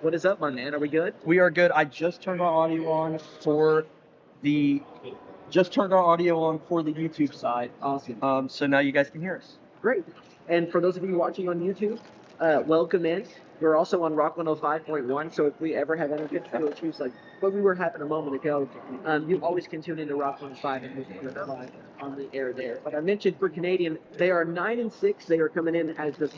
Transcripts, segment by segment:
What is up, my man? Are we good? We are good. I just turned our audio on for the YouTube side. Awesome. So now you guys can hear us. Great. And for those of you watching on YouTube, welcome in. We're also on Rock 105.1, so if we ever have any technical issues like what we were having a moment ago, you always can tune into Rock 105 and we're live on the air there. But I mentioned for Canadian, they are 9-6. They are coming in as the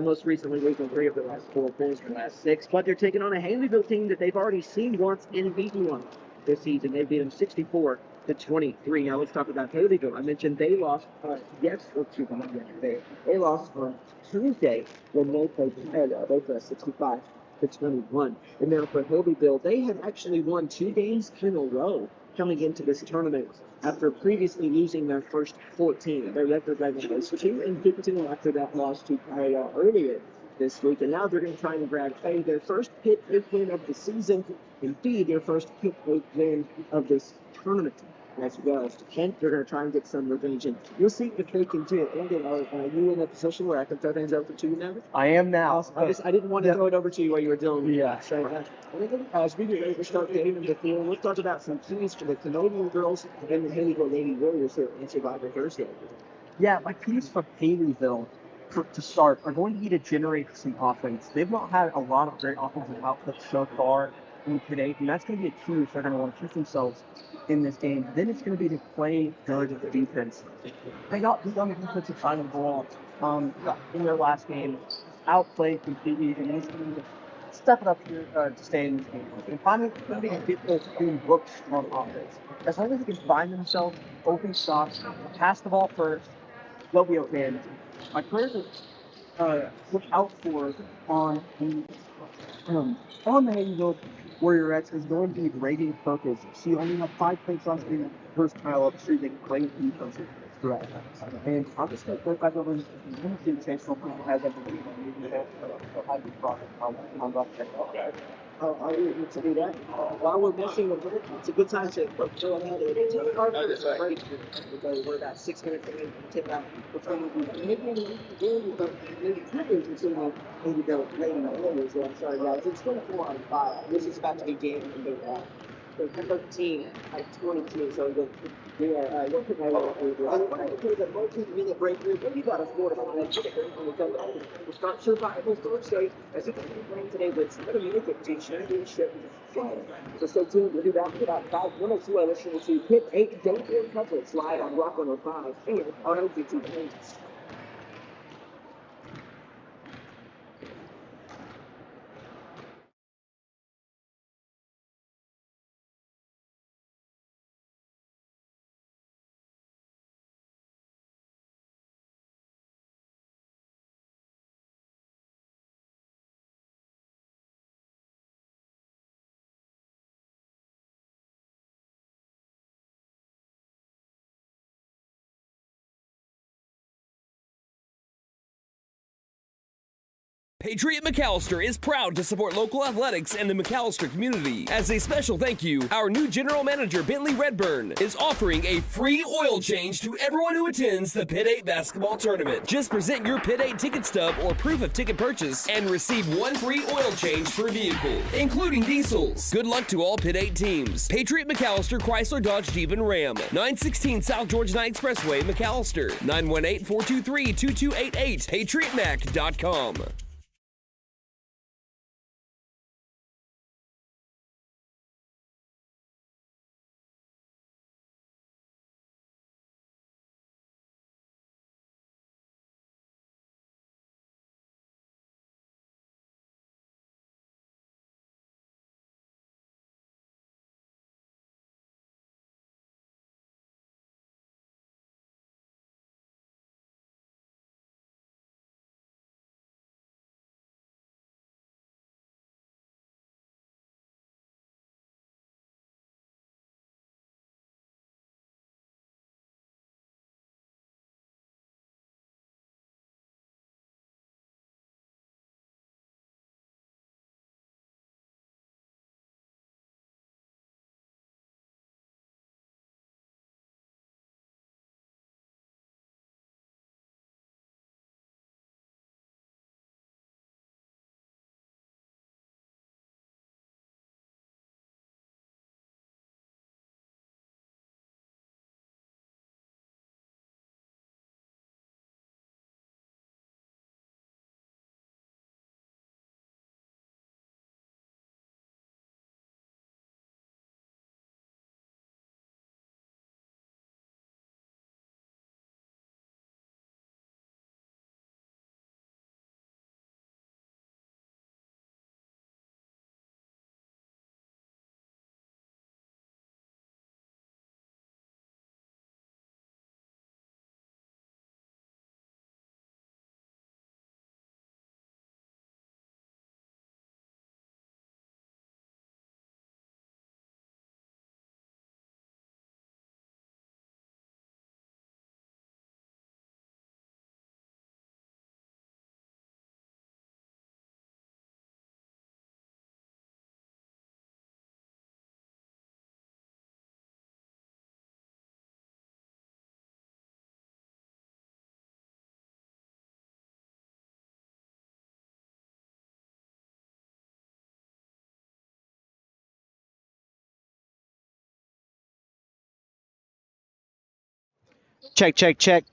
most recently losing 3 of the last 4 players in the last 6. But they're taking on a Haleyville team that they've already seen once and beaten once this season. They beat them 64-23. Now let's talk about Haleyville. I mentioned they lost yesterday. They lost on Tuesday when they played 65-21. And now for Haleyville, they have actually won 2 games in a row coming into this tournament after previously losing their first 14. Their record right now is 2-15 after that loss to Kyle earlier this week, and now they're going to try and grab their first Pitt 8 win of the season, indeed their first Pitt 8 win of this tournament as well. And they're going to try and get some revenge, and you'll see if they can do it. Andon, are you in a position where I can throw things over to you now? I am now. I didn't want to throw it over to you while you were doing Yeah. So, as we get ready to start getting into the field, let's talk about some keys for the Canadian girls and the Haleyville Lady Warriors here in Survivor Thursday. Yeah, my keys for Haleyville to start are going to be to generate some offense. They've not had a lot of great offensive output so far in today, and that's going to be a key if they're going to want to keep themselves in this game. Then it's going to be to play good defense. They got the young defensive side of the ball in their last game, outplayed completely, and this team step it up here to stay in this game. And finally, they can get those team books on offense. As long as they can find themselves open shots, pass the ball first, they'll be okay. My players to look out for on the Haleyville Warriorettes is going to be rating focus. She only had 5 points last game, first pile up, shooting great defense. Right. And I'm just going to go back over and see the chance for people has ever been. Are we able to do that? While we're messing with it, it's a good time to go ahead and take our first break because we're about 6 minutes away from tip out. Maybe go rating the Warriors. I'm sorry, guys. It's 24-5. This is about to be game number 13 at 22. So we are working our way through this. I'm going to take a multi-minute break here. Maybe about a 4 to 5 minute break when we come back. We'll start Survivor Thursday as we continue playing today with some music to championship. So stay tuned. We'll do that in about 5 minutes. You are listening to Pitt 8 Day coverage live on Rock 105 and on OGT. Patriot McAllister is proud to support local athletics and the McAllister community. As a special thank you, our new general manager, Bentley Redburn, is offering a free oil change to everyone who attends the Pitt 8 basketball tournament. Just present your Pitt 8 ticket stub or proof of ticket purchase and receive 1 free oil change per vehicle, including diesels. Good luck to all Pitt 8 teams. Patriot McAllister, Chrysler, Dodge, Jeep, and Ram. 916 South Georgia 9 Expressway, McAllister. 918-423-2288. PatriotMac.com. Check, check, check.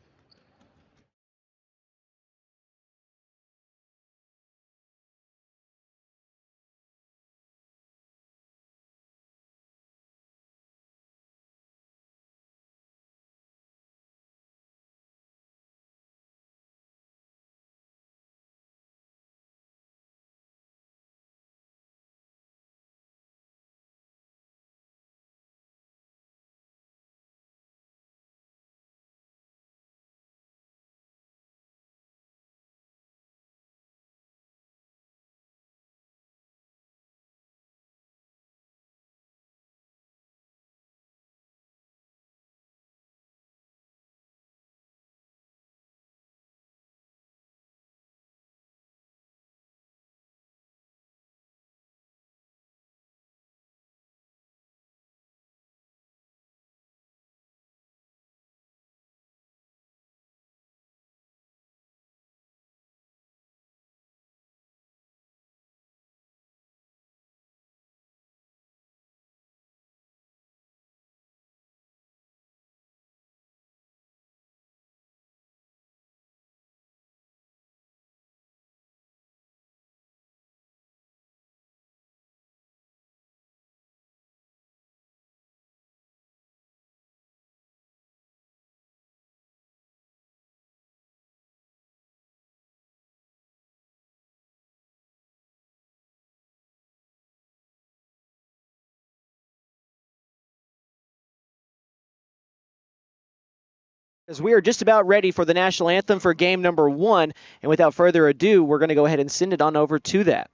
As we are just about ready for the national anthem for game number 1, and without further ado, we're going to go ahead and send it on over to that.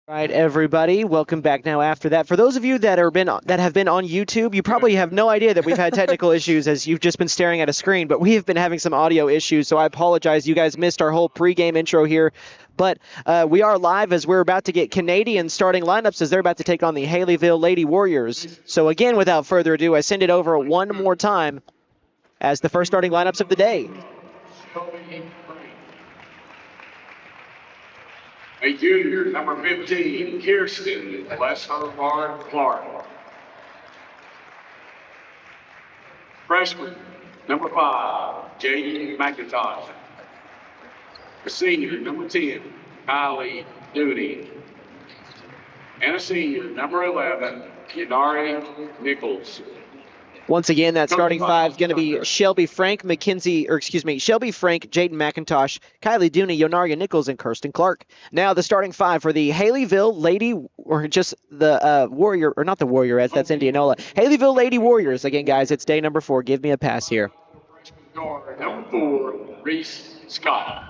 All right, everybody, welcome back now after that. For those of you that have been on YouTube, you probably have no idea that we've had technical issues as you've just been staring at a screen, but we have been having some audio issues, so I apologize. You guys missed our whole pregame intro here, but we are live as we're about to get Canadian starting lineups as they're about to take on the Haleyville Lady Warriors. So again, without further ado, I send it over one more time as the first starting lineups of the day. A junior, number 15, Kirsten Lesser-Barn Clark. Freshman, number 5, Jaden McIntosh. A senior, number 10, Kylie Dooney. And a senior, number 11, Yanari Nichols. Once again, that starting five is going to be Shelby Frank, Shelby Frank, Jaden McIntosh, Kylie Dooney, Yonaria Nichols, and Kirsten Clark. Now the starting five for the Haleyville Lady, or just the Warrior, or not the Warriorettes, that's Indianola. Haleyville Lady Warriors. Again, guys, it's day number 4. Give me a pass here. Number 4, Reese Scott.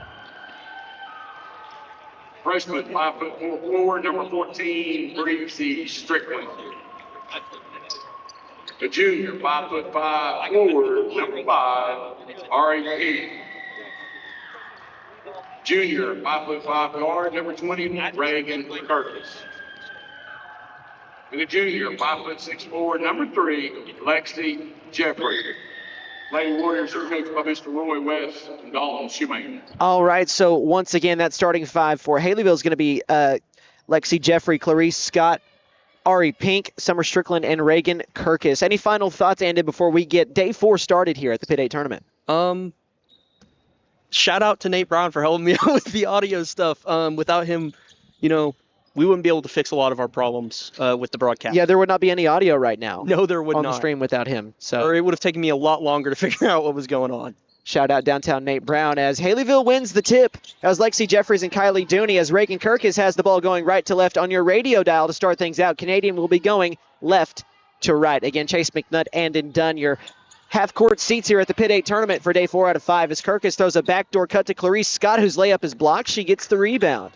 Freshman, 5'4", number 14, Breezy Strickland. The junior, 5'5", forward, number 5, R.A.P. Junior, 5'5" guard, number 20, Reagan Curtis. And the junior, 5'6" forward, number 3, Lexi Jeffrey. Lady Warriors are coached by Mr. Roy West and Dalton Shoemaker. All right, so once again, that starting five for Haleyville is going to be Lexi Jeffrey, Clarice Scott, Ari Pink, Summer Strickland, and Reagan Kirkus. Any final thoughts, Andon, before we get day 4 started here at the Pitt 8 tournament? Shout out to Nate Brown for helping me out with the audio stuff. Without him, we wouldn't be able to fix a lot of our problems with the broadcast. Yeah, there would not be any audio right now. No, there would on not. the stream without him. Or it would have taken me a lot longer to figure out what was going on. Shout out downtown Nate Brown as Haleyville wins the tip. As Lexi Jeffries and Kylie Dooney as Reagan Kirkus has the ball going right to left on your radio dial to start things out. Canadian will be going left to right. Again, Chase McNutt and Andon Dunn, your half-court seats here at the Pitt 8 tournament for day 4 out of 5 as Kirkus throws a backdoor cut to Clarice Scott, whose layup is blocked. She gets the rebound.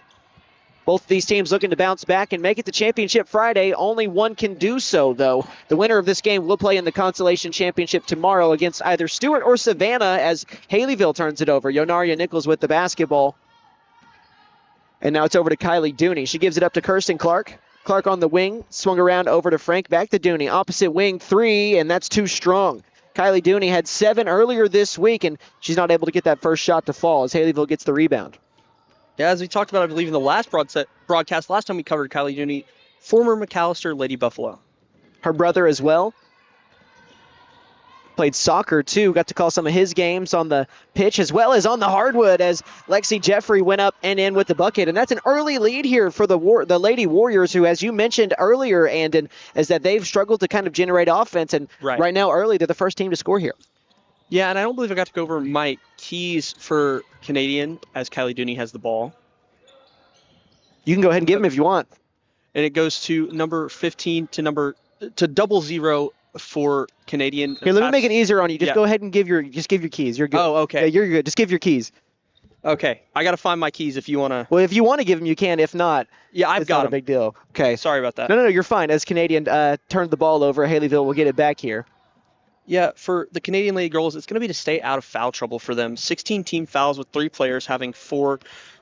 Both of these teams looking to bounce back and make it to Championship Friday. Only one can do so, though. The winner of this game will play in the Consolation Championship tomorrow against either Stewart or Savannah as Haleyville turns it over. Yonaria Nichols with the basketball. And now it's over to Kylie Dooney. She gives it up to Kirsten Clark. Clark on the wing, swung around over to Frank, back to Dooney. Opposite wing, 3, and that's too strong. Kylie Dooney had 7 earlier this week, and she's not able to get that first shot to fall as Haleyville gets the rebound. Yeah, as we talked about, I believe, in the last broadcast, last time we covered Kylie Dooney, former McAllister Lady Buffalo. Her brother as well. Played soccer, too. Got to call some of his games on the pitch as well as on the hardwood as Lexi Jeffrey went up and in with the bucket. And that's an early lead here for the Lady Warriors, who, as you mentioned earlier, Andon, is that they've struggled to kind of generate offense. And right now, early, they're the first team to score here. Yeah, and I don't believe I got to go over my keys for Canadian as Kylie Dooney has the ball. You can go ahead and give them if you want. And it goes to number 15 to 00 for Canadian. Here, let me make it easier on you. Just go ahead and give your keys. You're good. Oh, okay. Yeah, you're good. Just give your keys. Okay, I got to find my keys if you want to. Well, if you want to give them, you can. If not, yeah, I've got them. Not a big deal. Okay. Sorry about that. No, you're fine. As Canadian turned the ball over, Haleyville will get it back here. Yeah, for the Canadian Lady Girls, it's going to be to stay out of foul trouble for them. 16 team fouls with 3 players having 4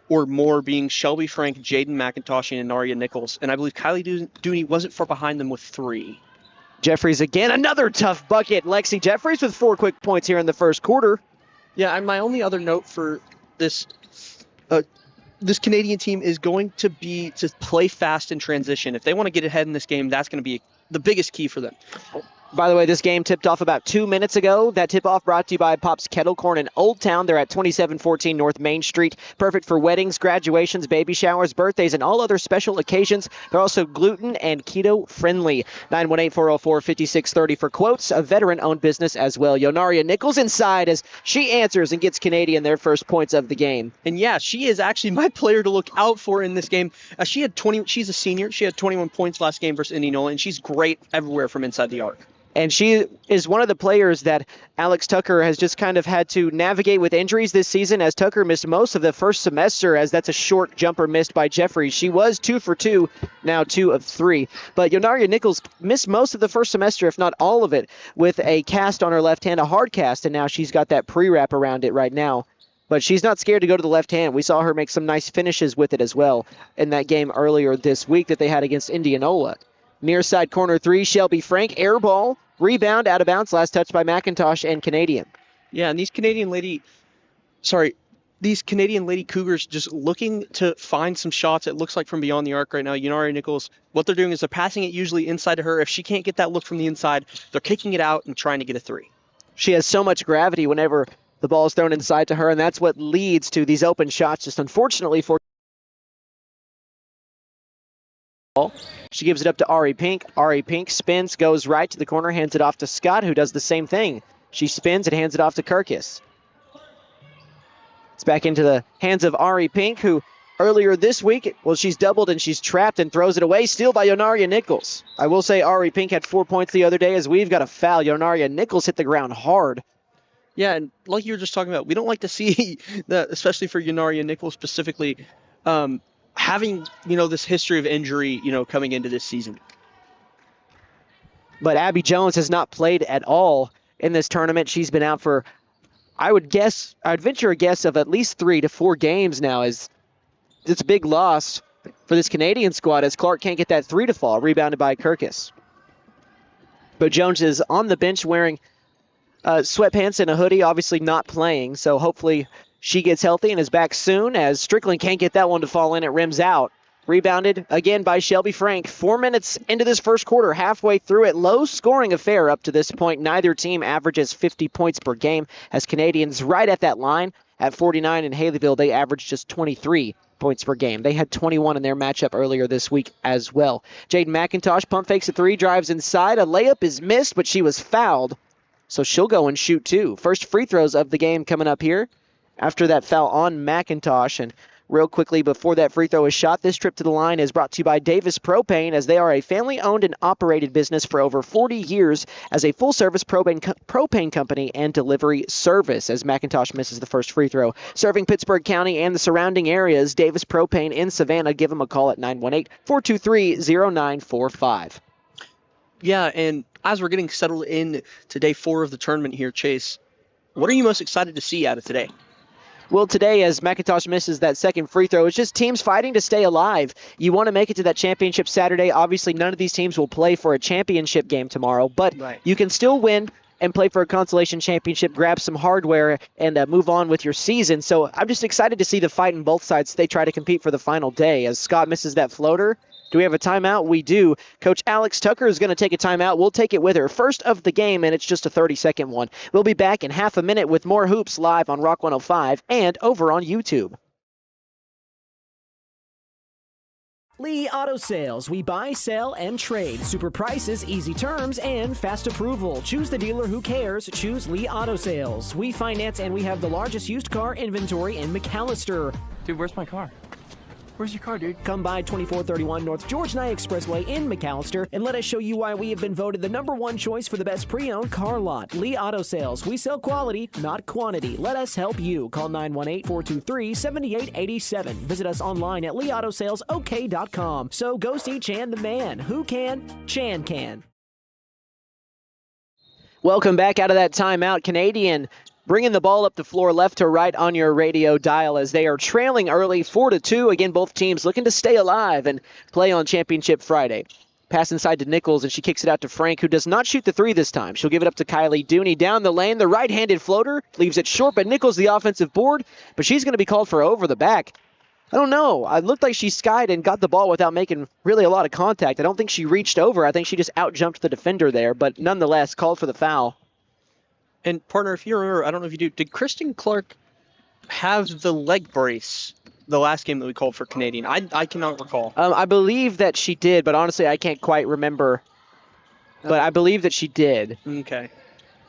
or more, being Shelby Frank, Jaden McIntosh, and Inaria Nichols. And I believe Kylie Dooney wasn't far behind them with 3. Jeffries again, another tough bucket. Lexi Jeffries with 4 quick points here in the first quarter. Yeah, and my only other note for this Canadian team is going to be to play fast in transition. If they want to get ahead in this game, that's going to be the biggest key for them. By the way, this game tipped off about 2 minutes ago. That tip-off brought to you by Pop's Kettle Corn in Old Town. They're at 2714 North Main Street. Perfect for weddings, graduations, baby showers, birthdays, and all other special occasions. They're also gluten and keto friendly. 918-404-5630 for quotes. A veteran-owned business as well. Yonaria Nichols inside as she answers and gets Canadian their first points of the game. And yeah, she is actually my player to look out for in this game. She's a senior. She had 21 points last game versus Indianola, and she's great everywhere from inside the arc. And she is one of the players that Alex Tucker has just kind of had to navigate with injuries this season, as Tucker missed most of the first semester, as that's a short jumper missed by Jeffries. She was 2 for 2, now 2 of 3. But Yonaria Nichols missed most of the first semester, if not all of it, with a cast on her left hand, a hard cast, and now she's got that pre-wrap around it right now. But she's not scared to go to the left hand. We saw her make some nice finishes with it as well in that game earlier this week that they had against Indianola. Near side corner 3, Shelby Frank, air ball. Rebound out of bounds, last touch by McIntosh and Canadian. Yeah, and these Canadian Lady Cougars just looking to find some shots, it looks like, from beyond the arc right now. Yonaria Nichols, what they're doing is they're passing it usually inside to her. If she can't get that look from the inside, they're kicking it out and trying to get a 3. She has so much gravity whenever the ball is thrown inside to her, and that's what leads to these open shots, just unfortunately for... She gives it up to Ari Pink. Ari Pink spins, goes right to the corner, hands it off to Scott, who does the same thing. She spins and hands it off to Kirkus. It's back into the hands of Ari Pink, who earlier this week, she's doubled and she's trapped and throws it away. Steal by Yonaria Nichols. I will say Ari Pink had 4 points the other day as we've got a foul. Yonaria Nichols hit the ground hard. Yeah, and like you were just talking about, we don't like to see that, especially for Yonaria Nichols specifically, having, this history of injury, coming into this season. But Abby Jones has not played at all in this tournament. She's been out for, I'd venture a guess of at least 3 to 4 games now, as it's a big loss for this Canadian squad as Clark can't get that 3 to fall, rebounded by Kirkus. But Jones is on the bench wearing sweatpants and a hoodie, obviously not playing, so hopefully she gets healthy and is back soon, as Strickland can't get that one to fall in. It rims out. Rebounded again by Shelby Frank. 4 minutes into this first quarter, halfway through it. Low scoring affair up to this point. Neither team averages 50 points per game, as Canadians right at that line at 49. In Haleyville, they averaged just 23 points per game. They had 21 in their matchup earlier this week as well. Jaden McIntosh pump fakes a three, drives inside. A layup is missed, but she was fouled, so she'll go and shoot two. First free throws of the game coming up here after that foul on McIntosh. And real quickly, before that free throw is shot, this trip to the line is brought to you by Davis Propane, as they are a family-owned and operated business for over 40 years as a full-service propane company and delivery service. As McIntosh misses the first free throw. Serving Pittsburgh County and the surrounding areas, Davis Propane in Savannah. Give them a call at 918-423-0945. Yeah, and as we're getting settled in to day 4 of the tournament here, Chase, what are you most excited to see out of today? Well, today, as McIntosh misses that second free throw, it's just teams fighting to stay alive. You want to make it to that championship Saturday. Obviously, none of these teams will play for a championship game tomorrow, but you can still win and play for a consolation championship, grab some hardware, and move on with your season. So I'm just excited to see the fight in both sides. They try to compete for the final day. As Scott misses that floater, do we have a timeout? We do. Coach Alex Tucker is going to take a timeout. We'll take it with her. First of the game, and it's just a 30-second one. We'll be back in half a minute with more hoops live on Rock 105 and over on YouTube. Lee Auto Sales. We buy, sell, and trade. Super prices, easy terms, and fast approval. Choose the dealer who cares. Choose Lee Auto Sales. We finance and we have the largest used car inventory in McAllister. Dude, where's my car? Where's your car, dude? Come by 2431 North George Nye Expressway in McAllister and let us show you why we have been voted the #1 choice for the best pre-owned car lot. Lee Auto Sales. We sell quality, not quantity. Let us help you. Call 918-423-7887. Visit us online at leautosalesok.com. So go see Chan the man. Who can? Chan can. Welcome back out of that timeout. Canadian bringing the ball up the floor left to right on your radio dial as they are trailing early 4-2. Again, both teams looking to stay alive and play on Championship Friday. Pass inside to Nichols, and she kicks it out to Frank, who does not shoot the three this time. She'll give it up to Kylie Dooney down the lane. The right-handed floater leaves it short, but Nichols the offensive board, but she's going to be called for over the back. I don't know. It looked like she skied and got the ball without making really a lot of contact. I don't think she reached over. I think she just out-jumped the defender there, but nonetheless called for the foul. And, partner, if you remember, I don't know if you do, did Kristen Clark have the leg brace the last game that we called for Canadian? I cannot recall. I believe that she did, but honestly, I can't quite remember. But I believe that she did. Okay.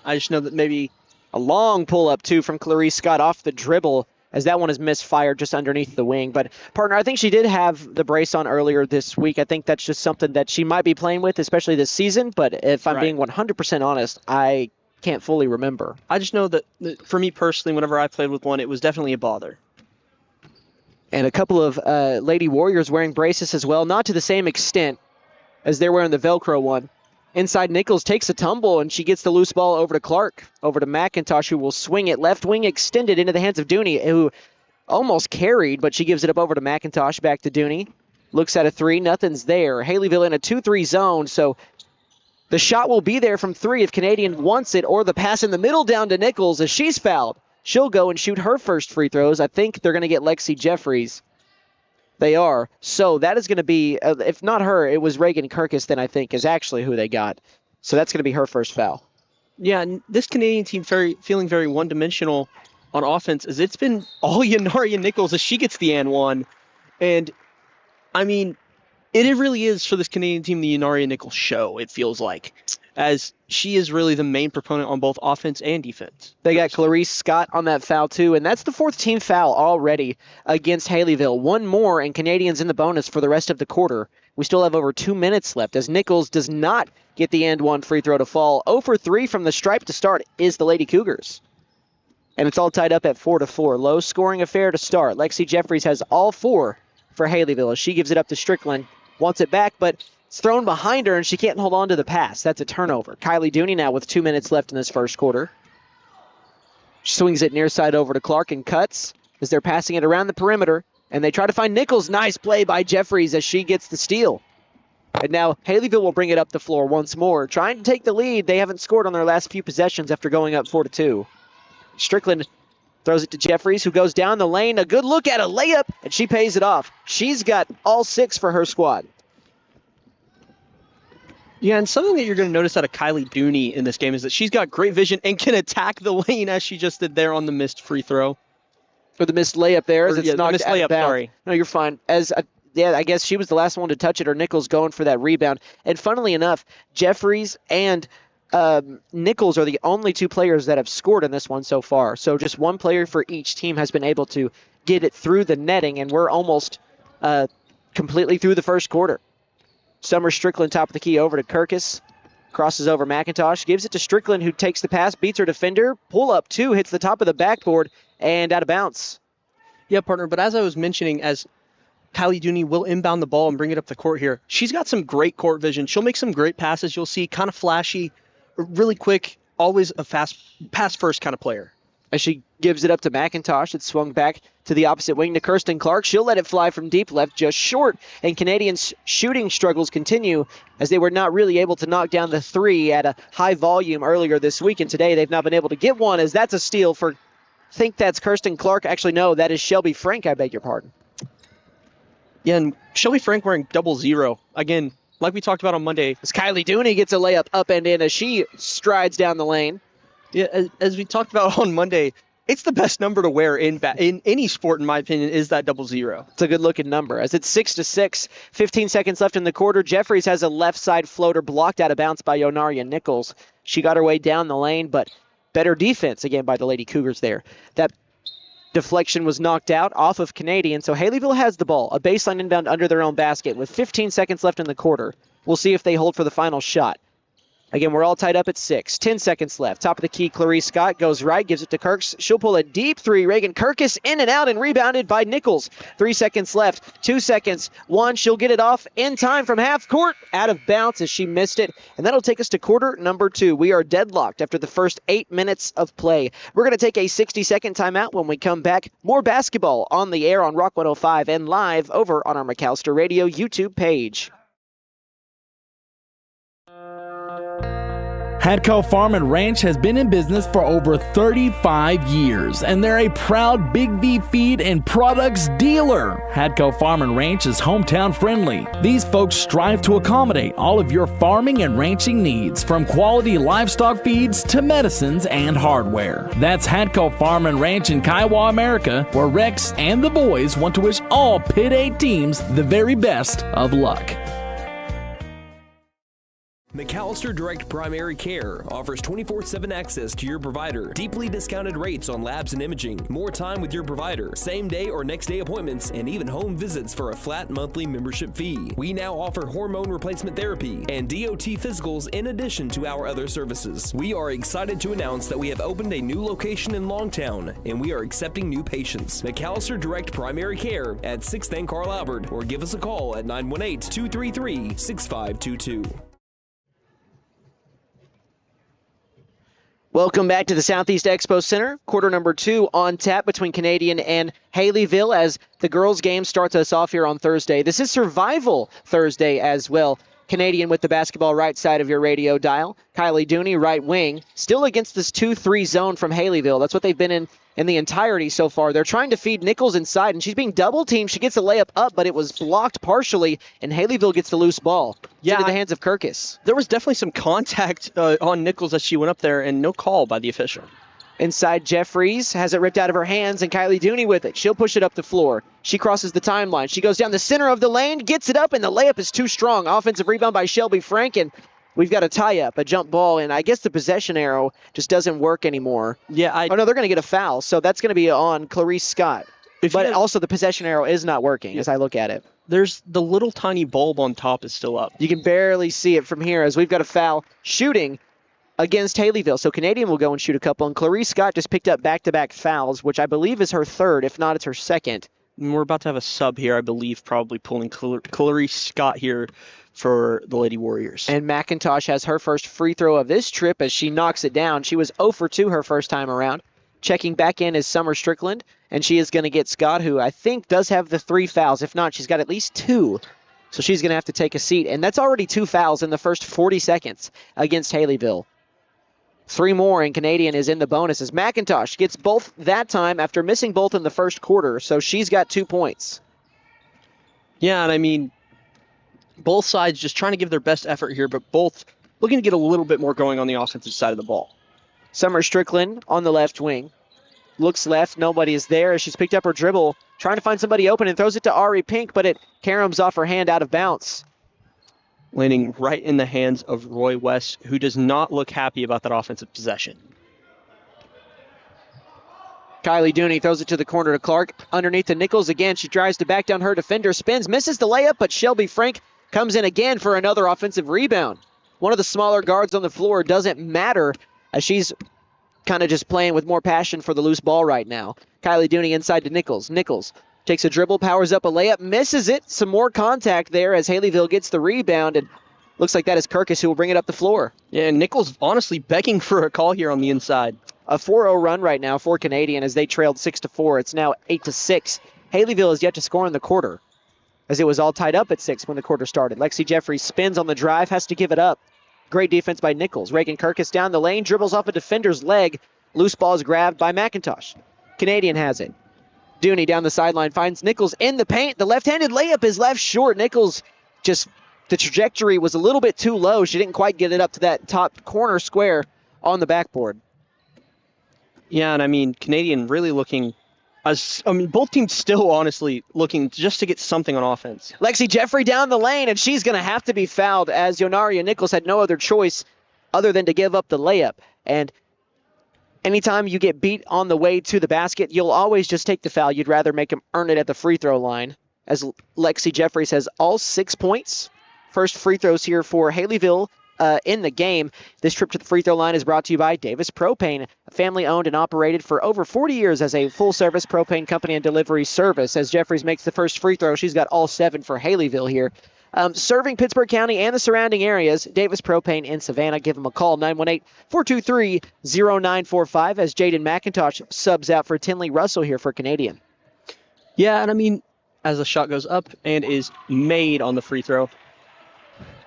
I just know that maybe a long pull-up, too, from Clarice Scott off the dribble, as that one is misfired just underneath the wing. But, partner, I think she did have the brace on earlier this week. I think that's just something that she might be playing with, especially this season. But if I'm being 100% honest, I can't fully remember. I just know that for me personally, whenever I played with one, it was definitely a bother. And a couple of Lady Warriors wearing braces as well, not to the same extent as they're wearing the Velcro one. Inside, Nichols takes a tumble, and she gets the loose ball over to Clark, over to McIntosh, who will swing it. Left wing extended into the hands of Dooney, who almost carried, but she gives it up over to McIntosh, back to Dooney. Looks at a three, nothing's there. Haleyville in a 2-3 zone, so the shot will be there from three if Canadian wants it, or the pass in the middle down to Nichols as she's fouled. She'll go and shoot her first free throws. I think they're going to get Lexi Jeffries. They are. So that is going to be, if not her, it was Reagan Kirkus, then I think is actually who they got. So that's going to be her first foul. Yeah, and this Canadian team feeling very one-dimensional on offense, as it's been all Yanaria Nichols as she gets the and one. And, I mean, it really is for this Canadian team the Yanaria Nichols show, it feels like, as she is really the main proponent on both offense and defense. They got Clarice Scott on that foul, too, and that's the fourth team foul already against Haleyville. One more, and Canadians in the bonus for the rest of the quarter. We still have over 2 minutes left, as Nichols does not get the and one free throw to fall. 0 for 3 from the stripe to start is the Lady Cougars. And it's all tied up at 4-4. Low scoring affair to start. Lexi Jeffries has all four for Haleyville as she gives it up to Strickland. Wants it back, but it's thrown behind her, and she can't hold on to the pass. That's a turnover. Kylie Dooney now with 2 minutes left in this first quarter. She swings it near side over to Clark and cuts as they're passing it around the perimeter, and they try to find Nichols. Nice play by Jeffries as she gets the steal. And now Haleyville will bring it up the floor once more, trying to take the lead. They haven't scored on their last few possessions after going up 4-2. Strickland Throws it to Jeffries, who goes down the lane. A good look at a layup, and she pays it off. She's got all 6 for her squad. Yeah, and something that you're going to notice out of Kylie Dooney in this game is that she's got great vision and can attack the lane as she just did there on the missed free throw. Or the missed layup there as it's knocked missed out layup, of bounds. sorry. No, you're fine. I guess she was the last one to touch it, or Nichols going for that rebound. And funnily enough, Jeffries and Nichols are the only 2 players that have scored in this one so far. So just one player for each team has been able to get it through the netting, and we're almost completely through the first quarter. Summer Strickland, top of the key, over to Kirkus. Crosses over McIntosh, gives it to Strickland, who takes the pass, beats her defender. Pull up 2, hits the top of the backboard, and out of bounds. Yeah, partner, but as I was mentioning, as Kylie Dooney will inbound the ball and bring it up the court here, she's got some great court vision. She'll make some great passes. You'll see kind of flashy, really quick, always a fast pass-first kind of player. As she gives it up to McIntosh, it's swung back to the opposite wing to Kirsten Clark. She'll let it fly from deep left, just short, and Canadians' shooting struggles continue as they were not really able to knock down the 3 at a high volume earlier this week, and today they've not been able to get one, as that's a steal for, think that's Kirsten Clark. Actually, no, that is Shelby Frank, I beg your pardon. Yeah, and Shelby Frank wearing 00. Again, like we talked about on Monday. As Kylie Dooney gets a layup up and in as she strides down the lane. Yeah, as we talked about on Monday, it's the best number to wear in any sport, in my opinion, is that 00. It's a good-looking number. As it's 6-6, 15 seconds left in the quarter. Jeffries has a left-side floater blocked out of bounds by Yonaria Nichols. She got her way down the lane, but better defense, again, by the Lady Cougars there. That deflection was knocked out off of Canadian, so Haleyville has the ball. A baseline inbound under their own basket with 15 seconds left in the quarter. We'll see if they hold for the final shot. Again, we're all tied up at 6. 10 seconds left. Top of the key, Clarice Scott goes right, gives it to Kirks. She'll pull a deep 3. Reagan Kirkus in and out and rebounded by Nichols. 3 seconds left. 2 seconds. 1. She'll get it off in time from half court. Out of bounds as she missed it. And that'll take us to quarter number 2. We are deadlocked after the first 8 minutes of play. We're going to take a 60-second timeout. When we come back, more basketball on the air on Rock 105 and live over on our McAllister Radio YouTube page. Hadco Farm and Ranch has been in business for over 35 years, and they're a proud Big V feed and products dealer. Hadco Farm and Ranch is hometown friendly. These folks strive to accommodate all of your farming and ranching needs, from quality livestock feeds to medicines and hardware. That's Hadco Farm and Ranch in Kiowa, America, where Rex and the boys want to wish all Pit 8 teams the very best of luck. McAllister Direct Primary Care offers 24/7 access to your provider, deeply discounted rates on labs and imaging, more time with your provider, same day or next day appointments, and even home visits for a flat monthly membership fee. We now offer hormone replacement therapy and DOT physicals in addition to our other services. We are excited to announce that we have opened a new location in Longtown, and we are accepting new patients. McAllister Direct Primary Care at 6th and Carl Albert, or give us a call at 918-233-6522. Welcome back to the Southeast Expo Center. Quarter number 2 on tap between Canadian and Haleyville as the girls' game starts us off here on Thursday. This is Survival Thursday as well. Canadian with the basketball right side of your radio dial. Kylie Dooney, right wing, still against this 2-3 zone from Haleyville. That's what they've been in the entirety so far. They're trying to feed Nichols inside, and she's being double-teamed. She gets a layup up, but it was blocked partially, and Haleyville gets the loose ball. Yeah, in the hands of Kirkus. There was definitely some contact on Nichols as she went up there, and no call by the official. Inside, Jeffries has it ripped out of her hands, and Kylie Dooney with it. She'll push it up the floor. She crosses the timeline. She goes down the center of the lane, gets it up, and the layup is too strong. Offensive rebound by Shelby Frank, and we've got a tie-up, a jump ball, and I guess the possession arrow just doesn't work anymore. Yeah, oh, no, they're going to get a foul, so that's going to be on Clarice Scott. But also the possession arrow is not working as I look at it. There's the little tiny bulb on top is still up. You can barely see it from here as we've got a foul shooting against Haleyville. So Canadian will go and shoot a couple, and Clarice Scott just picked up back-to-back fouls, which I believe is her third. If not, it's her second. And we're about to have a sub here, I believe, probably pulling Clarice Scott here for the Lady Warriors. And McIntosh has her first free throw of this trip as she knocks it down. She was 0 for 2 her first time around. Checking back in is Summer Strickland, and she is going to get Scott, who I think does have the 3 fouls. If not, she's got at least 2. So she's going to have to take a seat. And that's already 2 fouls in the first 40 seconds against Haleyville. 3 more, and Canadian is in the bonuses. McIntosh gets both that time after missing both in the first quarter, so she's got 2 points. Yeah, and I mean, both sides just trying to give their best effort here, but both looking to get a little bit more going on the offensive side of the ball. Summer Strickland on the left wing. Looks left, nobody is there as she's picked up her dribble, trying to find somebody open and throws it to Ari Pink, but it caroms off her hand out of bounds. Landing right in the hands of Roy West, who does not look happy about that offensive possession. Kylie Dooney throws it to the corner to Clark. Underneath to Nichols again. She tries to back down her defender, spins, misses the layup, but Shelby Frank comes in again for another offensive rebound. One of the smaller guards on the floor doesn't matter as she's kind of just playing with more passion for the loose ball right now. Kylie Dooney inside to Nichols. Nichols takes a dribble, powers up a layup, misses it. Some more contact there as Haleyville gets the rebound, and looks like that is Kirkus who will bring it up the floor. Yeah, Nichols honestly begging for a call here on the inside. A 4-0 run right now for Canadian as they trailed 6-4. It's now 8-6. Haleyville is yet to score in the quarter as it was all tied up at 6 when the quarter started. Lexi Jeffrey spins on the drive, has to give it up. Great defense by Nichols. Reagan Kirkus down the lane, dribbles off a defender's leg. Loose ball is grabbed by McIntosh. Canadian has it. Dooney down the sideline finds Nichols in the paint. The left-handed layup is left short. Nichols just, the trajectory was a little bit too low. She didn't quite get it up to that top corner square on the backboard. Yeah, and I mean, Canadian really looking, both teams still honestly looking just to get something on offense. Lexi Jeffrey down the lane, and she's going to have to be fouled as Yonaria Nichols had no other choice other than to give up the layup. And anytime you get beat on the way to the basket, you'll always just take the foul. You'd rather make them earn it at the free throw line. As Lexi Jeffries has all 6 points. First free throws here for Haleyville in the game. This trip to the free throw line is brought to you by Davis Propane, family owned and operated for over 40 years as a full-service propane company and delivery service. As Jeffries makes the first free throw, she's got all 7 for Haleyville here. Serving Pittsburgh County and the surrounding areas, Davis Propane in Savannah. Give them a call, 918-423-0945, as Jaden McIntosh subs out for Tinley Russell here for Canadian. Yeah, and I mean, as the shot goes up and is made on the free throw,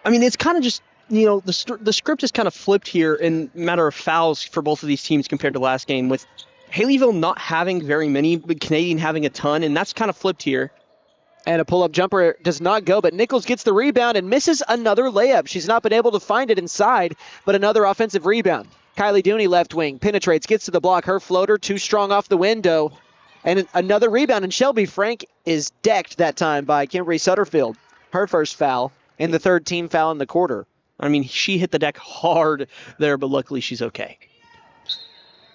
I mean, it's kind of just, the script is kind of flipped here in matter of fouls for both of these teams compared to last game, with Haleyville not having very many, but Canadian having a ton, and that's kind of flipped here. And a pull-up jumper does not go, but Nichols gets the rebound and misses another layup. She's not been able to find it inside, but another offensive rebound. Kylie Dooney, left wing, penetrates, gets to the block. Her floater, too strong off the window. And another rebound, and Shelby Frank is decked that time by Kimberly Sutterfield. Her first foul, and the third team foul in the quarter. I mean, she hit the deck hard there, but luckily she's okay.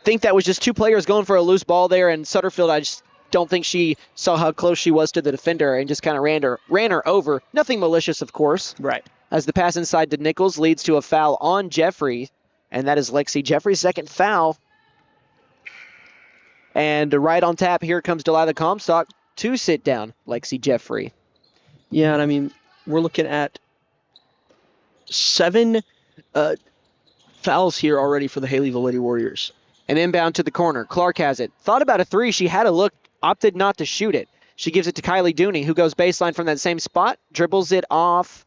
Think that was just 2 players going for a loose ball there, and Sutterfield, I just don't think she saw how close she was to the defender and just kind of ran her over. Nothing malicious, of course. Right. As the pass inside to Nichols leads to a foul on Jeffrey, and that is Lexi Jeffrey's second foul. And right on tap, here comes Delilah Comstock to sit down Lexi Jeffrey. Yeah, and I mean, we're looking at 7 fouls here already for the Haleyville Lady Warriors. An inbound to the corner. Clark has it. Thought about a 3. She had a look, opted not to shoot it. She gives it to Kylie Dooney, who goes baseline from that same spot, dribbles it off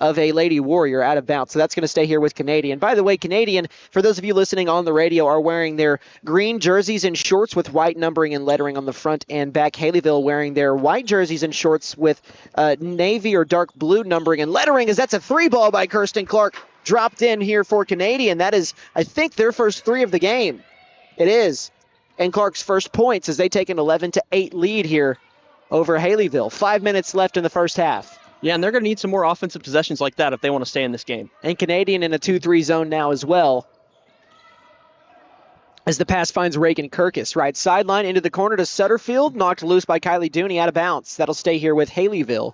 of a Lady Warrior out of bounds. So that's going to stay here with Canadian. By the way, Canadian, for those of you listening on the radio, are wearing their green jerseys and shorts with white numbering and lettering on the front and back. Haleyville wearing their white jerseys and shorts with navy or dark blue numbering and lettering, as that's a 3 ball by Kirsten Clark. Dropped in here for Canadian. That is, I think, their first 3 of the game. It is. And Clark's first points as they take an 11-8 lead here over Haleyville. 5 minutes left in the first half. Yeah, and they're going to need some more offensive possessions like that if they want to stay in this game. And Canadian in a 2-3 zone now as well. As the pass finds Reagan Kirkus. Right sideline into the corner to Sutterfield. Knocked loose by Kylie Dooney out of bounds. That'll stay here with Haleyville.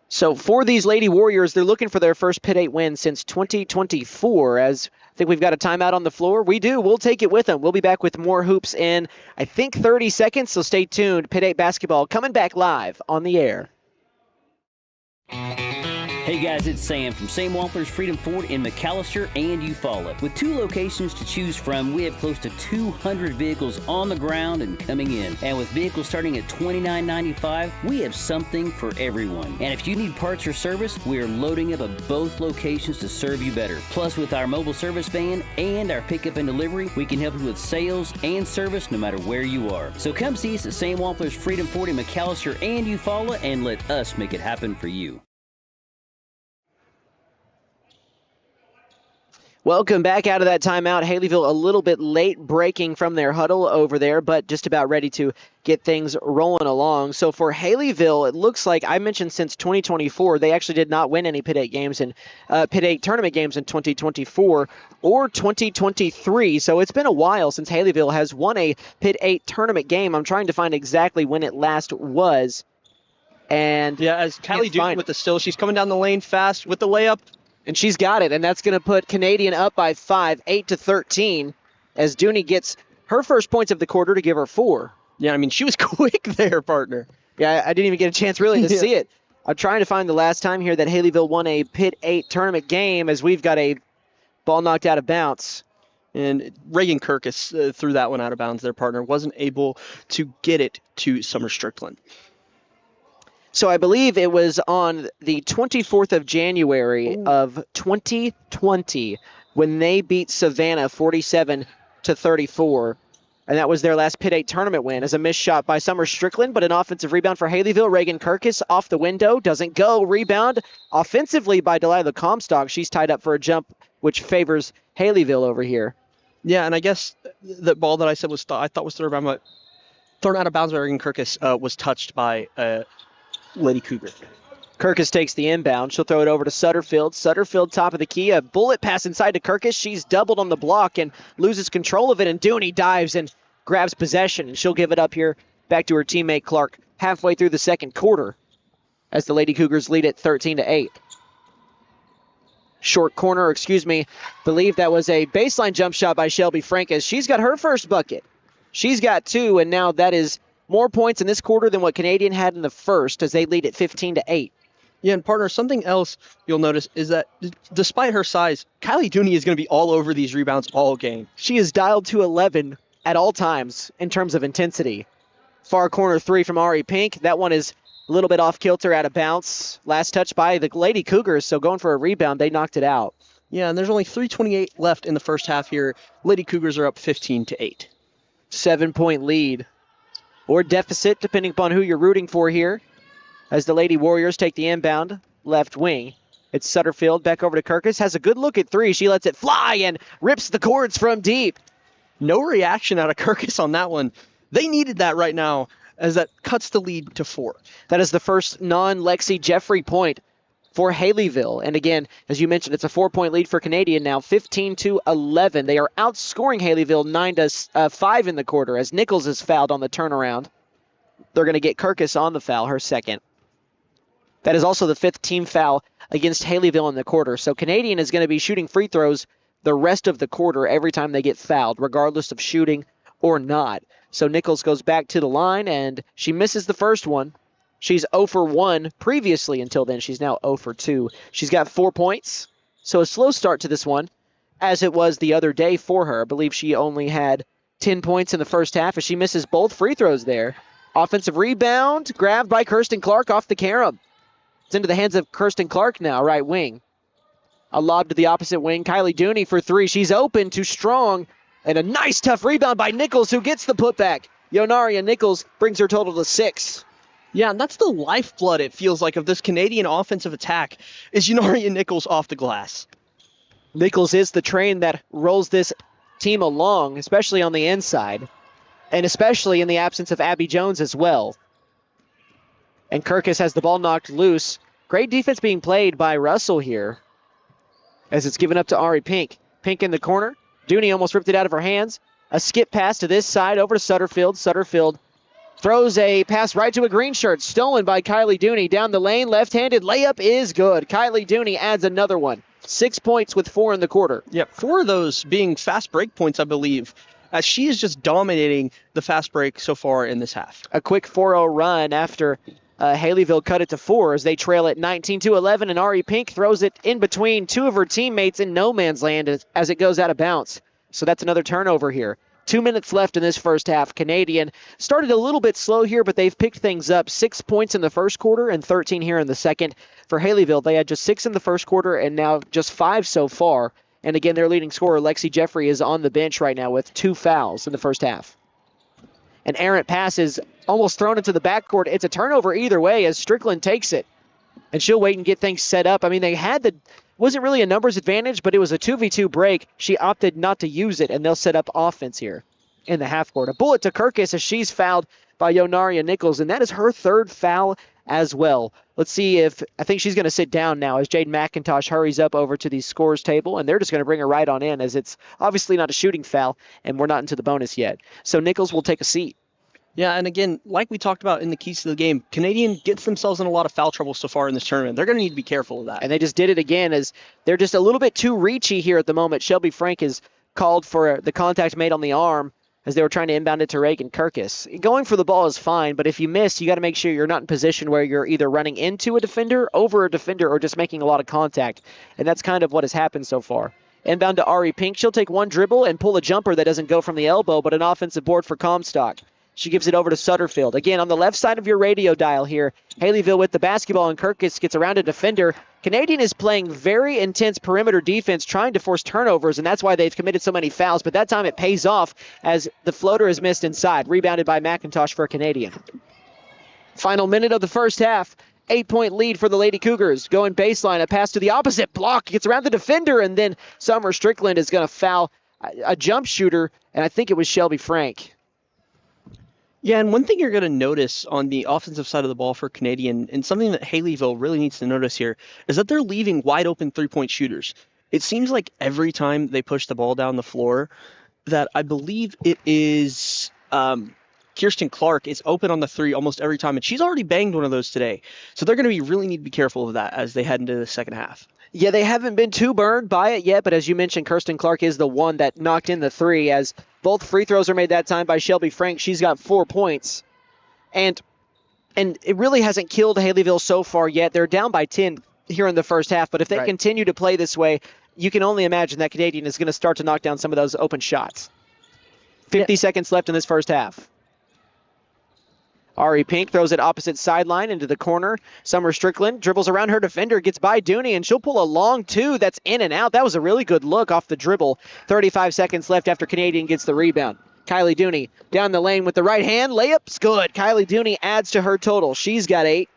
So for these Lady Warriors, they're looking for their first Pitt 8 win since 2024. As I think we've got a timeout on the floor. We do. We'll take it with them. We'll be back with more hoops in, I think, 30 seconds. So stay tuned. Pitt 8 basketball coming back live on the air. Hey guys, it's Sam from Sam Wampler's Freedom Ford in McAllister and Eufaula. With 2 locations to choose from, we have close to 200 vehicles on the ground and coming in. And with vehicles starting at $29.95, we have something for everyone. And if you need parts or service, we are loading up at both locations to serve you better. Plus, with our mobile service van and our pickup and delivery, we can help you with sales and service no matter where you are. So come see us at Sam Wampler's Freedom Ford in McAllister and Eufaula and let us make it happen for you. Welcome back out of that timeout. Haleyville a little bit late breaking from their huddle over there, but just about ready to get things rolling along. So for Haleyville, it looks like I mentioned since 2024, they actually did not win any Pitt 8 games and Pitt 8 tournament games in 2024 or 2023. So it's been a while since Haleyville has won a Pitt 8 tournament game. I'm trying to find exactly when it last was. And yeah, as Kylie Duke with the still, she's coming down the lane fast with the layup. And she's got it, and that's going to put Canadian up by 5, 8-13, as Dooney gets her first points of the quarter to give her 4. Yeah, I mean, she was quick there, partner. Yeah, I didn't even get a chance really to see it. I'm trying to find the last time here that Haleyville won a Pitt 8 tournament game, as we've got a ball knocked out of bounds. And Reagan Kirkus threw that one out of bounds. Their partner wasn't able to get it to Summer Strickland. So I believe it was on the 24th of January of 2020 when they beat Savannah 47-34. And that was their last Pitt 8 tournament win as a missed shot by Summer Strickland, but an offensive rebound for Haleyville. Reagan Kirkus off the window, doesn't go. Rebound offensively by Delilah Comstock. She's tied up for a jump, which favors Haleyville over here. Yeah, and I guess the ball that I said I thought was thrown out of bounds by Reagan Kirkus was touched by Lady Cougar. Kirkus takes the inbound. She'll throw it over to Sutterfield. Sutterfield top of the key. A bullet pass inside to Kirkus. She's doubled on the block and loses control of it. And Dooney dives and grabs possession. And she'll give it up here back to her teammate Clark halfway through the second quarter as the Lady Cougars lead it 13-8. Short corner, believe that was a baseline jump shot by Shelby Frankus. She's got her first bucket. She's got 2, and now that is more points in this quarter than what Canadian had in the first as they lead at 15-8. Yeah, and partner, something else you'll notice is that despite her size, Kylie Dooney is going to be all over these rebounds all game. She is dialed to 11 at all times in terms of intensity. Far corner 3 from Ari Pink. That one is a little bit off kilter, out of bounds. Last touch by the Lady Cougars, so going for a rebound, they knocked it out. Yeah, and there's only 3:28 left in the first half here. Lady Cougars are up 15-8. 7-point lead. Or deficit, depending upon who you're rooting for here, as the Lady Warriors take the inbound left wing. It's Sutterfield back over to Kirkus. Has a good look at 3. She lets it fly and rips the cords from deep. No reaction out of Kirkus on that one. They needed that right now, as that cuts the lead to 4. That is the first non-Lexi Jeffrey point for Haleyville. And again, as you mentioned, it's a 4-point lead for Canadian now, 15-11. They are outscoring Haleyville 9-5 in the quarter as Nichols is fouled on the turnaround. They're going to get Kirkus on the foul, her second. That is also the 5th team foul against Haleyville in the quarter. So Canadian is going to be shooting free throws the rest of the quarter every time they get fouled, regardless of shooting or not. So Nichols goes back to the line, and she misses the first one. She's 0 for 1 previously until then. She's now 0 for 2. She's got 4 points. So a slow start to this one, as it was the other day for her. I believe she only had 10 points in the first half as she misses both free throws there. Offensive rebound, grabbed by Kirsten Clark off the carom. It's into the hands of Kirsten Clark now, right wing. A lob to the opposite wing. Kylie Dooney for 3. She's open to Strong. And a nice tough rebound by Nichols, who gets the putback. Yonaria Nichols brings her total to 6. Yeah, and that's the lifeblood, it feels like, of this Canadian offensive attack, is Yonaria Nichols off the glass. Nichols is the train that rolls this team along, especially on the inside, and especially in the absence of Abby Jones as well. And Kirkus has the ball knocked loose. Great defense being played by Russell here, as it's given up to Ari Pink. Pink in the corner. Dooney almost ripped it out of her hands. A skip pass to this side over to Sutterfield. Sutterfield throws a pass right to a green shirt. Stolen by Kylie Dooney. Down the lane, left-handed layup is good. Kylie Dooney adds another one. 6 points with 4 in the quarter. Yep, 4 of those being fast break points, I believe, as she is just dominating the fast break so far in this half. A quick 4-0 run after Haleyville cut it to 4 as they trail it 19-11, and Ari Pink throws it in between two of her teammates in no man's land as it goes out of bounds. So that's another turnover here. 2 minutes left in this first half. Canadian started a little bit slow here, but they've picked things up. 6 points in the first quarter and 13 here in the second. For Haleyville, they had just 6 in the first quarter and now just 5 so far. And again, their leading scorer, Lexi Jeffrey, is on the bench right now with 2 fouls in the first half. An errant pass is almost thrown into the backcourt. It's a turnover either way as Strickland takes it. And she'll wait and get things set up. I mean, they had wasn't really a numbers advantage, but it was a 2v2 break. She opted not to use it, and they'll set up offense here in the half court. A bullet to Kirkus as she's fouled by Yonaria Nichols, and that is her 3rd foul as well. Let's see I think she's going to sit down now as Jade McIntosh hurries up over to the scores table, and they're just going to bring her right on in as it's obviously not a shooting foul, and we're not into the bonus yet. So Nichols will take a seat. Yeah, and again, like we talked about in the keys to the game, Canadian gets themselves in a lot of foul trouble so far in this tournament. They're going to need to be careful of that. And they just did it again as they're just a little bit too reachy here at the moment. Shelby Frank is called for the contact made on the arm as they were trying to inbound it to Reagan Kirkus. Going for the ball is fine, but if you miss, you got to make sure you're not in position where you're either running into a defender, over a defender, or just making a lot of contact. And that's kind of what has happened so far. Inbound to Ari Pink. She'll take one dribble and pull a jumper that doesn't go from the elbow, but an offensive board for Comstock. She gives it over to Sutterfield. Again, on the left side of your radio dial here, Haleyville with the basketball, and Kirkus gets around a defender. Canadian is playing very intense perimeter defense, trying to force turnovers, and that's why they've committed so many fouls. But that time it pays off as the floater is missed inside. Rebounded by McIntosh for Canadian. Final minute of the first half. 8-point lead for the Lady Cougars. Going baseline, a pass to the opposite block. Gets around the defender, and then Summer Strickland is going to foul a jump shooter, and I think it was Shelby Frank. Yeah, and one thing you're going to notice on the offensive side of the ball for Canadian, and something that Haleyville really needs to notice here, is that they're leaving wide open three-point shooters. It seems like every time they push the ball down the floor, that I believe it is Kirsten Clark is open on the 3 almost every time, and she's already banged one of those today. So they're going to really need to be careful of that as they head into the second half. Yeah, they haven't been too burned by it yet, but as you mentioned, Kirsten Clark is the one that knocked in the 3 as both free throws are made that time by Shelby Frank. She's got 4 points. And it really hasn't killed Haleyville so far yet. They're down by 10 here in the first half, but if they continue to play this way, you can only imagine that Canadian is going to start to knock down some of those open shots. 50 seconds left in this first half. Ari Pink throws it opposite sideline into the corner. Summer Strickland dribbles around her defender, gets by Dooney, and she'll pull a long 2 that's in and out. That was a really good look off the dribble. 35 seconds left after Canadian gets the rebound. Kylie Dooney down the lane with the right hand. Layup's good. Kylie Dooney adds to her total. She's got 8.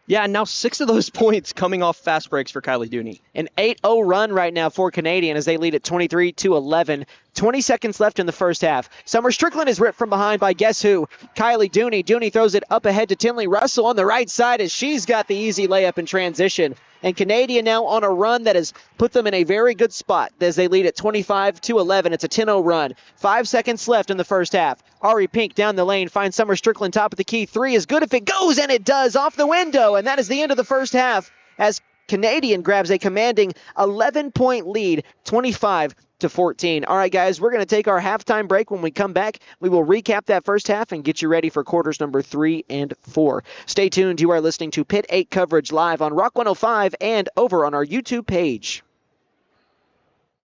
Yeah, and now 6 of those points coming off fast breaks for Kylie Dooney. An 8-0 run right now for Canadian as they lead at 23-11. 20 seconds left in the first half. Summer Strickland is ripped from behind by guess who? Kylie Dooney. Dooney throws it up ahead to Tinley Russell on the right side as she's got the easy layup in transition. And Canadian now on a run that has put them in a very good spot as they lead at 25-11. It's a 10-0 run. 5 seconds left in the first half. Ari Pink down the lane finds Summer Strickland top of the key. 3 is good if it goes, and it does off the window. And that is the end of the first half as Canadian grabs a commanding 11-point lead, 25-14. All right, guys, we're going to take our halftime break. When we come back, we will recap that first half and get you ready for quarters number 3 and 4. Stay tuned. You are listening to Pitt 8 coverage live on Rock 105 and over on our YouTube page.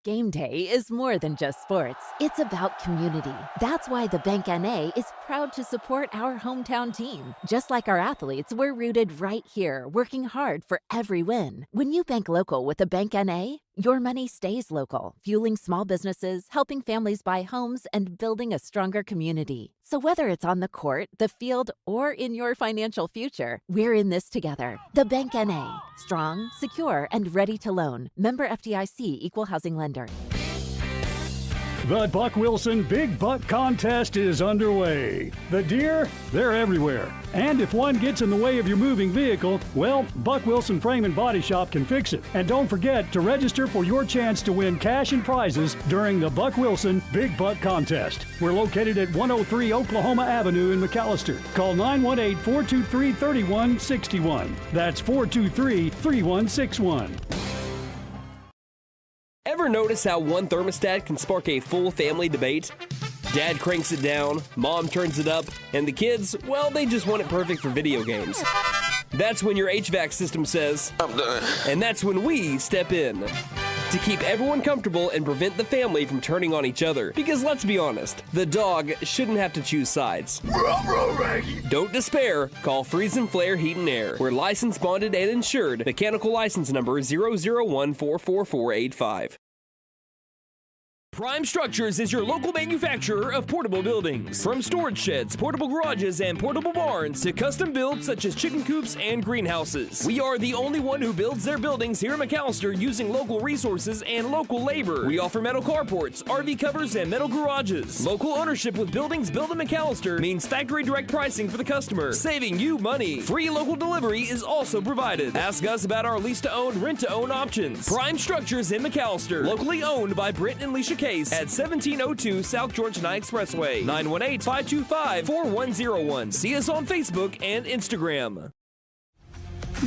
Game day is more than just sports. It's about community. That's why the Bank NA is proud to support our hometown team. Just like our athletes, we're rooted right here, working hard for every win. When you bank local with the Bank NA, your money stays local, fueling small businesses, helping families buy homes, and building a stronger community. So whether it's on the court, the field, or in your financial future, we're in this together. The Bank NA. Strong, secure, and ready to loan. Member FDIC Equal Housing Lender. The Buck Wilson Big Buck Contest is underway. The deer, they're everywhere. And if one gets in the way of your moving vehicle, well, Buck Wilson Frame and Body Shop can fix it. And don't forget to register for your chance to win cash and prizes during the Buck Wilson Big Buck Contest. We're located at 103 Oklahoma Avenue in McAllister. Call 918-423-3161. That's 423-3161. Ever notice how one thermostat can spark a full family debate? Dad cranks it down, Mom turns it up, and the kids, well, they just want it perfect for video games. That's when your HVAC system says, I'm done. And that's when we step in to keep everyone comfortable and prevent the family from turning on each other. Because let's be honest, the dog shouldn't have to choose sides. Don't despair. Call Freeze and Flare Heat and Air. We're licensed, bonded, and insured. Mechanical license number 0014445. Prime Structures is your local manufacturer of portable buildings. From storage sheds, portable garages, and portable barns to custom builds such as chicken coops and greenhouses. We are the only one who builds their buildings here in McAllister using local resources and local labor. We offer metal carports, RV covers, and metal garages. Local ownership with buildings built in McAllister means factory direct pricing for the customer, saving you money. Free local delivery is also provided. Ask us about our lease-to-own, rent-to-own options. Prime Structures in McAllister, locally owned by Brent and Leisha Case at 1702 South Georgia Expressway, 918-525-4101. See us on Facebook and Instagram.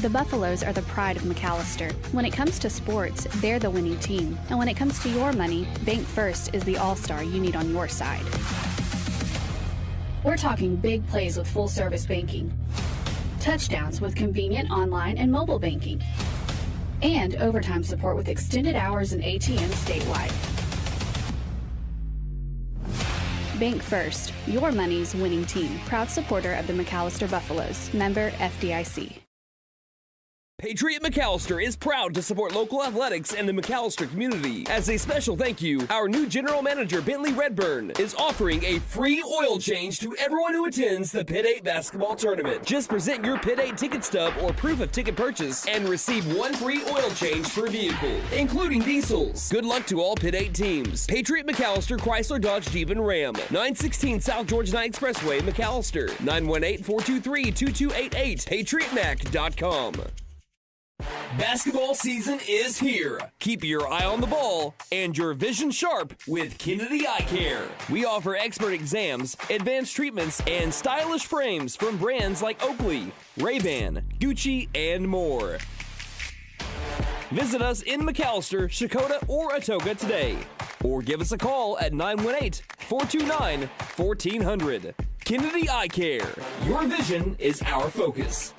The Buffaloes are the pride of McAllister. When it comes to sports, they're the winning team. And when it comes to your money, Bank First is the all-star you need on your side. We're talking big plays with full-service banking, touchdowns with convenient online and mobile banking, and overtime support with extended hours and ATMs statewide. Bank First, your money's winning team. Proud supporter of the McAllister Buffaloes. Member FDIC. Patriot McAllister is proud to support local athletics and the McAllister community. As a special thank you, our new general manager, Bentley Redburn, is offering a free oil change to everyone who attends the Pitt 8 basketball tournament. Just present your Pitt 8 ticket stub or proof of ticket purchase and receive one free oil change per vehicle, including diesels. Good luck to all Pitt 8 teams. Patriot McAllister, Chrysler, Dodge, Jeep, and Ram. 916 South Georgia Expressway, McAllister. 918-423-2288. PatriotMac.com. Basketball season is here. Keep your eye on the ball and your vision sharp with Kennedy Eye Care. We offer expert exams, advanced treatments, and stylish frames from brands like Oakley, Ray-Ban, Gucci, and more. Visit us in McAllister, Shakota, or Atoka today. Or give us a call at 918-429-1400. Kennedy Eye Care. Your vision is our focus.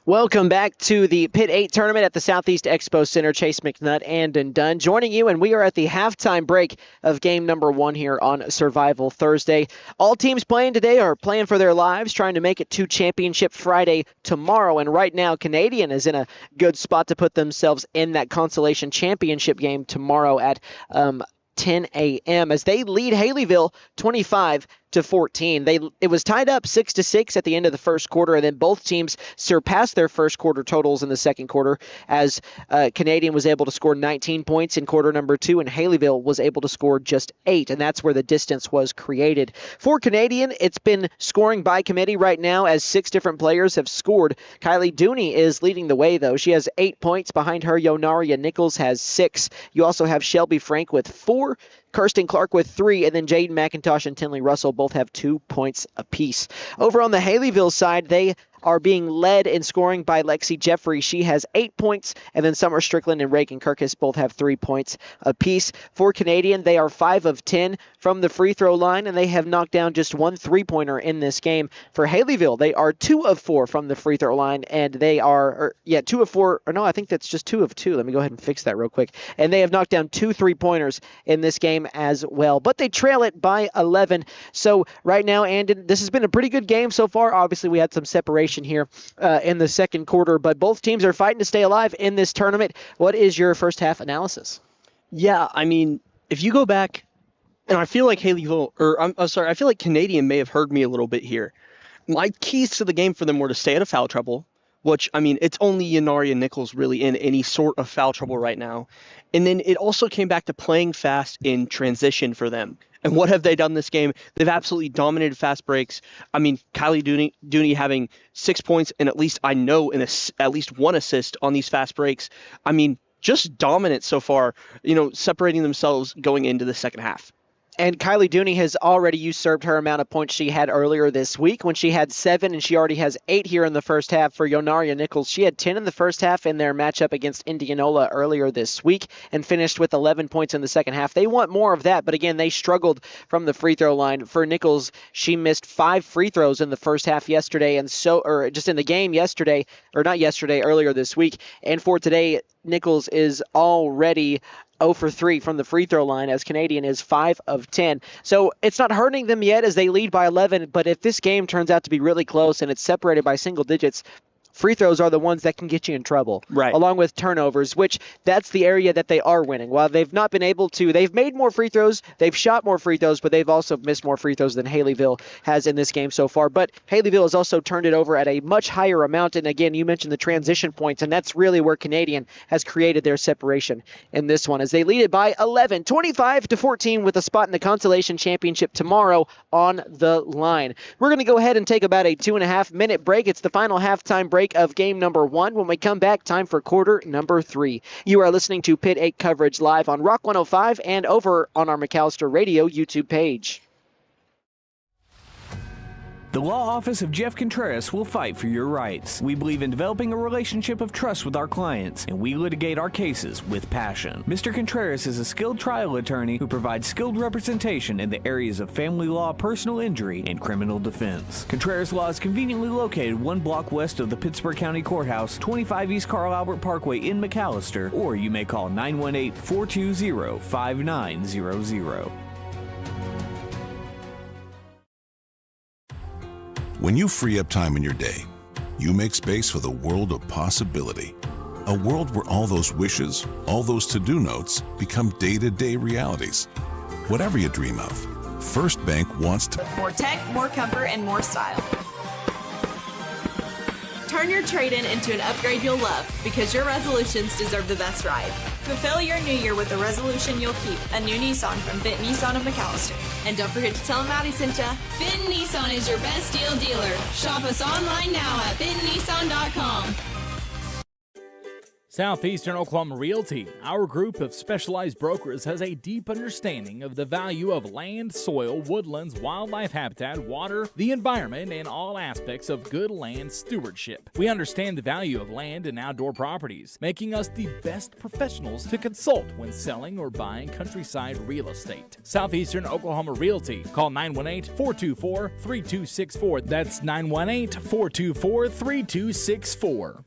Welcome back to the Pitt 8 tournament at the Southeast Expo Center. Chase McNutt and Andon Dunn joining you, and we are at the halftime break of game number 1 here on Survival Thursday. All teams playing today are playing for their lives, trying to make it to Championship Friday tomorrow, and right now Canadian is in a good spot to put themselves in that consolation championship game tomorrow at 10 a.m. as they lead Haleyville 25-14. It was tied up 6-6 at the end of the first quarter, and then both teams surpassed their first quarter totals in the second quarter as Canadian was able to score 19 points in quarter number 2, and Haleyville was able to score just 8, and that's where the distance was created. For Canadian, it's been scoring by committee right now as 6 different players have scored. Kylie Dooney is leading the way, though. She has 8 points. Behind her, Yonaria Nichols has 6. You also have Shelby Frank with 4, Kirsten Clark with 3, and then Jaden McIntosh and Tinley Russell both have 2 points apiece. Over on the Haleyville side, they are being led in scoring by Lexi Jeffrey. She has 8 points, and then Summer Strickland and Reagan Kirkus both have 3 points apiece. For Canadian, they are 5 of 10 from the free throw line, and they have knocked down just 1 3-pointer in this game. For Haleyville, they are 2 of 4 from the free throw line, and they are, 2 of 4, or no, I think that's just 2 of 2. Let me go ahead and fix that real quick. And they have knocked down 2 3-pointers in this game as well, but they trail it by 11. So right now, Andon, this has been a pretty good game so far. Obviously, we had some separation here in the second quarter, but both teams are fighting to stay alive in this tournament. What is your first half analysis? Yeah, I mean, if you go back, and I feel like Haleyville, or I feel like Canadian may have heard me a little bit here. My keys to the game for them were to stay out of foul trouble, which, I mean, it's only Yonaria Nichols really in any sort of foul trouble right now. And then it also came back to playing fast in transition for them. And what have they done this game? They've absolutely dominated fast breaks. I mean, Kylie Dooney having 6 points and at least I know at least 1 assist on these fast breaks. I mean, just dominant so far, separating themselves going into the second half. And Kylie Dooney has already usurped her amount of points she had earlier this week when she had 7, and she already has 8 here in the first half for Yonaria Nichols. She had 10 in the first half in their matchup against Indianola earlier this week and finished with 11 points in the second half. They want more of that, but again, they struggled from the free throw line. For Nichols, she missed 5 free throws in the first half yesterday, or just in the game yesterday, or not yesterday, earlier this week. And for today, Nichols is already 0 for 3 from the free throw line, as Canadian is 5 of 10. So it's not hurting them yet as they lead by 11, but if this game turns out to be really close and it's separated by single digits, free throws are the ones that can get you in trouble, right? Along with turnovers, which that's the area that they are winning. While they've not been able to, they've made more free throws, they've shot more free throws, but they've also missed more free throws than Haleyville has in this game so far. But Haleyville has also turned it over at a much higher amount. And again, you mentioned the transition points, and that's really where Canadian has created their separation in this one, as they lead it by 11, 25-14, with a spot in the Consolation Championship tomorrow on the line. We're going to go ahead and take about a 2.5-minute break. It's the final halftime break of game number 1. When we come back, time for quarter number 3. You are listening to Pitt 8 coverage live on Rock 105 and over on our McAllister Radio YouTube page. The law office of Jeff Contreras will fight for your rights. We believe in developing a relationship of trust with our clients, and we litigate our cases with passion. Mr. Contreras is a skilled trial attorney who provides skilled representation in the areas of family law, personal injury, and criminal defense. Contreras Law is conveniently located 1 block west of the Pittsburgh County Courthouse, 25 East Carl Albert Parkway in McAllister, or you may call 918-420-5900. When you free up time in your day, you make space for the world of possibility. A world where all those wishes, all those to-do notes become day-to-day realities. Whatever you dream of, First Bank wants to... More tech, more comfort, and more style. Turn your trade-in into an upgrade you'll love, because your resolutions deserve the best ride. Fulfill your new year with a resolution you'll keep, a new Nissan from Fenton Nissan of McAllister. And don't forget to tell them Maddie sent ya. Fenton Nissan is your best deal dealer. Shop us online now at FentonNissan.com. Southeastern Oklahoma Realty, our group of specialized brokers, has a deep understanding of the value of land, soil, woodlands, wildlife habitat, water, the environment, and all aspects of good land stewardship. We understand the value of land and outdoor properties, making us the best professionals to consult when selling or buying countryside real estate. Southeastern Oklahoma Realty. Call 918-424-3264. That's 918-424-3264.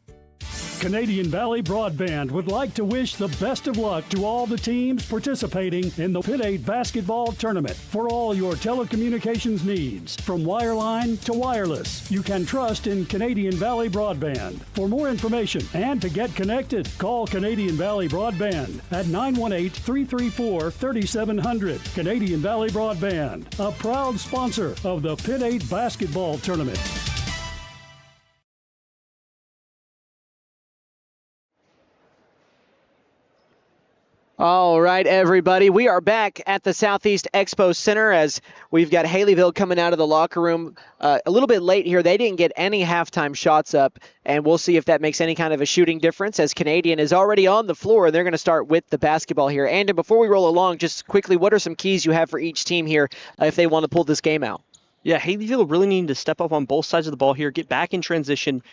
Canadian Valley Broadband would like to wish the best of luck to all the teams participating in the Pitt 8 basketball tournament. For all your telecommunications needs, from wireline to wireless, you can trust in Canadian Valley Broadband. For more information and to get connected, call Canadian Valley Broadband at 918-334-3700. Canadian Valley Broadband, a proud sponsor of the Pitt 8 basketball tournament. All right, everybody. We are back at the Southeast Expo Center as we've got Haleyville coming out of the locker room a little bit late here. They didn't get any halftime shots up, and we'll see if that makes any kind of a shooting difference, as Canadian is already on the floor, and they're going to start with the basketball here. And before we roll along, just quickly, what are some keys you have for each team here if they want to pull this game out? Yeah, Haleyville really needing to step up on both sides of the ball here, get back in transition,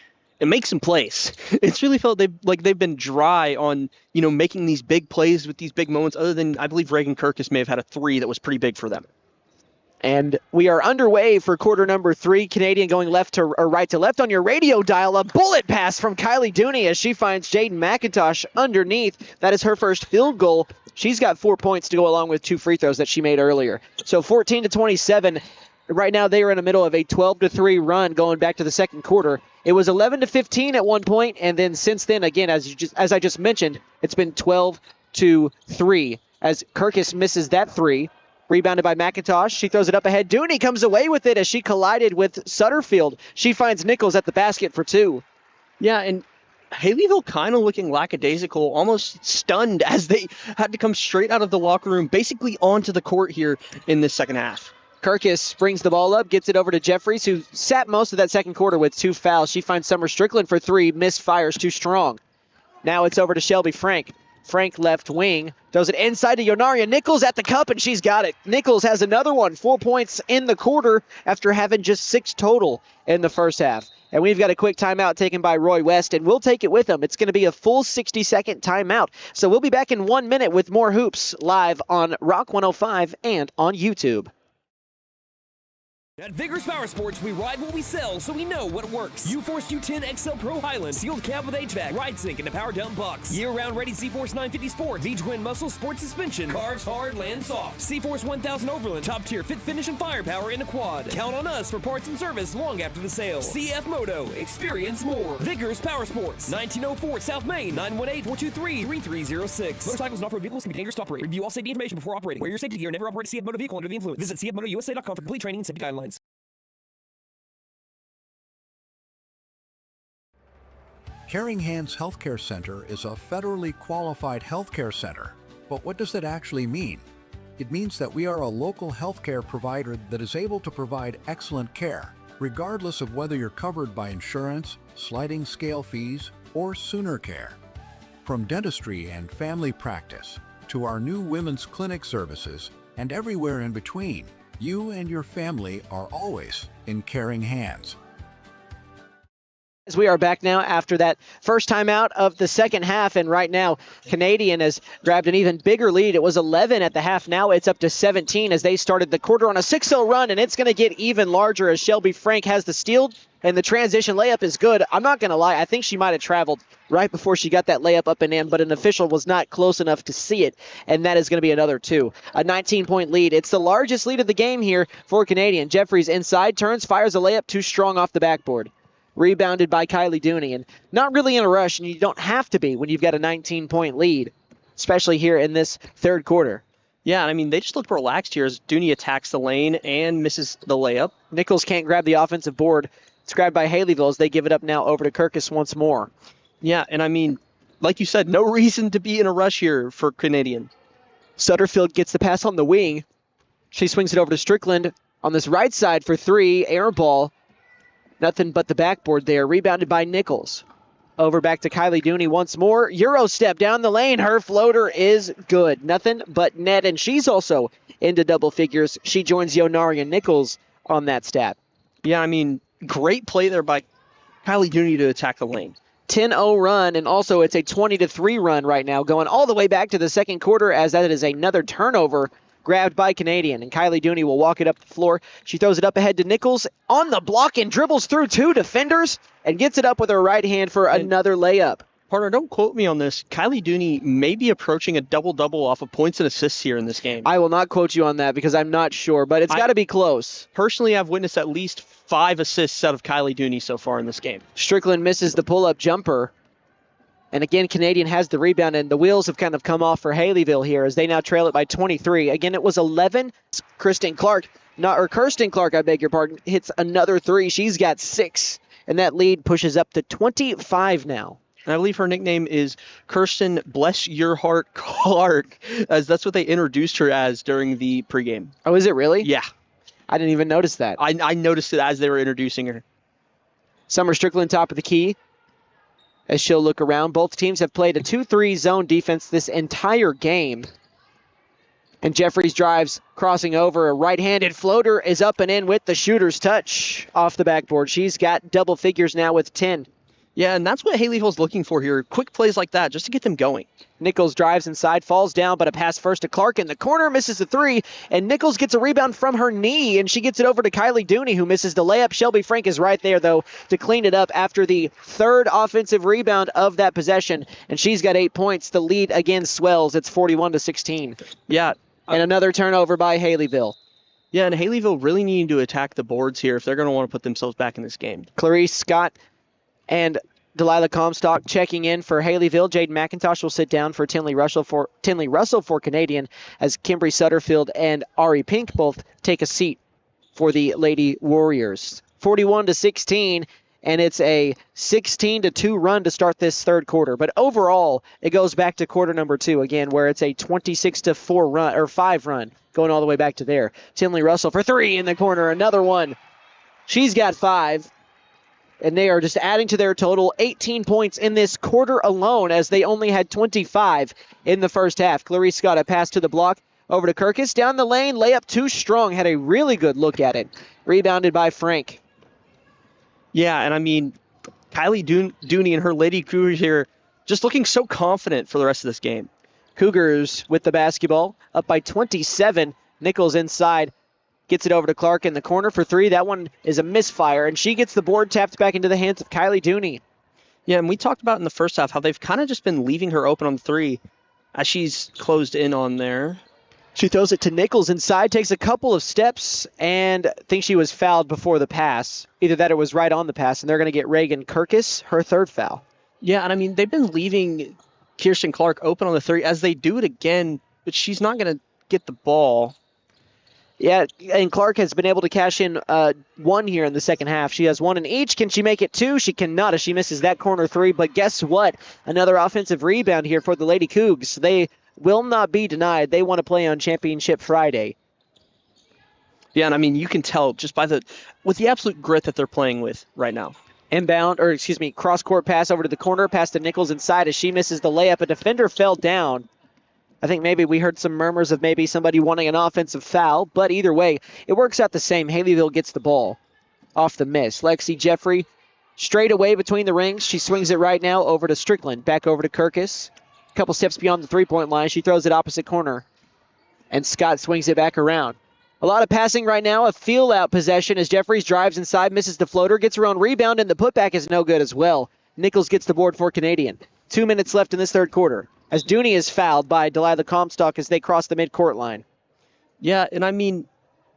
and make some plays. It's really felt they've been dry on, making these big plays with these big moments, other than I believe Reagan Kirkus may have had a 3 that was pretty big for them. And we are underway for quarter number 3. Canadian going right to left on your radio dial. A bullet pass from Kylie Dooney as she finds Jaden McIntosh underneath. That is her first field goal. She's got 4 points to go along with 2 free throws that she made earlier. So 14-27. Right now they are in the middle of a 12-3 run going back to the second quarter. It was 11-15 at one point, and then since then, again, as I just mentioned, it's been 12-3 as Kirkus misses that 3. Rebounded by McIntosh. She throws it up ahead. Dooney comes away with it as she collided with Sutterfield. She finds Nichols at the basket for 2. Yeah, and Haleyville kind of looking lackadaisical, almost stunned as they had to come straight out of the locker room, basically onto the court here in this second half. Kirkus brings the ball up, gets it over to Jeffries, who sat most of that second quarter with 2 fouls. She finds Summer Strickland for 3, misfires too strong. Now it's over to Shelby Frank. Frank left wing. Throws it inside to Yonaria Nichols at the cup, and she's got it. Nichols has another one. 4 points in the quarter after having just 6 total in the first half. And we've got a quick timeout taken by Roy West, and we'll take it with him. It's going to be a full 60-second timeout. So we'll be back in 1 minute with more hoops live on Rock 105 and on YouTube. At Vigorous Power Sports, we ride what we sell, so we know what works. U-Force U10 XL Pro Highland, sealed cab with HVAC, ride sync, and a power dump box. Year-round ready C-Force 950 Sport, V-Twin Muscle Sport Suspension, carves hard, lands soft. C-Force 1000 Overland, top-tier fit finish and firepower in a quad. Count on us for parts and service long after the sale. CF Moto, experience more. Vigorous Power Sports, 1904 South Main, 918-423-3306. Motorcycles and off-road vehicles can be dangerous to operate. Review all safety information before operating. Wear your safety gear. Never operate a CF Moto vehicle under the influence. Visit cfmotousa.com for complete training and safety guidelines. Caring Hands Healthcare Center is a federally qualified healthcare center. But what does that actually mean? It means that we are a local healthcare provider that is able to provide excellent care, regardless of whether you're covered by insurance, sliding scale fees, or Sooner Care. From dentistry and family practice to our new women's clinic services and everywhere in between, you and your family are always in caring hands. As we are back now after that first timeout of the second half, and right now Canadian has grabbed an even bigger lead. It was 11 at the half. Now it's up to 17 as they started the quarter on a 6-0 run, and it's going to get even larger as Shelby Frank has the steal, and the transition layup is good. I'm not going to lie, I think she might have traveled right before she got that layup up and in, but an official was not close enough to see it, and that is going to be another 2. A 19-point lead. It's the largest lead of the game here for Canadian. Jeffries inside, turns, fires a layup too strong off the backboard. Rebounded by Kylie Dooney, and not really in a rush, and you don't have to be when you've got a 19-point lead, especially here in this third quarter. Yeah, I mean, they just look relaxed here as Dooney attacks the lane and misses the layup. Nichols can't grab the offensive board. It's grabbed by Haleyville as they give it up now over to Kirkus once more. Yeah, and I mean, like you said, no reason to be in a rush here for Canadian. Sutterfield gets the pass on the wing. She swings it over to Strickland on this right side for 3, air ball. Nothing but the backboard there. Rebounded by Nichols. Over back to Kylie Dooney once more. Euro step down the lane. Her floater is good. Nothing but net, and she's also into double figures. She joins Yonaria Nichols on that stat. Yeah, I mean, great play there by Kylie Dooney to attack the lane. 10-0 run, and also it's a 20-3 run right now, going all the way back to the second quarter as that is another turnover grabbed by Canadian, and Kylie Dooney will walk it up the floor. She throws it up ahead to Nichols on the block and dribbles through 2 defenders and gets it up with her right hand for another layup. Partner, don't quote me on this. Kylie Dooney may be approaching a double-double off of points and assists here in this game. I will not quote you on that because I'm not sure, but it's got to be close. Personally, I've witnessed at least 5 assists out of Kylie Dooney so far in this game. Strickland misses the pull-up jumper. And again, Canadian has the rebound, and the wheels have kind of come off for Haleyville here as they now trail it by 23. Again, it was 11. Kirsten Clark, I beg your pardon, hits another 3. She's got 6, and that lead pushes up to 25 now. And I believe her nickname is Kirsten Bless Your Heart Clark, as that's what they introduced her as during the pregame. Oh, is it really? Yeah. I didn't even notice that. I noticed it as they were introducing her. Summer Strickland top of the key. As she'll look around, both teams have played a 2-3 zone defense this entire game. And Jeffries drives, crossing over. A right-handed floater is up and in with the shooter's touch off the backboard. She's got double figures now with 10. Yeah, and that's what Haleyville's looking for here. Quick plays like that just to get them going. Nichols drives inside, falls down, but a pass first to Clark in the corner, misses the 3, and Nichols gets a rebound from her knee, and she gets it over to Kylie Dooney, who misses the layup. Shelby Frank is right there, though, to clean it up after the third offensive rebound of that possession, and she's got 8 points. The lead again swells. It's 41-16. Yeah. And another turnover by Haleyville. Yeah, and Haleyville really needing to attack the boards here if they're going to want to put themselves back in this game. Clarice Scott and Delilah Comstock checking in for Haleyville. Jaden McIntosh will sit down for Tinley Russell for Canadian, as Kimbrey Sutterfield and Ari Pink both take a seat for the Lady Warriors. 41-16, and it's a 16-2 run to start this third quarter. But overall, it goes back to quarter number 2 again, where it's a 26-4 run or 5 run, going all the way back to there. Tinley Russell for 3 in the corner, another one. She's got 5. and they are just adding to their total. 18 points in this quarter alone, as they only had 25 in the first half. Clarice got a pass to the block over to Kirkus. Down the lane, layup too strong. Had a really good look at it. Rebounded by Frank. Yeah, and I mean, Kylie Dooney and her Lady Cougars here just looking so confident for the rest of this game. Cougars with the basketball, up by 27. Nichols inside. Gets it over to Clark in the corner for three. That one is a misfire, and she gets the board tapped back into the hands of Kylie Dooney. Yeah, and we talked about in the first half how they've kind of just been leaving her open on three as she's closed in on there. She throws it to Nichols inside, takes a couple of steps, and thinks she was fouled before the pass. Either that or was right on the pass, and they're going to get Reagan Kirkus her third foul. Yeah, and I mean, they've been leaving Kirsten Clark open on the three as they do it again, but she's not going to get the ball. Yeah, and Clark has been able to cash in one here in the second half. She has one in each. Can she make it two? She cannot as she misses that corner three. But guess what? Another offensive rebound here for the Lady Cougs. They will not be denied. They want to play on Championship Friday. Yeah, and I mean, you can tell just with the absolute grit that they're playing with right now. Cross-court pass over to the corner, pass to Nichols inside as she misses the layup. A defender fell down. I think maybe we heard some murmurs of maybe somebody wanting an offensive foul, but either way, it works out the same. Haleyville gets the ball off the miss. Lexi Jeffrey straight away between the rings. She swings it right now over to Strickland. Back over to Kirkus. A couple steps beyond the three-point line. She throws it opposite corner, and Scott swings it back around. A lot of passing right now. A feel-out possession as Jeffries drives inside, misses the floater, gets her own rebound, and the putback is no good as well. Nichols gets the board for Canadian. 2 minutes left in this third quarter, as Dooney is fouled by Delilah Comstock as they cross the midcourt line. Yeah, and I mean,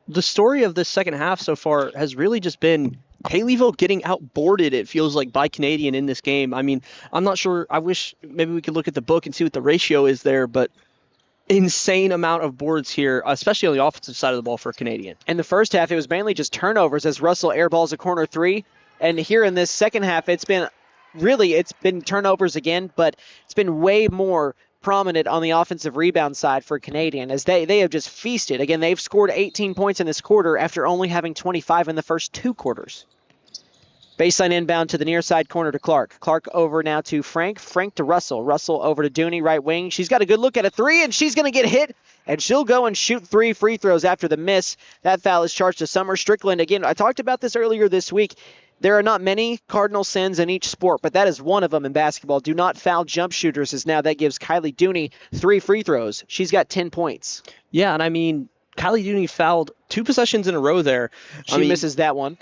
the story of this second half so far has really just been Haleyville getting outboarded, it feels like, by Canadian in this game. I mean, I'm not sure. I wish maybe we could look at the book and see what the ratio is there, but insane amount of boards here, especially on the offensive side of the ball for Canadian. In the first half, it was mainly just turnovers as Russell airballs a corner three. And here in this second half, it's been turnovers again, but it's been way more prominent on the offensive rebound side for Canadian as they have just feasted. Again, they've scored 18 points in this quarter after only having 25 in the first two quarters. Baseline inbound to the near side corner to Clark. Clark over now to Frank. Frank to Russell. Russell over to Dooney, right wing. She's got a good look at a three, and she's going to get hit, and she'll go and shoot 3 free throws after the miss. That foul is charged to Summer Strickland. Again, I talked about this earlier this week. There are not many cardinal sins in each sport, but that is one of them in basketball. Do not foul jump shooters, as now that gives Kylie Dooney 3 free throws. She's got 10 points. Yeah, and I mean, Kylie Dooney fouled 2 possessions in a row there. She misses that one.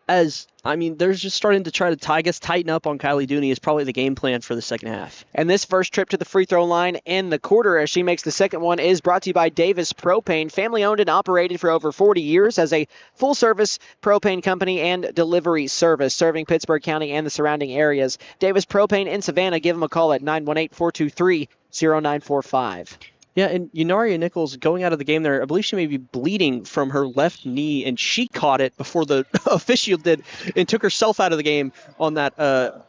They're just starting to try to tighten up on Kylie Dooney is probably the game plan for the second half. And this first trip to the free throw line in the quarter as she makes the second one is brought to you by Davis Propane, family owned and operated for over 40 years as a full service propane company and delivery service serving Pittsburgh County and the surrounding areas. Davis Propane in Savannah, give them a call at 918-423-0945. Yeah, and Unaria Nichols going out of the game there, I believe she may be bleeding from her left knee, and she caught it before the official did and took herself out of the game on that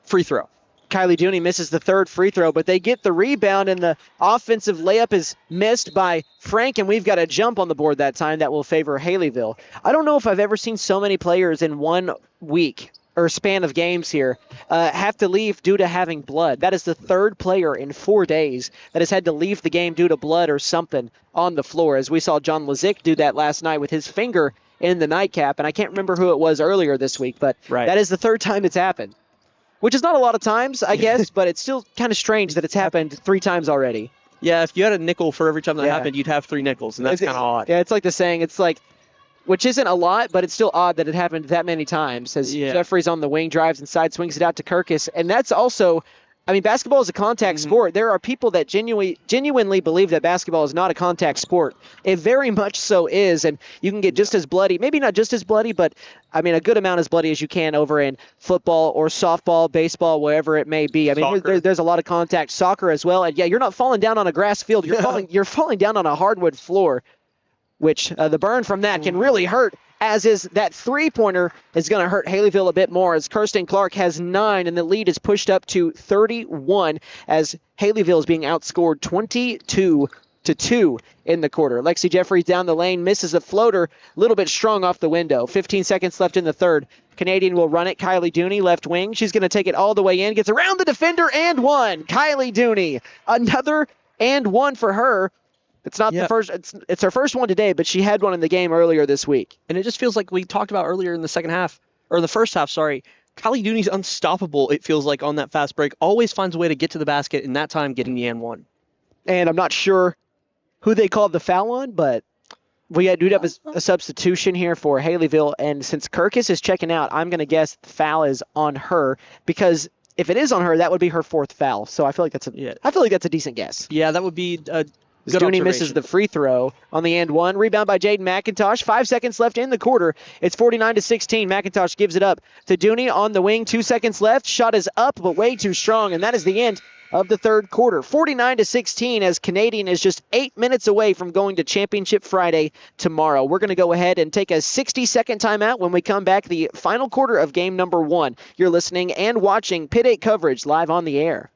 free throw. Kylie Dooney misses the third free throw, but they get the rebound, and the offensive layup is missed by Frank, and we've got a jump on the board that time that will favor Haleyville. I don't know if I've ever seen so many players in 1 week or span of games here have to leave due to having blood. That is the third player in 4 days that has had to leave the game due to blood or something on the floor, as we saw John Lazick do that last night with his finger in the nightcap, and I can't remember who it was earlier this week, but That is the third time it's happened, which is not a lot of times, I guess, but it's still kind of strange that it's happened 3 times already. Yeah, if you had a nickel for every time that happened, you'd have 3 nickels, and that's kind of odd. Yeah, it's like the saying, it's like, which isn't a lot, but it's still odd that it happened that many times. As Jeffries on the wing, drives inside, swings it out to Kirkus. And that's also, I mean, basketball is a contact sport. There are people that genuinely believe that basketball is not a contact sport. It very much so is, and you can get just as bloody, maybe not just as bloody, but, I mean, a good amount as bloody as you can over in football or softball, baseball, wherever it may be. I mean, there's a lot of contact. Soccer as well. And, yeah, you're not falling down on a grass field. You're falling down on a hardwood floor, which the burn from that can really hurt, as is that three-pointer is going to hurt Haleyville a bit more, as Kirsten Clark has 9, and the lead is pushed up to 31 as Haleyville is being outscored 2 in the quarter. Lexi Jeffries down the lane, misses a floater, a little bit strong off the window. 15 seconds left in the third. Canadian will run it. Kylie Dooney, left wing. She's going to take it all the way in, gets around the defender, and one. Kylie Dooney, another and one for her. It's not the first. It's her first one today, but she had one in the game earlier this week. And it just feels like we talked about earlier in the second half, or the first half, sorry. Kylie Dooney's unstoppable, it feels like, on that fast break. Always finds a way to get to the basket, and that time getting the and one. And I'm not sure who they called the foul on, but we do have a substitution here for Haleyville. And since Kirkus is checking out, I'm going to guess the foul is on her, because if it is on her, that would be her 4th foul. So I feel like that's a decent guess. Yeah, that would be a good Dooney misses the free throw on the and one. Rebound by Jaden McIntosh. 5 seconds left in the quarter. It's 49-16. McIntosh gives it up to Dooney on the wing. 2 seconds left. Shot is up, but way too strong. And that is the end of the third quarter. 49-16 as Canadian is just 8 minutes away from going to Championship Friday tomorrow. We're going to go ahead and take a 60-second timeout. When we come back, the final quarter of game number 1. You're listening and watching Pitt 8 coverage live on the air.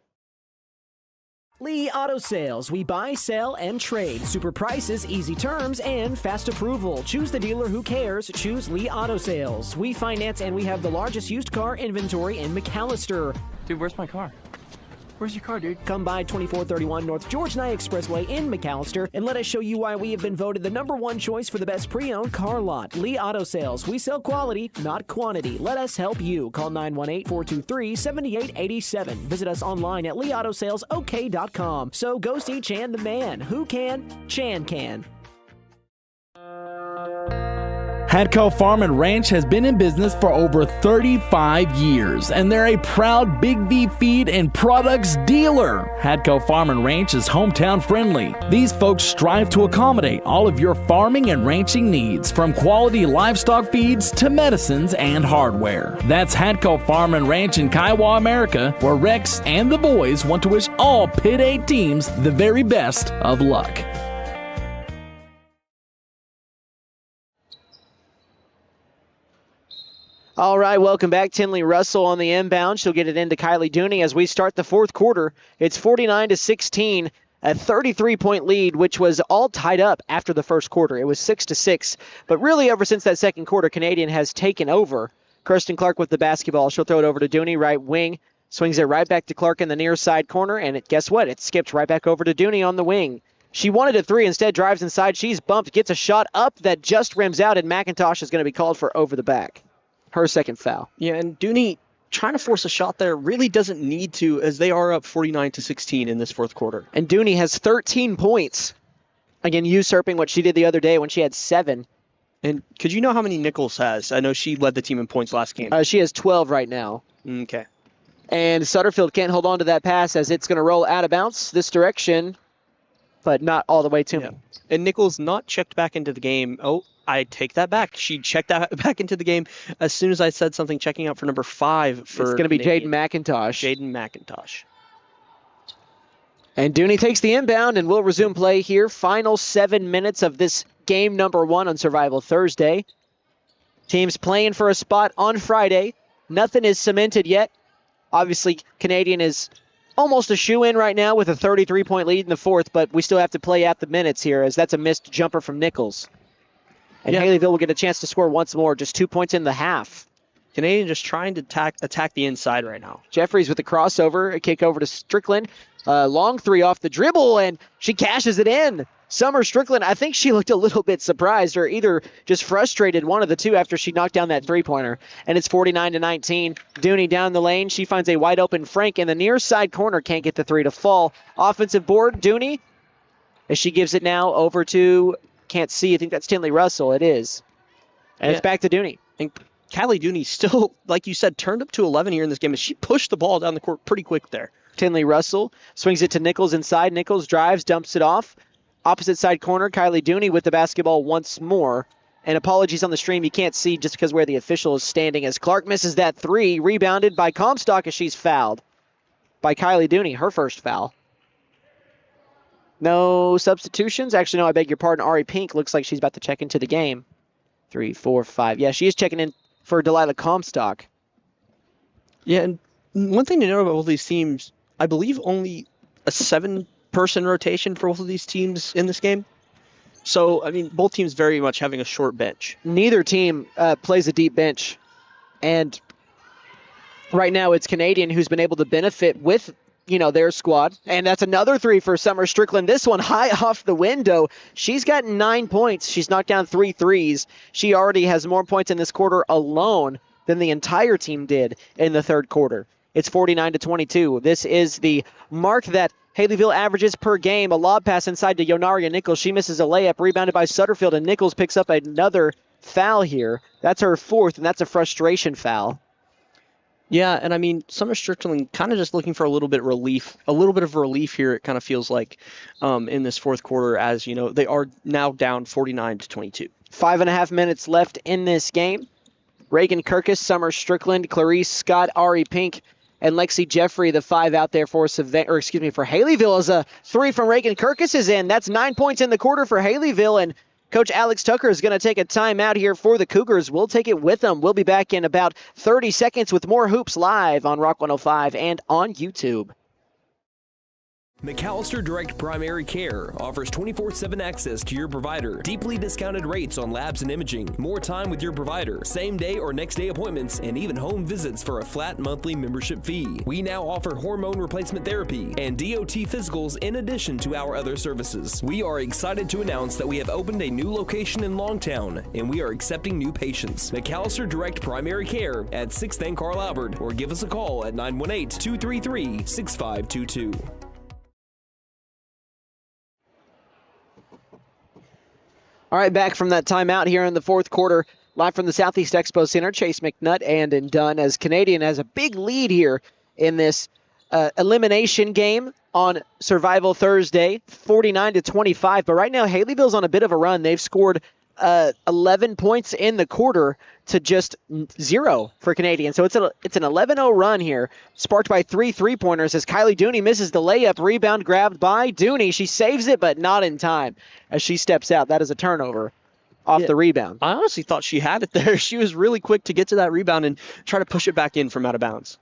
Lee Auto Sales. We buy, sell, and trade. Super prices, easy terms, and fast approval. Choose the dealer who cares. Choose Lee Auto Sales. We finance and we have the largest used car inventory in McAllister. Dude, where's my car? Where's your car, dude? Come by 2431 North George Nye Expressway in McAllister and let us show you why we have been voted the #1 choice for the best pre-owned car lot. Lee Auto Sales. We sell quality, not quantity. Let us help you. Call 918-423-7887. Visit us online at leautosalesok.com. So go see Chan the man. Who can? Chan can. Hadco Farm and Ranch has been in business for over 35 years, and they're a proud Big V feed and products dealer. Hadco Farm and Ranch is hometown friendly. These folks strive to accommodate all of your farming and ranching needs, from quality livestock feeds to medicines and hardware. That's Hadco Farm and Ranch in Kiowa, America, where Rex and the boys want to wish all Pitt 8 teams the very best of luck. All right, welcome back. Tinley Russell on the inbound. She'll get it into Kylie Dooney as we start the fourth quarter. It's 49-16, a 33-point lead, which was all tied up after the first quarter. It was 6-6. But really, ever since that second quarter, Canadian has taken over. Kirsten Clark with the basketball. She'll throw it over to Dooney, right wing. Swings it right back to Clark in the near side corner, and guess what? It skipped right back over to Dooney on the wing. She wanted a three, instead drives inside. She's bumped, gets a shot up that just rims out, and McIntosh is going to be called for over the back. Her second foul. Yeah, and Dooney trying to force a shot there really doesn't need to, as they are up 49-16 in this fourth quarter. And Dooney has 13 points. Again, usurping what she did the other day when she had 7. And could you know how many Nichols has? I know she led the team in points last game. She has 12 right now. Okay. And Sutterfield can't hold on to that pass as it's going to roll out of bounds this direction, but not all the way to me. And Nichols not checked back into the game. Oh, I take that back. She checked that back into the game as soon as I said something, checking out for number 5 for It's going to be Jaden McIntosh. Jaden McIntosh. And Dooney takes the inbound, and we'll resume play here. Final 7 minutes of this game number 1 on Survival Thursday. Teams playing for a spot on Friday. Nothing is cemented yet. Obviously, Canadian is almost a shoe-in right now with a 33-point lead in the fourth, but we still have to play out the minutes here, as that's a missed jumper from Nichols. And Haleyville will get a chance to score once more, just 2 points in the half. Canadian just trying to attack the inside right now. Jeffries with the crossover, a kick over to Strickland. Long three off the dribble, and she cashes it in. Summer Strickland, I think she looked a little bit surprised, or either just frustrated, one of the two, after she knocked down that three-pointer. And it's 49-19. Dooney down the lane. She finds a wide-open Frank in the near side corner. Can't get the three to fall. Offensive board, Dooney, as she gives it now over to, can't see, I think that's Tinley Russell. It is. And it's back to Dooney. And Kylie Dooney still, like you said, turned up to 11 here in this game, as she pushed the ball down the court pretty quick there. Tinley Russell swings it to Nichols inside. Nichols drives, dumps it off. Opposite side corner, Kylie Dooney with the basketball once more. And apologies on the stream, you can't see just because where the official is standing, as Clark misses that three. Rebounded by Comstock as she's fouled by Kylie Dooney, her first foul. No substitutions. Actually, no, I beg your pardon. Ari Pink looks like she's about to check into the game. 3, 4, 5. Yeah, she is checking in for Delilah Comstock. Yeah, and one thing to know about both these teams, I believe only a person rotation for both of these teams in this game. So, I mean, both teams very much having a short bench. Neither team plays a deep bench. And right now it's Canadian who's been able to benefit with, their squad. And that's another 3 for Summer Strickland. This one high off the window. She's got 9 points. She's knocked down 3 threes. She already has more points in this quarter alone than the entire team did in the third quarter. It's 49-22. This is the mark that Haleyville averages per game. A lob pass inside to Yonaria Nichols. She misses a layup, rebounded by Sutterfield, and Nichols picks up another foul here. That's her 4th, and that's a frustration foul. Yeah, and I mean, Summer Strickland kind of just looking for a little bit of relief here, it kind of feels like, in this fourth quarter, as, they are now down 49-22. 5.5 minutes left in this game. Reagan Kirkus, Summer Strickland, Clarice Scott, Ari Pink, and Lexi Jeffrey, the 5 out there for Haleyville, as a 3 from Reagan Kirkus is in. That's 9 points in the quarter for Haleyville, and Coach Alex Tucker is going to take a timeout here for the Cougars. We'll take it with them. We'll be back in about 30 seconds with more Hoops live on Rock 105 and on YouTube. McAllister Direct Primary Care offers 24/7 access to your provider, deeply discounted rates on labs and imaging, more time with your provider, same day or next day appointments, and even home visits for a flat monthly membership fee. We now offer hormone replacement therapy and DOT physicals in addition to our other services. We are excited to announce that we have opened a new location in Longtown, and we are accepting new patients. McAllister Direct Primary Care at 6th and Carl Albert, or give us a call at 918-233-6522. All right, back from that timeout here in the fourth quarter, live from the Southeast Expo Center. Chase McNutt, Andon Dunn, as Canadian has a big lead here in this elimination game on Survival Thursday, 49-25. But right now, Haleyville's on a bit of a run. They've scored 11 points in the quarter to just 0 for Canadian. So it's an 11-0 run here, sparked by 3 3-pointers as Kylie Dooney misses the layup. Rebound grabbed by Dooney. She saves it, but not in time as she steps out. That is a turnover off the rebound. I honestly thought she had it there. She was really quick to get to that rebound and try to push it back in from out of bounds.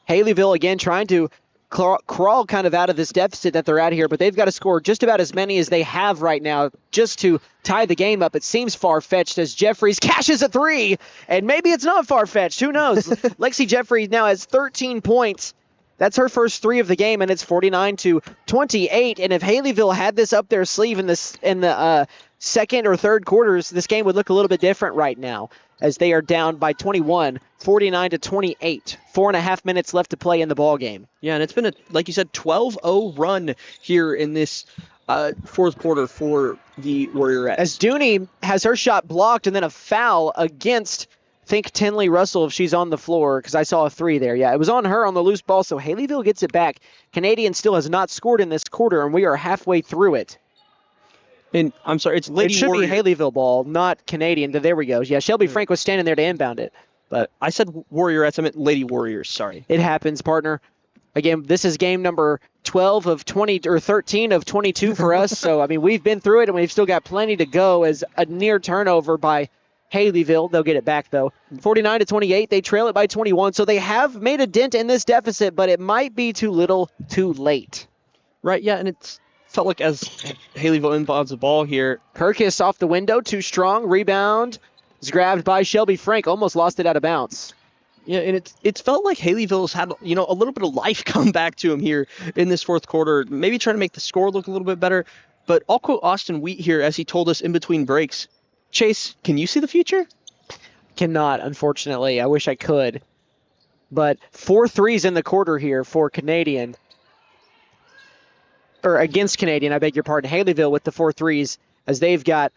Haleyville again trying to crawl kind of out of this deficit that they're at here, but they've got to score just about as many as they have right now just to tie the game up. It seems far-fetched as Jeffries cashes a 3, and maybe it's not far-fetched. Who knows? Lexi Jeffries now has 13 points. That's her first 3 of the game, and it's 49-28. And if Haleyville had this up their sleeve in the second or third quarters, this game would look a little bit different right now, as they are down by 21, 49-28. 4.5 minutes left to play in the ball game. Yeah, and it's been like you said, 12-0 run here in this fourth quarter for the Warriorettes. As Dooney has her shot blocked and then a foul against, I think, Tinley Russell if she's on the floor, because I saw a 3 there. Yeah, it was on her on the loose ball, so Haleyville gets it back. Canadian still has not scored in this quarter, and we are halfway through it. And I'm sorry, it's Lady It should Warrior. be Haleyville ball, not Canadian. There we go. Yeah, Shelby Frank was standing there to inbound it. But I said Warriorettes, I meant Lady Warriors, sorry. It happens, partner. Again, this is game number 12 of 20, or 13 of 22 for us. So, I mean, we've been through it, and we've still got plenty to go as a near turnover by Haleyville. They'll get it back, though. 49-28, they trail it by 21. So they have made a dent in this deficit, but it might be too little, too late. Right, yeah, and it's felt like as Haleyville inbounds the ball here. Kirkus off the window, too strong. Rebound is grabbed by Shelby Frank. Almost lost it out of bounds. Yeah, and it's felt like Haleyville's had, a little bit of life come back to him here in this fourth quarter. Maybe trying to make the score look a little bit better. But I'll quote Austin Wheat here as he told us in between breaks. Chase, can you see the future? Cannot, unfortunately. I wish I could. But 4 threes in the quarter here for Canadian. Or against Canadian, I beg your pardon. Haleyville with the 4 threes, as they've got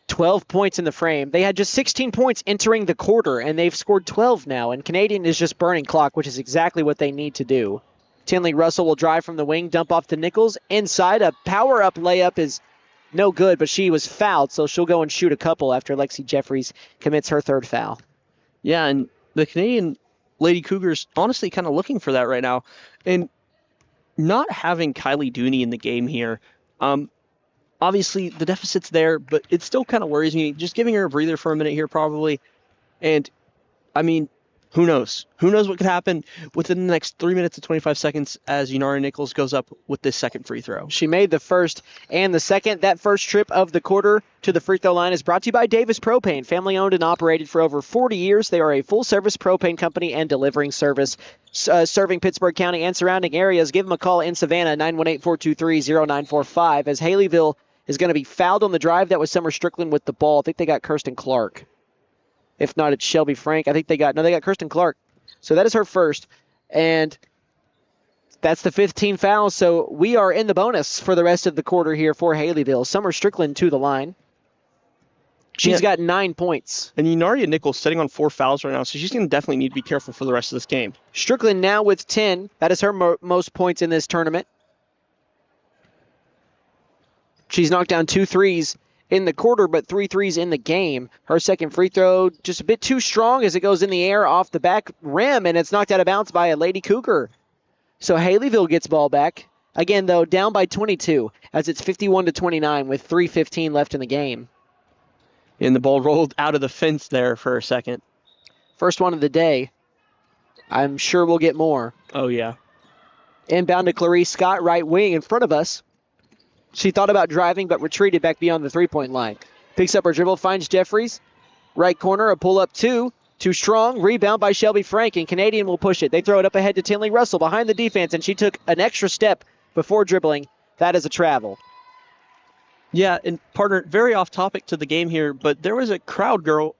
12 points in the frame. They had just 16 points entering the quarter, and they've scored 12 now. And Canadian is just burning clock, which is exactly what they need to do. Tinley Russell will drive from the wing, dump off to Nichols. Inside, a power-up layup is no good, but she was fouled, so she'll go and shoot a couple after Lexi Jeffries commits her 3rd foul. Yeah, and the Canadian Lady Cougars honestly kind of looking for that right now. And not having Kylie Dooney in the game here, obviously the deficit's there, but it still kind of worries me. Just giving her a breather for a minute here probably. And, I mean, Who knows? Who knows what could happen within the next 3 minutes and 25 seconds as Unari Nichols goes up with this second free throw. She made the first and the second. That first trip of the quarter to the free throw line is brought to you by Davis Propane. Family owned and operated for over 40 years. They are a full-service propane company and delivering service serving Pittsburgh County and surrounding areas. Give them a call in Savannah, 918-423-0945, as Haleyville is going to be fouled on the drive. That was Summer Strickland with the ball. I think they got Kirsten Clark. If not, it's Shelby Frank. I think they got Kirsten Clark. So that is her first. And that's the 15 fouls. So we are in the bonus for the rest of the quarter here for Haleyville. Summer Strickland to the line. She's got 9 points. And Unaria Nichols sitting on 4 fouls right now, so she's going to definitely need to be careful for the rest of this game. Strickland now with 10. That is her most points in this tournament. She's knocked down 2 threes in the quarter, but 3 threes in the game. Her second free throw just a bit too strong as it goes in the air off the back rim, and it's knocked out of bounds by a Lady Cougar. So Haleyville gets ball back. Again, though, down by 22 as it's 51-29 with 3:15 left in the game. And the ball rolled out of the fence there for a second. First one of the day. I'm sure we'll get more. Oh, yeah. Inbound to Clarice Scott, right wing in front of us. She thought about driving, but retreated back beyond the three-point line. Picks up her dribble, finds Jeffries. Right corner, a pull-up 2. Too strong. Rebound by Shelby Frank, and Canadian will push it. They throw it up ahead to Tinley Russell behind the defense, and she took an extra step before dribbling. That is a travel. Yeah, and partner, very off topic to the game here, but there was a crowd goer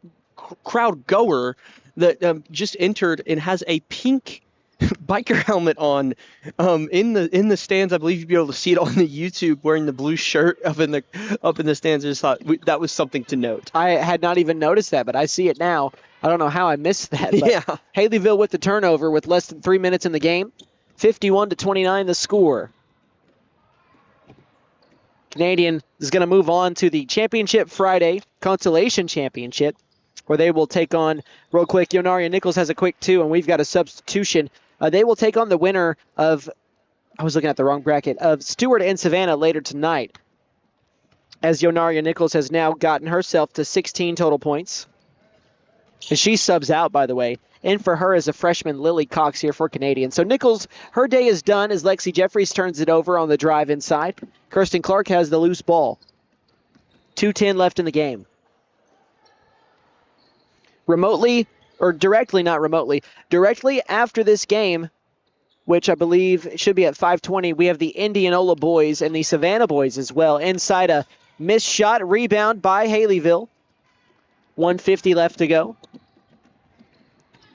that just entered and has a pink biker helmet on in the stands. I believe you'd be able to see it on the YouTube, wearing the blue shirt up in the stands. I just thought that was something to note. I had not even noticed that, but I see it now. I don't know how I missed that. But yeah. Haleyville with the turnover with less than 3 minutes in the game. 51-29 the score. Canadian is going to move on to the Championship Friday Consolation Championship, where they will take on, real quick, Yonaria Nichols has a quick 2, and we've got a substitution. They will take on the winner of, I was looking at the wrong bracket, of Stewart and Savannah later tonight, as Yonaria Nichols has now gotten herself to 16 total points. And she subs out, by the way. In for her is a freshman, Lily Cox, here for Canadian. So Nichols, her day is done as Lexi Jeffries turns it over on the drive inside. Kirsten Clark has the loose ball. 2:10 left in the game. Directly after this game, which I believe should be at 5:20, we have the Indianola boys and the Savannah boys as well. Inside a missed shot, rebound by Haleyville. 1:50 left to go.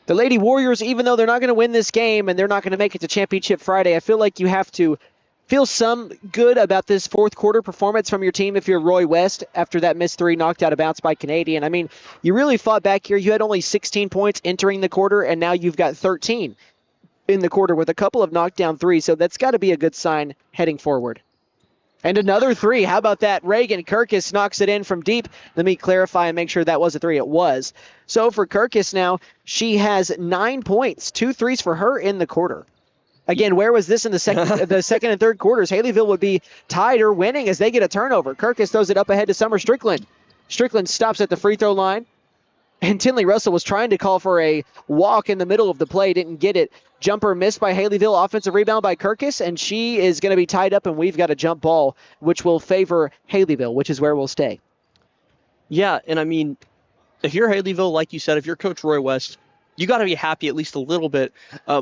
The Lady Warriors, even though they're not going to win this game and they're not going to make it to Championship Friday, I feel like you have to feel some good about this fourth quarter performance from your team if you're Roy West after that missed 3 knocked out of bounds by Canadian. I mean, you really fought back here. You had only 16 points entering the quarter, and now you've got 13 in the quarter with a couple of knockdown 3s, so that's got to be a good sign heading forward. And another 3. How about that? Reagan Kirkus knocks it in from deep. Let me clarify and make sure that was a 3. It was. So for Kirkus now, she has 9 points. 2 threes for her in the quarter. Again, where was this in the second and third quarters? Haleyville would be tied or winning as they get a turnover. Kirkus throws it up ahead to Summer Strickland. Strickland stops at the free throw line. And Tinley Russell was trying to call for a walk in the middle of the play, didn't get it. Jumper missed by Haleyville, offensive rebound by Kirkus, and she is going to be tied up, and we've got a jump ball, which will favor Haleyville, which is where we'll stay. Yeah, and I mean, if you're Haleyville, like you said, if you're Coach Roy West, you got to be happy at least a little bit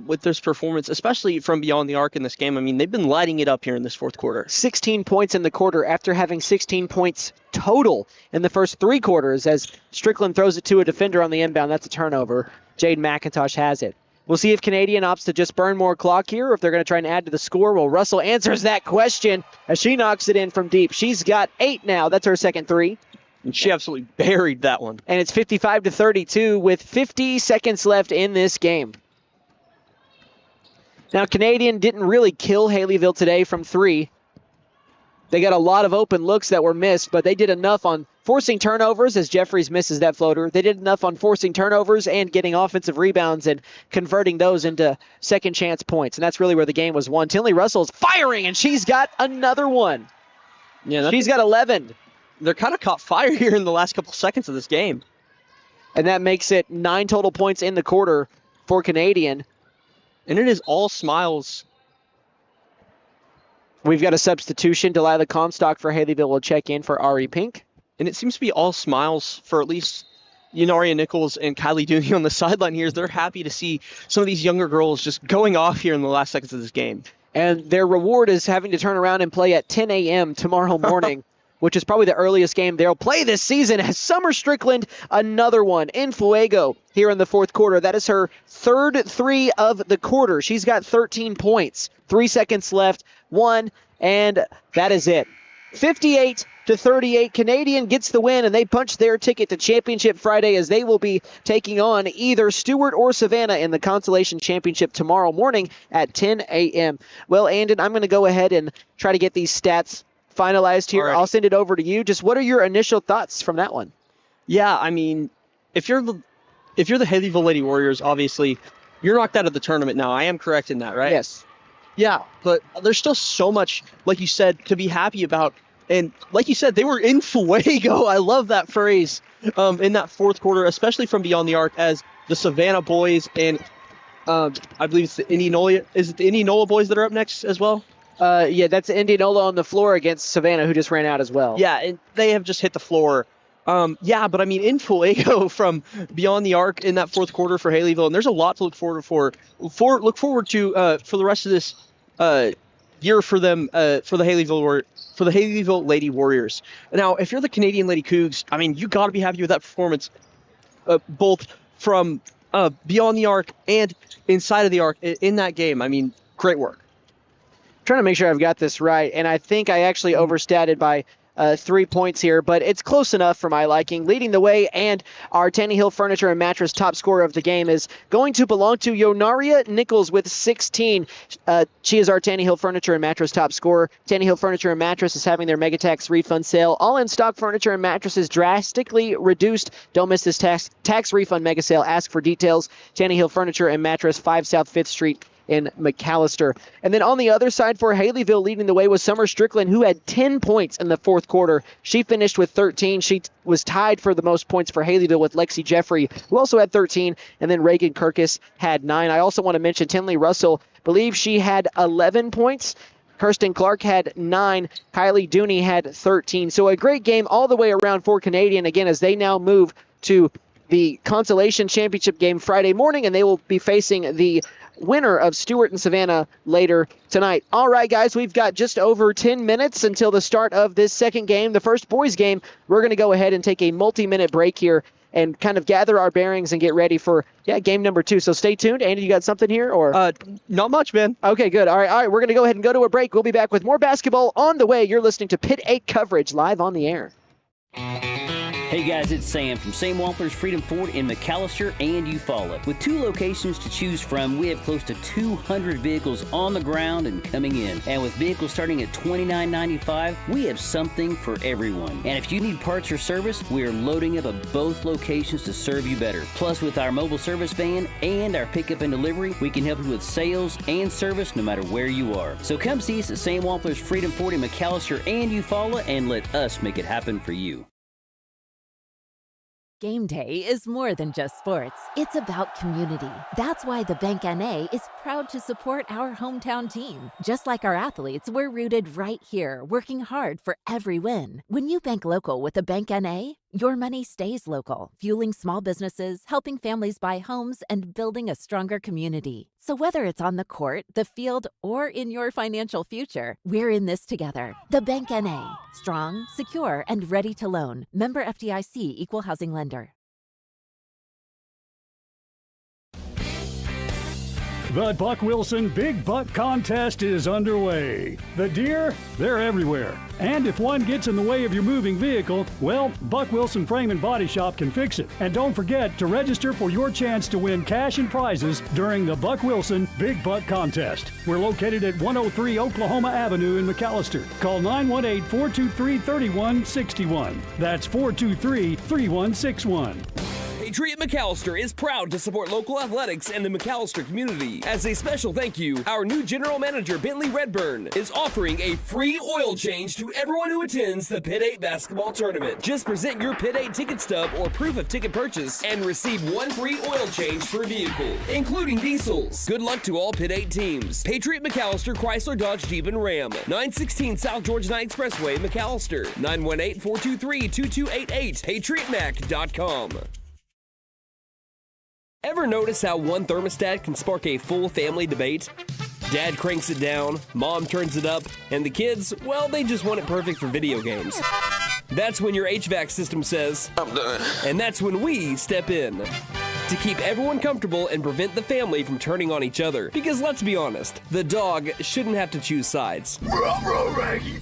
with this performance, especially from beyond the arc in this game. I mean, they've been lighting it up here in this fourth quarter. 16 points in the quarter after having 16 points total in the first 3 quarters as Strickland throws it to a defender on the inbound. That's a turnover. Jade McIntosh has it. We'll see if Canadian opts to just burn more clock here or if they're going to try and add to the score. Well, Russell answers that question as she knocks it in from deep. She's got 8 now. That's her second 3. And she absolutely buried that one. And it's 55-32 with 50 seconds left in this game. Now, Canadian didn't really kill Haleyville today from 3. They got a lot of open looks that were missed, but they did enough on forcing turnovers as Jeffries misses that floater. They did enough on forcing turnovers and getting offensive rebounds and converting those into second chance points. And that's really where the game was won. Tinley Russell's firing, and she's got another one. Yeah, she's got 11. They're kind of caught fire here in the last couple seconds of this game. And that makes it 9 total points in the quarter for Canadian. And it is all smiles. We've got a substitution. Delilah Comstock for Haleyville will check in for Ari Pink. And it seems to be all smiles for at least Yunaria Nichols and Kylie Dooney on the sideline here. They're happy to see some of these younger girls just going off here in the last seconds of this game. And their reward is having to turn around and play at 10 a.m. tomorrow morning, which is probably the earliest game they'll play this season. As Summer Strickland, another one in Fuego here in the fourth quarter. That is her third three of the quarter. She's got 13 points. 3 seconds left. One, and that is it. 58-38. Canadian gets the win, and they punch their ticket to Championship Friday as they will be taking on either Stewart or Savannah in the Consolation Championship tomorrow morning at 10 a.m. Well, Andon, I'm going to go ahead and try to get these stats finalized here. I'll send it over to you. Just what are your initial thoughts from that one? Yeah, I mean, if you're the Haleyville Lady Warriors, obviously, you're knocked out of the tournament now. I am correct in that, right? Yes. Yeah, but there's still so much, like you said, to be happy about. And like you said, they were in Fuego. I love that phrase in that fourth quarter, especially from beyond the arc, as the Savannah boys and I believe it's the Indianola. Is it the Indianola boys that are up next as well? Yeah, that's Indianola on the floor against Savannah, who just ran out as well. Yeah, and they have just hit the floor. Yeah, but I mean, in Fuego from beyond the arc in that fourth quarter for Haleyville, and there's a lot to look forward to for the rest of this year for them, for the Haleyville Lady Warriors. Now, if you're the Canadian Lady Cougs, I mean, you got to be happy with that performance, both from beyond the arc and inside of the arc in that game. I mean, great work. Trying to make sure I've got this right, and I think I actually overstated by 3 points here, but it's close enough for my liking. Leading the way, and our Tanny Hill Furniture and Mattress top scorer of the game is going to belong to Yonaria Nichols with 16. She is our Tanny Hill Furniture and Mattress top scorer. Tanny Hill Furniture and Mattress is having their mega tax refund sale. All in stock furniture and mattresses drastically reduced. Don't miss this tax refund mega sale. Ask for details. Tanny Hill Furniture and Mattress, 5 South 5th Street in McAllister. And then on the other side for Haleyville, leading the way was Summer Strickland, who had 10 points in the fourth quarter. She finished with 13. She was tied for the most points for Haleyville with Lexi Jeffrey, who also had 13, and then Reagan Kirkus had 9. I also want to mention Tinley Russell, believe she had 11 points. Kirsten Clark had 9. Kylie Dooney had 13. So a great game all the way around for Canadian, again, as they now move to the Consolation Championship game Friday morning, and they will be facing the winner of Stewart and Savannah later tonight. All right, guys, we've got just over 10 minutes until the start of this second game, the first boys game. We're going to go ahead and take a multi-minute break here and kind of gather our bearings and get ready for game number 2. So stay tuned. Andy, you got something here? Or not much, man. Okay, good. All right. We're going to go ahead and go to a break. We'll be back with more basketball on the way. You're listening to Pit 8 coverage live on the air. Hey guys, it's Sam from Sam Wampler's Freedom Ford in McAllister and Eufaula. With 2 locations to choose from, we have close to 200 vehicles on the ground and coming in. And with vehicles starting at $29.95, we have something for everyone. And if you need parts or service, we are loading up at both locations to serve you better. Plus, with our mobile service van and our pickup and delivery, we can help you with sales and service no matter where you are. So come see us at Sam Wampler's Freedom Ford in McAllister and Eufaula and let us make it happen for you. Game day is more than just sports. It's about community. That's why the Bank NA is proud to support our hometown team. Just like our athletes, we're rooted right here, working hard for every win. When you bank local with the Bank NA, your money stays local, fueling small businesses, helping families buy homes, and building a stronger community. So whether it's on the court, the field, or in your financial future, we're in this together. The Bank NA. Strong, secure, and ready to loan. Member FDIC, Equal Housing Lender. The Buck Wilson Big Buck Contest is underway. The deer, they're everywhere. And if one gets in the way of your moving vehicle, well, Buck Wilson Frame and Body Shop can fix it. And don't forget to register for your chance to win cash and prizes during the Buck Wilson Big Buck Contest. We're located at 103 Oklahoma Avenue in McAllister. Call 918-423-3161. That's 423-3161. Patriot McAllister is proud to support local athletics and the McAllister community. As a special thank you, our new general manager, Bentley Redburn, is offering a free oil change to everyone who attends the Pitt 8 basketball tournament. Just present your Pitt 8 ticket stub or proof of ticket purchase and receive one free oil change per vehicle, including diesels. Good luck to all Pitt 8 teams. Patriot McAllister, Chrysler, Dodge, Jeep, and Ram. 916 South Georgia 9 Expressway, McAllister. 918-423-2288. PatriotMac.com. Ever notice how one thermostat can spark a full family debate? Dad cranks it down, mom turns it up, and the kids, well, they just want it perfect for video games. That's when your HVAC system says, I'm done. And that's when we step in to keep everyone comfortable and prevent the family from turning on each other. Because let's be honest, the dog shouldn't have to choose sides.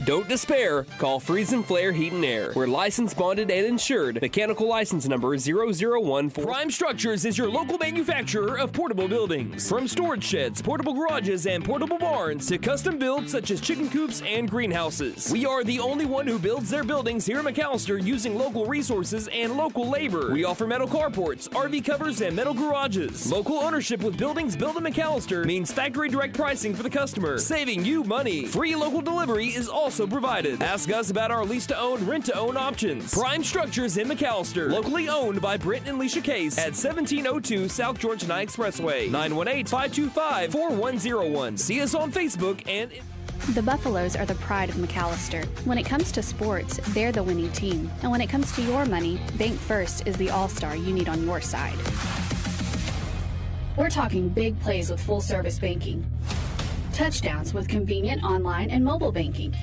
Don't despair. Call Freeze and Flare Heat and Air. We're licensed, bonded, and insured. Mechanical license number 0014. Prime Structures is your local manufacturer of portable buildings. From storage sheds, portable garages, and portable barns to custom builds such as chicken coops and greenhouses. We are the only one who builds their buildings here in McAllister using local resources and local labor. We offer metal carports, RV covers, and metal garages. Local ownership with buildings built in McAllister means factory direct pricing for the customer, saving you money. Free local delivery is also provided. Ask us about our lease-to-own, rent-to-own options. Prime Structures in McAllister, locally owned by Brent and Leisha Case at 1702 South Georgia 9 Expressway, 918-525-4101. See us on Facebook and... The Buffaloes are the pride of McAllister. When it comes to sports, they're the winning team. And when it comes to your money, Bank First is the all-star you need on your side. We're talking big plays with full-service banking, touchdowns with convenient online and mobile banking,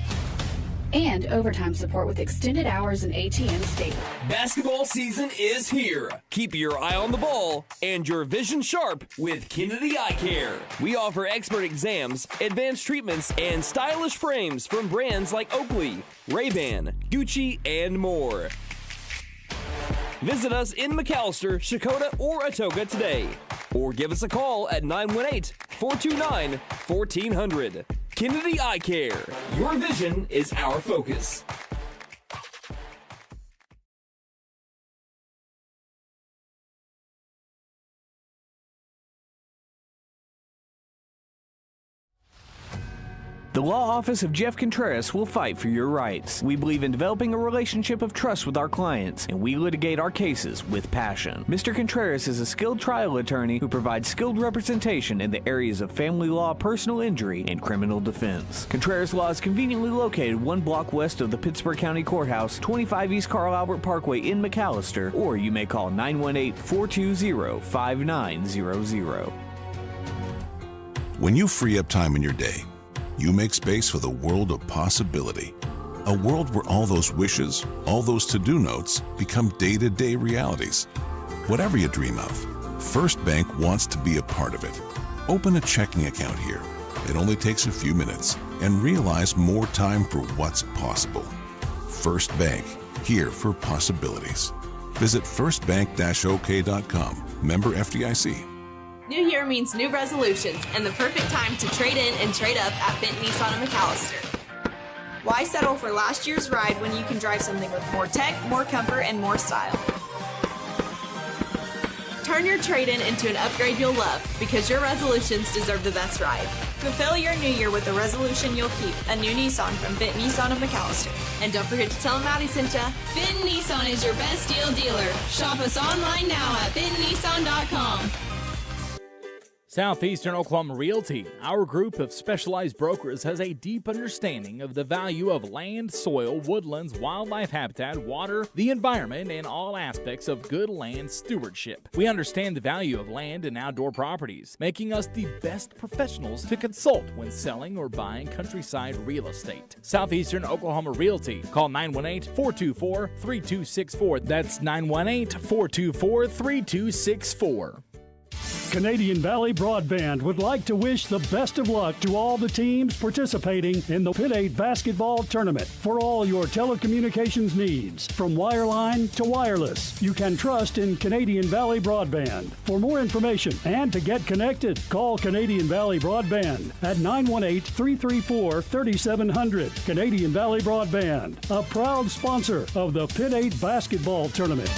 and overtime support with extended hours and ATM statewide. Basketball season is here. Keep your eye on the ball and your vision sharp with Kennedy Eye Care. We offer expert exams, advanced treatments, and stylish frames from brands like Oakley, Ray-Ban, Gucci, and more. Visit us in McAllister, Shakota, or Atoka today. Or give us a call at 918-429-1400. Kennedy Eye Care. Your vision is our focus. The law office of Jeff Contreras will fight for your rights. We believe in developing a relationship of trust with our clients, and we litigate our cases with passion. Mr. Contreras is a skilled trial attorney who provides skilled representation in the areas of family law, personal injury, and criminal defense. Contreras Law is conveniently located 1 block west of the Pittsburgh County Courthouse, 25 East Carl Albert Parkway in McAllister, or you may call 918-420-5900. When you free up time in your day, you make space for the world of possibility. A world where all those wishes, all those to-do notes become day-to-day realities. Whatever you dream of, First Bank wants to be a part of it. Open a checking account here. It only takes a few minutes, and realize more time for what's possible. First Bank, here for possibilities. Visit firstbank-ok.com. Member FDIC. New year means new resolutions and the perfect time to trade in and trade up at Bent Nissan of McAllister. Why settle for last year's ride when you can drive something with more tech, more comfort, and more style? Turn your trade-in into an upgrade you'll love because your resolutions deserve the best ride. Fulfill your new year with a resolution you'll keep, a new Nissan from Bent Nissan of McAllister. And don't forget to tell them Maddie sent ya. Bent Nissan is your best deal dealer. Shop us online now at bentnissan.com. Southeastern Oklahoma Realty, our group of specialized brokers, has a deep understanding of the value of land, soil, woodlands, wildlife habitat, water, the environment, and all aspects of good land stewardship. We understand the value of land and outdoor properties, making us the best professionals to consult when selling or buying countryside real estate. Southeastern Oklahoma Realty. Call 918-424-3264. That's 918-424-3264. Canadian Valley Broadband would like to wish the best of luck to all the teams participating in the Pitt 8 basketball tournament. For all your telecommunications needs, from wireline to wireless, you can trust in Canadian Valley Broadband. For more information and to get connected, call Canadian Valley Broadband at 918-334-3700. Canadian Valley Broadband, a proud sponsor of the Pitt 8 basketball tournament.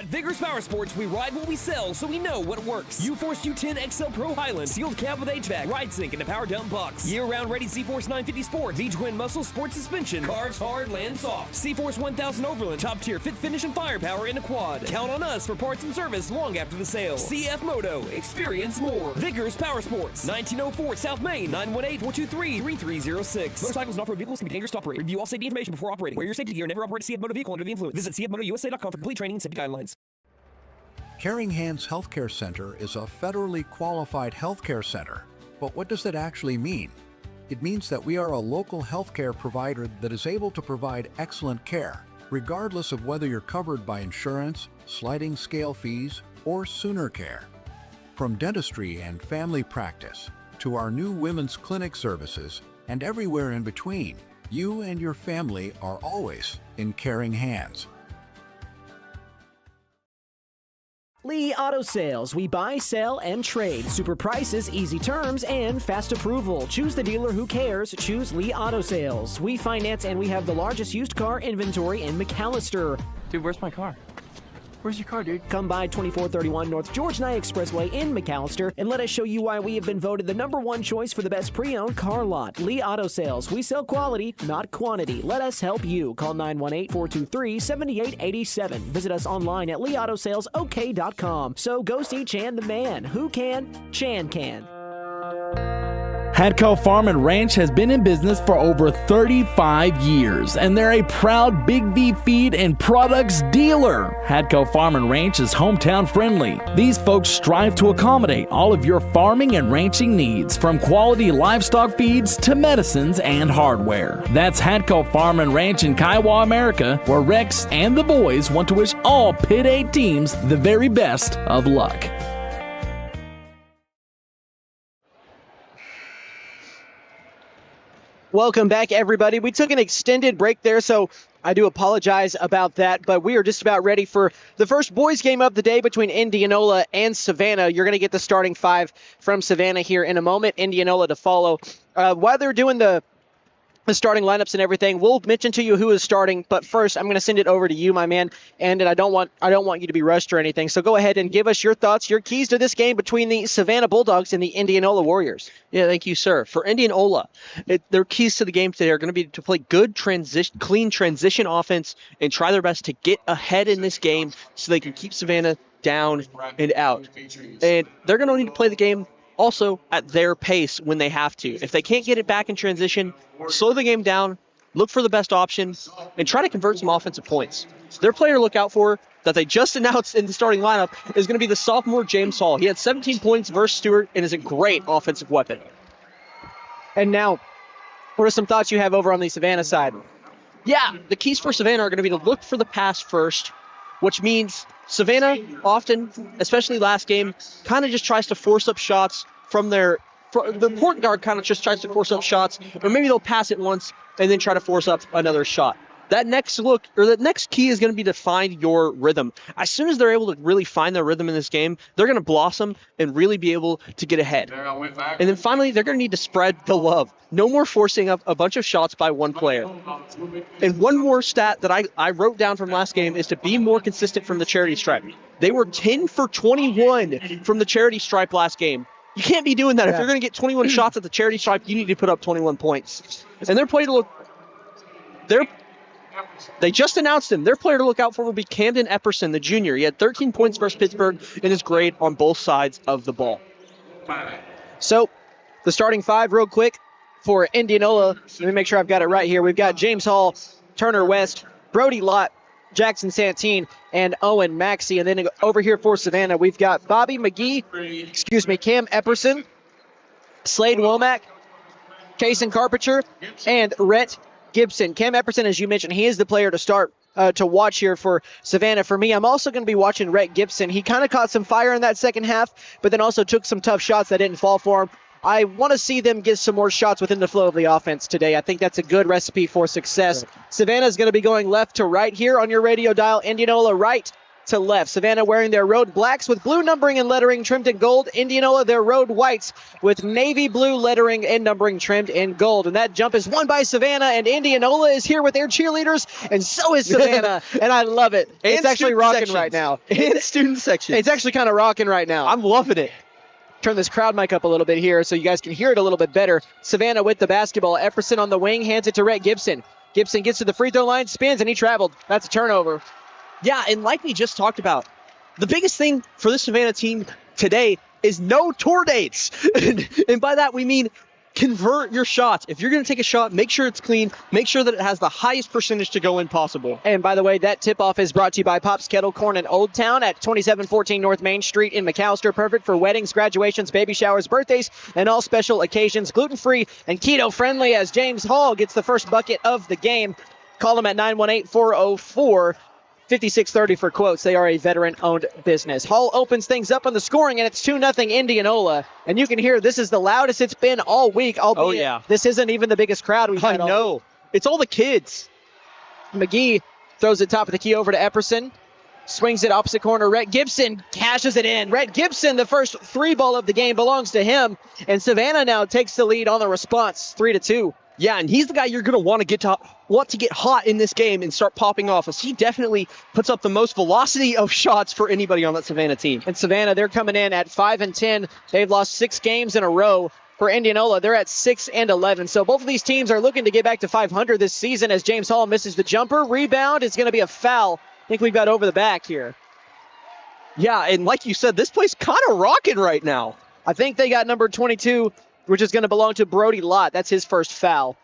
At Vigorous Power Sports, we ride what we sell, so we know what works. U-Force U10 XL Pro Highland, sealed cab with HVAC, ride sync, and a power dump box. Year-round ready C-Force 950 Sport, V-Twin Muscle Sport Suspension, carves hard, lands soft. C-Force 1000 Overland, top tier fit finish and firepower in a quad. Count on us for parts and service long after the sale. CF Moto, experience more. Vigorous Power Sports, 1904 South Main, 918-423-3306. Motorcycles and off-road vehicles can be dangerous to operate. Review all safety information before operating. Wear your safety gear and never operate a CF Moto vehicle under the influence. Visit cfmotousa.com for complete training and safety guidelines. Caring Hands Healthcare Center is a federally qualified healthcare center. But what does that actually mean? It means that we are a local healthcare provider that is able to provide excellent care, regardless of whether you're covered by insurance, sliding scale fees, or Sooner Care. From dentistry and family practice to our new women's clinic services and everywhere in between, you and your family are always in caring hands. Lee Auto Sales. We buy, sell, and trade. Super prices, easy terms, and fast approval. Choose the dealer who cares. Choose Lee Auto Sales. We finance and we have the largest used car inventory in McAllister. Dude, where's my car? Where's your car, dude? Come by 2431 North George Nye Expressway in McAllister and let us show you why we have been voted the #1 choice for the best pre-owned car lot. Lee Auto Sales. We sell quality, not quantity. Let us help you. Call 918-423-7887. Visit us online at leautosalesok.com. So go see Chan the man. Who can? Chan can. Hadco Farm and Ranch has been in business for over 35 years, and they're a proud Big V feed and products dealer. Hadco Farm and Ranch is hometown friendly. These folks strive to accommodate all of your farming and ranching needs, from quality livestock feeds to medicines and hardware. That's Hadco Farm and Ranch in Kiowa, America, where Rex and the boys want to wish all Pit 8 teams the very best of luck. Welcome back, everybody. We took an extended break there, so I do apologize about that, but we are just about ready for the first boys game of the day between Indianola and Savannah. You're going to get the starting five from Savannah here in a moment. Indianola to follow. While they're doing the starting lineups and everything, we'll mention to you who is starting, but first I'm going to send it over to you, my man, and I don't want you to be rushed or anything, so go ahead and give us your thoughts, your keys to this game between the Savannah Bulldogs and the Indianola Warriors. Yeah, thank you, sir. For Indianola, their keys to the game today are going to be to play good clean transition offense and try their best to get ahead in this game so they can keep Savannah down and out. And they're going to need to play the game also at their pace when they have to. If they can't get it back in transition, slow the game down, look for the best option, and try to convert some offensive points. Their player to look out for that they just announced in the starting lineup is going to be the sophomore James Hall. He had 17 points versus Stewart and is a great offensive weapon. And now, what are some thoughts you have over on the Savannah side? Yeah, the keys for Savannah are going to be to look for the pass first, which means Savannah often, especially last game, kind of just tries to force up shots from the point guard kind of just tries to force up shots, or maybe they'll pass it once and then try to force up another shot. That next key is going to be to find your rhythm. As soon as they're able to really find their rhythm in this game, they're going to blossom and really be able to get ahead. And then finally, they're going to need to spread the love. No more forcing up a bunch of shots by one player. And one more stat that I wrote down from last game is to be more consistent from the charity stripe. They were 10 for 21 from the charity stripe last game. You can't be doing that. If you're going to get 21 shots at the charity stripe, you need to put up 21 points. And their player to look... They just announced him. Their player to look out for will be Camden Epperson, the junior. He had 13 points versus Pittsburgh and is great on both sides of the ball. So, the starting five real quick for Indianola. Let me make sure I've got it right here. We've got James Hall, Turner West, Brody Lott, Jackson Santine, and Owen Maxey. And then over here for Savannah, we've got Bobby McGee, Cam Epperson, Slade Womack, Kason Carpenter, and Rhett Gibson. Cam Epperson, as you mentioned, he is the player to start to watch here for Savannah. For me, I'm also going to be watching Rhett Gibson. He kind of caught some fire in that second half, but then also took some tough shots that didn't fall for him. I want to see them get some more shots within the flow of the offense today. I think that's a good recipe for success. Right. Savannah's going to be going left to right here on your radio dial. Indianola right, to left. Savannah wearing their road blacks with blue numbering and lettering trimmed in gold. Indianola, their road whites with navy blue lettering and numbering trimmed in gold. And that jump is won by Savannah, and Indianola is here with their cheerleaders, and so is Savannah, and I love it. It's actually rocking right now. In student section. It's actually kind of rocking right now. I'm loving it. Turn this crowd mic up a little bit here so you guys can hear it a little bit better. Savannah with the basketball. Epperson on the wing, hands it to Rhett Gibson. Gibson gets to the free throw line, spins, and he traveled. That's a turnover. Yeah, and like we just talked about, the biggest thing for the Savannah team today is no tour dates. And by that, we mean convert your shots. If you're going to take a shot, make sure it's clean. Make sure that it has the highest percentage to go in possible. And by the way, that tip-off is brought to you by Pop's Kettle Corn in Old Town at 2714 North Main Street in McAllister. Perfect for weddings, graduations, baby showers, birthdays, and all special occasions. Gluten-free and keto-friendly as James Hall gets the first bucket of the game. Call them at 918-404-5630 for quotes. They are a veteran-owned business. Hall opens things up on the scoring, and it's 2-0 Indianola. And you can hear this is the loudest it's been all week. Albeit this isn't even the biggest crowd we've had. I know. It's all the kids. McGee throws it top of the key over to Epperson. Swings it opposite corner. Rhett Gibson cashes it in. Rhett Gibson, the first three ball of the game, belongs to him. And Savannah now takes the lead on the response, 3-2. Yeah, and he's the guy you're going to want to get hot in this game and start popping off, as he definitely puts up the most velocity of shots for anybody on that Savannah team. And Savannah, they're coming in at 5-10. They've lost 6 games in a row. For Indianola, they're at 6-11. So both of these teams are looking to get back to 500 this season as James Hall misses the jumper. Rebound is going to be a foul. I think we've got over the back here. Yeah, and like you said, this place kind of rocking right now. I think they got number 22, which is going to belong to Brody Lott. That's his first foul.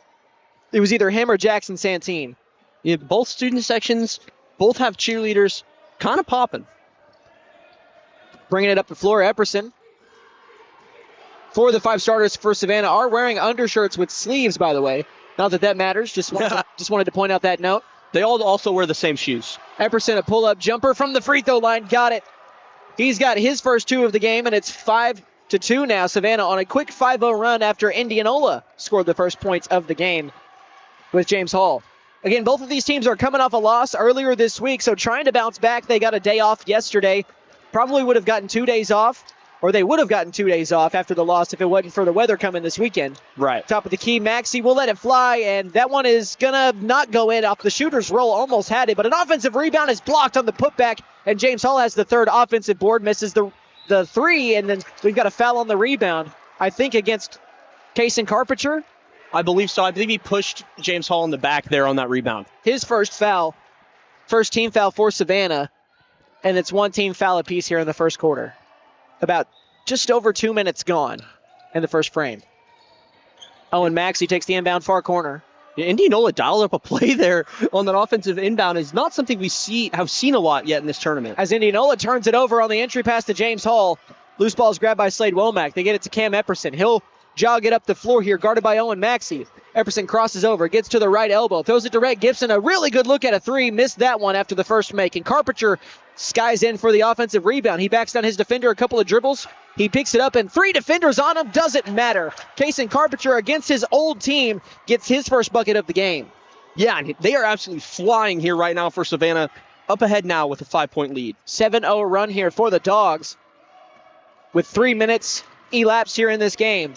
It was either him or Jackson Santine. Yeah, both student sections, both have cheerleaders, kind of popping. Bringing it up the floor, Epperson. 4 of the 5 starters for Savannah are wearing undershirts with sleeves, by the way. Not that that matters. Just wanted to point out that note. They all also wear the same shoes. Epperson, a pull-up jumper from the free throw line. Got it. He's got his first 2 of the game, and it's 5-2 now. Savannah on a quick 5-0 run after Indianola scored the first points of the game with James Hall. Again, both of these teams are coming off a loss earlier this week, so trying to bounce back. They got a day off yesterday. Probably would have gotten 2 days off, or they would have gotten 2 days off after the loss if it wasn't for the weather coming this weekend. Right. Top of the key, Maxey will let it fly, and that one is going to not go in off the shooter's roll. Almost had it, but an offensive rebound is blocked on the putback, and James Hall has the third offensive board, misses the 3, and then we've got a foul on the rebound, I think against Kason Carpenter. I believe so. I believe he pushed James Hall in the back there on that rebound. His first foul, first team foul for Savannah, and it's one team foul apiece here in the first quarter. About just over 2 minutes gone in the first frame. Owen Maxey takes the inbound far corner. Yeah, Indianola dialed up a play there on that offensive inbound. Is not something we have seen a lot yet in this tournament. As Indianola turns it over on the entry pass to James Hall. Loose ball is grabbed by Slade Womack. They get it to Cam Epperson. He'll jog it up the floor here, guarded by Owen Maxey. Epperson crosses over, gets to the right elbow, throws it to Rhett Gibson. A really good look at a 3. Missed that one after the first make. And Carpenter skies in for the offensive rebound. He backs down his defender a couple of dribbles. He picks it up, and 3 defenders on him. Doesn't matter. Kason Carpenter, against his old team, gets his first bucket of the game. Yeah, and they are absolutely flying here right now for Savannah. Up ahead now with a 5-point lead. 7-0 run here for the Dogs with 3 minutes elapsed here in this game.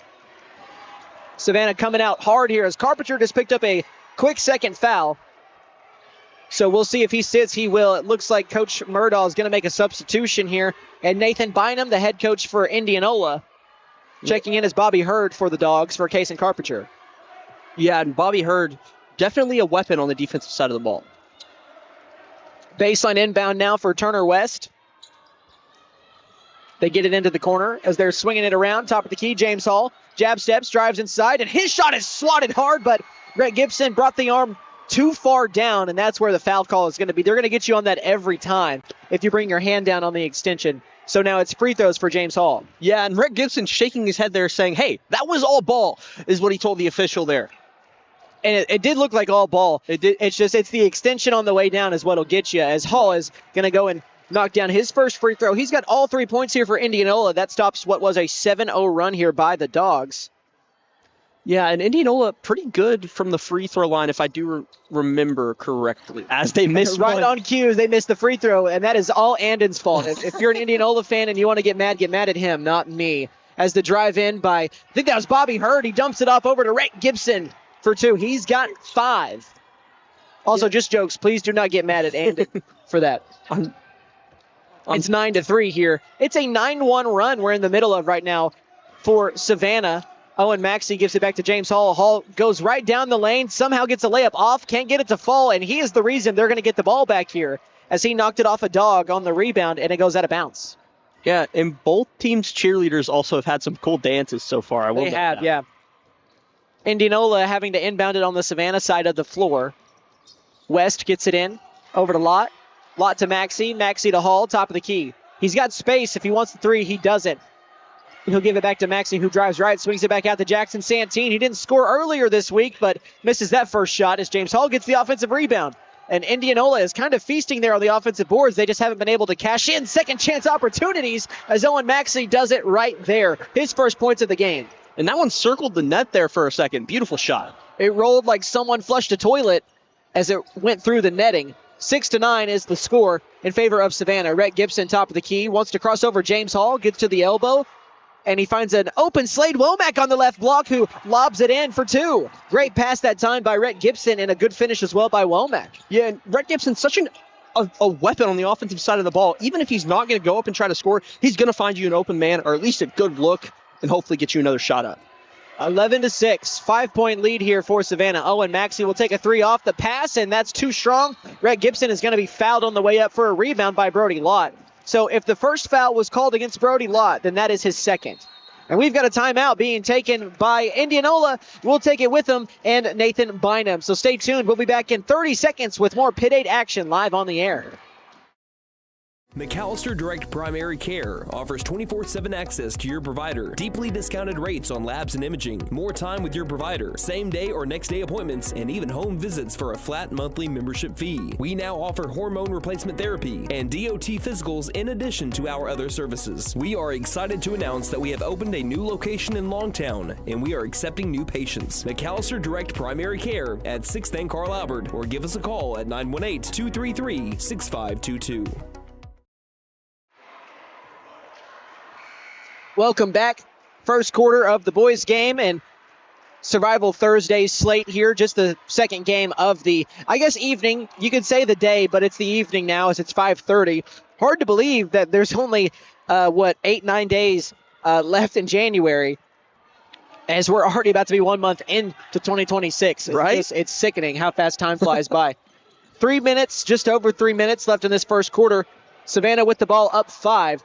Savannah coming out hard here as Carpenter just picked up a quick second foul. So we'll see if he sits. He will. It looks like Coach Murdahl is going to make a substitution here. And Nathan Bynum, the head coach for Indianola, checking in as Bobby Hurd for the Dogs for Kason Carpenter. Yeah, and Bobby Hurd, definitely a weapon on the defensive side of the ball. Baseline inbound now for Turner West. They get it into the corner as they're swinging it around. Top of the key, James Hall. Jab steps, drives inside, and his shot is swatted hard, but Rhett Gibson brought the arm too far down, and that's where the foul call is going to be. They're going to get you on that every time if you bring your hand down on the extension. So now it's free throws for James Hall. Yeah, and Rhett Gibson shaking his head there saying, hey, that was all ball, is what he told the official there. And it did look like all ball. It's the extension on the way down is what'll get you, as Hall is going to go and knock down his first free throw. He's got all 3 points here for Indianola. That stops what was a 7-0 run here by the Dogs. Yeah, and Indianola pretty good from the free throw line, if I do remember correctly, as they missed right one. on cue. They missed the free throw, and that is all Andon's fault. If you're an Indianola fan and you want to get mad at him, not me. As the drive in by, I think that was Bobby Hurd. He dumps it off over to Rhett Gibson for 2. He's got 5. Also, just jokes. Please do not get mad at Andon for that. It's 9-3 here. It's a 9-1 run we're in the middle of right now for Savannah. Owen Maxey gives it back to James Hall. Hall goes right down the lane, somehow gets a layup off, can't get it to fall, and he is the reason they're going to get the ball back here as he knocked it off a dog on the rebound, and it goes out of bounds. Yeah, and both teams' cheerleaders also have had some cool dances so far. They have, yeah. Indianola having to inbound it on the Savannah side of the floor. West gets it in, over to Lott. Lott to Maxey, Maxey to Hall, top of the key. He's got space. If he wants the 3, he doesn't. He'll give it back to Maxey, who drives right, swings it back out to Jackson Santine. He didn't score earlier this week, but misses that first shot as James Hall gets the offensive rebound. And Indianola is kind of feasting there on the offensive boards. They just haven't been able to cash in second chance opportunities as Owen Maxey does it right there. His first points of the game. And that one circled the net there for a second. Beautiful shot. It rolled like someone flushed a toilet as it went through the netting. 6-9 is the score in favor of Savannah. Rhett Gibson, top of the key, wants to cross over James Hall, gets to the elbow, and he finds an open Slade Womack on the left block who lobs it in for 2. Great pass that time by Rhett Gibson and a good finish as well by Womack. Yeah, and Rhett Gibson's such a weapon on the offensive side of the ball. Even if he's not going to go up and try to score, he's going to find you an open man or at least a good look and hopefully get you another shot up. 11-6, 5-point lead here for Savannah. Owen Maxey will take a 3 off the pass, and that's too strong. Rhett Gibson is going to be fouled on the way up for a rebound by Brody Lott. So if the first foul was called against Brody Lott, then that is his second. And we've got a timeout being taken by Indianola. We'll take it with them and Nathan Bynum. So stay tuned. We'll be back in 30 seconds with more Pit 8 action live on the air. McAllister Direct Primary Care offers 24/7 access to your provider, deeply discounted rates on labs and imaging, more time with your provider, same day or next day appointments, and even home visits for a flat monthly membership fee. We now offer hormone replacement therapy and DOT physicals in addition to our other services. We are excited to announce that we have opened a new location in Longtown, and we are accepting new patients. McAllister Direct Primary Care at 6th and Carl Albert, or give us a call at 918-233-6522. Welcome back. First quarter of the boys game and Survival Thursday slate here. Just the second game of the, I guess, evening. You could say the day, but it's the evening now as it's 5:30. Hard to believe that there's only, 8-9 days left in January as we're already about to be 1 month into 2026. Right? It's sickening how fast time flies by. 3 minutes, just over 3 minutes left in this first quarter. Savannah with the ball up 5.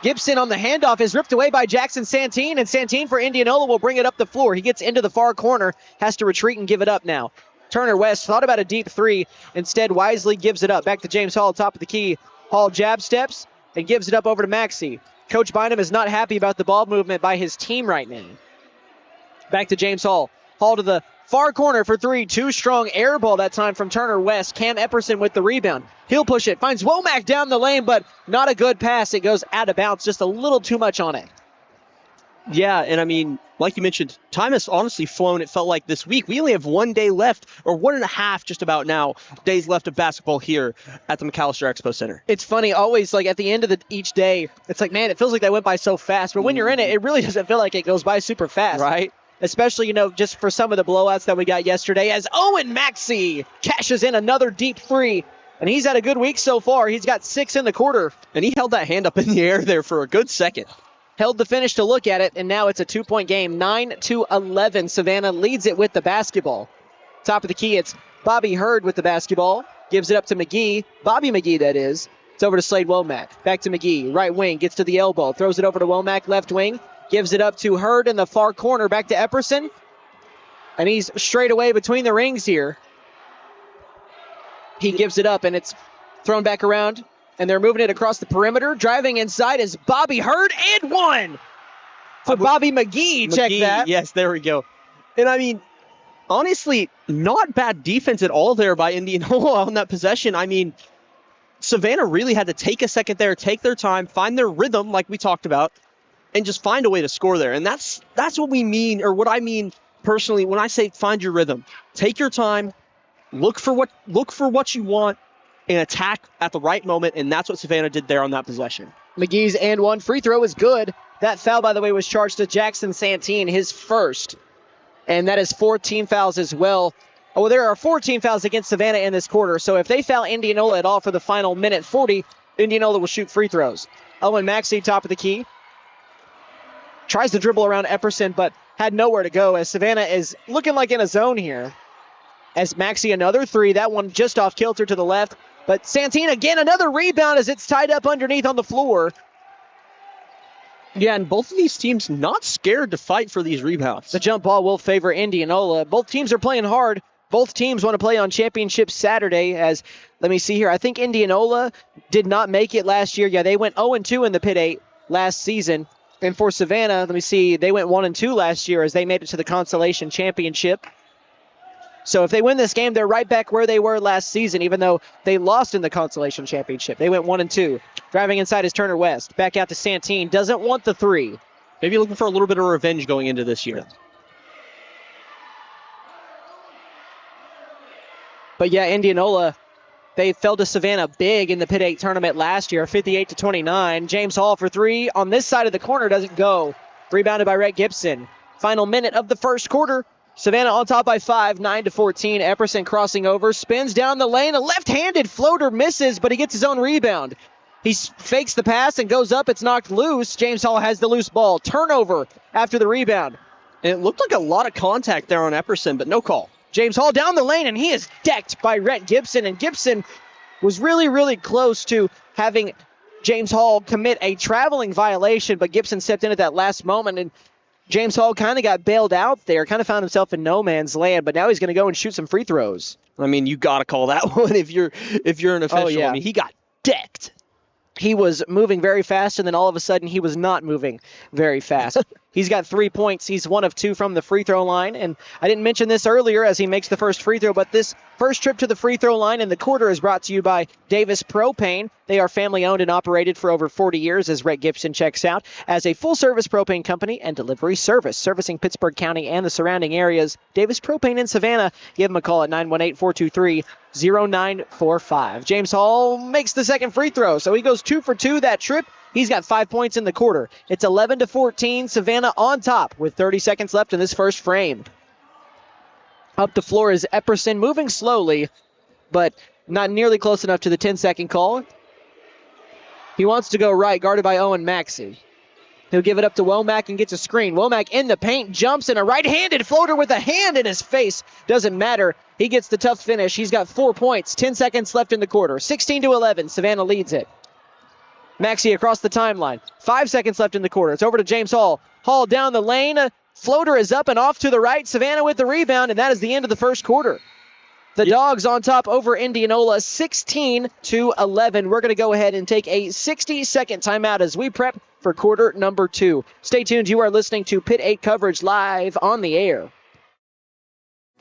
Gibson on the handoff is ripped away by Jackson Santine, and Santine for Indianola will bring it up the floor. He gets into the far corner, has to retreat and give it up now. Turner West thought about a deep 3, instead wisely gives it up. Back to James Hall, top of the key. Hall jab steps and gives it up over to Maxey. Coach Bynum is not happy about the ball movement by his team right now. Back to James Hall. Hall to the far corner for 3. Too strong air ball that time from Turner West. Cam Epperson with the rebound. He'll push it. Finds Womack down the lane, but not a good pass. It goes out of bounds. Just a little too much on it. Yeah, and I mean, like you mentioned, time has honestly flown. It felt like this week. We only have 1 day left, or 1.5 just about now, days left of basketball here at the McAllister Expo Center. It's funny, always, like at the end of each day, it's like, man, it feels like that went by so fast. But when you're in it, it really doesn't feel like it goes by super fast. Right? Especially, just for some of the blowouts that we got yesterday, as Owen Maxey cashes in another deep 3. And he's had a good week so far. He's got 6 in the quarter. And he held that hand up in the air there for a good second. Held the finish to look at it, and now it's a 2-point game. 9-11. Savannah leads it with the basketball. Top of the key, it's Bobby Hurd with the basketball. Gives it up to McGee. Bobby McGee, that is. It's over to Slade Womack. Back to McGee. Right wing, gets to the elbow. Throws it over to Womack, left wing. Gives it up to Hurd in the far corner. Back to Epperson. And he's straight away between the rings here. He gives it up, and it's thrown back around. And they're moving it across the perimeter. Driving inside is Bobby Hurd, and 1 for Bobby McGee. Check that. Yes, there we go. And I mean, honestly, not bad defense at all there by Indianola on that possession. I mean, Savannah really had to take a second there, take their time, find their rhythm like we talked about, and just find a way to score there. And that's what we mean, or what I mean personally, when I say find your rhythm, take your time, look for what you want, and attack at the right moment, and that's what Savannah did there on that possession. McGee's and one free throw is good. That foul, by the way, was charged to Jackson Santine, his first. And that is 14 fouls as well. Oh, there are 14 fouls against Savannah in this quarter. So if they foul Indianola at all for the final minute 40, Indianola will shoot free throws. Owen Maxey, top of the key. Tries to dribble around Epperson, but had nowhere to go as Savannah is looking like in a zone here. As Maxey, another three. That one just off kilter to the left. But Santine, again, another rebound as it's tied up underneath on the floor. Yeah, and both of these teams not scared to fight for these rebounds. The jump ball will favor Indianola. Both teams are playing hard. Both teams want to play on championship Saturday as, let me see here, I think Indianola did not make it last year. Yeah, they went 0-2 in the Pitt 8 last season. And for Savannah, let me see, they went 1-2 last year as they made it to the Consolation Championship. So if they win this game, they're right back where they were last season, even though they lost in the Consolation Championship. They went 1-2. Driving inside is Turner West. Back out to Santine. Doesn't want the three. Maybe looking for a little bit of revenge going into this year. But yeah, Indianola, they fell to Savannah big in the Pitt 8 tournament last year, 58-29. James Hall for three on this side of the corner doesn't go. Rebounded by Rhett Gibson. Final minute of the first quarter. Savannah on top by 5, 9-14. Epperson crossing over, spins down the lane. A left-handed floater misses, but he gets his own rebound. He fakes the pass and goes up. It's knocked loose. James Hall has the loose ball. Turnover after the rebound. And it looked like a lot of contact there on Epperson, but no call. James Hall down the lane, and he is decked by Rhett Gibson. And Gibson was really, really close to having James Hall commit a traveling violation, but Gibson stepped in at that last moment, and James Hall kind of got bailed out there, kind of found himself in no man's land, but now he's going to go and shoot some free throws. I mean, you got to call that one if you're an official. Oh, yeah. I mean, he got decked. He was moving very fast, and then all of a sudden he was not moving very fast. He's got 3 points. He's 1 of 2 from the free throw line. And I didn't mention this earlier as he makes the first free throw, but this first trip to the free throw line in the quarter is brought to you by Davis Propane. They are family owned and operated for over 40 years as Rhett Gibson checks out as a full-service propane company and delivery service, servicing Pittsburgh County and the surrounding areas. Davis Propane in Savannah. Give them a call at 918-423-0945. James Hall makes the second free throw, so he goes 2 for 2 that trip. He's got 5 points in the quarter. It's 11-14. Savannah on top with 30 seconds left in this first frame. Up the floor is Epperson, moving slowly, but not nearly close enough to the 10-second call. He wants to go right, guarded by Owen Maxey. He'll give it up to Womack and gets a screen. Womack in the paint, jumps in a right-handed floater with a hand in his face. Doesn't matter. He gets the tough finish. He's got 4 points. 10 seconds left in the quarter. 16-11. Savannah leads it. Maxey across the timeline. 5 seconds left in the quarter. It's over to James Hall. Hall down the lane. Floater is up and off to the right. Savannah with the rebound, and that is the end of the first quarter. The Dogs on top over Indianola, 16-11. We're going to go ahead and take a 60-second timeout as we prep for quarter number 2. Stay tuned. You are listening to Pitt 8 coverage live on the air.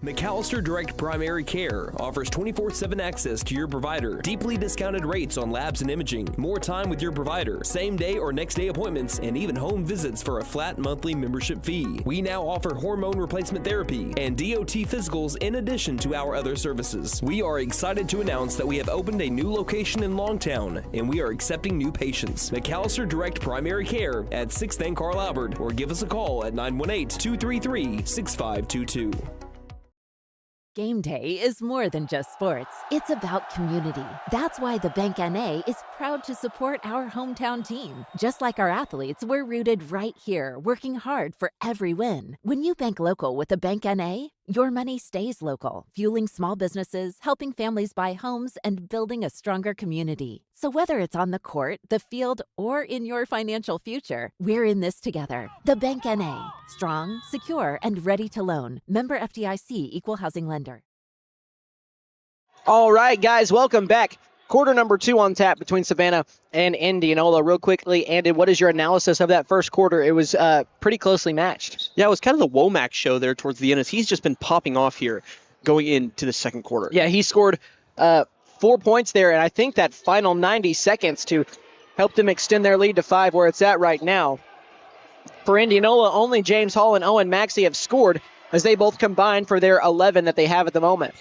McAllister Direct Primary Care offers 24/7 access to your provider, deeply discounted rates on labs and imaging, more time with your provider, same day or next day appointments, and even home visits for a flat monthly membership fee. We now offer hormone replacement therapy and DOT physicals in addition to our other services. We are excited to announce that we have opened a new location in Longtown, and we are accepting new patients. McAllister Direct Primary Care at 6th and Carl Albert, or give us a call at 918-233-6522. Game day is more than just sports. It's about community. That's why the Bank NA is proud to support our hometown team. Just like our athletes, we're rooted right here, working hard for every win. When you bank local with the Bank NA, your money stays local, fueling small businesses, helping families buy homes, and building a stronger community. So whether it's on the court, the field, or in your financial future, we're in this together. The Bank NA. Strong, secure, and ready to loan. Member FDIC, Equal Housing Lender. All right, guys, welcome back. Quarter number 2 on tap between Savannah and Indianola. Real quickly, Andy, what is your analysis of that first quarter? It was pretty closely matched. Yeah, it was kind of the Womack show there towards the end as he's just been popping off here going into the second quarter. Yeah, he scored 4 points there, and I think that final 90 seconds to help them extend their lead to 5 where it's at right now. For Indianola, only James Hall and Owen Maxey have scored. as they both combine for their 11 that they have at the moment.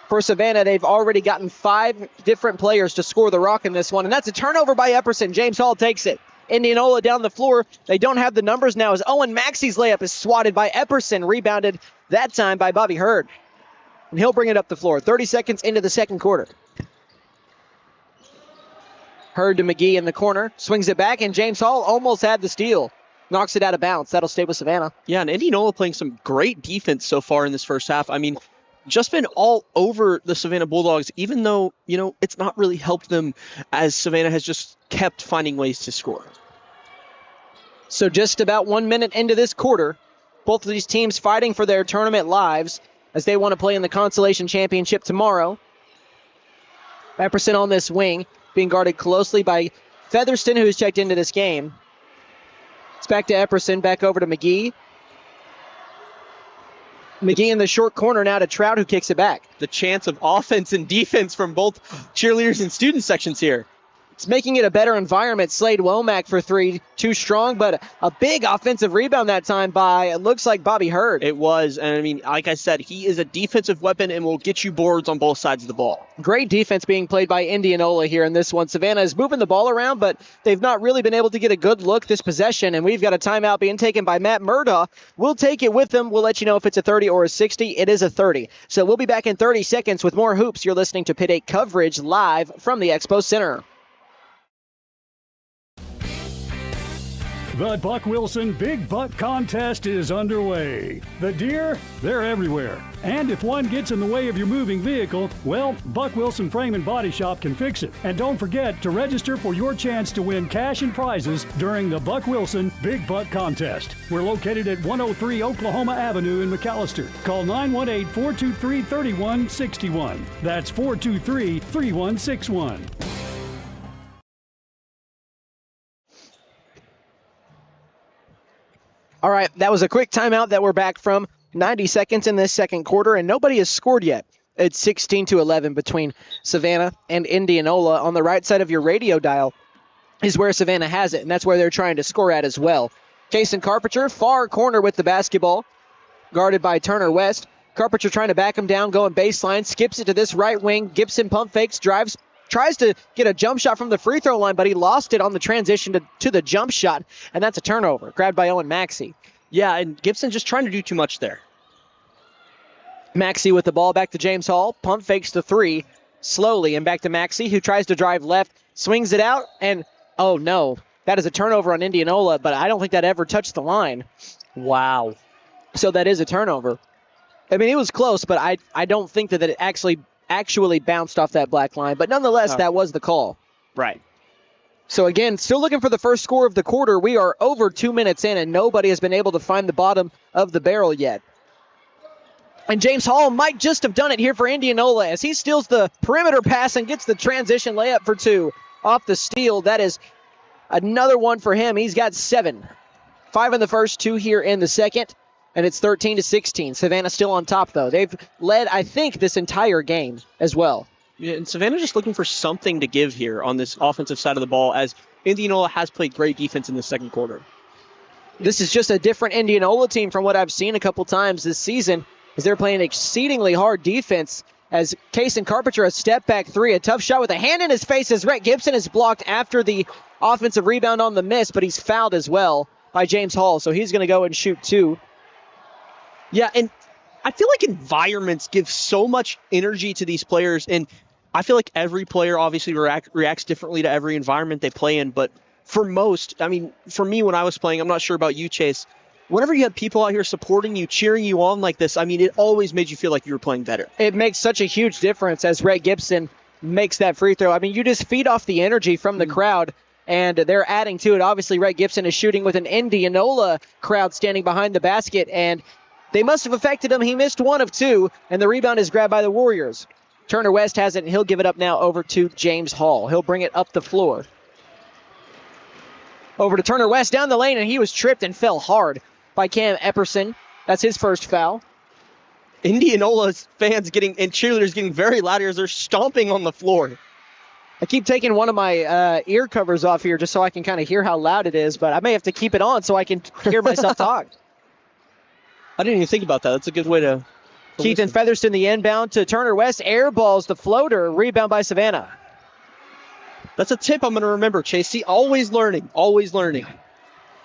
For Savannah, they've already gotten 5 different players to score the rock in this one, and that's a turnover by Epperson. James Hall takes it. Indianola down the floor. They don't have the numbers now as Owen Maxey's layup is swatted by Epperson, rebounded that time by Bobby Hurd. And he'll bring it up the floor. 30 seconds into the second quarter. Hurd to McGee in the corner, swings it back, and James Hall almost had the steal. Knocks it out of bounds. That'll stay with Savannah. Yeah, and Indianola playing some great defense so far in this first half. I mean, just been all over the Savannah Bulldogs, even though, it's not really helped them as Savannah has just kept finding ways to score. So just about 1 minute into this quarter, both of these teams fighting for their tournament lives as they want to play in the Consolation Championship tomorrow. Epperson on this wing, being guarded closely by Featherston, who's checked into this game. It's back to Epperson, back over to McGee. McGee in the short corner now to Trout, who kicks it back. The chance of offense and defense from both cheerleaders and student sections here. It's making it a better environment. Slade Womack for 3, too strong, but a big offensive rebound that time by, it looks like Bobby Hurd. It was, and I mean, like I said, he is a defensive weapon and will get you boards on both sides of the ball. Great defense being played by Indianola here in this one. Savannah is moving the ball around, but they've not really been able to get a good look this possession, and we've got a timeout being taken by Matt Murdaugh. We'll take it with them. We'll let you know if it's a 30 or a 60. It is a 30. So we'll be back in 30 seconds with more hoops. You're listening to Pitt 8 coverage live from the Expo Center. The Buck Wilson Big Buck Contest is underway. The deer, they're everywhere. And if one gets in the way of your moving vehicle, well, Buck Wilson Frame and Body Shop can fix it. And don't forget to register for your chance to win cash and prizes during the Buck Wilson Big Buck Contest. We're located at 103 Oklahoma Avenue in McAllister. Call 918-423-3161. That's 423-3161. All right, that was a quick timeout that we're back from. 90 seconds in this second quarter, and nobody has scored yet. It's 16-11 between Savannah and Indianola. On the right side of your radio dial is where Savannah has it, and that's where they're trying to score at as well. Kason Carpenter, far corner with the basketball, guarded by Turner West. Carpenter trying to back him down, going baseline, skips it to this right wing. Gibson pump fakes, drives, tries to get a jump shot from the free throw line, but he lost it on the transition to the jump shot, and that's a turnover, grabbed by Owen Maxey. Yeah, and Gibson just trying to do too much there. Maxey with the ball back to James Hall, pump fakes the 3 slowly, and back to Maxey, who tries to drive left, swings it out, and oh no, that is a turnover on Indianola, but I don't think that ever touched the line. Wow. So that is a turnover. I mean, it was close, but I don't think that it actually bounced off that black line, but nonetheless, that was the call. Right. So again, still looking for the first score of the quarter. We are over 2 minutes in, and nobody has been able to find the bottom of the barrel yet. And James Hall might just have done it here for Indianola as he steals the perimeter pass and gets the transition layup for 2 off the steal. That is another one for him. He's got 7. 5 in the first, 2 here in the second. And it's 13-16. Savannah still on top, though. They've led, I think, this entire game as well. Yeah, and Savannah just looking for something to give here on this offensive side of the ball, as Indianola has played great defense in the second quarter. This is just a different Indianola team from what I've seen a couple times this season, as they're playing exceedingly hard defense. As Kason Carpenter, a step back 3, a tough shot with a hand in his face as Rhett Gibson is blocked after the offensive rebound on the miss, but he's fouled as well by James Hall, so he's going to go and shoot 2. Yeah, and I feel like environments give so much energy to these players, and I feel like every player obviously reacts differently to every environment they play in, but for most, I mean, for me when I was playing, I'm not sure about you, Chase, whenever you had people out here supporting you, cheering you on like this, I mean, it always made you feel like you were playing better. It makes such a huge difference as Rhett Gibson makes that free throw. I mean, you just feed off the energy from the crowd, and they're adding to it. Obviously, Rhett Gibson is shooting with an Indianola crowd standing behind the basket, and they must have affected him. He missed 1 of 2, and the rebound is grabbed by the Warriors. Turner West has it, and he'll give it up now over to James Hall. He'll bring it up the floor. Over to Turner West down the lane, and he was tripped and fell hard by Cam Epperson. That's his first foul. Indianola's fans and cheerleaders getting very loud here as they're stomping on the floor. I keep taking one of my ear covers off here just so I can kind of hear how loud it is, but I may have to keep it on so I can hear myself talk. I didn't even think about that. That's a good way to Keith and Featherston, the inbound to Turner West. Air balls the floater. Rebound by Savannah. That's a tip I'm going to remember, Chase. See, always learning, always learning.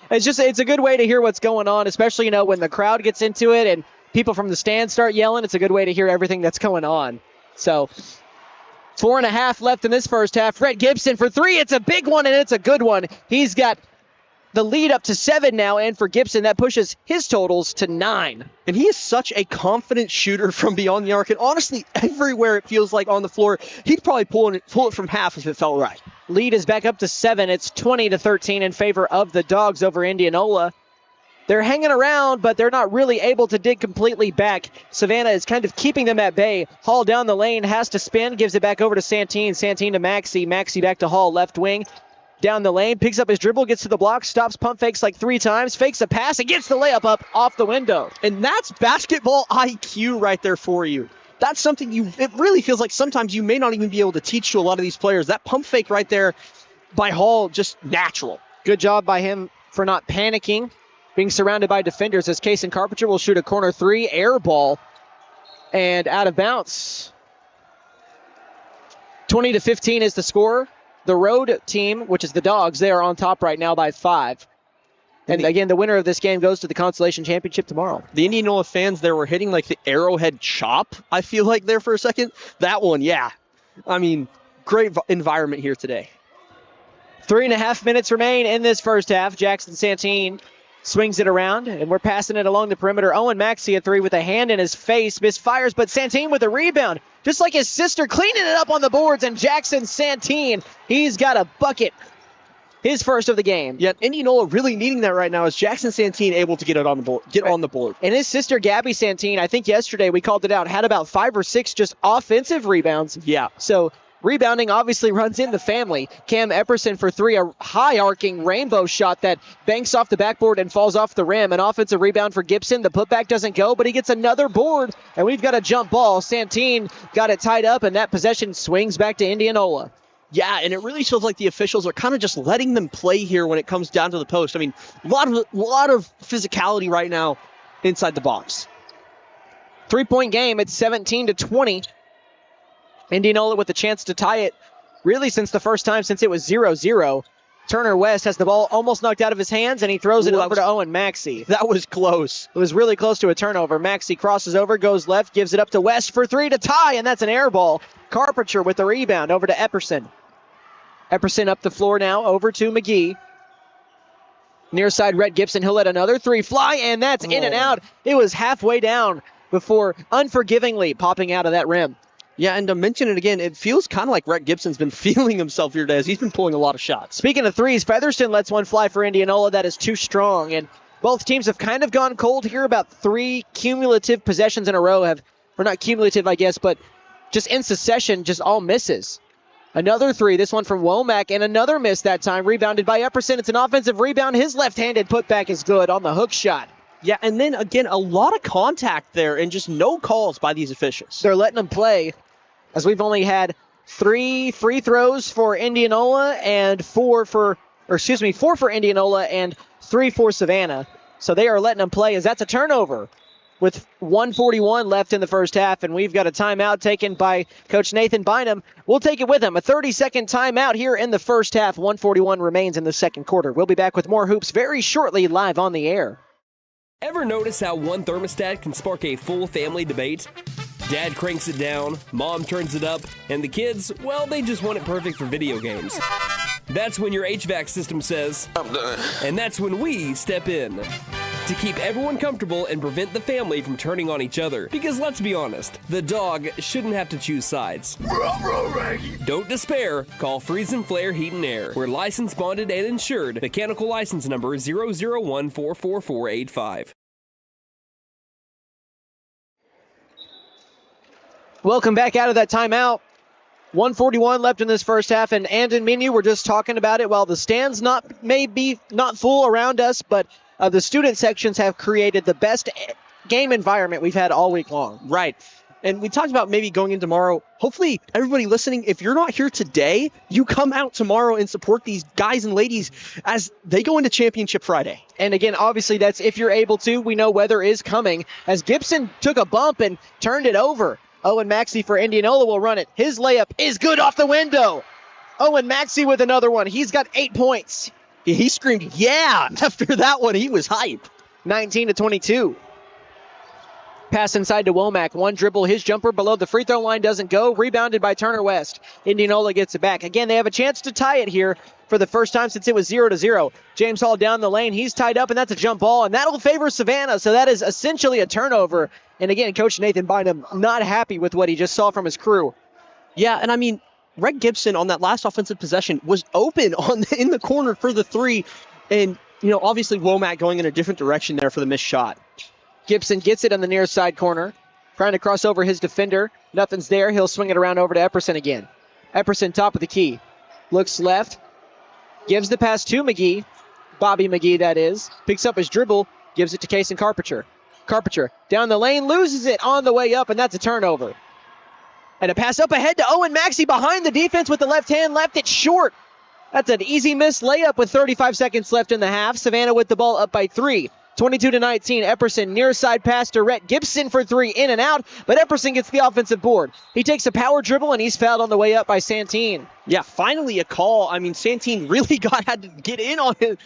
It's a good way to hear what's going on, especially, when the crowd gets into it and people from the stands start yelling. It's a good way to hear everything that's going on. So 4.5 left in this first half. Rhett Gibson for 3. It's a big one, and it's a good one. He's got the lead up to 7 now, and for Gibson, that pushes his totals to 9. And he is such a confident shooter from beyond the arc. And honestly, everywhere it feels like on the floor, he'd probably pull it from half if it felt right. Lead is back up to 7. It's 20-13 in favor of the Dogs over Indianola. They're hanging around, but they're not really able to dig completely back. Savannah is kind of keeping them at bay. Hall down the lane, has to spin, gives it back over to Santine. Santine to Maxey. Maxey back to Hall, left wing. Down the lane, picks up his dribble, gets to the block, stops, pump fakes like 3 times, fakes a pass, and gets the layup up off the window. And that's basketball IQ right there for you. That's something it really feels like sometimes you may not even be able to teach to a lot of these players. That pump fake right there by Hall, just natural. Good job by him for not panicking, being surrounded by defenders as Kason Carpenter will shoot a corner 3, air ball, and out of bounds. 20-15 is the score. The road team, which is the Dogs, they are on top right now by 5. And again, the winner of this game goes to the Consolation Championship tomorrow. The Indianola fans there were hitting like the Arrowhead chop, I feel like, there for a second. That one, yeah. I mean, great environment here today. 3.5 minutes remain in this first half. Jackson Santine swings it around, and we're passing it along the perimeter. Owen Maxey a 3 with a hand in his face. Misfires, but Santine with a rebound. Just like his sister, cleaning it up on the boards, and Jackson Santine, he's got a bucket. His first of the game. Yeah, Indianola really needing that right now is Jackson Santine able to get it on the board, on the board. And his sister, Gabby Santine, I think yesterday we called it out, had about 5 or 6 just offensive rebounds. Yeah. So rebounding obviously runs in the family. Cam Epperson for 3, a high-arcing rainbow shot that banks off the backboard and falls off the rim. An offensive rebound for Gibson. The putback doesn't go, but he gets another board, and we've got a jump ball. Santine got it tied up, and that possession swings back to Indianola. Yeah, and it really feels like the officials are kind of just letting them play here when it comes down to the post. I mean, a lot of physicality right now inside the box. 3-point game. It's 17-20. Indianola with a chance to tie it really since the first time since it was 0-0. Turner West has the ball almost knocked out of his hands, and he throws it over to Owen Maxey. That was close. It was really close to a turnover. Maxey crosses over, goes left, gives it up to West for 3 to tie, and that's an air ball. Carpenter with the rebound over to Epperson. Epperson up the floor now over to McGee. Near side, Rhett Gibson. He'll let another 3 fly, and that's in and out. It was halfway down before unforgivingly popping out of that rim. Yeah, and to mention it again, it feels kind of like Rhett Gibson's been feeling himself here today as he's been pulling a lot of shots. Speaking of 3s, Featherston lets one fly for Indianola. That is too strong, and both teams have kind of gone cold here. About 3 cumulative possessions in a row or not cumulative, I guess, but just in succession, just all misses. Another 3, this one from Womack, and another miss that time, rebounded by Epperson. It's an offensive rebound. His left-handed putback is good on the hook shot. Yeah, and then, again, a lot of contact there and just no calls by these officials. They're letting them play, as we've only had 3 free throws for Indianola and 4 for Indianola and 3 for Savannah. So they are letting them play, as that's a turnover with 1:41 left in the first half, and we've got a timeout taken by Coach Nathan Bynum. We'll take it with him. A 30-second timeout here in the first half. 1:41 remains in the second quarter. We'll be back with more hoops very shortly live on the air. Ever notice how one thermostat can spark a full family debate? Dad cranks it down, mom turns it up, and the kids, well, they just want it perfect for video games. That's when your HVAC system says, I'm done. And that's when we step in to keep everyone comfortable and prevent the family from turning on each other. Because let's be honest, the dog shouldn't have to choose sides. Don't despair. Call Freeze and Flare Heat and Air. We're licensed, bonded, and insured. Mechanical license number 0014445. Welcome back out of that timeout. 1:41 left in this first half, and Andon Menu, we're just talking about it. While the stands may be not full around us, but the student sections have created the best game environment we've had all week long. Right. And we talked about maybe going in tomorrow. Hopefully, everybody listening, if you're not here today, you come out tomorrow and support these guys and ladies as they go into Championship Friday. And again, obviously, that's if you're able to. We know weather is coming as Gibson took a bump and turned it over. Owen Maxey for Indianola will run it. His layup is good off the window. Owen Maxey with another one. He's got 8 points. He screamed, yeah, after that one. He was hype. 19-22. Pass inside to Womack. One dribble. His jumper below the free throw line doesn't go. Rebounded by Turner West. Indianola gets it back. Again, they have a chance to tie it here for the first time since it was 0-0. James Hall down the lane. He's tied up, and that's a jump ball, and that'll favor Savannah. So that is essentially a turnover. And again, Coach Nathan Bynum not happy with what he just saw from his crew. Yeah, and I mean, Rhett Gibson on that last offensive possession was open in the corner for the three. And, obviously Womack going in a different direction there for the missed shot. Gibson gets it on the near side corner. Trying to cross over his defender. Nothing's there. He'll swing it around over to Epperson again. Epperson top of the key. Looks left. Gives the pass to McGee. Bobby McGee, that is. Picks up his dribble. Gives it to Kason Carpenter. Carpenter down the lane. Loses it on the way up, and that's a turnover. And a pass up ahead to Owen Maxey behind the defense with the left hand. Left it short. That's an easy miss layup with 35 seconds left in the half. Savannah with the ball up by 3. 22-19. Epperson near side pass to Rhett Gibson for 3, in and out, but Epperson gets the offensive board. He takes a power dribble, and he's fouled on the way up by Santine. Yeah, finally a call. I mean, Santine really had to get in on him,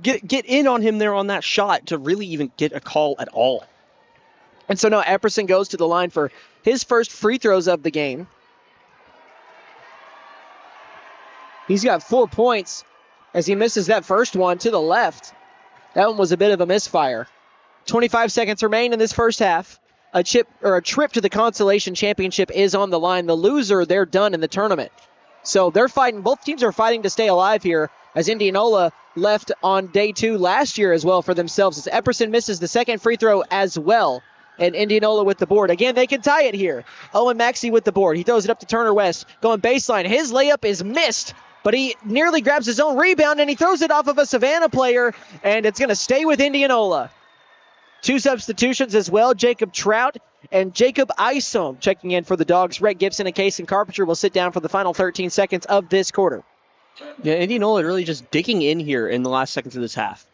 get in on him there on that shot to really even get a call at all. And so now Epperson goes to the line for his first free throws of the game. He's got 4 points as he misses that first one to the left. That one was a bit of a misfire. 25 seconds remain in this first half. A trip to the Consolation Championship is on the line. The loser, they're done in the tournament. So they're fighting. Both teams are fighting to stay alive here, as Indianola left on day 2 last year as well for themselves, as Epperson misses the second free throw as well. And Indianola with the board. Again, they can tie it here. Owen Maxey with the board. He throws it up to Turner West. Going baseline. His layup is missed, but he nearly grabs his own rebound, and he throws it off of a Savannah player, and it's going to stay with Indianola. 2 substitutions as well. Jacob Trout and Jacob Isom checking in for the Dogs. Rhett Gibson and Kason Carpenter will sit down for the final 13 seconds of this quarter. Yeah, Indianola really just digging in here in the last seconds of this half.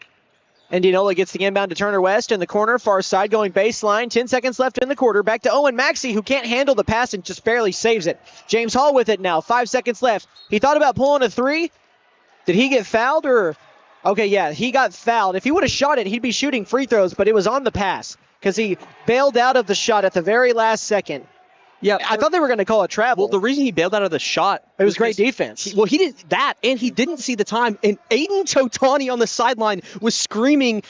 Indianola gets the inbound to Turner West in the corner, far side going baseline. 10 seconds left in the quarter. Back to Owen Maxey, who can't handle the pass and just barely saves it. James Hall with it now. 5 seconds left. He thought about pulling a 3. Did he get fouled or? Okay, yeah, he got fouled. If he would have shot it, he'd be shooting free throws, but it was on the pass because he bailed out of the shot at the very last second. Yeah, I thought they were going to call a travel. Well, the reason he bailed out of the shot, it was great defense. He did that, and he didn't see the time. And Aiden Totani on the sideline was screaming,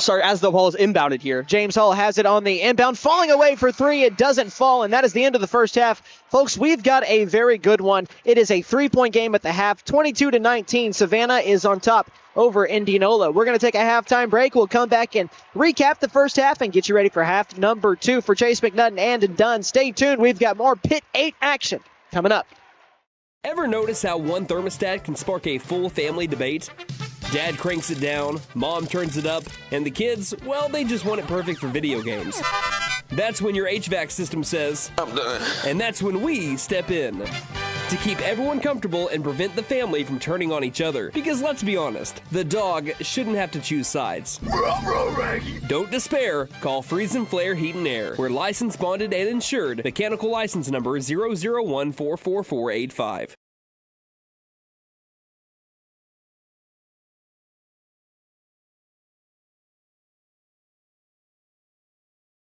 as the ball is inbounded here. James Hall has it on the inbound, falling away for 3. It doesn't fall, and that is the end of the first half. Folks, we've got a very good one. It is a 3-point game at the half. 22-19. Savannah is on top over Indianola. We're going to take a halftime break. We'll come back and recap the first half and get you ready for half number 2 for Chase McNutt and Andon Dunn. Stay tuned. We've got more Pitt 8 action coming up. Ever notice how one thermostat can spark a full family debate? Dad cranks it down, Mom turns it up, and the kids, well, they just want it perfect for video games. That's when your HVAC system says, I'm done. And that's when we step in to keep everyone comfortable and prevent the family from turning on each other. Because let's be honest, the dog shouldn't have to choose sides. Don't despair. Call Freeze and Flare Heat and Air. We're licensed, bonded, and insured. Mechanical license number 0014445.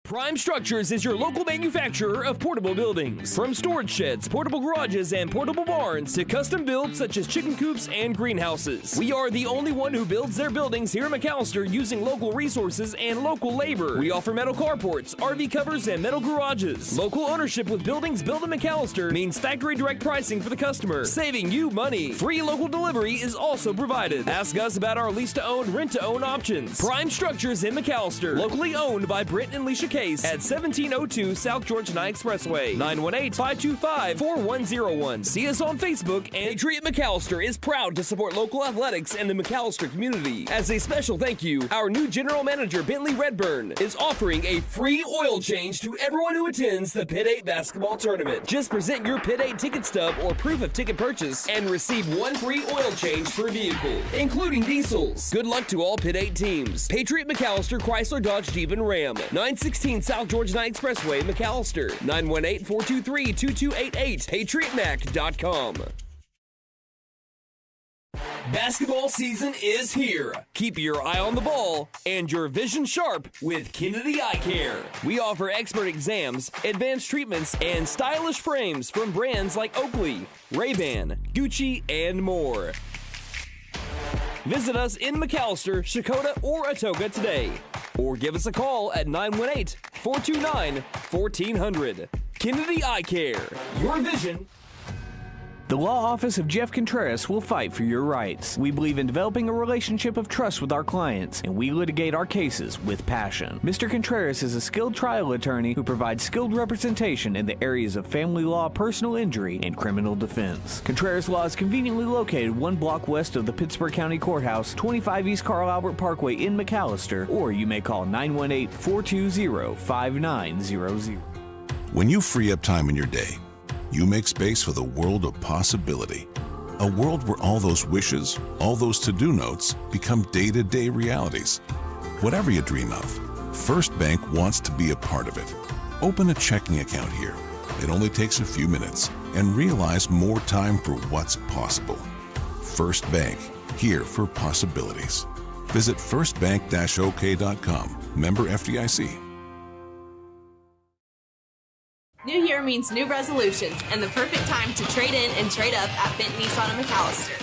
Prime Structures is your local manufacturer of portable buildings. From storage sheds, portable garages, and portable barns to custom builds such as chicken coops and greenhouses. We are the only one who builds their buildings here in McAllister using local resources and local labor. We offer metal carports, RV covers, and metal garages. Local ownership with buildings built in McAllister means factory direct pricing for the customer, saving you money. Free local delivery is also provided. Ask us about our lease-to-own, rent-to-own options. Prime Structures in McAllister, locally owned by Brent and Leisha K. space at 1702 South Georgia 9 Expressway, 918-525-4101. See us on Facebook, and Patriot McAllister is proud to support local athletics and the McAllister community. As a special thank you, our new general manager, Bentley Redburn, is offering a free oil change to everyone who attends the Pitt 8 basketball tournament. Just present your Pitt 8 ticket stub or proof of ticket purchase and receive one free oil change per vehicle, including diesels. Good luck to all Pitt 8 teams. Patriot McAllister, Chrysler, Dodge, Jeep, and Ram. 916 South Georgia 9 Expressway, McAllister. 918-423-2288. PatriotMac.com. Basketball season is here. Keep your eye on the ball and your vision sharp with Kennedy Eye Care. We offer expert exams, advanced treatments, and stylish frames from brands like Oakley, Ray-Ban, Gucci, and more. Visit us in McAllister, Shakota, or Atoka today. Or give us a call at 918-429-1400. Kennedy Eye Care. Your vision. The law office of Jeff Contreras will fight for your rights. We believe in developing a relationship of trust with our clients, and we litigate our cases with passion. Mr. Contreras is a skilled trial attorney who provides skilled representation in the areas of family law, personal injury, and criminal defense. Contreras Law is conveniently located 1 block west of the Pittsburgh County Courthouse, 25 East Carl Albert Parkway in McAllister, or you may call 918-420-5900. When you free up time in your day, you make space for the world of possibility. A world where all those wishes, all those to-do notes become day-to-day realities. Whatever you dream of, First Bank wants to be a part of it. Open a checking account here. It only takes a few minutes, and realize more time for what's possible. First Bank, here for possibilities. Visit firstbank-ok.com. Member FDIC. New year means new resolutions and the perfect time to trade in and trade up at Benton Nissan of McAllister.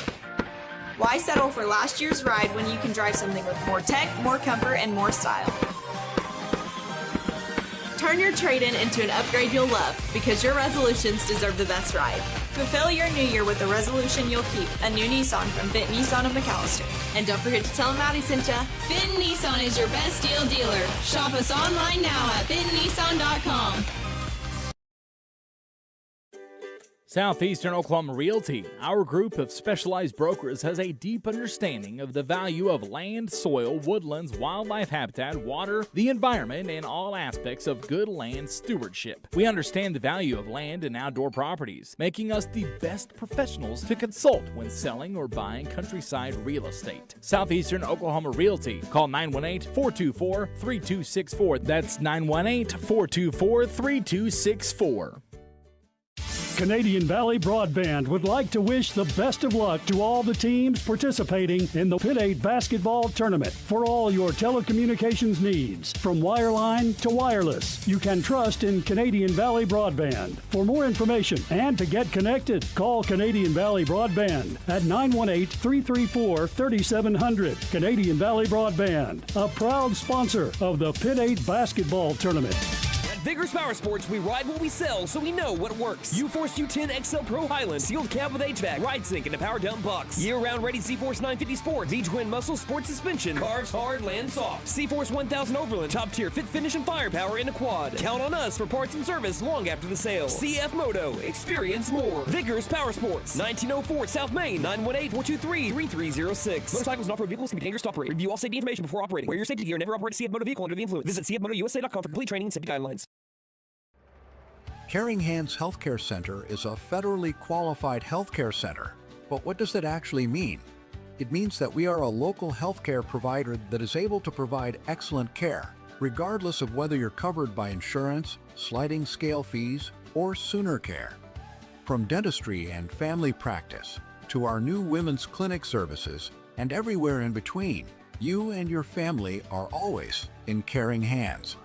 Why settle for last year's ride when you can drive something with more tech, more comfort, and more style? Turn your trade-in into an upgrade you'll love, because your resolutions deserve the best ride. Fulfill your new year with a resolution you'll keep, a new Nissan from Benton Nissan of McAllister. And don't forget to tell them Maddie sent ya. Benton Nissan is your best deal dealer. Shop us online now at BentonNissan.com. Southeastern Oklahoma Realty, our group of specialized brokers, has a deep understanding of the value of land, soil, woodlands, wildlife habitat, water, the environment, and all aspects of good land stewardship. We understand the value of land and outdoor properties, making us the best professionals to consult when selling or buying countryside real estate. Southeastern Oklahoma Realty. Call 918-424-3264. That's 918-424-3264. Canadian Valley Broadband would like to wish the best of luck to all the teams participating in the Pitt 8 basketball tournament. For all your telecommunications needs, from wireline to wireless, you can trust in Canadian Valley Broadband. For more information and to get connected, call Canadian Valley Broadband at 918-334-3700. Canadian Valley Broadband, a proud sponsor of the Pitt 8 basketball tournament. Vigorous Power Sports, we ride what we sell, so we know what works. U-Force U10 XL Pro Highland, sealed cab with HVAC, ride sync, and a power dump box. Year-round ready Z-Force 950 Sport, V-Twin Muscle Sport Suspension, carves hard, land soft. C-Force 1000 Overland, top tier fit, finish, and firepower in a quad. Count on us for parts and service long after the sale. CF Moto, experience more. Vigorous Power Sports, 1904 South Main, 918-423-3306. Motorcycles and off-road vehicles can be dangerous to operate. Review all safety information before operating. Wear your safety gear and never operate a CF Moto vehicle under the influence. Visit cfmotousa.com for complete training and safety guidelines. Caring Hands Healthcare Center is a federally qualified healthcare center. But what does that actually mean? It means that we are a local healthcare provider that is able to provide excellent care, regardless of whether you're covered by insurance, sliding scale fees, or Sooner Care. From dentistry and family practice to our new women's clinic services and everywhere in between, you and your family are always in caring hands.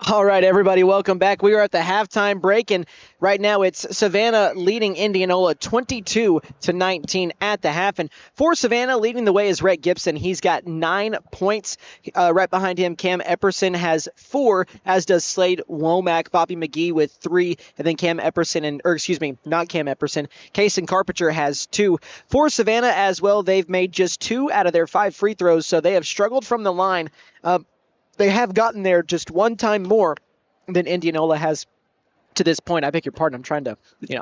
All right, everybody, welcome back. We are at the halftime break, and right now it's Savannah leading Indianola 22-19 at the half. And for Savannah, leading the way is Rhett Gibson. He's got 9 points. Right behind him, Cam Epperson has 4, as does Slade Womack, Bobby McGee with 3, and then Cam Epperson, not Cam Epperson, Kason Carpenter has 2. For Savannah as well, they've made just 2 out of their 5 free throws, so they have struggled from the line. They have gotten there just 1 time more than Indianola has to this point. I beg your pardon. I'm trying to, You're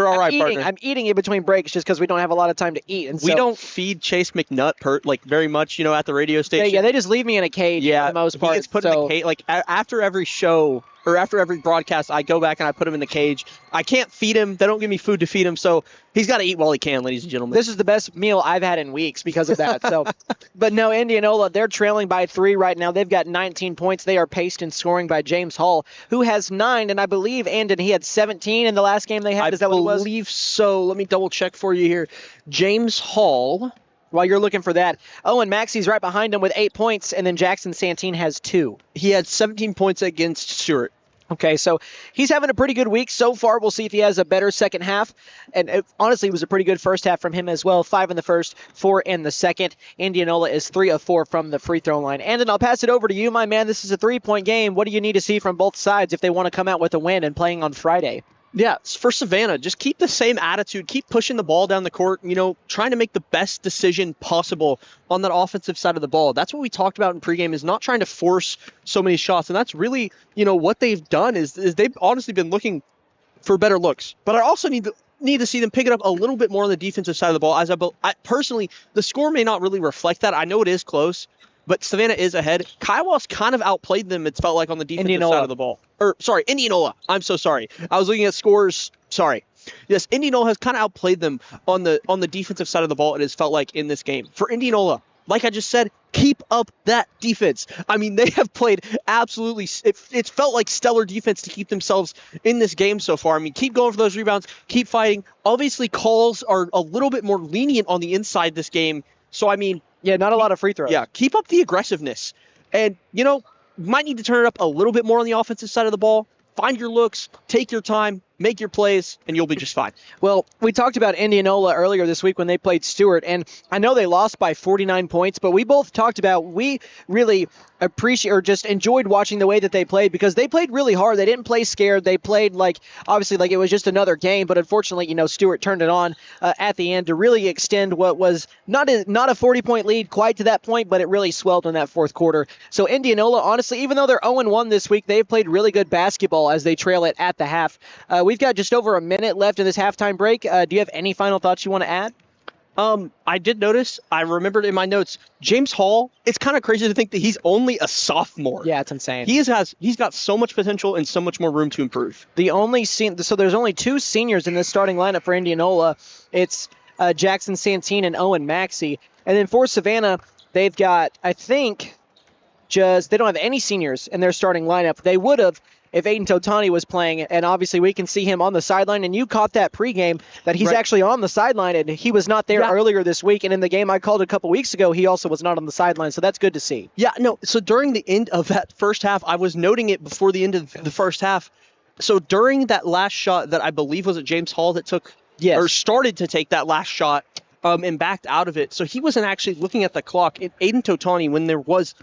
all right, partner. I'm eating in between breaks just because we don't have a lot of time to eat. And we don't feed Chase McNutt very much, at the radio station. They just leave me in a cage for the most part. He gets put in a cage. After every show or after every broadcast, I go back and I put him in the cage. I can't feed him. They don't give me food to feed him, so he's got to eat while he can, ladies and gentlemen. This is the best meal I've had in weeks because of that. So, but no, Indianola, they're trailing by 3 right now. They've got 19 points. They are paced in scoring by James Hall, who has 9, and I believe, Andon, he had 17 in the last game they had. Is that what it was? I believe so. Let me double check for you here. James Hall. While you're looking for that, Owen Maxey's right behind him with 8 points, and then Jackson Santine has 2. He had 17 points against Stewart. Okay, so he's having a pretty good week so far. We'll see if he has a better second half. And honestly, it was a pretty good first half from him as well. 5 in the first, 4 in the second. Indianola is 3 of 4 from the free throw line. And then I'll pass it over to you, my man. This is a 3-point game. What do you need to see from both sides if they want to come out with a win and playing on Friday? Yeah, for Savannah, just keep the same attitude. Keep pushing the ball down the court, trying to make the best decision possible on that offensive side of the ball. That's what we talked about in pregame, is not trying to force so many shots. And that's really, what they've done is they've honestly been looking for better looks. But I also need to see them pick it up a little bit more on the defensive side of the ball. I personally, the score may not really reflect that. I know it is close, but Savannah is ahead. Kiowa's kind of outplayed them, it's felt like, on the defensive side of the ball. Indianola. I'm so sorry. I was looking at scores. Sorry. Yes, Indianola has kind of outplayed them on the defensive side of the ball, it has felt like, in this game. For Indianola, like I just said, keep up that defense. I mean, they have played absolutely, it's felt like stellar defense to keep themselves in this game so far. I mean, keep going for those rebounds, keep fighting. Obviously, calls are a little bit more lenient on the inside this game. So, I mean, yeah, not a lot of free throws. Yeah, keep up the aggressiveness. And, might need to turn it up a little bit more on the offensive side of the ball. Find your looks, take your time, make your plays, and you'll be just fine. Well, we talked about Indianola earlier this week when they played Stewart, and I know they lost by 49 points, but we both talked about we really appreciate or just enjoyed watching the way that they played because they played really hard. They didn't play scared. They played obviously like it was just another game, but unfortunately, Stewart turned it on at the end to really extend what was not a 40-point lead quite to that point, but it really swelled in that fourth quarter. So Indianola, honestly, even though they're 0-1 this week, they've played really good basketball as they trail it at the half. We've got just over a minute left in this halftime break. Do you have any final thoughts you want to add? I did notice, I remembered in my notes, James Hall, it's kind of crazy to think that he's only a sophomore. Yeah, it's insane. He's got so much potential and so much more room to improve. So there's only 2 seniors in this starting lineup for Indianola. It's Jackson Santine and Owen Maxey. And then for Savannah, they've got, I think, they don't have any seniors in their starting lineup. They would have if Aiden Totani was playing, and obviously we can see him on the sideline, and you caught that pregame that he's actually on the sideline, and he was not there earlier this week, and in the game I called a couple weeks ago, he also was not on the sideline, so that's good to see. Yeah, no, so during the end of that first half, I was noting it before the end of the first half, so during that last shot that I believe was at James Hall that took, or started to take that last shot, and backed out of it, so he wasn't actually looking at the clock. Aiden Totani, when there was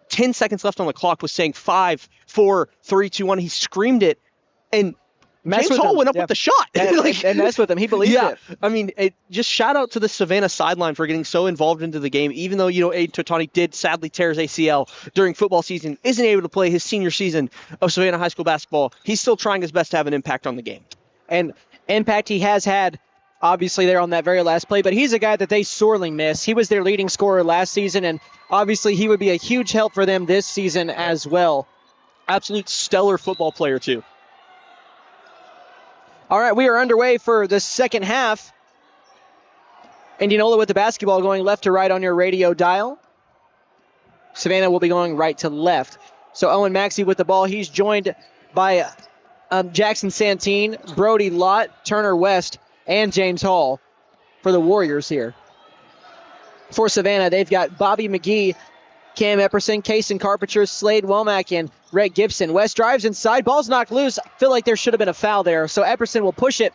10 seconds left on the clock, was saying 5, 4, 3, 2, 1. He screamed it, and James Hall went up with the shot. And messed with him. He believed it. I mean, just shout out to the Savannah sideline for getting so involved into the game, even though, Aiden Totani did sadly tear his ACL during football season, isn't able to play his senior season of Savannah high school basketball. He's still trying his best to have an impact on the game. And impact he has had, obviously, there on that very last play, but he's a guy that they sorely miss. He was their leading scorer last season, and obviously he would be a huge help for them this season as well. Absolute stellar football player, too. All right, we are underway for the second half. Indianola with the basketball going left to right on your radio dial. Savannah will be going right to left. So Owen Maxey with the ball. He's joined by Jackson Santine, Brody Lott, Turner West, and James Hall for the Warriors here. For Savannah, they've got Bobby McGee, Cam Epperson, Kaysen Carpenter, Slade Womack, and Rhett Gibson. West drives inside. Ball's knocked loose. I feel like there should have been a foul there. So Epperson will push it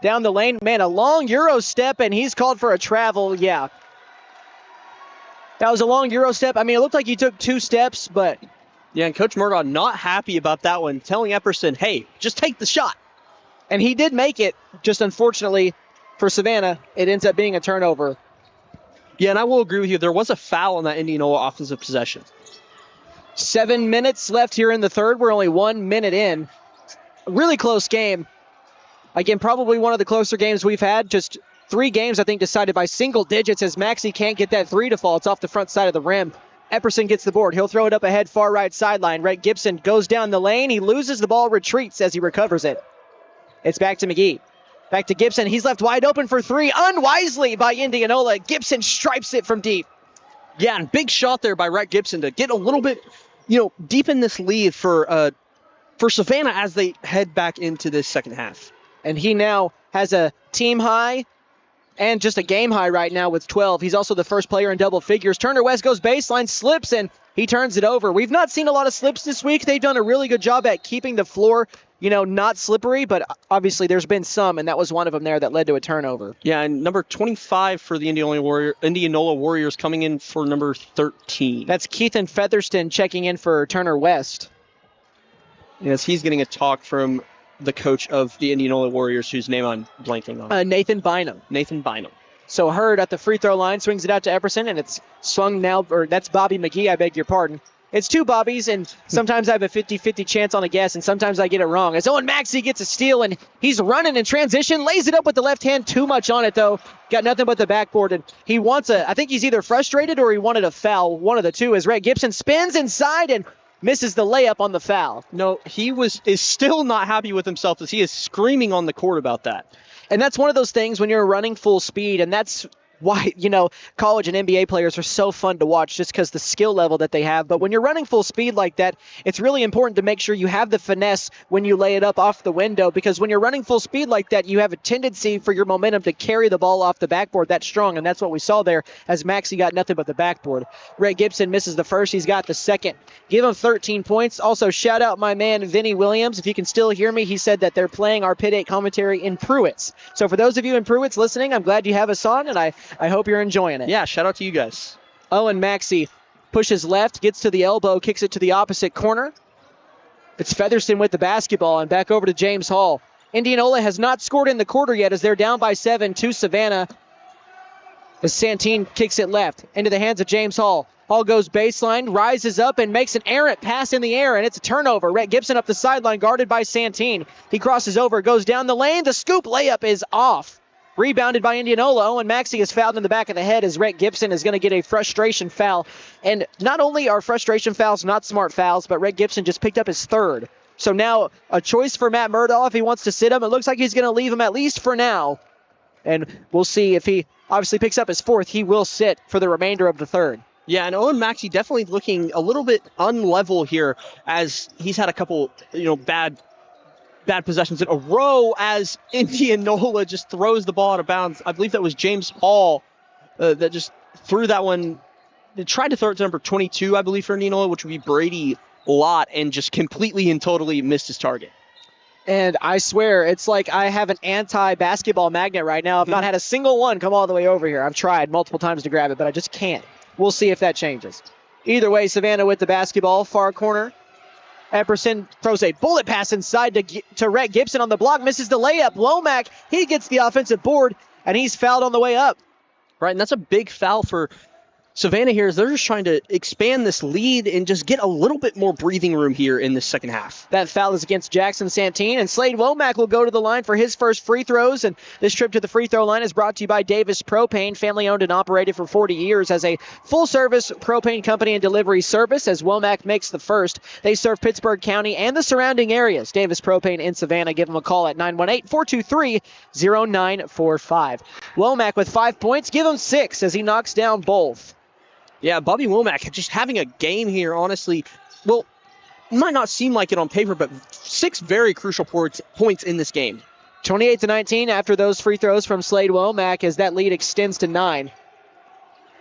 down the lane. Man, a long Euro step, and he's called for a travel. Yeah. That was a long Euro step. I mean, it looked like he took 2 steps, but... Yeah, and Coach Murdaugh not happy about that one, telling Epperson, hey, just take the shot. And he did make it, just unfortunately for Savannah, it ends up being a turnover. Yeah, and I will agree with you. There was a foul on that Indianola offensive possession. 7 minutes left here in the third. We're only 1 minute in. A really close game. Again, probably one of the closer games we've had. Just 3 games, I think, decided by single digits as Maxey can't get that 3 to fall. It's off the front side of the rim. Epperson gets the board. He'll throw it up ahead, far right sideline. Rhett Gibson goes down the lane. He loses the ball, retreats as he recovers it. It's back to McGee. Back to Gibson. He's left wide open for 3. Unwisely by Indianola. Gibson stripes it from deep. Yeah, and big shot there by Rhett Gibson to get a little bit, deep in this lead for Savannah as they head back into this second half. And he now has a team high and just a game high right now with 12. He's also the first player in double figures. Turner West goes baseline, slips, and he turns it over. We've not seen a lot of slips this week. They've done a really good job at keeping the floor, not slippery, but obviously there's been some, and that was one of them there that led to a turnover. Yeah, and number 25 for the Indianola Warriors coming in for number 13. That's Keithan Featherston checking in for Turner West. Yes, he's getting a talk from the coach of the Indianola Warriors, whose name I'm blanking on. Nathan Bynum. Nathan Bynum. So Hurd at the free throw line swings it out to Epperson, and it's swung now, or that's Bobby McGee, I beg your pardon. It's 2 Bobbies, and sometimes I have a 50-50 chance on a guess, and sometimes I get it wrong. As Owen Maxey gets a steal, and he's running in transition, lays it up with the left hand, too much on it, though. Got nothing but the backboard, and he wants I think he's either frustrated or he wanted a foul, one of the two, as Rhett Gibson spins inside and misses the layup on the foul. No, he is still not happy with himself as he is screaming on the court about that. And that's one of those things when you're running full speed, and that's why, college and NBA players are so fun to watch just because the skill level that they have. But when you're running full speed like that, it's really important to make sure you have the finesse when you lay it up off the window, because when you're running full speed like that, you have a tendency for your momentum to carry the ball off the backboard that strong, and that's what we saw there as Maxey got nothing but the backboard. Rhett Gibson misses the first. He's got the second. Give him 13 points. Also, shout out my man, Vinny Williams. If you can still hear me, he said that they're playing our Pitt 8 commentary in Pruitt's. So for those of you in Pruitt's listening, I'm glad you have us on, and I hope you're enjoying it. Yeah, shout out to you guys. Owen Maxey pushes left, gets to the elbow, kicks it to the opposite corner. It's Featherston with the basketball, and back over to James Hall. Indianola has not scored in the quarter yet as they're down by 7 to Savannah. As Santine kicks it left into the hands of James Hall. Hall goes baseline, rises up, and makes an errant pass in the air, and it's a turnover. Rhett Gibson up the sideline, guarded by Santine. He crosses over, goes down the lane. The scoop layup is off. Rebounded by Indianola. Owen Maxey is fouled in the back of the head as Rhett Gibson is going to get a frustration foul. And not only are frustration fouls not smart fouls, but Rhett Gibson just picked up his 3rd. So now a choice for Matt Murdaugh if he wants to sit him. It looks like he's going to leave him at least for now. And we'll see if he obviously picks up his 4th. He will sit for the remainder of the 3rd. Yeah, and Owen Maxey definitely looking a little bit unlevel here as he's had a couple, bad possessions in a row as Indianola just throws the ball out of bounds. I believe that was James Hall that just threw that one. They tried to throw it to number 22, I believe, for Indianola, which would be Brady Lott, and just completely and totally missed his target. And I swear, it's like I have an anti-basketball magnet right now. I've not had a single one come all the way over here. I've tried multiple times to grab it, but I just can't. We'll see if that changes. Either way, Savannah with the basketball, far corner. Epperson throws a bullet pass inside to Rhett Gibson on the block, misses the layup. Womack, he gets the offensive board, and he's fouled on the way up. Right, and that's a big foul for Savannah here, as they're just trying to expand this lead and just get a little bit more breathing room here in this second half. That foul is against Jackson Santine, and Slade Womack will go to the line for his first free throws. And this trip to the free throw line is brought to you by Davis Propane, family owned and operated for 40 years as a full-service propane company and delivery service. As Womack makes the first, they serve Pittsburgh County and the surrounding areas. Davis Propane in Savannah. Give them a call at 918-423-0945. Womack with 5 points. Give him 6 as he knocks down both. Yeah, Bobby Womack just having a game here, honestly. Well, might not seem like it on paper, but 6 very crucial points in this game. 28-19 after those free throws from Slade Womack as that lead extends to 9.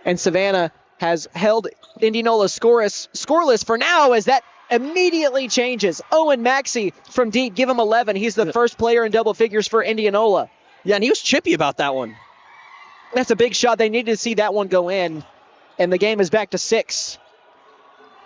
And Savannah has held Indianola scoreless for now, as that immediately changes. Owen Maxey from deep, give him 11. He's the first player in double figures for Indianola. Yeah, and he was chippy about that one. That's a big shot. They needed to see that one go in, and the game is back to 6.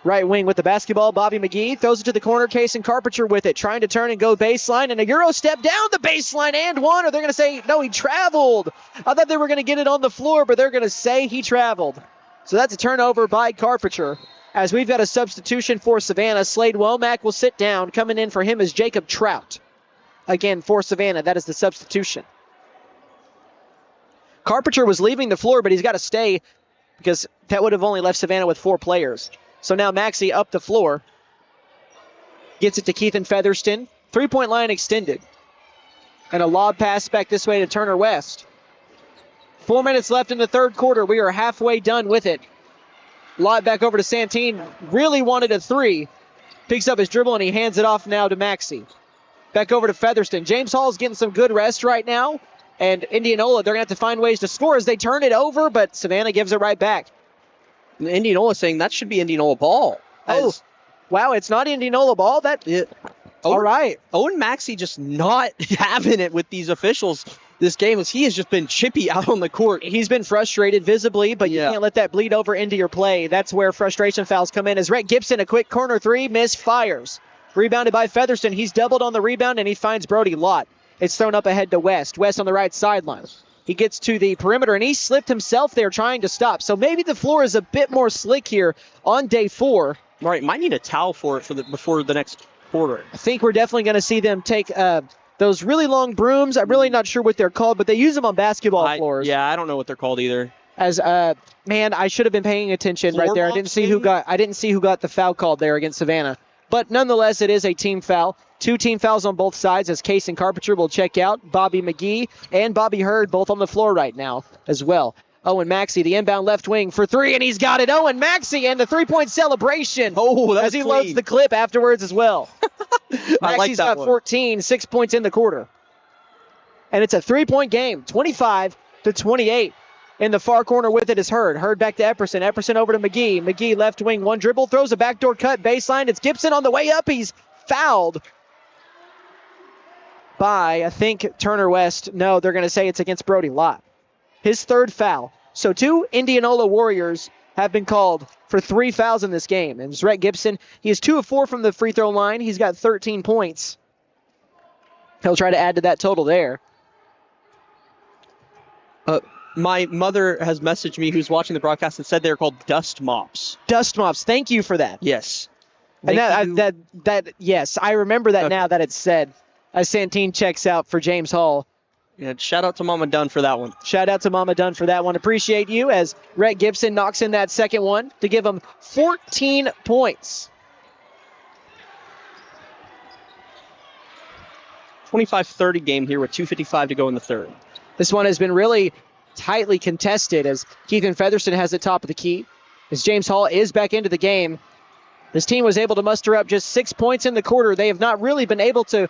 Right wing with the basketball, Bobby McGee throws it to the corner, Kason Carpenter with it, trying to turn and go baseline, and a Euro step down the baseline and one, or they're going to say, no, he traveled. I thought they were going to get it on the floor, but they're going to say he traveled. So that's a turnover by Carpenter, as we've got a substitution for Savannah. Slade Womack will sit down. Coming in for him is Jacob Trout. Again, for Savannah, that is the substitution. Carpenter was leaving the floor, but he's got to stay because that would have only left Savannah with 4 players. So now Maxey up the floor. Gets it to Keithan Featherston. 3-point line extended. And a lob pass back this way to Turner West. 4 minutes left in the third quarter. We are halfway done with it. Lob back over to Santine. Really wanted a 3. Picks up his dribble and he hands it off now to Maxey. Back over to Featherston. James Hall's getting some good rest right now. And Indianola, they're going to have to find ways to score as they turn it over, but Savannah gives it right back. Indianola saying that should be Indianola ball. Oh, wow, it's not Indianola ball? All right. Owen Maxey just not having it with these officials this game, as he has just been chippy out on the court. He's been frustrated visibly, but you can't let that bleed over into your play. That's where frustration fouls come in. As Rhett Gibson, a quick corner 3, misfires. Rebounded by Featherston. He's doubled on the rebound, and he finds Brody Lott. It's thrown up ahead to West. West on the right sideline. He gets to the perimeter, and he slipped himself there trying to stop. So maybe the floor is a bit more slick here on day 4. All right, might need a towel for it before the next quarter. I think we're definitely going to see them take those really long brooms. I'm really not sure what they're called, but they use them on basketball floors. Yeah, I don't know what they're called either. As man, I should have been paying attention right there. I didn't see who got the foul called there against Savannah. But nonetheless, it is a team foul. 2 team fouls on both sides as Case and Carpenter will check out. Bobby McGee and Bobby Hurd both on the floor right now as well. Owen Maxey, the inbound left wing for 3, and he's got it. Owen Maxey and the 3-point celebration. Oh, that's as he clean. loads the clip afterwards as well. I like Maxey's that got one. 14, 6 points in the quarter. And it's a 3-point game, 25-28. In the far corner with it is Hurd. Hurd back to Epperson. Epperson over to McGee. McGee left wing, 1 dribble, throws a backdoor cut, baseline. It's Gibson on the way up. He's fouled by, I think, Turner West. No, they're going to say it's against Brody Lott. His 3rd foul. So 2 Indianola Warriors have been called for 3 fouls in this game. And Rhett Gibson, he is 2 of 4 from the free throw line. He's got 13 points. He'll try to add to that total there. My mother has messaged me, who's watching the broadcast, and said they're called dust mops. Dust mops. Thank you for that. Yes. And yes, I remember that now that it's said. As Santine checks out for James Hall. Yeah, shout out to Mama Dunn for that one. Shout out to Mama Dunn for that one. Appreciate you as Rhett Gibson knocks in that second one to give him 14 points. 25-30 game here with 2:55 to go in the third. This one has been really tightly contested as Keithan Featherston has the top of the key. As James Hall is back into the game. This team was able to muster up just 6 points in the quarter. They have not really been able to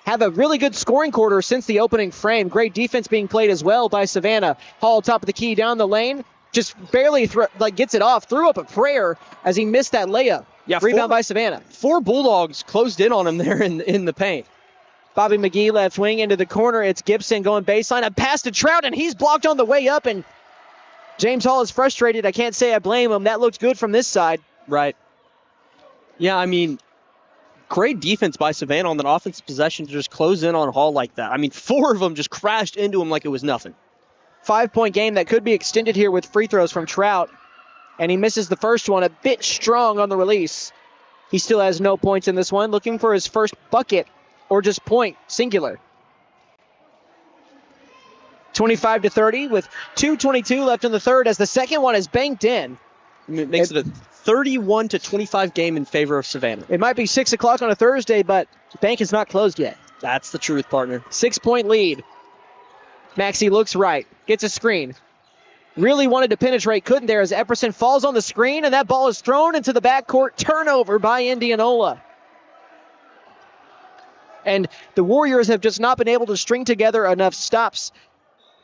have a really good scoring quarter since the opening frame. Great defense being played as well by Savannah. Hall top of the key down the lane. Just barely gets it off. Threw up a prayer as he missed that layup. Yeah, rebound by Savannah. 4 Bulldogs closed in on him there in the paint. Bobby McGee left wing into the corner. It's Gibson going baseline. A pass to Trout, and he's blocked on the way up. And James Hall is frustrated. I can't say I blame him. That looked good from this side. Right. Yeah, I mean, great defense by Savannah on that offensive possession to just close in on Hall like that. I mean, 4 of them just crashed into him like it was nothing. 5-point game that could be extended here with free throws from Trout. And he misses the first one a bit strong on the release. He still has no points in this one. Looking for his first bucket or just point, singular. 25-30 with 2:22 left in the third as the second one is banked in. It makes it a 31-25 game in favor of Savannah. It might be 6 o'clock on a Thursday, but the bank is not closed yet. That's the truth, partner. 6-point lead. Maxey looks right, gets a screen. Really wanted to penetrate, couldn't there as Epperson falls on the screen, and that ball is thrown into the backcourt. Turnover by Indianola. And the Warriors have just not been able to string together enough stops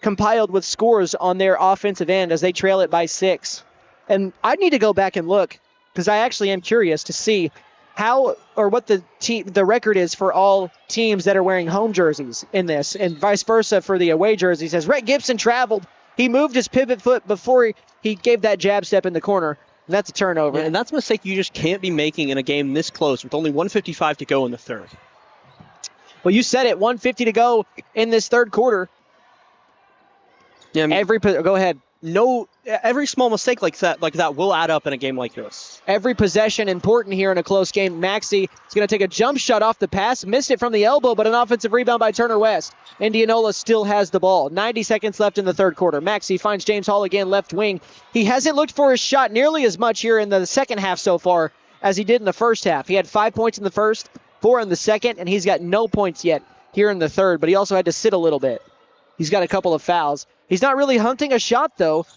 compiled with scores on their offensive end as they trail it by 6. And I need to go back and look because I actually am curious to see how or what the record is for all teams that are wearing home jerseys in this, and vice versa for the away jerseys. As Rhett Gibson traveled, he moved his pivot foot before he gave that jab step in the corner. And that's a turnover. Yeah, and that's a mistake you just can't be making in a game this close with only 1:55 to go in the third. Well, you said it, 1:50 to go in this third quarter. Yeah, I mean, go ahead. Every small mistake like that will add up in a game like this. Every possession important here in a close game. Maxey is going to take a jump shot off the pass. Missed it from the elbow, but an offensive rebound by Turner West. Indianola still has the ball. 90 seconds left in the third quarter. Maxey finds James Hall again, left wing. He hasn't looked for his shot nearly as much here in the second half so far as he did in the first half. He had 5 points in the first, 4 in the second, and he's got no points yet here in the third, but he also had to sit a little bit. He's got a couple of fouls. He's not really hunting a shot, though,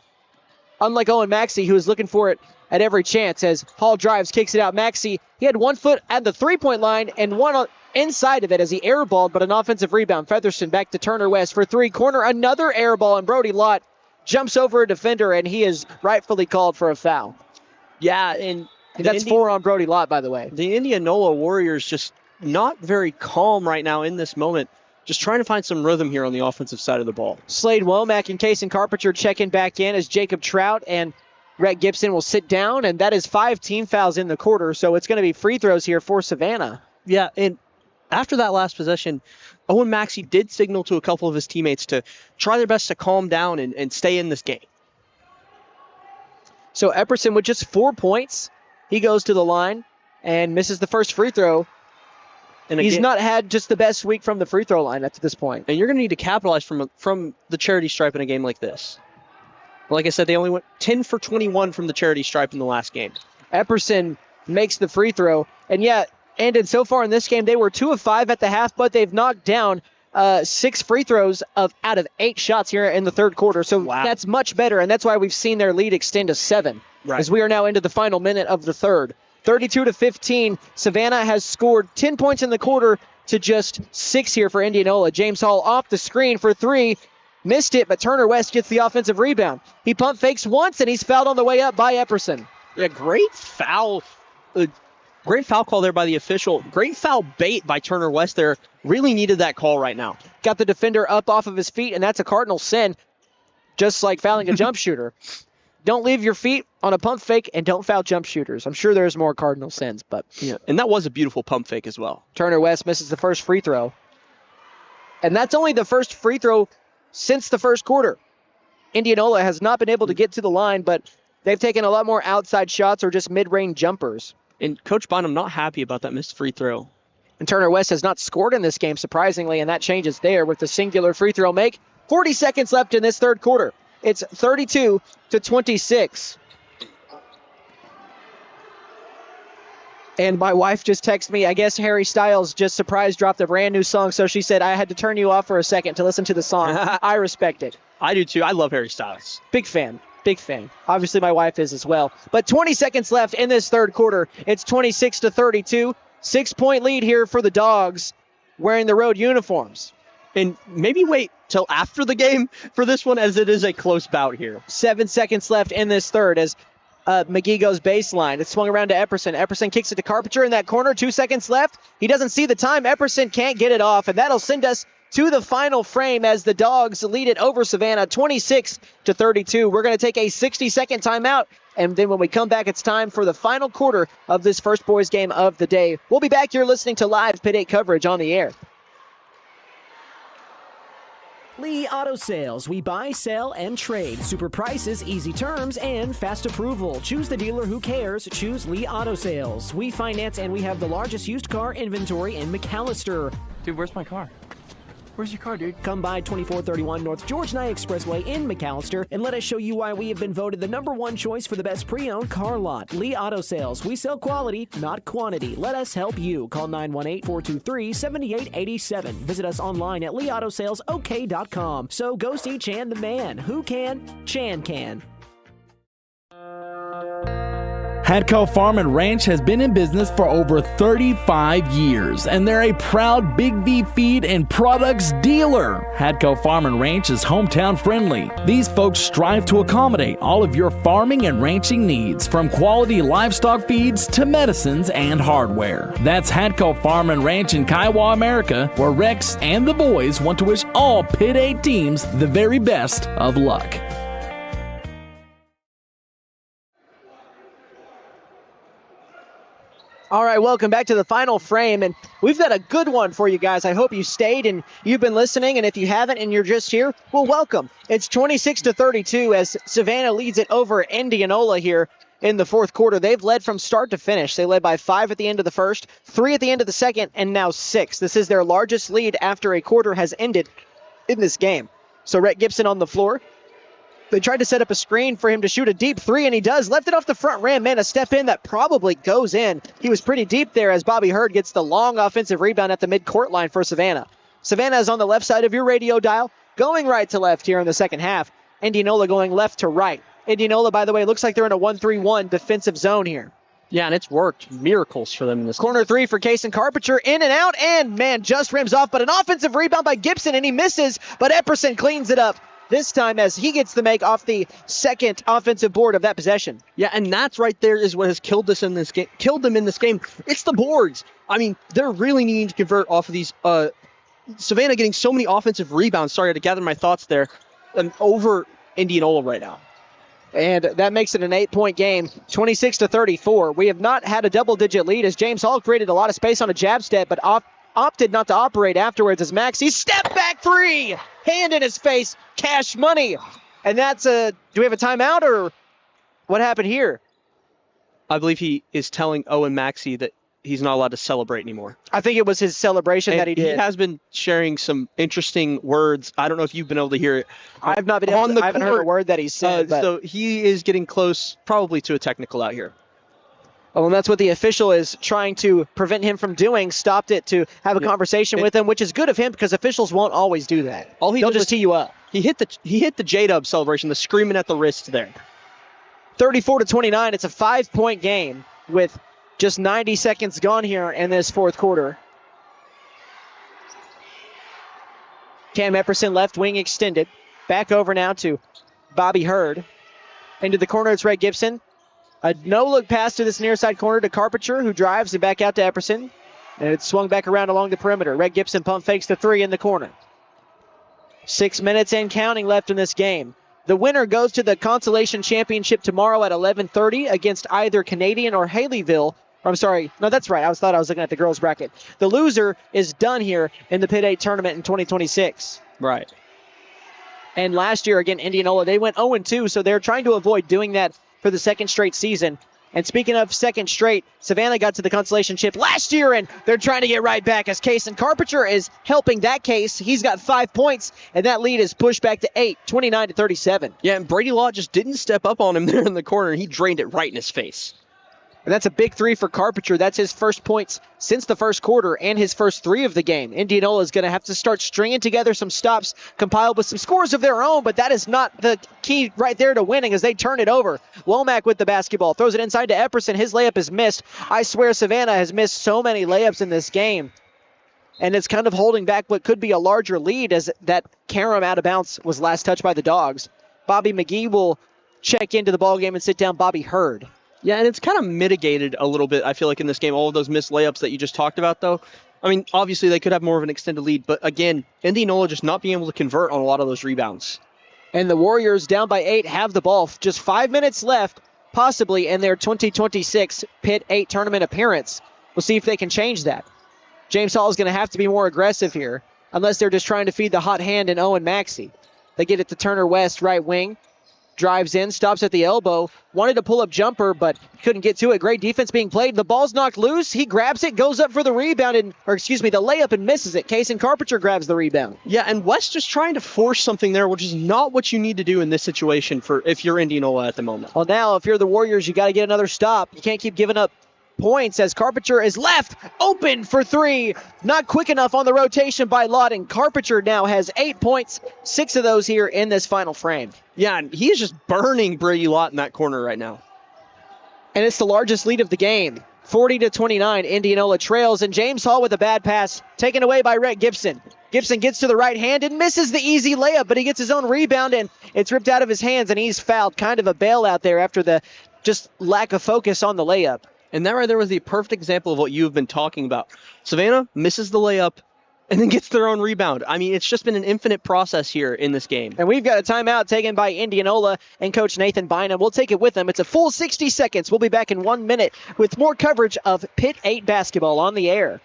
unlike Owen Maxey, who is looking for it at every chance as Hall drives, kicks it out. Maxey, he had 1 foot at the three-point line and one inside of it as he airballed, but an offensive rebound. Featherston back to Turner West for three. Corner, another airball, and Brody Lott jumps over a defender, and he is rightfully called for a foul. Yeah, and that's 4 on Brody Lott, by the way. The Indianola Warriors just not very calm right now in this moment. Just trying to find some rhythm here on the offensive side of the ball. Slade Womack and Kason Carpenter checking back in as Jacob Trout and Rhett Gibson will sit down, and that is 5 team fouls in the quarter, so it's going to be free throws here for Savannah. Yeah, and after that last possession, Owen Maxey did signal to a couple of his teammates to try their best to calm down and stay in this game. So Epperson with just 4 points, he goes to the line and misses the first free throw. And he's not had just the best week from the free throw line up to this point. And you're going to need to capitalize from the charity stripe in a game like this. Like I said, they only went 10 for 21 from the charity stripe in the last game. Epperson makes the free throw. And so far in this game, they were 2 of 5 at the half, but they've knocked down 6 free throws out of 8 shots here in the third quarter. So That's much better, and that's why we've seen their lead extend to 7 as we are now into the final minute of the third. 32-15, Savannah has scored 10 points in the quarter to just 6 here for Indianola. James Hall off the screen for 3. Missed it, but Turner West gets the offensive rebound. He pump fakes once, and he's fouled on the way up by Epperson. Yeah, great foul. Great foul call there by the official. Great foul bait by Turner West there. Really needed that call right now. Got the defender up off of his feet, and that's a Cardinal sin, just like fouling a jump shooter. Don't leave your feet on a pump fake, and don't foul jump shooters. I'm sure there's more Cardinal sins, but... Yeah, and that was a beautiful pump fake as well. Turner West misses the first free throw. And that's only the first free throw since the first quarter. Indianola has not been able to get to the line, but they've taken a lot more outside shots or just mid-range jumpers. And Coach Bynum not happy about that missed free throw. And Turner West has not scored in this game, surprisingly, and that changes there with the singular free throw make. 40 seconds left in this third quarter. It's 32-26. And my wife just texted me, I guess Harry Styles just surprise dropped a brand new song, so she said I had to turn you off for a second to listen to the song. I respect it. I do too. I love Harry Styles. Big fan. Big fan. Obviously my wife is as well. But 20 seconds left in this third quarter. It's 26-32. 6-point lead here for the Dogs wearing the road uniforms. And maybe wait till after the game for this one, as it is a close bout here. 7 seconds left in this third as McGee goes baseline. It's swung around to Epperson. Epperson kicks it to Carpenter in that corner. 2 seconds left. He doesn't see the time. Epperson can't get it off, and that'll send us to the final frame as the Dogs lead it over Savannah 26-32. We're going to take a 60-second timeout, and then when we come back, it's time for the final quarter of this first boys game of the day. We'll be back here listening to live Pit 8 coverage on the air. Lee Auto Sales. We buy, sell, and trade. Super prices, easy terms, and fast approval. Choose the dealer who cares. Choose Lee Auto Sales. We finance and we have the largest used car inventory in McAllister. Dude, where's my car? Where's your car, dude? Come by 2431 North George Nye Expressway in McAllister and let us show you why we have been voted the #1 choice for the best pre-owned car lot. Lee Auto Sales. We sell quality, not quantity. Let us help you. Call 918-423-7887. Visit us online at leautosalesok.com. So go see Chan the man. Who can? Chan can. Hadco Farm and Ranch has been in business for over 35 years, and they're a proud Big V feed and products dealer. Hadco Farm and Ranch is hometown friendly. These folks strive to accommodate all of your farming and ranching needs, from quality livestock feeds to medicines and hardware. That's Hadco Farm and Ranch in Kiowa, America, where Rex and the boys want to wish all Pit 8 teams the very best of luck. All right, welcome back to the final frame, and we've got a good one for you guys. I hope you stayed and you've been listening, and if you haven't and you're just here, well, welcome. It's 26-32 as Savannah leads it over Indianola here in the fourth quarter. They've led from start to finish. They led by 5 at the end of the first, 3 at the end of the second, and now 6. This is their largest lead after a quarter has ended in this game. So Rhett Gibson on the floor. They tried to set up a screen for him to shoot a deep 3, and he does. Left it off the front rim. Man, a step in that probably goes in. He was pretty deep there as Bobby Hurd gets the long offensive rebound at the mid-court line for Savannah. Savannah is on the left side of your radio dial, going right to left here in the second half. Indianola going left to right. Indianola, by the way, looks like they're in a 1-3-1 defensive zone here. Yeah, and it's worked miracles for them in this corner 3 for Kason Carpenter, in and out, and man, just rims off, but an offensive rebound by Gibson, and he misses, but Epperson cleans it up. This time as he gets the make off the second offensive board of that possession. Yeah, and that's right there is what has killed them in this game. It's the boards. I mean, they're really needing to convert off of these. Savannah getting so many offensive rebounds. Sorry to gather my thoughts there. Over Indianola right now. And that makes it an 8-point game, 26-34. We have not had a double-digit lead as James Hall created a lot of space on a jab step, but opted not to operate afterwards as Maxey step back 3, hand in his face, cash money. And that's do we have a timeout or what happened here? I believe he is telling Owen Maxey that he's not allowed to celebrate anymore. I think it was his celebration that he did. He has been sharing some interesting words. I don't know if you've been able to hear it. I've not been able to, I haven't heard a word that he said. So he is getting close probably to a technical out here. Oh, and that's what the official is trying to prevent him from doing. Stopped it to have a conversation with him, which is good of him because officials won't always do that. They'll just tee you up. He hit the J-Dub celebration, the screaming at the wrist there. 34-29. It's a 5-point game with just 90 seconds gone here in this fourth quarter. Cam Epperson left wing extended. Back over now to Bobby Hurd. Into the corner, it's Ray Gibson. A no-look pass to this near side corner to Carpenter, who drives and back out to Epperson. And it's swung back around along the perimeter. Red Gibson pump fakes the 3 in the corner. 6 minutes and counting left in this game. The winner goes to the Consolation Championship tomorrow at 11:30 against either Canadian or Haleyville. I'm sorry. No, that's right. I thought I was looking at the girls' bracket. The loser is done here in the Pit 8 tournament in 2026. Right. And last year, again, Indianola, they went 0-2, so they're trying to avoid doing that for the second straight season. And speaking of second straight, Savannah got to the Consolation Chip last year, and they're trying to get right back as Kason Carpenter is helping that case. He's got 5 points, and that lead is pushed back to 8, 29-37. Yeah, and Brady Law just didn't step up on him there in the corner. He drained it right in his face. And that's a big 3 for Carpenter. That's his first points since the first quarter and his first 3 of the game. Indianola is going to have to start stringing together some stops, compiled with some scores of their own, but that is not the key right there to winning as they turn it over. Womack with the basketball, throws it inside to Epperson. His layup is missed. I swear Savannah has missed so many layups in this game. And it's kind of holding back what could be a larger lead as that carom out of bounds was last touched by the Dogs. Bobby McGee will check into the ballgame and sit down Bobby Hurd. Yeah, and it's kind of mitigated a little bit, I feel like, in this game. All of those missed layups that you just talked about, though. I mean, obviously, they could have more of an extended lead. But, again, Indianola just not being able to convert on a lot of those rebounds. And the Warriors, down by 8, have the ball. Just 5 minutes left, possibly, in their 2026 Pit 8 tournament appearance. We'll see if they can change that. James Hall is going to have to be more aggressive here, unless they're just trying to feed the hot hand in Owen Maxey. They get it to Turner West, right wing. Drives in, stops at the elbow, wanted to pull up jumper, but couldn't get to it. Great defense being played. The ball's knocked loose. He grabs it, goes up for the rebound, the layup and misses it. Kason Carpenter grabs the rebound. Yeah, and West just trying to force something there, which is not what you need to do in this situation for if you're Indianola at the moment. Well, now, if you're the Warriors, you got to get another stop. You can't keep giving up points as Carpenter is left open for 3. Not quick enough on the rotation by Lawton. Carpenter now has 8 points, 6 of those here in this final frame. Yeah, and he's just burning Brady Lott in that corner right now. And it's the largest lead of the game. 40-29, Indianola trails, and James Hall with a bad pass taken away by Rhett Gibson. Gibson gets to the right hand and misses the easy layup, but he gets his own rebound, and it's ripped out of his hands, and he's fouled. Kind of a bailout there after the just lack of focus on the layup. And that right there was the perfect example of what you've been talking about. Savannah misses the layup and then gets their own rebound. I mean, it's just been an infinite process here in this game. And we've got a timeout taken by Indianola and Coach Nathan Bynum. We'll take it with them. It's a full 60 seconds. We'll be back in 1 minute with more coverage of Pitt 8 basketball on the air.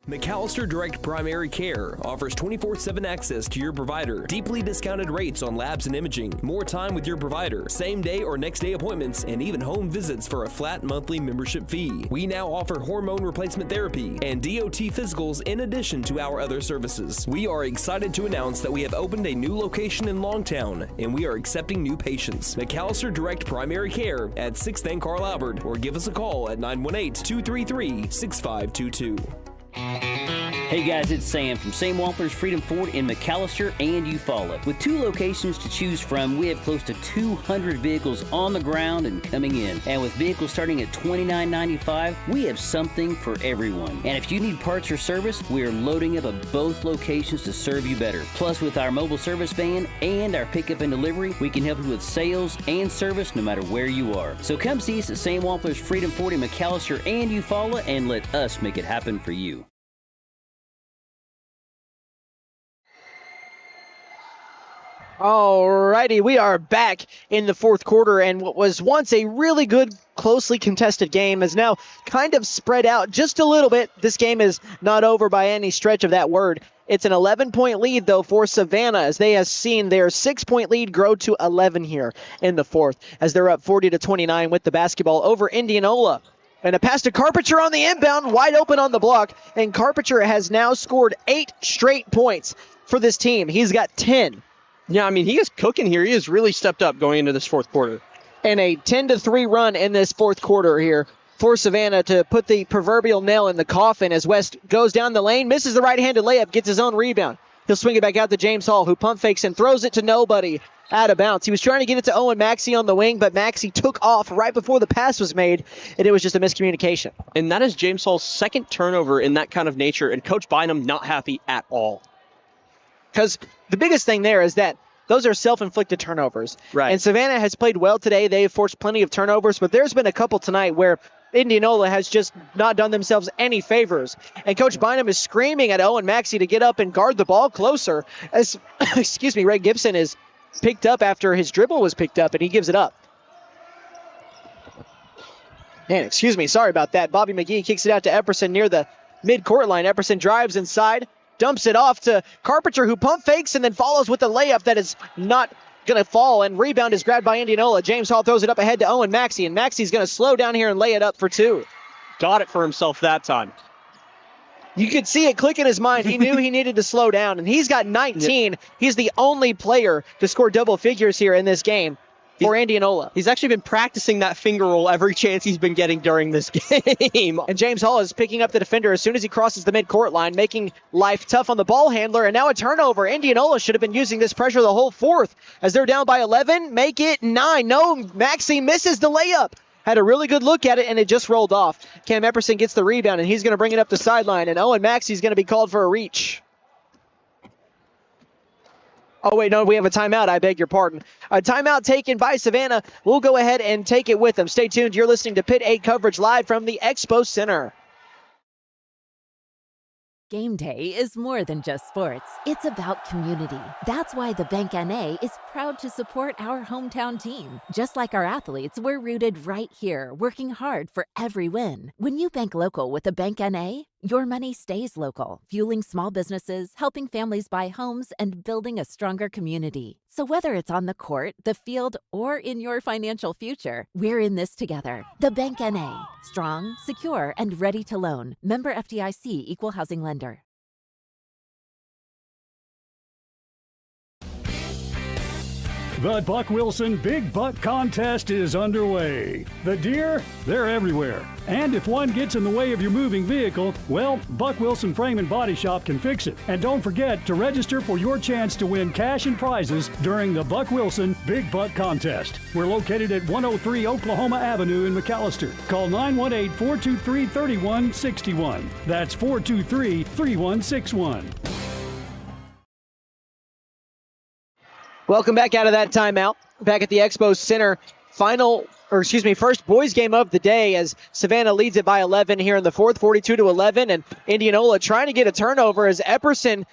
McAllister Direct Primary Care offers 24/7 access to your provider, deeply discounted rates on labs and imaging, more time with your provider, same day or next day appointments, and even home visits for a flat monthly membership fee. We now offer hormone replacement therapy and DOT physicals in addition to our other services. We are excited to announce that we have opened a new location in Longtown, and we are accepting new patients. McAllister Direct Primary Care at 6th and Carl Albert, or give us a call at 918-233-6522. Hey guys, it's Sam from Sam Wampler's Freedom Ford in McAllister and Eufaula. With 2 locations to choose from, we have close to 200 vehicles on the ground and coming in. And with vehicles starting at $29.95, we have something for everyone. And if you need parts or service, we are loading up at both locations to serve you better. Plus, with our mobile service van and our pickup and delivery, we can help you with sales and service no matter where you are. So come see us at Sam Wampler's Freedom Ford in McAllister and Eufaula and let us make it happen for you. Alrighty, we are back in the fourth quarter, and what was once a really good, closely contested game is now kind of spread out just a little bit. This game is not over by any stretch of that word. It's an 11-point lead, though, for Savannah, as they have seen their 6-point lead grow to 11 here in the fourth, as they're up 40-29 with the basketball over Indianola. And a pass to Carpenter on the inbound, wide open on the block, and Carpenter has now scored 8 straight points for this team. He's got 10. Yeah, I mean, he is cooking here. He has really stepped up going into this fourth quarter. And a 10-3 run in this fourth quarter here for Savannah to put the proverbial nail in the coffin as West goes down the lane, misses the right-handed layup, gets his own rebound. He'll swing it back out to James Hall, who pump fakes and throws it to nobody out of bounds. He was trying to get it to Owen Maxey on the wing, but Maxey took off right before the pass was made, and it was just a miscommunication. And that is James Hall's second turnover in that kind of nature, and Coach Bynum not happy at all. Because the biggest thing there is that those are self-inflicted turnovers. Right. And Savannah has played well today. They have forced plenty of turnovers, but there's been a couple tonight where Indianola has just not done themselves any favors. And Coach Bynum is screaming at Owen Maxey to get up and guard the ball closer as, Ray Gibson is picked up after his dribble was picked up, and he gives it up. Man, sorry about that. Bobby McGee kicks it out to Epperson near the mid-court line. Epperson drives inside, dumps it off to Carpenter, who pump fakes and then follows with a layup that is not going to fall, and rebound is grabbed by Indianola. James Hall throws it up ahead to Owen Maxey, and Maxey's going to slow down here and lay it up for 2. Got it for himself that time. You could see it click in his mind. He knew he needed to slow down, and he's got 19. Yep. He's the only player to score double figures here in this game for Indianola. He's actually been practicing that finger roll every chance he's been getting during this game. And James Hall is picking up the defender as soon as he crosses the midcourt line, making life tough on the ball handler, and now a turnover. Indianola should have been using this pressure the whole fourth as they're down by 11. Make it 9. No, Maxey misses the layup. Had a really good look at it, and it just rolled off. Cam Epperson gets the rebound, and he's going to bring it up the sideline, and Owen Maxey's going to be called for a reach. Oh, wait, no, we have a timeout. I beg your pardon. A timeout taken by Savannah. We'll go ahead and take it with them. Stay tuned. You're listening to Pitt 8 coverage live from the Expo Center. Game day is more than just sports. It's about community. That's why the Bank NA is proud to support our hometown team. Just like our athletes, we're rooted right here, working hard for every win. When you bank local with the Bank NA, your money stays local, fueling small businesses, helping families buy homes, and building a stronger community. So whether it's on the court, the field, or in your financial future, we're in this together. The Bank NA. Strong, secure, and ready to loan. Member FDIC, Equal Housing Lender. The Buck Wilson Big Buck Contest is underway. The deer, they're everywhere. And if one gets in the way of your moving vehicle, well, Buck Wilson Frame and Body Shop can fix it. And don't forget to register for your chance to win cash and prizes during the Buck Wilson Big Buck Contest. We're located at 103 Oklahoma Avenue in McAllister. Call 918-423-3161. That's 423-3161. Welcome back out of that timeout. Back at the Expo Center. First boys game of the day as Savannah leads it by 11 here in the fourth, 42-11, and Indianola trying to get a turnover as Epperson.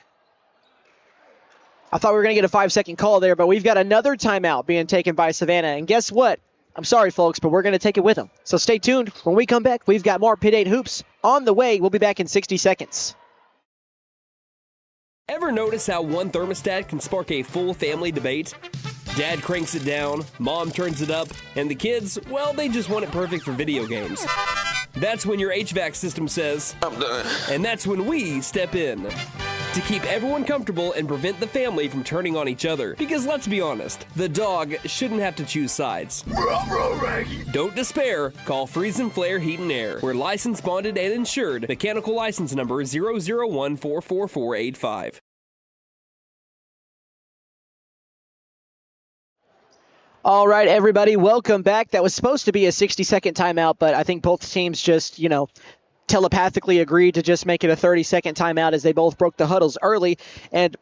I thought we were going to get a 5-second call there, but we've got another timeout being taken by Savannah. And guess what? I'm sorry, folks, but we're going to take it with them. So stay tuned. When we come back, we've got more Pit 8 hoops on the way. We'll be back in 60 seconds. Ever notice how one thermostat can spark a full family debate? Dad cranks it down, mom turns it up, and the kids, well, they just want it perfect for video games. That's when your HVAC system says, I'm done. And that's when we step in to keep everyone comfortable and prevent the family from turning on each other. Because let's be honest, the dog shouldn't have to choose sides. Don't despair. Call Freeze and Flare Heat and Air. We're licensed, bonded, and insured. Mechanical license number 0014445. All right, everybody, welcome back. That was supposed to be a 60-second timeout, but I think both teams just, telepathically agreed to just make it a 30-second timeout as they both broke the huddles early. And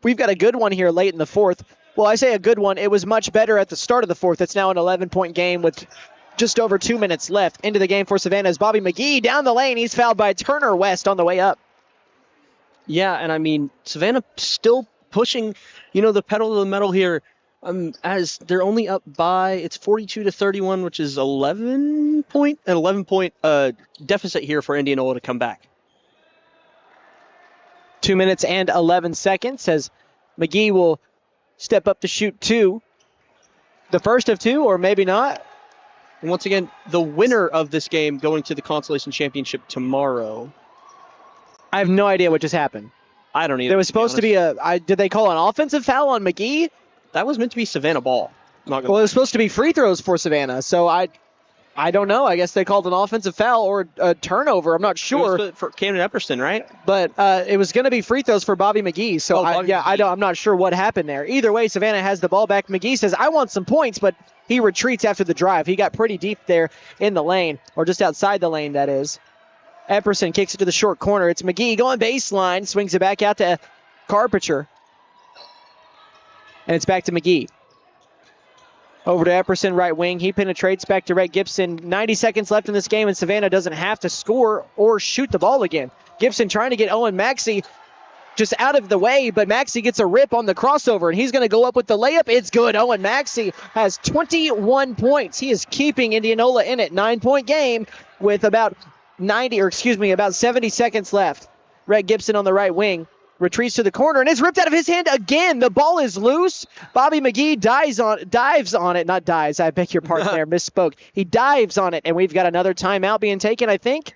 we've got a good one here late in the fourth. Well, I say a good one. It was much better at the start of the fourth. It's now an 11-point game with just over 2 minutes left. Into the game for Savannah is Bobby McGee down the lane. He's fouled by Turner West on the way up. Yeah, and I mean, Savannah still pushing, the pedal to the metal here. As they're only up by, it's 42-31, which is 11 point deficit here for Indianola to come back. 2 minutes and 11 seconds as McGee will step up to shoot two. The first of two, or maybe not. And once again, the winner of this game going to the Consolation Championship tomorrow. I have no idea what just happened. I don't either. There was supposed to be did they call an offensive foul on McGee? That was meant to be Savannah ball. Well, it was supposed to be free throws for Savannah, so I don't know. I guess they called an offensive foul or a turnover. I'm not sure. It was for Camden Epperson, right? But it was going to be free throws for Bobby McGee, so I'm not sure what happened there. Either way, Savannah has the ball back. McGee says, I want some points, but he retreats after the drive. He got pretty deep there in the lane, or just outside the lane, that is. Epperson kicks it to the short corner. It's McGee going baseline, swings it back out to Carpenter. And it's back to McGee. Over to Epperson, right wing. He penetrates back to Rhett Gibson. 90 seconds left in this game, and Savannah doesn't have to score or shoot the ball again. Gibson trying to get Owen Maxey just out of the way, but Maxey gets a rip on the crossover, and he's going to go up with the layup. It's good. Owen Maxey has 21 points. He is keeping Indianola in it. 9-point game with about 70 seconds left. Rhett Gibson on the right wing. Retreats to the corner, and it's ripped out of his hand again. The ball is loose. Bobby McGee dives on it. Not dives, I beg your pardon there, misspoke. He dives on it, and we've got another timeout being taken, I think.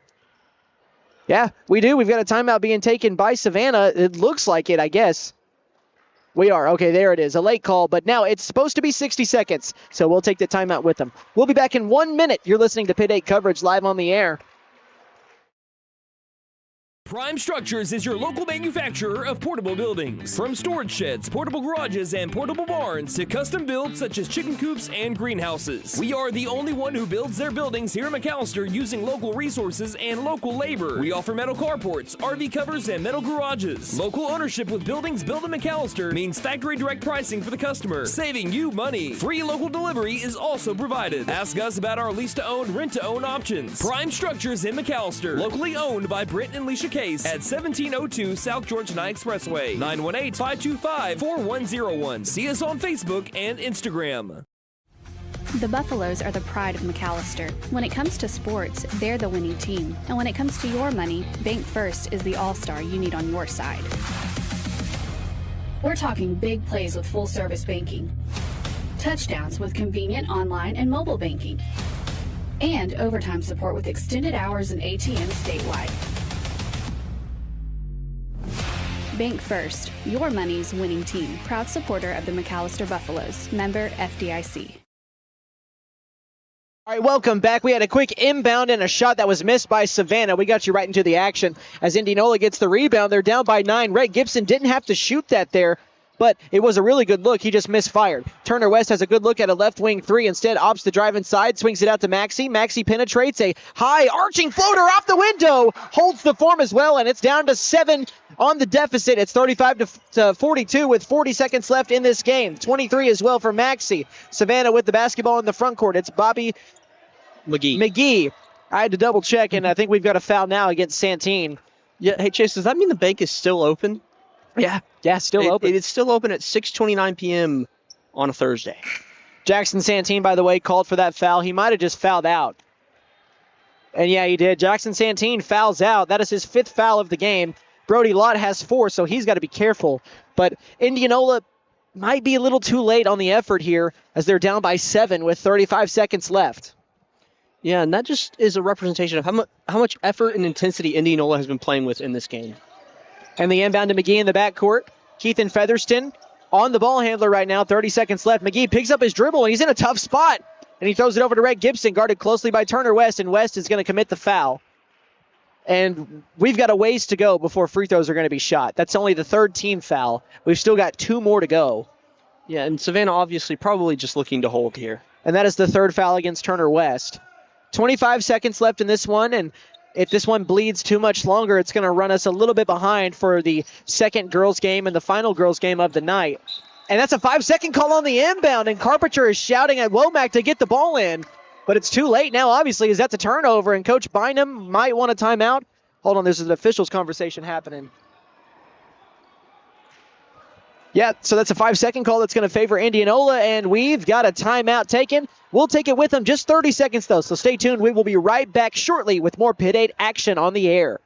Yeah, we do. We've got a timeout being taken by Savannah. It looks like it, I guess. We are. Okay, there it is. A late call, but now it's supposed to be 60 seconds, so we'll take the timeout with them. We'll be back in 1 minute. You're listening to Pit 8 coverage live on the air. Prime Structures is your local manufacturer of portable buildings. From storage sheds, portable garages, and portable barns to custom builds such as chicken coops and greenhouses. We are the only one who builds their buildings here in McAllister using local resources and local labor. We offer metal carports, RV covers, and metal garages. Local ownership with buildings built in McAllister means factory direct pricing for the customer, saving you money. Free local delivery is also provided. Ask us about our lease-to-own, rent-to-own options. Prime Structures in McAllister, locally owned by Brent and Leisha Case at 1702 South Georgia Expressway, 918-525-4101. See us on Facebook and Instagram. The Buffaloes are the pride of McAllister. When it comes to sports, they're the winning team. And when it comes to your money, Bank First is the all-star you need on your side. We're talking big plays with full-service banking, touchdowns with convenient online and mobile banking, and overtime support with extended hours and ATMs statewide. Bank First, your money's winning team. Proud supporter of the McAllister Buffaloes. Member FDIC. All right, welcome back. We had a quick inbound and a shot that was missed by Savannah. We got you right into the action as Indianola gets the rebound. They're down by 9. Rhett Gibson didn't have to shoot that there, but it was a really good look. He just misfired. Turner West has a good look at a left wing three. Instead, opts the drive inside, swings it out to Maxey. Maxey penetrates a high arching floater off the window, holds the form as well, and it's down to 7 on the deficit. It's 35 to 42 with 40 seconds left in this game. 23 as well for Maxey. Savannah with the basketball in the front court. It's Bobby McGee. I had to double check, and I think we've got a foul now against Santine. Yeah, hey, Chase, does that mean the bank is still open? Yeah, still open. It's still open at 6:29 p.m. on a Thursday. Jackson Santine, by the way, called for that foul. He might have just fouled out. And yeah, he did. Jackson Santine fouls out. That is his 5th foul of the game. Brody Lott has 4, so he's got to be careful. But Indianola might be a little too late on the effort here as they're down by 7 with 35 seconds left. Yeah, and that just is a representation of how much effort and intensity Indianola has been playing with in this game. And the inbound to McGee in the backcourt. Keithan Featherston on the ball handler right now. 30 seconds left. McGee picks up his dribble, and he's in a tough spot. And he throws it over to Rhett Gibson, guarded closely by Turner West, and West is going to commit the foul. And we've got a ways to go before free throws are going to be shot. That's only the 3rd team foul. We've still got 2 more to go. Yeah, and Savannah obviously probably just looking to hold here. And that is the 3rd foul against Turner West. 25 seconds left in this one, and if this one bleeds too much longer, it's going to run us a little bit behind for the second girls game and the final girls game of the night. And that's a 5-second call on the inbound, and Carpenter is shouting at Womack to get the ball in. But it's too late now, obviously, as that's a turnover, and Coach Bynum might want a timeout. Hold on, there's an officials conversation happening. Yeah, so that's a 5-second call that's going to favor Indianola, and we've got a timeout taken. We'll take it with them. Just 30 seconds, though, so stay tuned. We will be right back shortly with more Pit 8 action on the air.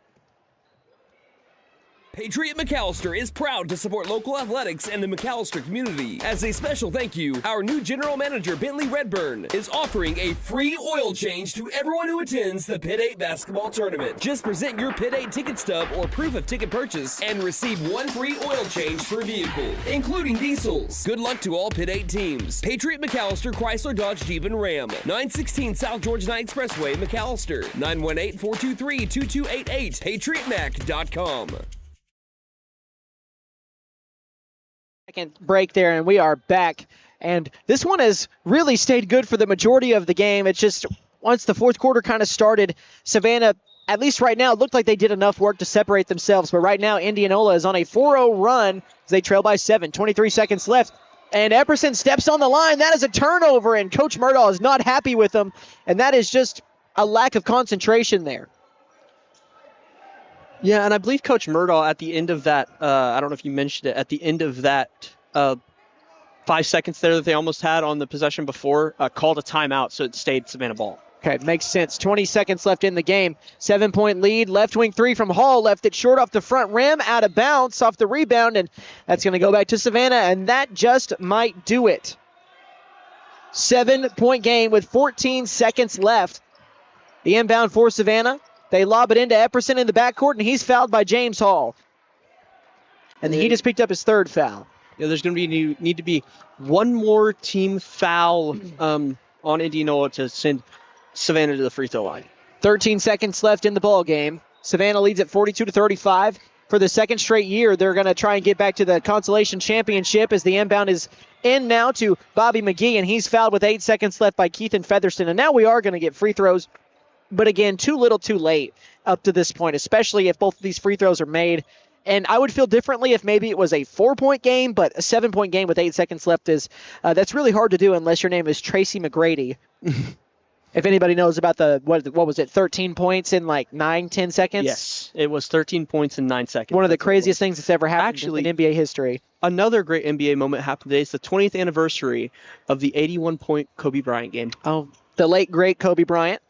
Patriot McAllister is proud to support local athletics and the McAllister community. As a special thank you, our new general manager, Bentley Redburn, is offering a free oil change to everyone who attends the Pit 8 basketball tournament. Just present your Pit 8 ticket stub or proof of ticket purchase and receive 1 free oil change per vehicle, including diesels. Good luck to all Pit 8 teams. Patriot McAllister, Chrysler, Dodge, Jeep, and Ram. 916 South Georgia Knight Expressway, McAllister. 918-423-2288. PatriotMac.com. Second break there, and we are back. And this one has really stayed good for the majority of the game. It's just once the fourth quarter kind of started, Savannah, at least right now, looked like they did enough work to separate themselves. But right now, Indianola is on a 4-0 run as they trail by 7. 23 seconds left. And Epperson steps on the line. That is a turnover, and Coach Murdaugh is not happy with him. And that is just a lack of concentration there. Yeah, and I believe Coach Murdaugh at the end of that, I don't know if you mentioned it, at the end of that 5 seconds there that they almost had on the possession before, called a timeout, so it stayed Savannah ball. Okay, makes sense. 20 seconds left in the game. 7-point lead. Left wing three from Hall. Left it short off the front rim, out of bounds, off the rebound, and that's going to go back to Savannah, and that just might do it. 7-point game with 14 seconds left. The inbound for Savannah. They lob it into Epperson in the backcourt, and he's fouled by James Hall. And he just picked up his 3rd foul. Yeah, there's going to need to be one more team foul on Indianola to send Savannah to the free throw line. 13 seconds left in the ball game. Savannah leads at 42-35. For the second straight year, they're going to try and get back to the consolation championship as the inbound is in now to Bobby McGee, and he's fouled with 8 seconds left by Keithan Featherston. And now we are going to get free throws. But again, too little too late up to this point, especially if both of these free throws are made. And I would feel differently if maybe it was a 4-point game, but a 7-point game with 8 seconds left is that's really hard to do unless your name is Tracy McGrady. If anybody knows about the, what was it, 13 points in like 9-10 seconds? Yes, it was 13 points in 9 seconds. One of the craziest things that's ever happened in NBA history. Another great NBA moment happened today. It's the 20th anniversary of the 81-point Kobe Bryant game. Oh, the late, great Kobe Bryant.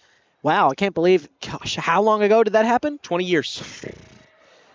Wow, I can't believe, gosh, how long ago did that happen? 20 years.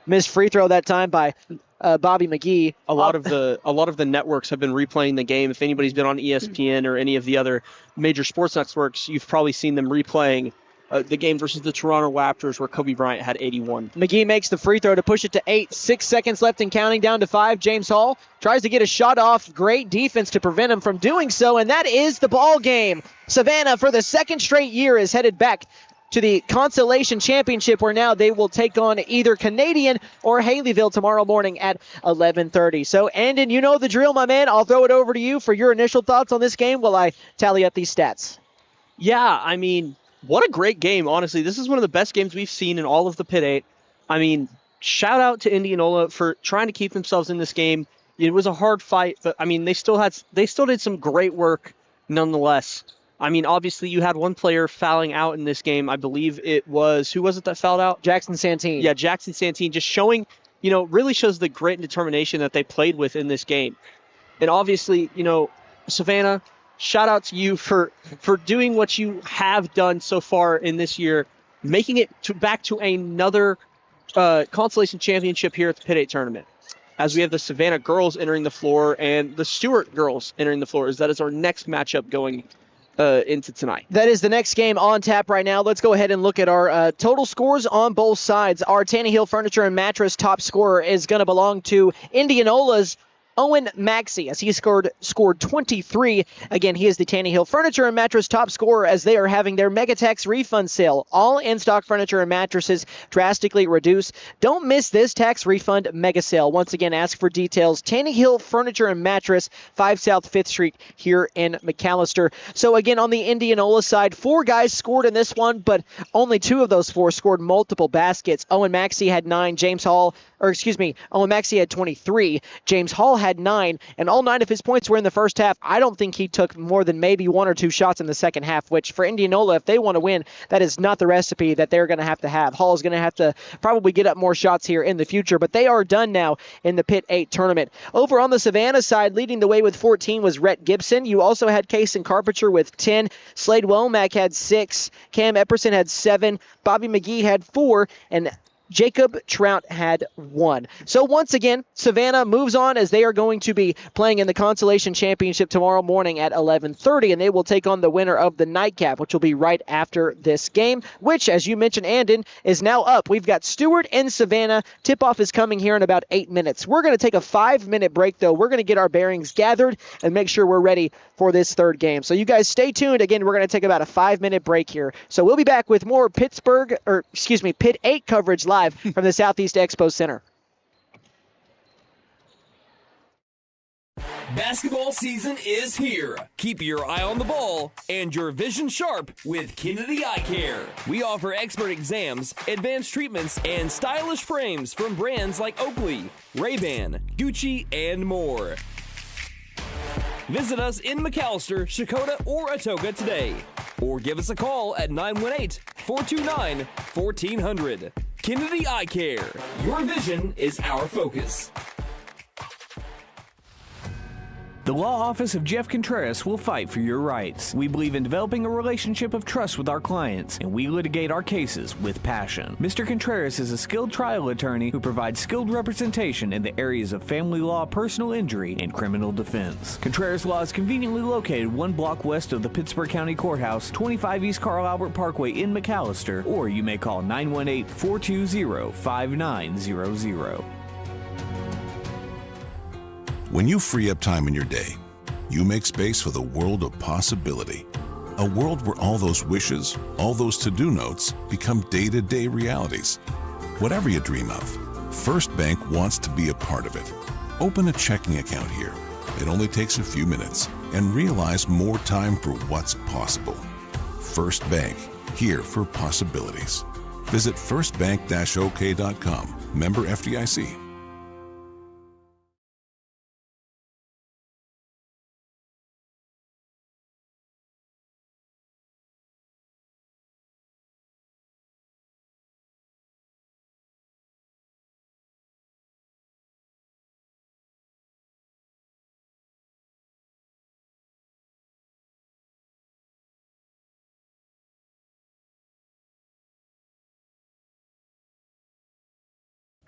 Missed free throw that time by Bobby McGee. A lot of the networks have been replaying the game. If anybody's been on ESPN or any of the other major sports networks, you've probably seen them replaying the game versus the Toronto Raptors where Kobe Bryant had 81. McGee makes the free throw to push it to 8. 6 seconds left and counting, down to 5. James Hall tries to get a shot off. Great defense to prevent him from doing so, and that is the ball game. Savannah, for the second straight year, is headed back to the Consolation Championship, where now they will take on either Canadian or Haleyville tomorrow morning at 11:30. So, Andon, you know the drill, my man. I'll throw it over to you for your initial thoughts on this game while I tally up these stats. Yeah, I mean, what a great game, honestly. This is one of the best games we've seen in all of the Pitt 8. I mean, shout out to Indianola for trying to keep themselves in this game. It was a hard fight, but, I mean, they still did some great work nonetheless. I mean, obviously, you had one player fouling out in this game. I believe it was, who was it that fouled out? Jackson Santine. Yeah, Jackson Santine, just showing, really shows the grit and determination that they played with in this game. And obviously, Savannah, shout out to you for doing what you have done so far in this year, making it back to another Consolation Championship here at the Pitt 8 tournament. As we have the Savannah girls entering the floor and the Stewart girls entering the floor, that is our next matchup going into tonight. That is the next game on tap right now. Let's go ahead and look at our total scores on both sides. Our Tannehill Furniture and Mattress top scorer is going to belong to Indianola's Owen Maxey, as he scored 23. Again, he is the Tannehill Furniture and Mattress top scorer, as they are having their Mega Tax refund sale. All in-stock furniture and mattresses drastically reduced. Don't miss this tax refund mega sale. Once again, ask for details. Tannehill Furniture and Mattress, 5 South 5th Street here in McAllister. So again, on the Indianola side, 4 guys scored in this one, but only 2 of those 4 scored multiple baskets. Owen Maxey had 9. Owen Maxey had 23. James Hall had 9, and all 9 of his points were in the first half. I don't think he took more than maybe 1 or 2 shots in the second half, which for Indianola, if they want to win, that is not the recipe that they're going to have. Hall is going to have to probably get up more shots here in the future, but they are done now in the Pitt 8 tournament. Over on the Savannah side, leading the way with 14 was Rhett Gibson. You also had Kason Carpenter with 10. Slade Womack had 6. Cam Epperson had 7. Bobby McGee had 4, and Jacob Trout had 1. So once again, Savannah moves on, as they are going to be playing in the Consolation Championship tomorrow morning at 11:30, and they will take on the winner of the nightcap, which will be right after this game, which, as you mentioned, Andon, is now up. We've got Stewart and Savannah. Tip-off is coming here in about 8 minutes. We're going to take a 5-minute break, though. We're going to get our bearings gathered and make sure we're ready for this third game. So you guys stay tuned. Again, we're going to take about a 5-minute break here. So we'll be back with more Pitt 8 coverage live from the Southeast Expo Center. Basketball season is here. Keep your eye on the ball and your vision sharp with Kennedy Eye Care. We offer expert exams, advanced treatments, and stylish frames from brands like Oakley, Ray-Ban, Gucci, and more. Visit us in McAllister, Shakota, or Atoka today. Or give us a call at 918-429-1400. Kennedy Eye Care. Your vision is our focus. The law office of Jeff Contreras will fight for your rights. We believe in developing a relationship of trust with our clients, and we litigate our cases with passion. Mr. Contreras is a skilled trial attorney who provides skilled representation in the areas of family law, personal injury, and criminal defense. Contreras Law is conveniently located 1 block west of the Pittsburgh County Courthouse, 25 East Carl Albert Parkway in McAllister, or you may call 918-420-5900. When you free up time in your day, you make space for the world of possibility. A world where all those wishes, all those to-do notes become day-to-day realities. Whatever you dream of, First Bank wants to be a part of it. Open a checking account here. It only takes a few minutes, and realize more time for what's possible. First Bank, here for possibilities. Visit firstbank-ok.com. Member FDIC.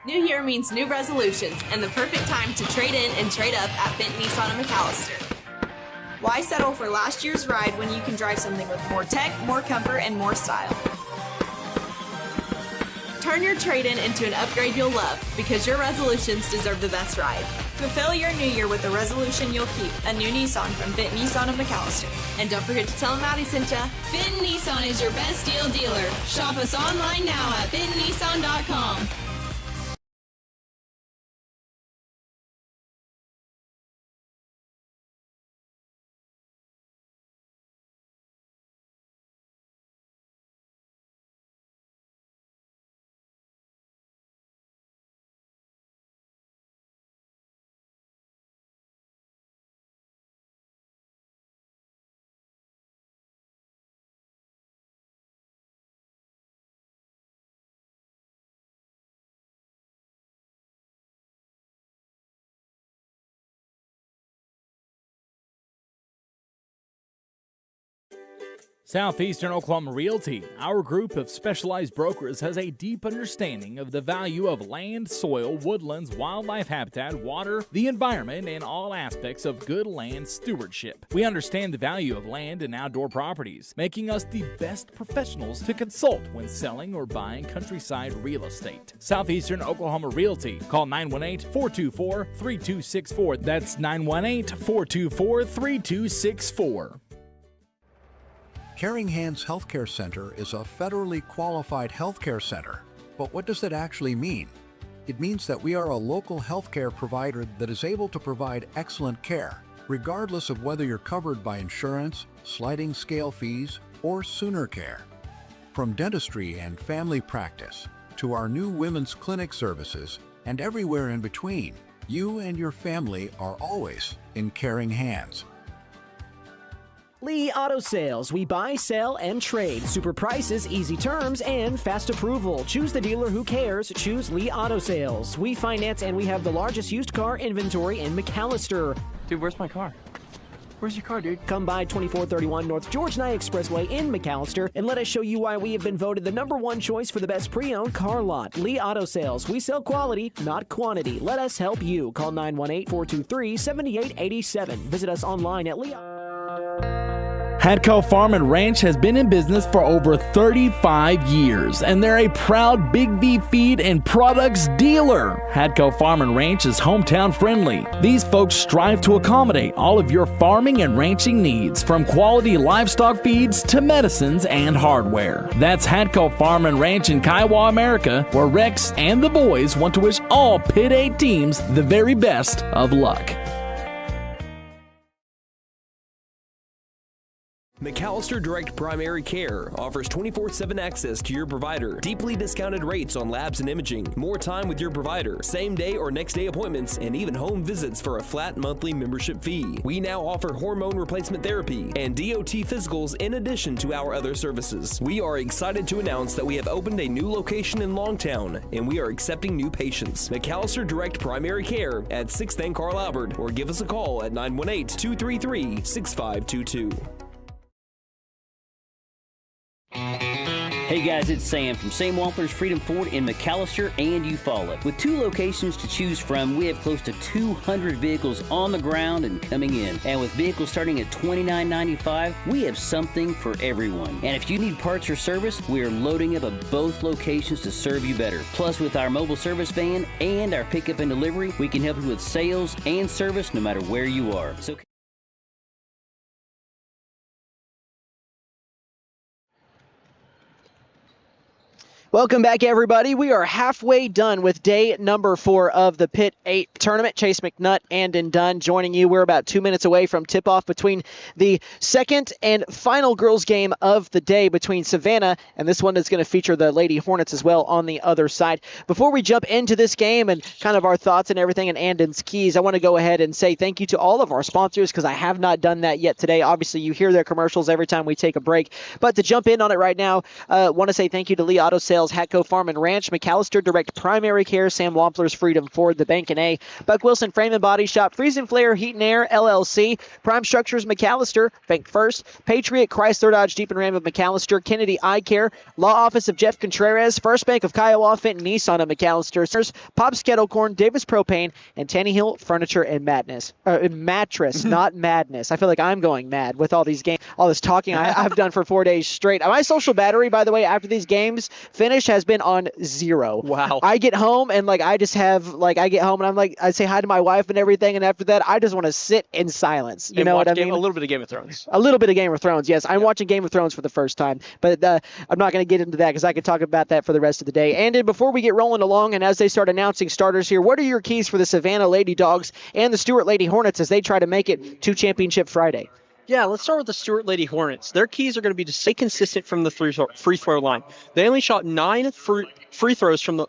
New year means new resolutions and the perfect time to trade in and trade up at Benton Nissan of McAllister. Why settle for last year's ride when you can drive something with more tech, more comfort, and more style? Turn your trade-in into an upgrade you'll love because your resolutions deserve the best ride. Fulfill your new year with a resolution you'll keep, a new Nissan from Pitt Nissan of McAllister. And don't forget to tell them Maddie sent ya. Pitt Nissan is your best deal dealer. Shop us online now at pittnissan.com. Southeastern Oklahoma Realty, our group of specialized brokers, has a deep understanding of the value of land, soil, woodlands, wildlife habitat, water, the environment, and all aspects of good land stewardship. We understand the value of land and outdoor properties, making us the best professionals to consult when selling or buying countryside real estate. Southeastern Oklahoma Realty. Call 918-424-3264. That's 918-424-3264. Caring Hands Healthcare Center is a federally qualified healthcare center. But what does that actually mean? It means that we are a local healthcare provider that is able to provide excellent care, regardless of whether you're covered by insurance, sliding scale fees, or Sooner Care. From dentistry and family practice to our new women's clinic services and everywhere in between, you and your family are always in caring hands. Lee Auto Sales. We buy, sell, and trade. Super prices, easy terms, and fast approval. Choose the dealer who cares. Choose Lee Auto Sales. We finance and we have the largest used car inventory in McAllister. Dude, where's my car? Where's your car, dude? Come by 2431 North George Nye Expressway in McAllister and let us show you why we have been voted the #1 choice for the best pre-owned car lot. Lee Auto Sales. We sell quality, not quantity. Let us help you. Call 918-423-7887. Visit us online at Lee. Hadco Farm and Ranch has been in business for over 35 years, and they're a proud Big V feed and products dealer. Hadco Farm and Ranch is hometown friendly. These folks strive to accommodate all of your farming and ranching needs, from quality livestock feeds to medicines and hardware. That's Hadco Farm and Ranch in Kiowa, America, where Rex and the boys want to wish all Pit 8 teams the very best of luck. McAllister Direct Primary Care offers 24/7 access to your provider, deeply discounted rates on labs and imaging, more time with your provider, same day or next day appointments, and even home visits for a flat monthly membership fee. We now offer hormone replacement therapy and DOT physicals in addition to our other services. We are excited to announce that we have opened a new location in Longtown, and we are accepting new patients. McAllister Direct Primary Care at 6th and Carl Albert, or give us a call at 918-233-6522. Hey guys, it's Sam from Sam Wampler's Freedom Ford in McAllister and Eufaula. With 2 locations to choose from, we have close to 200 vehicles on the ground and coming in. And with vehicles starting at $29.95, we have something for everyone. And if you need parts or service, we are loading up at both locations to serve you better. Plus, with our mobile service van and our pickup and delivery, we can help you with sales and service no matter where you are. So Welcome back, everybody. We are halfway done with day number 4 of the Pit 8 tournament. Chase McNutt, Andon Dunn joining you. We're about 2 minutes away from tip-off between the second and final girls game of the day between Savannah, and this one is going to feature the Lady Hornets as well on the other side. Before we jump into this game and kind of our thoughts and everything and Andon's keys, I want to go ahead and say thank you to all of our sponsors, because I have not done that yet today. Obviously, you hear their commercials every time we take a break, but to jump in on it right now, want to say thank you to Lee Auto Sales, Hadco Farm and Ranch, McAllister Direct Primary Care, Sam Wampler's Freedom Ford, the Bank and A, Buck Wilson Frame and Body Shop, Freeze and Flare Heat and Air LLC, Prime Structures McAllister, Bank First, Patriot Chrysler Dodge Jeep and Ram of McAllister, Kennedy Eye Care, Law Office of Jeff Contreras, First Bank of Kiowa, Fenton Nissan of McAllister, Pop's Kettle Corn, Davis Propane, and Tannehill Furniture and Mattress, not madness. I feel like I'm going mad with all these games, all this talking I've done for 4 days straight. My social battery, by the way, after these games finish, Spanish has been on 0. Wow. I get home and I just have I get home and I say hi to my wife and everything, and after that I just want to sit in silence. You know what I mean? A little bit of Game of Thrones. A little bit of Game of Thrones, yes. I'm watching Game of Thrones for the first time, but I'm not going to get into that because I could talk about that for the rest of the day. And then before we get rolling along and as they start announcing starters here, what are your keys for the Savannah Lady Dogs and the Stuart Lady Hornets as they try to make it to Championship Friday? Yeah, let's start with the Stuart Lady Hornets. Their keys are going to be to stay consistent from the free throw line. They only shot 9 free throws from the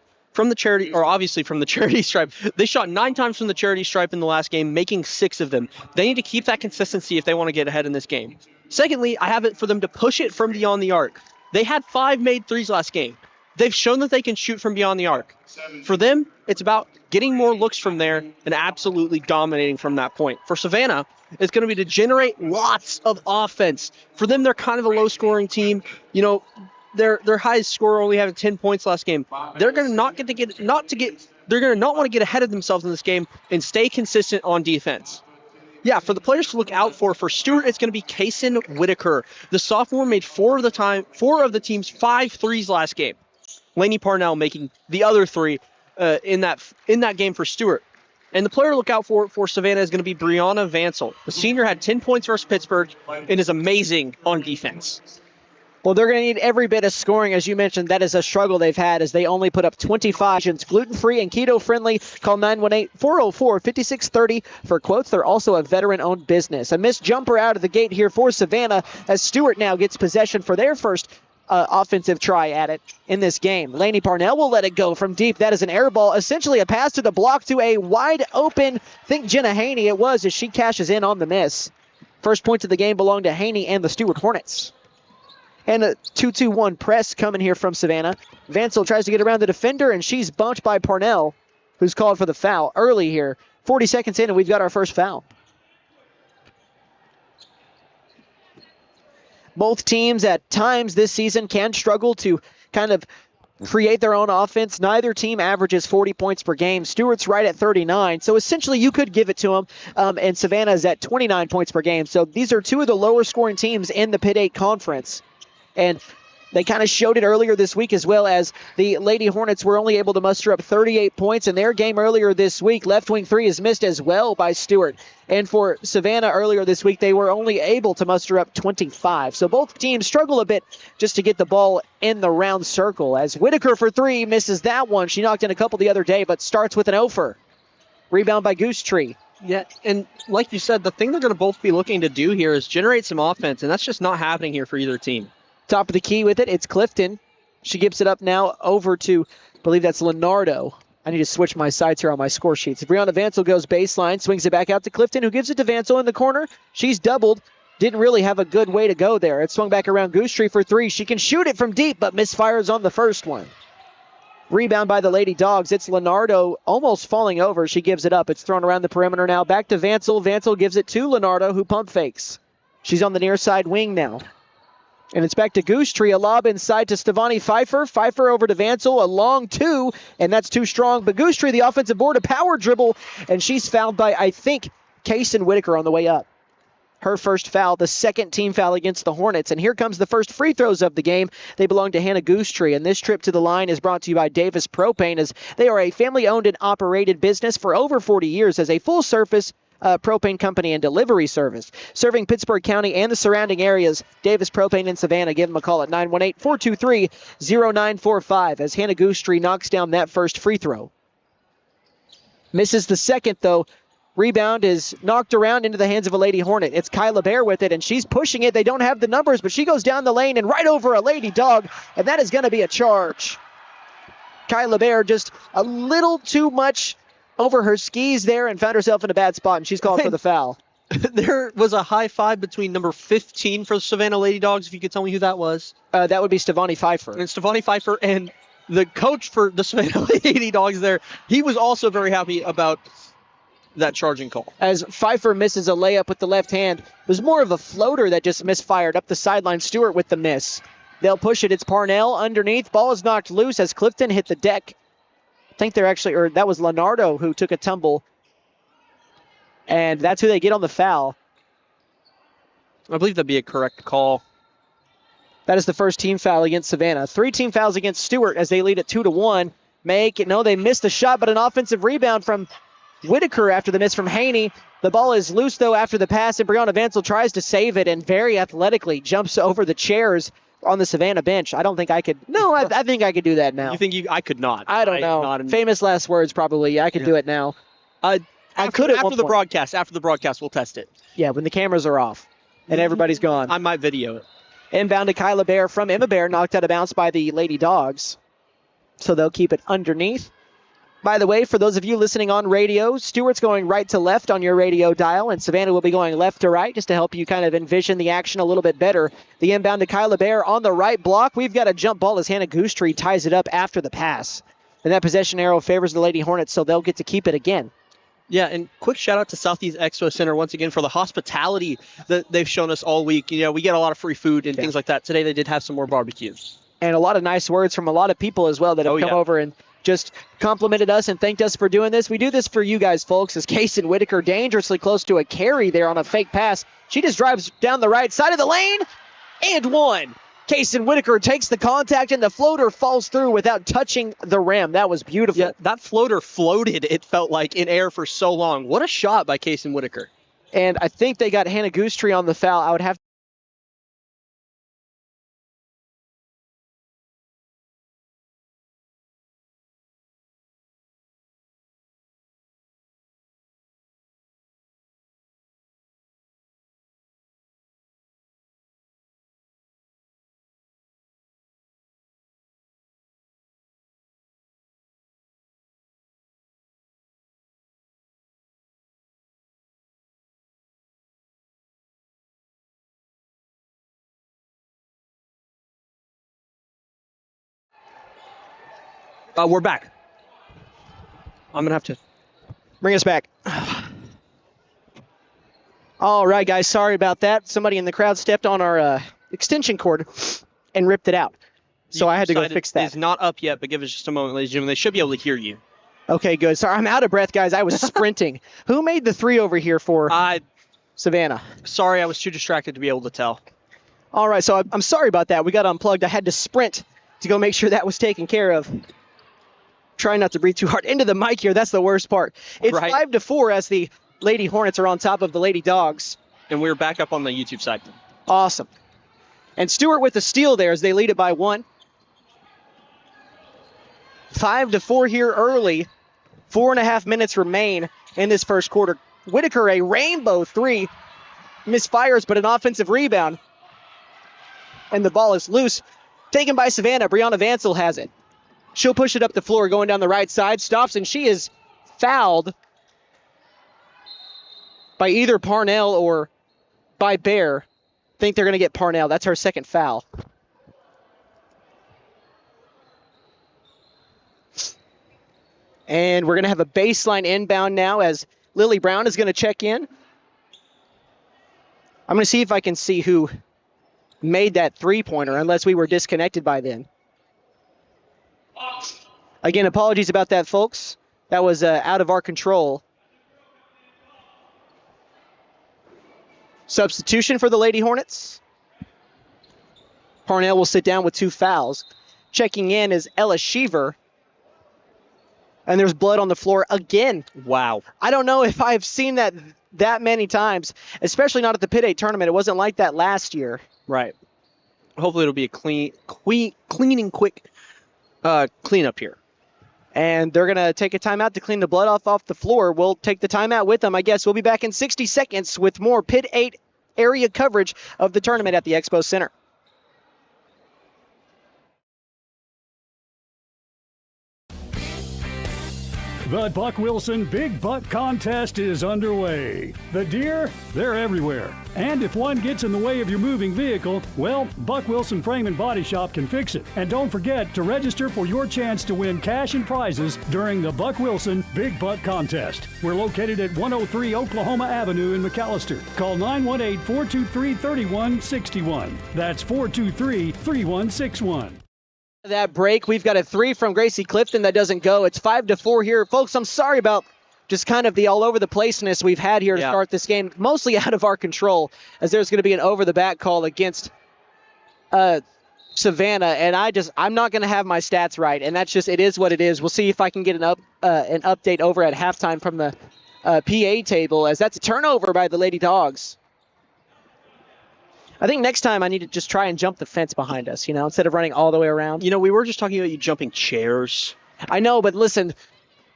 charity, or obviously from the charity stripe. They shot 9 times from the charity stripe in the last game, making 6 of them. They need to keep that consistency if they want to get ahead in this game. Secondly, I have it for them to push it from beyond the arc. They had 5 made threes last game. They've shown that they can shoot from beyond the arc. For them, it's about getting more looks from there and absolutely dominating from that point. For Savannah, it's going to be to generate lots of offense. For them, they're kind of a low-scoring team. You know, their highest scorer only having 10 points last game. They're going to they're going to not want to get ahead of themselves in this game and stay consistent on defense. Yeah, for the players to look out for Stuart, it's going to be Kaysen Whitaker. The sophomore made 4 of the team's 5 threes last game. Lainey Parnell making the other 3 in that game for Stuart. And the player to look out for Savannah is going to be Brianna Vansel. The senior had 10 points versus Pittsburgh and is amazing on defense. Well, they're going to need every bit of scoring. As you mentioned, that is a struggle they've had as they only put up 25. Gluten-free and keto-friendly. Call 918-404-5630 for quotes. They're also a veteran-owned business. A missed jumper out of the gate here for Savannah as Stuart now gets possession for their first offensive try at it in this game. Lainey Parnell will let it go from deep. That is an air ball, essentially a pass to the block to a wide open, think Jenna Haney it was, as she cashes in on the miss. First points of the game belong to Haney and the Stuart Hornets. And a 2-2-1 press coming here from Savannah. Vansel tries to get around the defender, and she's bumped by Parnell, who's called for the foul early here. 40 seconds in, and we've got our first foul. Both teams at times this season can struggle to kind of create their own offense. Neither team averages 40 points per game. Stewart's right at 39, so essentially you could give it to them, and Savannah's at 29 points per game. So these are 2 of the lower scoring teams in the Pitt 8 Conference. And they kind of showed it earlier this week as well, as the Lady Hornets were only able to muster up 38 points in their game earlier this week. Left wing 3 is missed as well by Stewart. And for Savannah earlier this week, they were only able to muster up 25. So both teams struggle a bit just to get the ball in the round circle. As Whitaker for 3 misses that one. She knocked in a couple the other day, but starts with an offer. Rebound by Goose Tree. Yeah, and like you said, the thing they're going to both be looking to do here is generate some offense, and that's just not happening here for either team. Top of the key with it, it's Clifton. She gives it up now over to, I believe that's Leonardo. I need to switch my sides here on my score sheets. Brianna Vansel goes baseline, swings it back out to Clifton, who gives it to Vansel in the corner. She's doubled. Didn't really have a good way to go there. It swung back around Goose Tree for 3. She can shoot it from deep, but misfires on the first one. Rebound by the Lady Dogs. It's Leonardo almost falling over. She gives it up. It's thrown around the perimeter now. Back to Vansel. Vansel gives it to Leonardo, who pump fakes. She's on the near side wing now. And it's back to Goose Tree. A lob inside to Stevani Pfeiffer. Pfeiffer over to Vansel. A long 2, and that's too strong. But Goose Tree, the offensive board, a power dribble, and she's fouled by, I think, Kaysen Whitaker on the way up. Her first foul, the second team foul against the Hornets. And here comes the first free throws of the game. They belong to Hannah Goose Tree. And this trip to the line is brought to you by Davis Propane, as they are a family-owned and operated business for over 40 years as a full-service propane company and delivery service. Serving Pittsburgh County and the surrounding areas, Davis Propane in Savannah. Give them a call at 918-423-0945 as Hannah Goose Tree knocks down that first free throw. Misses the second, though. Rebound is knocked around into the hands of a Lady Hornet. It's Kyla Bear with it, and she's pushing it. They don't have the numbers, but she goes down the lane and right over a Lady Dog, and that is going to be a charge. Kyla Bear just a little too much over her skis there and found herself in a bad spot, and she's called for the foul. There was a high five between number 15 for the Savannah Lady Dogs, if you could tell me who that was. That would be Stevani Pfeiffer. And Stevani Pfeiffer and the coach for the Savannah Lady Dogs there, he was also very happy about that charging call. As Pfeiffer misses a layup with the left hand. It was more of a floater that just misfired up the sideline. Stewart with the miss. They'll push it. It's Parnell underneath. Ball is knocked loose as Clifton hit the deck. I think they're actually, or that was Leonardo who took a tumble. And that's who they get on the foul. I believe that'd be a correct call. That is the first team foul against Savannah. 3 team fouls against Stewart as they lead at 2-1. They missed the shot, but an offensive rebound from Whitaker after the miss from Haney. The ball is loose, though, after the pass, and Brianna Vansel tries to save it and very athletically jumps over the chairs on the Savannah bench. I don't think I could. No, I think I could do that now. You think I could not? I don't know. Famous last words, probably. Yeah, I could do it now. I could after the broadcast. After the broadcast, we'll test it. Yeah, when the cameras are off and everybody's gone. I might video it. Inbound to Kyla Bear from Emma Bear, knocked out of bounds by the Lady Dogs. So they'll keep it underneath. By the way, for those of you listening on radio, Stewart's going right to left on your radio dial, and Savannah will be going left to right just to help you kind of envision the action a little bit better. The inbound to Kyla Bear on the right block. We've got a jump ball as Hannah Goosetree ties it up after the pass. And that possession arrow favors the Lady Hornets, so they'll get to keep it again. Yeah, and quick shout out to Southeast Expo Center once again for the hospitality that they've shown us all week. You know, we get a lot of free food and things like that. Today they did have some more barbecues. And a lot of nice words from a lot of people as well that have come over and just complimented us and thanked us for doing this. We do this for you guys, folks, as Kaysen Whitaker dangerously close to a carry there on a fake pass. She just drives down the right side of the lane and one. Kaysen Whitaker takes the contact and the floater falls through without touching the rim. That was beautiful. Yeah, that floater floated, it felt like, in air for so long. What a shot by Kaysen Whitaker. And I think they got Hannah Goosetree on the foul. I would have We're back. I'm going to have to bring us back. All right, guys. Sorry about that. Somebody in the crowd stepped on our extension cord and ripped it out. So I had to go fix that. It's not up yet, but give us just a moment, ladies and gentlemen. They should be able to hear you. Okay, good. Sorry, I'm out of breath, guys. I was sprinting. Who made the 3 over here for Savannah? Sorry, I was too distracted to be able to tell. All right, so I'm sorry about that. We got unplugged. I had to sprint to go make sure that was taken care of. Try not to breathe too hard into the mic here. That's the worst part. It's 5-4 as the Lady Hornets are on top of the Lady Dogs. And we're back up on the YouTube side. Awesome. And Stewart with the steal there as they lead it by 1. 5-4 here early. 4.5 minutes remain in this first quarter. Whitaker, a rainbow 3. Misfires, but an offensive rebound. And the ball is loose. Taken by Savannah. Brianna Vansel has it. She'll push it up the floor, going down the right side. Stops, and she is fouled by either Parnell or by Bear. I think they're going to get Parnell. That's her second foul. And we're going to have a baseline inbound now as Lily Brown is going to check in. I'm going to see if I can see who made that three-pointer, unless we were disconnected by then. Again, apologies about that, folks. That was out of our control. Substitution for the Lady Hornets. Parnell will sit down with 2 fouls. Checking in is Ella Sheaver. And there's blood on the floor again. Wow. I don't know if I've seen that many times, especially not at the Pitt 8 tournament. It wasn't like that last year. Right. Hopefully it'll be a quick cleanup here. And they're going to take a timeout to clean the blood off the floor. We'll take the timeout with them, I guess. We'll be back in 60 seconds with more Pitt 8 area coverage of the tournament at the Expo Center. The Buck Wilson Big Buck Contest is underway. The deer, they're everywhere. And if one gets in the way of your moving vehicle, well, Buck Wilson Frame and Body Shop can fix it. And don't forget to register for your chance to win cash and prizes during the Buck Wilson Big Buck Contest. We're located at 103 Oklahoma Avenue in McAllister. Call 918-423-3161. That's 423-3161. That break, we've got a 3 from Gracie Clifton that doesn't go. It's 5-4 here. Folks, I'm sorry about just kind of the all over the placeness we've had here to start this game. Mostly out of our control, as there's going to be an over the back call against Savannah, and I'm not going to have my stats right, and it is what it is. We'll see if I can get an update over at halftime from the PA table, as that's a turnover by the Lady Dogs. I think next time I need to just try and jump the fence behind us, instead of running all the way around. We were just talking about you jumping chairs. I know, but listen,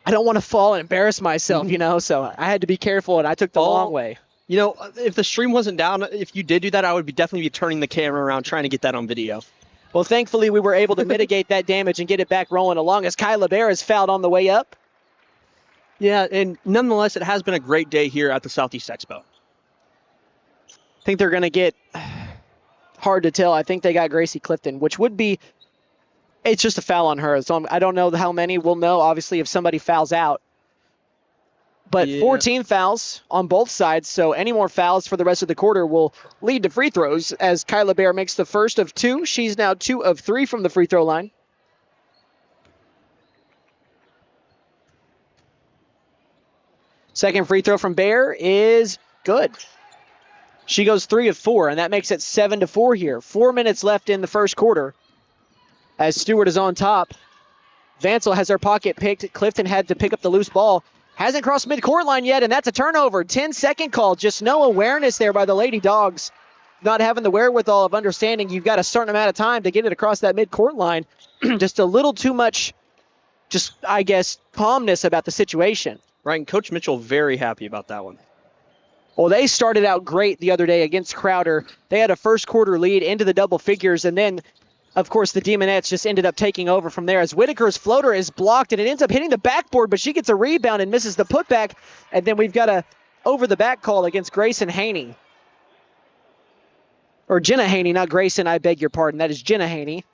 I don't want to fall and embarrass myself, so I had to be careful, and I took the long way. If the stream wasn't down, if you did do that, I would definitely be turning the camera around trying to get that on video. Well, thankfully, we were able to mitigate that damage and get it back rolling along as Kyla Bear is fouled on the way up. Yeah, and nonetheless, it has been a great day here at the Southeast Expo. I think they're going to get hard to tell. I think they got Gracie Clifton, which would be, it's just a foul on her. So I don't know how many. We'll know, obviously, if somebody fouls out. But 14 fouls on both sides, so any more fouls for the rest of the quarter will lead to free throws as Kyla Bear makes the first of 2. She's now 2 of 3 from the free throw line. Second free throw from Bear is good. She goes 3 of 4, and that makes it 7-4 here. 4 minutes left in the first quarter as Stewart is on top. Vansel has her pocket picked. Clifton had to pick up the loose ball. Hasn't crossed midcourt line yet, and that's a turnover. 10-second call. Just no awareness there by the Lady Dogs. Not having the wherewithal of understanding you've got a certain amount of time to get it across that midcourt line. Just a little too much, I guess, calmness about the situation. Right, and Coach Mitchell very happy about that one. Well, they started out great the other day against Crowder. They had a first quarter lead into the double figures, and then, of course, the Demonettes just ended up taking over from there as Whitaker's floater is blocked, and it ends up hitting the backboard, but she gets a rebound and misses the putback. And then we've got a over-the-back call against Grayson Haney. Or Jenna Haney, not Grayson, I beg your pardon. That is Jenna Haney.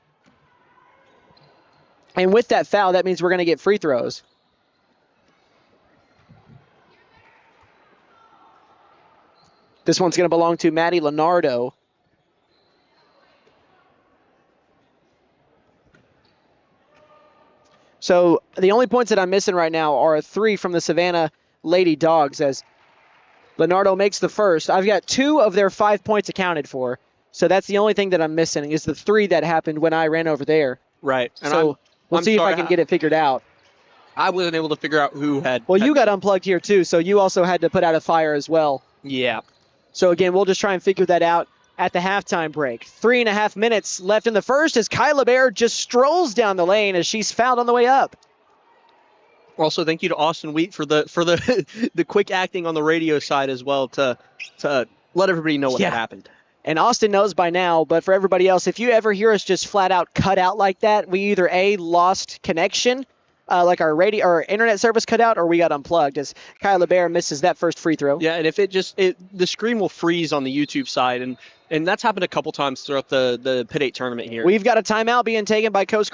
And with that foul, that means we're going to get free throws. This one's going to belong to Maddie Leonardo. So the only points that I'm missing right now are 3 from the Savannah Lady Dogs as Leonardo makes the first. I've got 2 of their 5 points accounted for. So that's the only thing that I'm missing is the 3 that happened when I ran over there. Right. And so we'll see if I can get it figured out. I wasn't able to figure out who had... Well, you got unplugged here too, so you also had to put out a fire as well. Yeah. So again, we'll just try and figure that out at the halftime break. 3.5 minutes left in the first as Kyla Bear just strolls down the lane as she's fouled on the way up. Also, thank you to Austin Wheat for the the quick acting on the radio side as well to let everybody know what happened. And Austin knows by now, but for everybody else, if you ever hear us just flat out cut out like that, we either lost connection, like our radio or internet service cut out, or we got unplugged as Kyla Bear misses that first free throw. Yeah, and if the screen will freeze on the YouTube side, and that's happened a couple times throughout the Pitt 8 tournament here. We've got a timeout being taken by Coach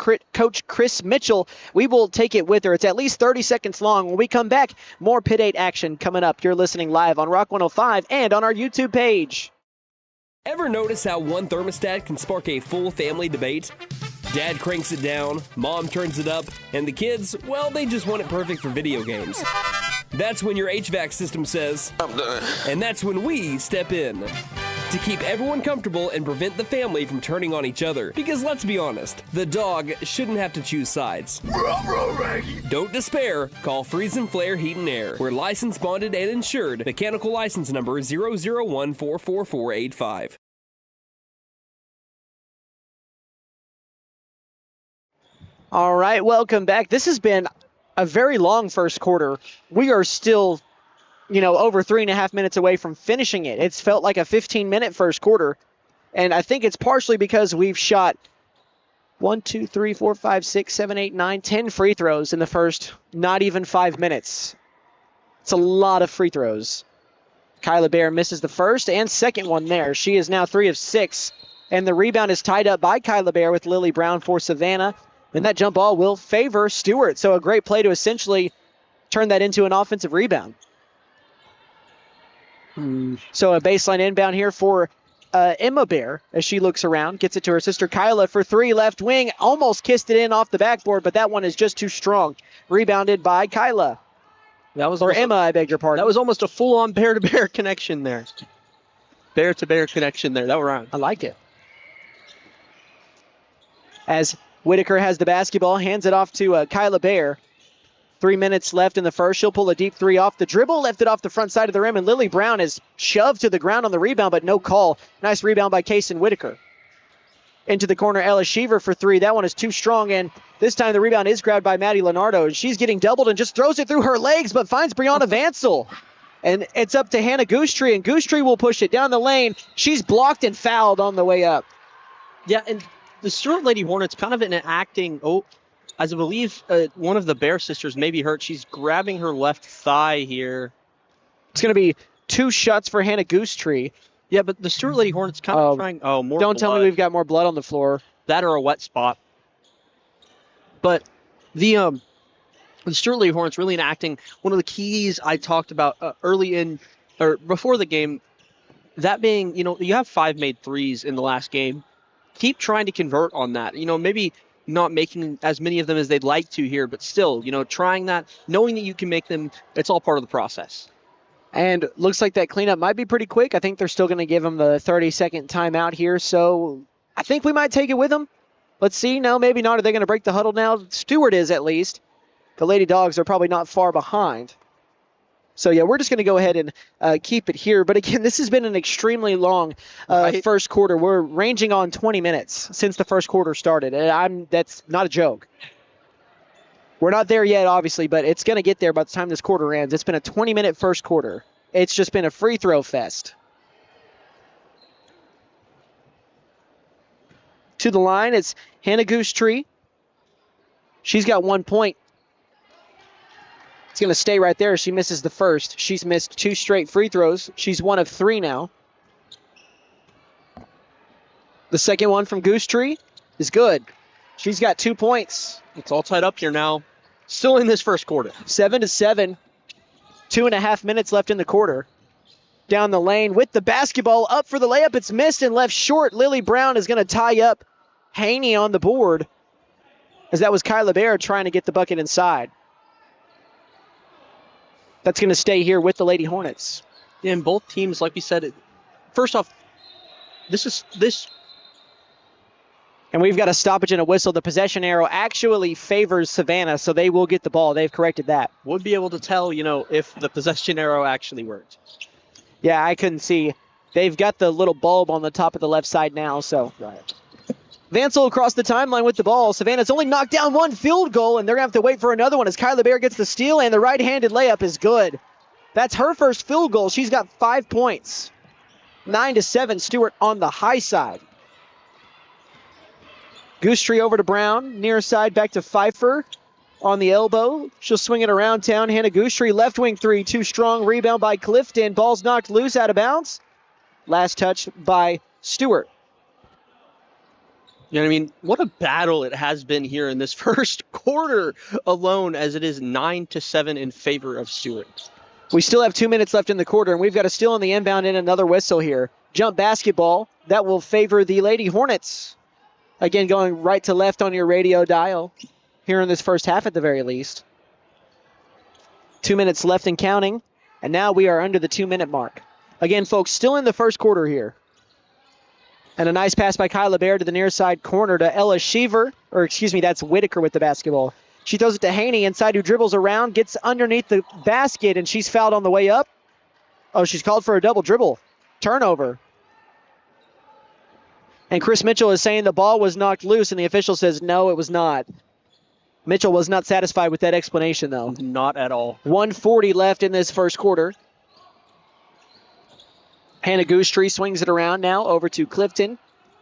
Chris Mitchell. We will take it with her. It's at least 30 seconds long. When we come back, more Pitt 8 action coming up. You're listening live on Rock 105 and on our YouTube page. Ever notice how one thermostat can spark a full family debate? Dad cranks it down, mom turns it up, and the kids, well, they just want it perfect for video games. That's when your HVAC system says, I'm done. And that's when we step in to keep everyone comfortable and prevent the family from turning on each other. Because let's be honest, the dog shouldn't have to choose sides. Don't despair. Call Freeze and Flare Heat and Air. We're licensed, bonded, and insured. Mechanical license number 0014445. All right, welcome back. This has been a very long first quarter. We are still, over 3.5 minutes away from finishing it. It's felt like a 15-minute first quarter, and I think it's partially because we've shot 1, 2, 3, 4, 5, 6, 7, 8, 9, 10 free throws in the first not even 5 minutes. It's a lot of free throws. Kyla Bear misses the first and second one there. She is now 3 of 6, and the rebound is tied up by Kyla Bear with Lily Brown for Savannah. And that jump ball will favor Stewart. So a great play to essentially turn that into an offensive rebound. So a baseline inbound here for Emma Bear as she looks around, gets it to her sister Kyla for 3, left wing, almost kissed it in off the backboard, but that one is just too strong. Rebounded by Kyla. Emma, I beg your pardon. That was almost a full-on bear-to-bear connection there. Bear-to-bear connection there. That was right. I like it. as Whitaker has the basketball, hands it off to Kyla Bear. 3 minutes left in the first. She'll pull a deep three off the dribble, left it off the front side of the rim, and Lily Brown is shoved to the ground on the rebound, but no call. Nice rebound by Kaysen Whitaker. Into the corner, Ella Sheaver for three. That one is too strong, and this time the rebound is grabbed by Maddie Leonardo, and she's getting doubled and just throws it through her legs, but finds Brianna Vansel. And it's up to Hannah Goostree, and Goostree will push it down the lane. She's blocked and fouled on the way up. Yeah, and the Stewart Lady Hornets kind of in an acting, as I believe one of the Bear sisters may be hurt. She's grabbing her left thigh here. It's going to be 2 shots for Hannah Goostree. Yeah, but the Stewart Lady Hornets kind of trying, more Don't blood. tell me we've got more blood on the floor. That or a wet spot. But the Stewart Lady Hornets really enacting one of the keys I talked about before the game, that being, you have 5 made threes in the last game. Keep trying to convert on that. Maybe not making as many of them as they'd like to here, but still, trying that, knowing that you can make them, it's all part of the process. And looks like that cleanup might be pretty quick. I think they're still going to give them the 30-second timeout here, so I think we might take it with them. Let's see. No, maybe not. Are they going to break the huddle now? Stewart is, at least. The Lady Dogs are probably not far behind. So, yeah, we're just going to go ahead and keep it here. But, again, this has been an extremely long first quarter. We're ranging on 20 minutes since the first quarter started. And that's not a joke. We're not there yet, obviously, but it's going to get there by the time this quarter ends. It's been a 20-minute first quarter. It's just been a free throw fest. To the line, it's Hannah Goostree. She's got 1 point. It's going to stay right there. She misses the first. She's missed 2 straight free throws. She's 1 of 3 now. The second one from Goostree is good. She's got 2 points. It's all tied up here now. Still in this first quarter. 7-7. 2.5 minutes left in the quarter. Down the lane with the basketball up for the layup. It's missed and left short. Lily Brown is going to tie up Haney on the board, as that was Kyla Bear trying to get the bucket inside. That's going to stay here with the Lady Hornets. And both teams, like we said, first off, this. And we've got a stoppage and a whistle. The possession arrow actually favors Savannah, so they will get the ball. They've corrected that. Would be able to tell, if the possession arrow actually worked. Yeah, I couldn't see. They've got the little bulb on the top of the left side now, so. Right. Vansel across the timeline with the ball. Savannah's only knocked down 1 field goal, and they're going to have to wait for another one as Kyla Bear gets the steal, and the right-handed layup is good. That's her first field goal. She's got 5 points. 9-7, Stewart on the high side. Goostree over to Brown. Near side back to Pfeiffer on the elbow. She'll swing it around town. Hannah Goostree, left wing 3, too strong. Rebound by Clifton. Ball's knocked loose out of bounds. Last touch by Stewart. You know what I mean? What a battle it has been here in this first quarter alone, as it is 9-7 in favor of Stewart. We still have 2 minutes left in the quarter, and we've got a steal on the inbound and another whistle here. Jump basketball. That will favor the Lady Hornets. Again, going right to left on your radio dial here in this first half at the very least. 2 minutes left and counting, and now we are under the 2-minute mark. Again, folks, still in the first quarter here. And a nice pass by Kyla Bear to the near side corner to Ella Sheaver. That's Whitaker with the basketball. She throws it to Haney inside, who dribbles around, gets underneath the basket, and she's fouled on the way up. Oh, she's called for a double dribble. Turnover. And Chris Mitchell is saying the ball was knocked loose, and the official says no, it was not. Mitchell was not satisfied with that explanation, though. Not at all. 1:40 left in this first quarter. Hannah Goostree swings it around now over to Clifton.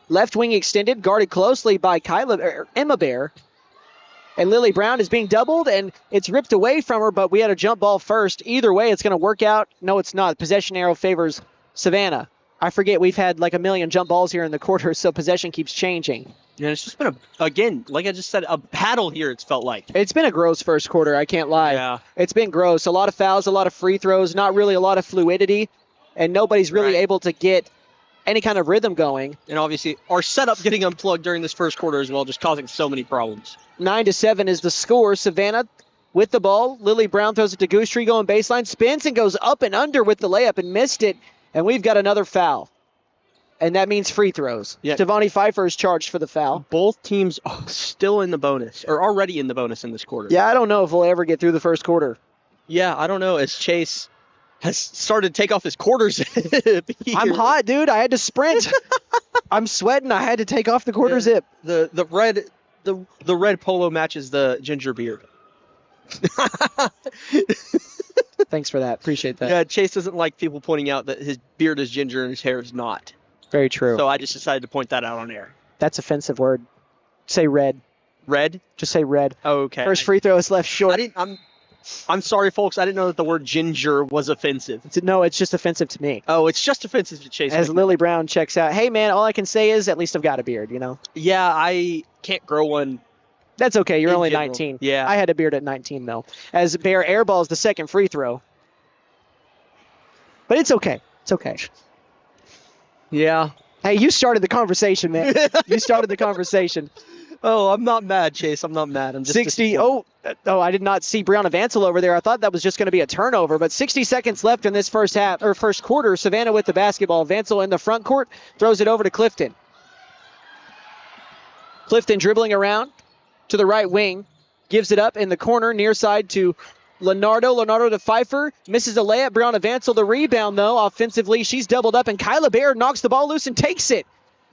Left wing extended, guarded closely by Emma Bear. And Lily Brown is being doubled, and it's ripped away from her, but we had a jump ball first. Either way, it's going to work out. No, it's not. Possession arrow favors Savannah. I forget we've had like a million jump balls here in the quarter, so possession keeps changing. Yeah, it's just been, again, like I just said, a battle here, it's felt like. It's been a gross first quarter, I can't lie. Yeah. It's been gross. A lot of fouls, a lot of free throws, not really a lot of fluidity, and nobody's really able to get any kind of rhythm going. And obviously, our setup getting unplugged during this first quarter as well, just causing so many problems. 9-7 is the score. Savannah with the ball. Lily Brown throws it to Goostree, going baseline, spins and goes up and under with the layup and missed it. And we've got another foul. And that means free throws. Yeah. Stevani Pfeiffer is charged for the foul. Both teams are still in the bonus, or already in the bonus in this quarter. Yeah, I don't know if we'll ever get through the first quarter. Yeah, I don't know, as Chase has started to take off his quarter zip here. I'm hot, dude. I had to sprint. I'm sweating. I had to take off the quarter zip. The red polo matches the ginger beard. Thanks for that. Appreciate that. Yeah, Chase doesn't like people pointing out that his beard is ginger and his hair is not. Very true. So I just decided to point that out on air. That's an offensive word. Say red. Red? Just say red. Okay. First free throw is left short. I'm sorry, folks. I didn't know that the word ginger was offensive. No, it's just offensive to me. Oh, it's just offensive to Chase. As Lily Brown checks out, hey, man, all I can say is at least I've got a beard, you know? Yeah, I can't grow one. That's okay. You're only general. 19. Yeah. I had a beard at 19, though. As Bear airballs the second free throw. But it's okay. It's okay. Yeah. Hey, you started the conversation, man. You started the conversation. Oh, I'm not mad, Chase. I'm not mad. I'm just 60. Oh, I did not see Brianna Vansel over there. I thought that was just going to be a turnover, but 60 seconds left in this first quarter. Savannah with the basketball. Vansel in the front court throws it over to Clifton. Clifton dribbling around to the right wing, gives it up in the corner near side to Leonardo. Leonardo to Pfeiffer. Misses a layup. Brianna Vansel the rebound, though. Offensively, she's doubled up, and Kyla Baird knocks the ball loose and takes it.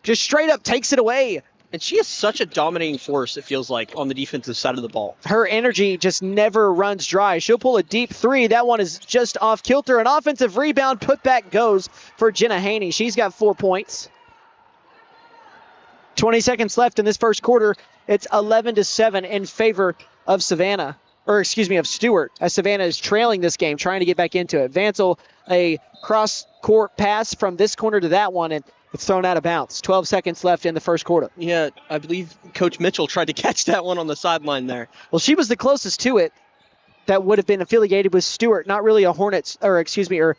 Just straight up takes it away. And she is such a dominating force, it feels like, on the defensive side of the ball. Her energy just never runs dry. She'll pull a deep three. That one is just off kilter. An offensive rebound. Putback goes for Jenna Haney. She's got 4 points. 20 seconds left in this first quarter. It's 11-7 in favor of Savannah. Or, excuse me, of Stewart, as Savannah is trailing this game, trying to get back into it. Vansel, a cross-court pass from this corner to that one, and it's thrown out of bounds. 12 seconds left in the first quarter. Yeah, I believe Coach Mitchell tried to catch that one on the sideline there. Well, she was the closest to it that would have been affiliated with Stewart. Not really a Hornets, or excuse me, or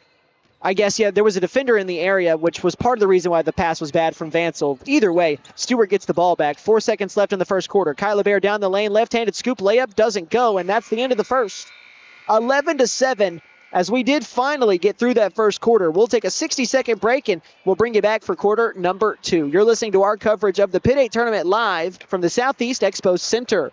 I guess, yeah, there was a defender in the area, which was part of the reason why the pass was bad from Vansel. Either way, Stewart gets the ball back. 4 seconds left in the first quarter. Kyla Bair down the lane, left-handed scoop layup, doesn't go, and that's the end of the first. 11-7, as we did finally get through that first quarter. We'll take a 60-second break, and we'll bring you back for quarter number 2. You're listening to our coverage of the Pitt 8 tournament live from the Southeast Expo Center.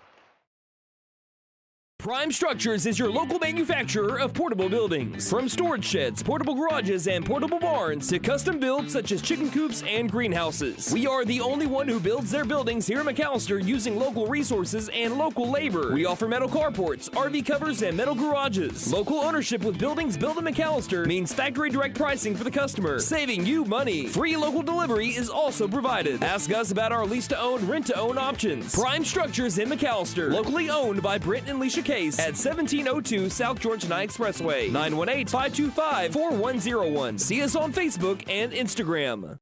Prime Structures is your local manufacturer of portable buildings. From storage sheds, portable garages, and portable barns to custom builds such as chicken coops and greenhouses. We are the only one who builds their buildings here in McAllister using local resources and local labor. We offer metal carports, RV covers, and metal garages. Local ownership with buildings built in McAllister means factory direct pricing for the customer, saving you money. Free local delivery is also provided. Ask us about our lease-to-own, rent-to-own options. Prime Structures in McAllister, locally owned by Brent and Leisha Case at 1702 South Georgia Expressway, 918-525-4101. See us on Facebook and Instagram.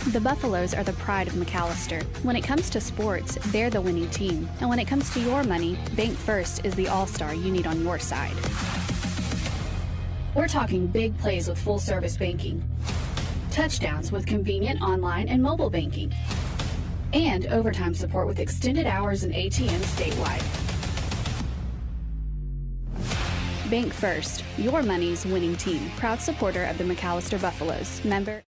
The Buffaloes are the pride of McAllister. When it comes to sports, they're the winning team. And when it comes to your money, Bank First is the all-star you need on your side. We're talking big plays with full-service banking, touchdowns with convenient online and mobile banking, and overtime support with extended hours and ATMs statewide. Bank First, your money's winning team. Proud supporter of the McAllister Buffaloes. Member.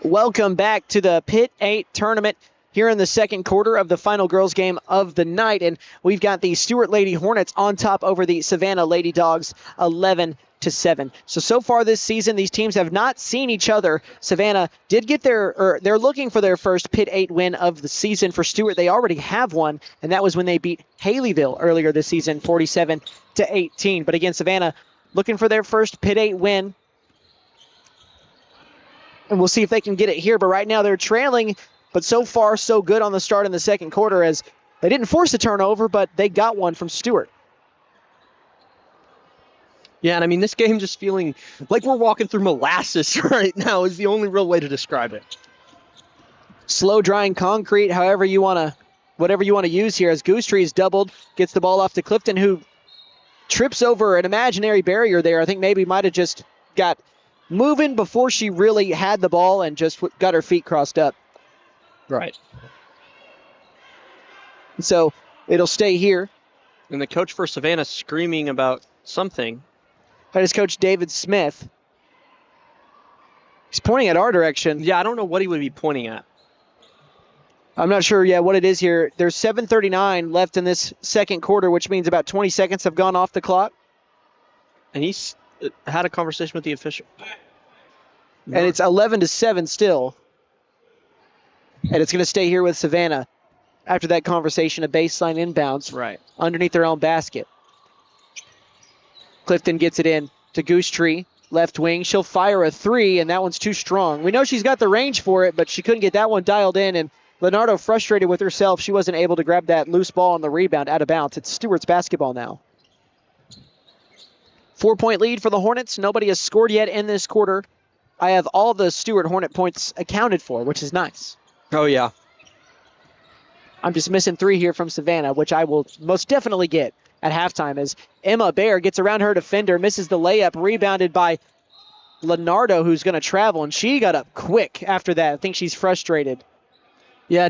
Welcome back to the Pitt 8 tournament here in the second quarter of the final girls game of the night. And we've got the Stewart Lady Hornets on top over the Savannah Lady Dogs, 11-7. So far this season, these teams have not seen each other. Savannah did get they're looking for their first Pitt 8 win of the season. For Stewart, they already have one, and that was when they beat Haleyville earlier this season, 47-18. But again, Savannah looking for their first Pitt 8 win. And we'll see if they can get it here. But right now they're trailing, but so far so good on the start in the second quarter, as they didn't force a turnover, but they got one from Stewart. Yeah, and I mean, this game just feeling like we're walking through molasses right now is the only real way to describe it. Slow drying concrete, whatever you want to use here, as Goose Tree's doubled, gets the ball off to Clifton, who trips over an imaginary barrier there. I think maybe might have just got moving before she really had the ball and just got her feet crossed up. Right. So it'll stay here And the coach for Savannah screaming about something. That is Coach David Smith. He's pointing at our direction. Yeah, I don't know what he would be pointing at. I'm not sure yet what it is here. There's 7:39 left in this second quarter, which means about 20 seconds have gone off the clock. And he's had a conversation with the official. And it's 11-7 still. And it's going to stay here with Savannah after that conversation, a baseline inbounds right underneath their own basket. Clifton gets it in to Goose Tree, left wing. She'll fire a three, and that one's too strong. We know she's got the range for it, but she couldn't get that one dialed in, and Leonardo frustrated with herself. She wasn't able to grab that loose ball on the rebound out of bounds. It's Stewart's basketball now. 4-point lead for the Hornets. Nobody has scored yet in this quarter. I have all the Stewart Hornet points accounted for, which is nice. Oh, yeah. I'm just missing 3 here from Savannah, which I will most definitely get at halftime as Emma Baer gets around her defender, misses the layup, rebounded by Leonardo, who's going to travel, and she got up quick after that. I think she's frustrated. Yeah,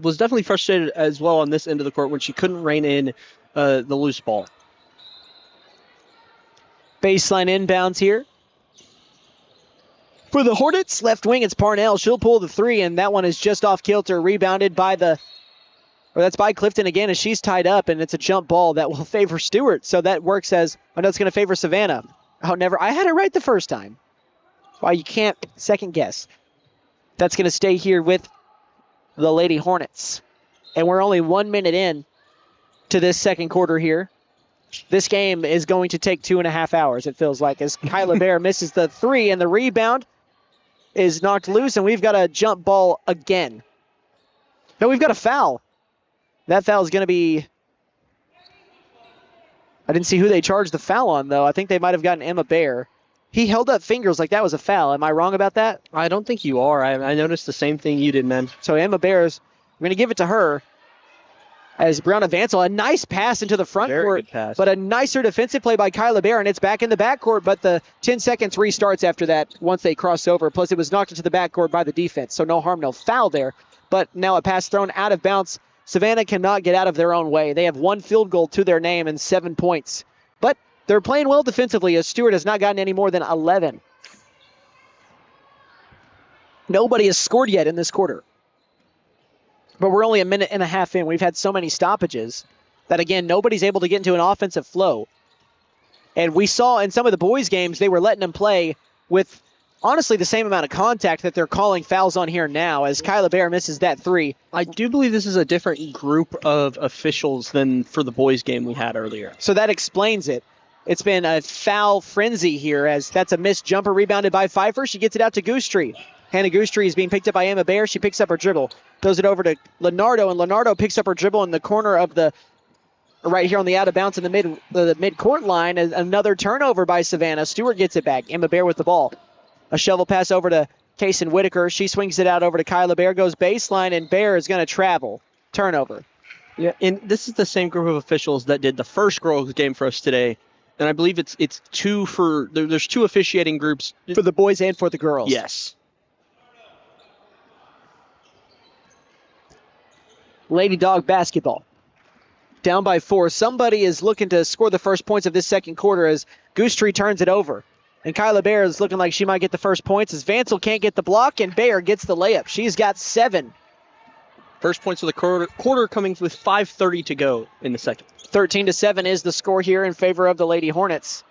was definitely frustrated as well on this end of the court when she couldn't rein in the loose ball. Baseline inbounds here. For the Hornets, left wing, it's Parnell. She'll pull the 3, and that one is just off kilter, rebounded by that's by Clifton again as she's tied up, and it's a jump ball that will favor Stewart. So that works as, I know it's going to favor Savannah. I had it right the first time. Why you can't second guess. That's going to stay here with the Lady Hornets. And we're only 1 minute in to this second quarter here. This game is going to take 2.5 hours, it feels like, as Kyla Bear misses the 3, and the rebound is knocked loose, and we've got a jump ball again. No, we've got a foul. That foul is going to be... I didn't see who they charged the foul on, though. I think they might have gotten Emma Baer. He held up fingers like that was a foul. Am I wrong about that? I don't think you are. I noticed the same thing you did, man. So Emma Baer's, we're going to give it to her. As Brianna Vansel, a nice pass into the front court, but a nicer defensive play by Kyla Bear, and it's back in the backcourt, but the 10 seconds restarts after that once they cross over. Plus, it was knocked into the backcourt by the defense, so no harm, no foul there. But now a pass thrown out of bounds. Savannah cannot get out of their own way. They have 1 field goal to their name and 7 points. But they're playing well defensively, as Stewart has not gotten any more than 11. Nobody has scored yet in this quarter. But we're only 1.5 minutes in. We've had so many stoppages that, again, nobody's able to get into an offensive flow. And we saw in some of the boys' games, they were letting them play with, honestly, the same amount of contact that they're calling fouls on here now, as Kyla Bear misses that 3. I do believe this is a different group of officials than for the boys' game we had earlier. So that explains it. It's been a foul frenzy here, as that's a missed jumper rebounded by Pfeiffer. She gets it out to Goose Tree. Hannah Goose Tree is being picked up by Emma Baer. She picks up her dribble, throws it over to Leonardo, and Leonardo picks up her dribble in the corner of the, right here on the out of bounds in the mid-court line. Another turnover by Savannah. Stewart gets it back. Emma Baer with the ball. A shovel pass over to Kaysen Whitaker. She swings it out over to Kyla Bear, goes baseline, and Bear is going to travel. Turnover. Yeah, and this is the same group of officials that did the first girls game for us today. And I believe it's 2 for, there's 2 officiating groups. For the boys and for the girls. Yes. Lady Dog basketball. Down by 4. Somebody is looking to score the first points of this second quarter as Goose Tree turns it over. And Kyla Bear is looking like she might get the first points as Vansel can't get the block and Bear gets the layup. She's got 7. First points of the quarter coming with 5:30 to go in the second. 13-7 is the score here in favor of the Lady Hornets.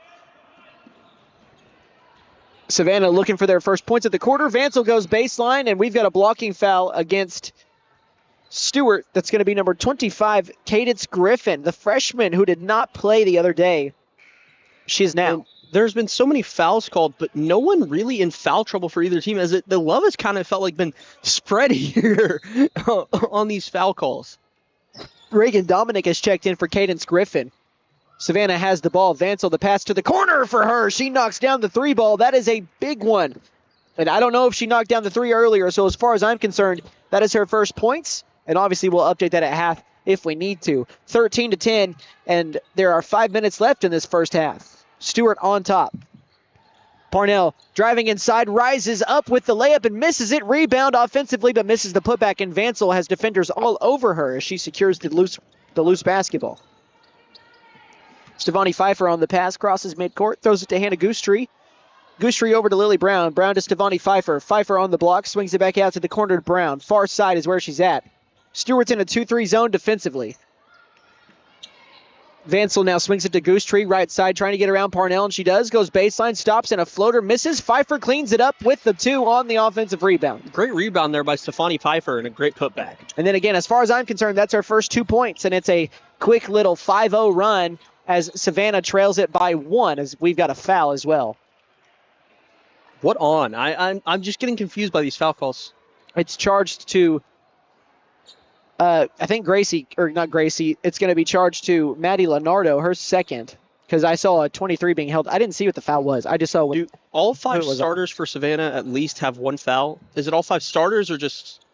Savannah looking for their first points of the quarter. Vansel goes baseline, and we've got a blocking foul against Stewart. That's going to be number 25, Cadence Griffin, the freshman who did not play the other day. She is now. And there's been so many fouls called, but no one really in foul trouble for either team, as the love has kind of felt like been spread here on these foul calls. Reagan Dominic has checked in for Cadence Griffin. Savannah has the ball. Vansel, the pass to the corner for her. She knocks down the 3 ball. That is a big one. And I don't know if she knocked down the 3 earlier, so as far as I'm concerned, that is her first points. And obviously we'll update that at half if we need to. 13-10, and there are 5 minutes left in this first half. Stewart on top. Parnell driving inside, rises up with the layup and misses it. Rebound offensively, but misses the putback, and Vansel has defenders all over her as she secures the loose basketball. Stevani Pfeiffer on the pass, crosses midcourt, throws it to Hannah Goostree. Goostree over to Lily Brown. Brown to Stevani Pfeiffer. Pfeiffer on the block, swings it back out to the corner to Brown. Far side is where she's at. Stewart's in a 2-3 zone defensively. Vansel now swings it to Goostree, right side, trying to get around Parnell, and she does. Goes baseline, stops, and a floater misses. Pfeiffer cleans it up with the 2 on the offensive rebound. Great rebound there by Stefani Pfeiffer and a great putback. And then again, as far as I'm concerned, that's our first 2 points, and it's a quick little 5-0 run as Savannah trails it by 1, as we've got a foul as well. What on? I'm just getting confused by these foul calls. It's charged to... I think Gracie, or not Gracie, it's going to be charged to Maddie Leonardo, her second, because I saw a 23 being held. I didn't see what the foul was. I just saw what... Do all 5 starters for Savannah at least have 1 foul? Is it all 5 starters or just...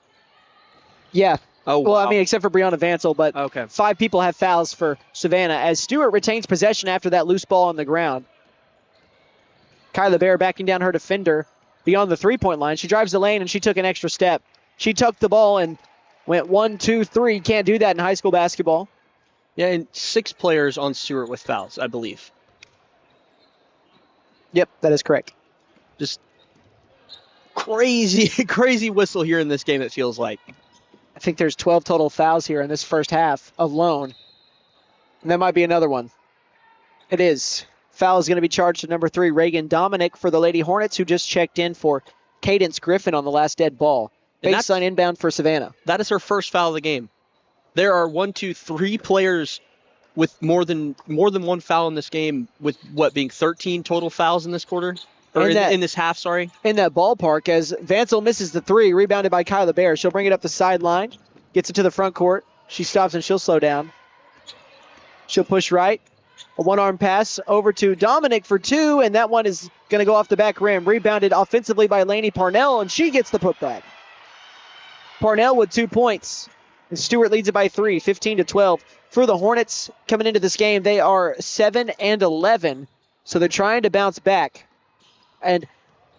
Yeah. Oh, well, wow. I mean, except for Brianna Vansel, but okay. 5 people have fouls for Savannah as Stewart retains possession after that loose ball on the ground. Kyla Bear backing down her defender beyond the 3-point line. She drives the lane and she took an extra step. She tucked the ball and went 1, 2, 3. Can't do that in high school basketball. Yeah, and 6 players on Stewart with fouls, I believe. Yep, that is correct. Just crazy whistle here in this game, it feels like. I think there's 12 total fouls here in this first half alone. And that might be another one. It is. Foul is going to be charged to number 3, Reagan Dominic, for the Lady Hornets, who just checked in for Cadence Griffin on the last dead ball. Baseline inbound for Savannah. That is her first foul of the game. There are 1, 2, 3 players with more than 1 foul in this game, with what being 13 total fouls in this quarter, or in this half. Sorry, in that ballpark, as Vansel misses the 3, rebounded by Kyla Bear. She'll bring it up the sideline, gets it to the front court. She stops and she'll slow down. She'll push right. A 1-arm pass over to Dominic for 2, and that one is going to go off the back rim. Rebounded offensively by Lainey Parnell, and she gets the putback. Parnell with 2 points. And Stewart leads it by 3, 15-12. For the Hornets coming into this game, they are 7-11. So they're trying to bounce back and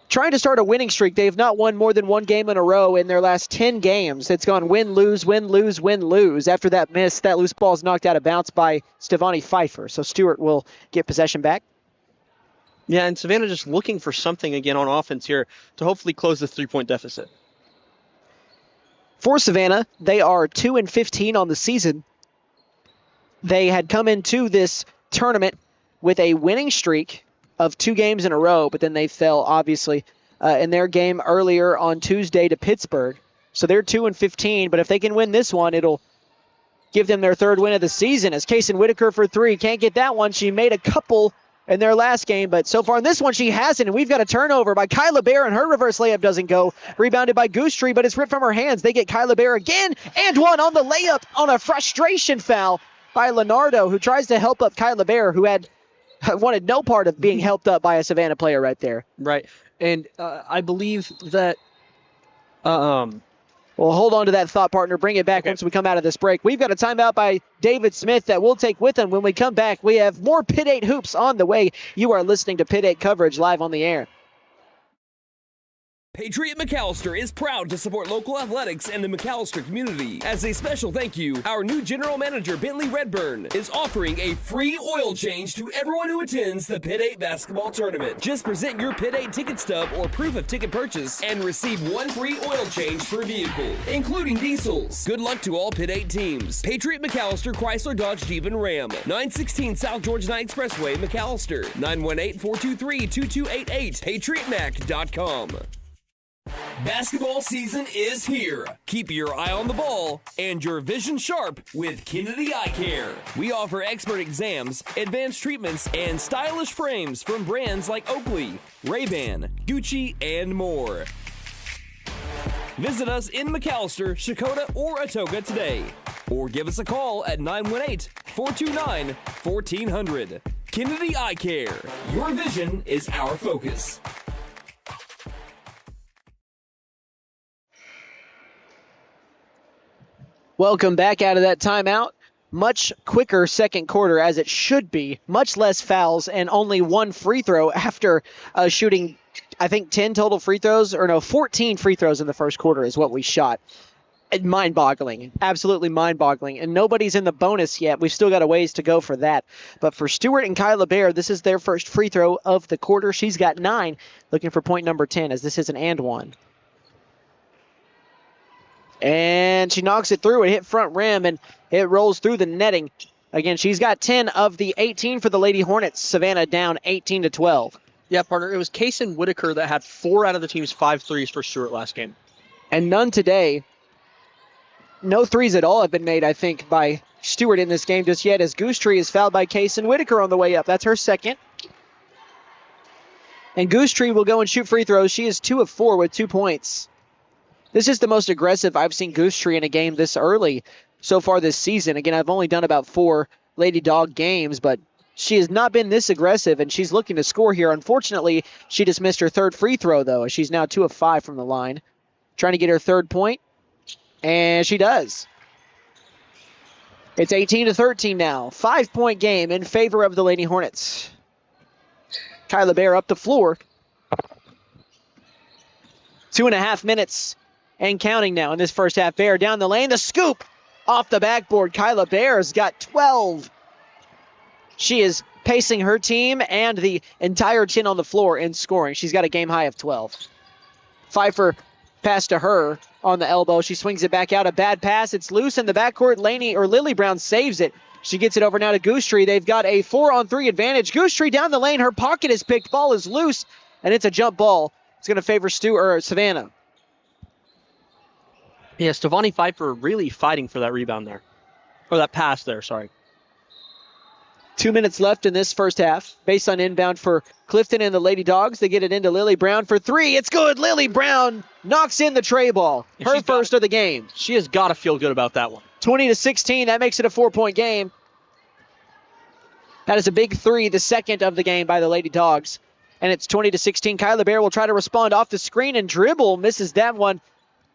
trying to start a winning streak. They have not won more than 1 game in a row in their last 10 games. It's gone win, lose, win, lose, win, lose. After that miss, that loose ball is knocked out of bounds by Stevani Pfeiffer. So Stewart will get possession back. Yeah, and Savannah just looking for something again on offense here to hopefully close this 3-point deficit. For Savannah, they are 2-15 on the season. They had come into this tournament with a winning streak of 2 games in a row, but then they fell, obviously, in their game earlier on Tuesday to Pittsburgh. So they're 2-15, but if they can win this one, it'll give them their 3rd win of the season. As Kaysen Whitaker for 3, can't get that one. She made a couple in their last game, but so far in this one she hasn't, and we've got a turnover by Kyla Bear, and her reverse layup doesn't go. Rebounded by Goostree, but it's ripped from her hands. They get Kyla Bear again, and one on the layup on a frustration foul by Leonardo, who tries to help up Kyla Bear, who wanted no part of being helped up by a Savannah player right there. Right, and I believe that... Well, hold on to that thought, partner. Bring it back once we come out of this break. We've got a timeout by David Smith that we'll take with him. When we come back, we have more Pit 8 hoops on the way. You are listening to Pit 8 coverage live on the air. Patriot McAllister is proud to support local athletics and the McAllister community. As a special thank you, our new general manager, Bentley Redburn, is offering a free oil change to everyone who attends the Pit 8 basketball tournament. Just present your Pit 8 ticket stub or proof of ticket purchase and receive 1 free oil change per vehicle, including diesels. Good luck to all Pit 8 teams. Patriot McAllister, Chrysler, Dodge, Jeep, and Ram. 916 South Georgia 9 Expressway, McAllister. 918-423-2288. PatriotMac.com. Basketball season is here. Keep your eye on the ball and your vision sharp with Kennedy Eye Care. We offer expert exams, advanced treatments, and stylish frames from brands like Oakley, Ray-Ban, Gucci, and more. Visit us in McAllister, Shakota, or Atoka today. Or give us a call at 918-429-1400. Kennedy Eye Care. Your vision is our focus. Welcome back out of that timeout. Much quicker second quarter, as it should be. Much less fouls and only 1 free throw after shooting, I think, 10 total free throws. 14 free throws in the first quarter is what we shot. Mind-boggling. Absolutely mind-boggling. And nobody's in the bonus yet. We've still got a ways to go for that. But for Stewart and Kyla Bear, this is their first free throw of the quarter. She's got 9, looking for point number 10, as this is an and one. And she knocks it through. It hit front rim, and it rolls through the netting. Again, she's got 10 of the 18 for the Lady Hornets. Savannah down 18-12. Yeah, partner, it was Kason Whitaker that had 4 out of the team's 5 threes for Stewart last game. And none today. No threes at all have been made, I think, by Stewart in this game just yet, as Goosetree is fouled by Kason Whitaker on the way up. That's her second. And Goosetree will go and shoot free throws. She is 2 of 4 with 2 points. This is the most aggressive I've seen Goosetree in a game this early so far this season. Again, I've only done about 4 Lady Dog games, but she has not been this aggressive, and she's looking to score here. Unfortunately, she just missed her third free throw, though. She's now 2 of 5 from the line. Trying to get her third point, and she does. It's 18-13 now. 5-point game in favor of the Lady Hornets. Kyla Bear up the floor. 2.5 minutes and counting now in this first half. Bear down the lane. The scoop off the backboard. Kyla Bear's got 12. She is pacing her team and the entire 10 on the floor in scoring. She's got a game high of 12. Pfeiffer pass to her on the elbow. She swings it back out. A bad pass. It's loose in the backcourt. Lily Brown saves it. She gets it over now to Goosetree. They've got a 4-on-3 advantage. Goosetree down the lane. Her pocket is picked. Ball is loose, and it's a jump ball. It's going to favor Savannah. Yeah, Stevani Pfeiffer really fighting for that rebound there. Or that pass there, sorry. 2 minutes left in this first half. Baseline inbound for Clifton and the Lady Dogs. They get it into Lily Brown for 3. It's good. Lily Brown knocks in the tray ball. Her first of the game. She has got to feel good about that one. 20-16. That makes it a 4-point game. That is a big 3, the second of the game by the Lady Dogs. And it's 20-16. Kyla Bear will try to respond off the screen and dribble. Misses that one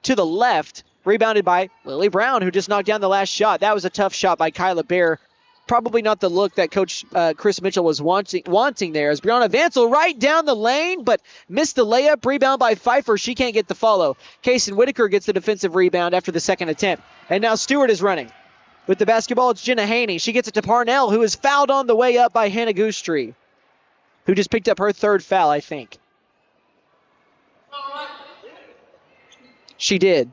to the left. Rebounded by Lily Brown, who just knocked down the last shot. That was a tough shot by Kyla Bear. Probably not the look that Coach Chris Mitchell was wanting there. As Brianna Vansel right down the lane, but missed the layup. Rebound by Pfeiffer. She can't get the follow. Kason Whitaker gets the defensive rebound after the second attempt. And now Stewart is running. With the basketball, it's Jenna Haney. She gets it to Parnell, who is fouled on the way up by Hannah Goosetree, who just picked up her third foul, I think. She did.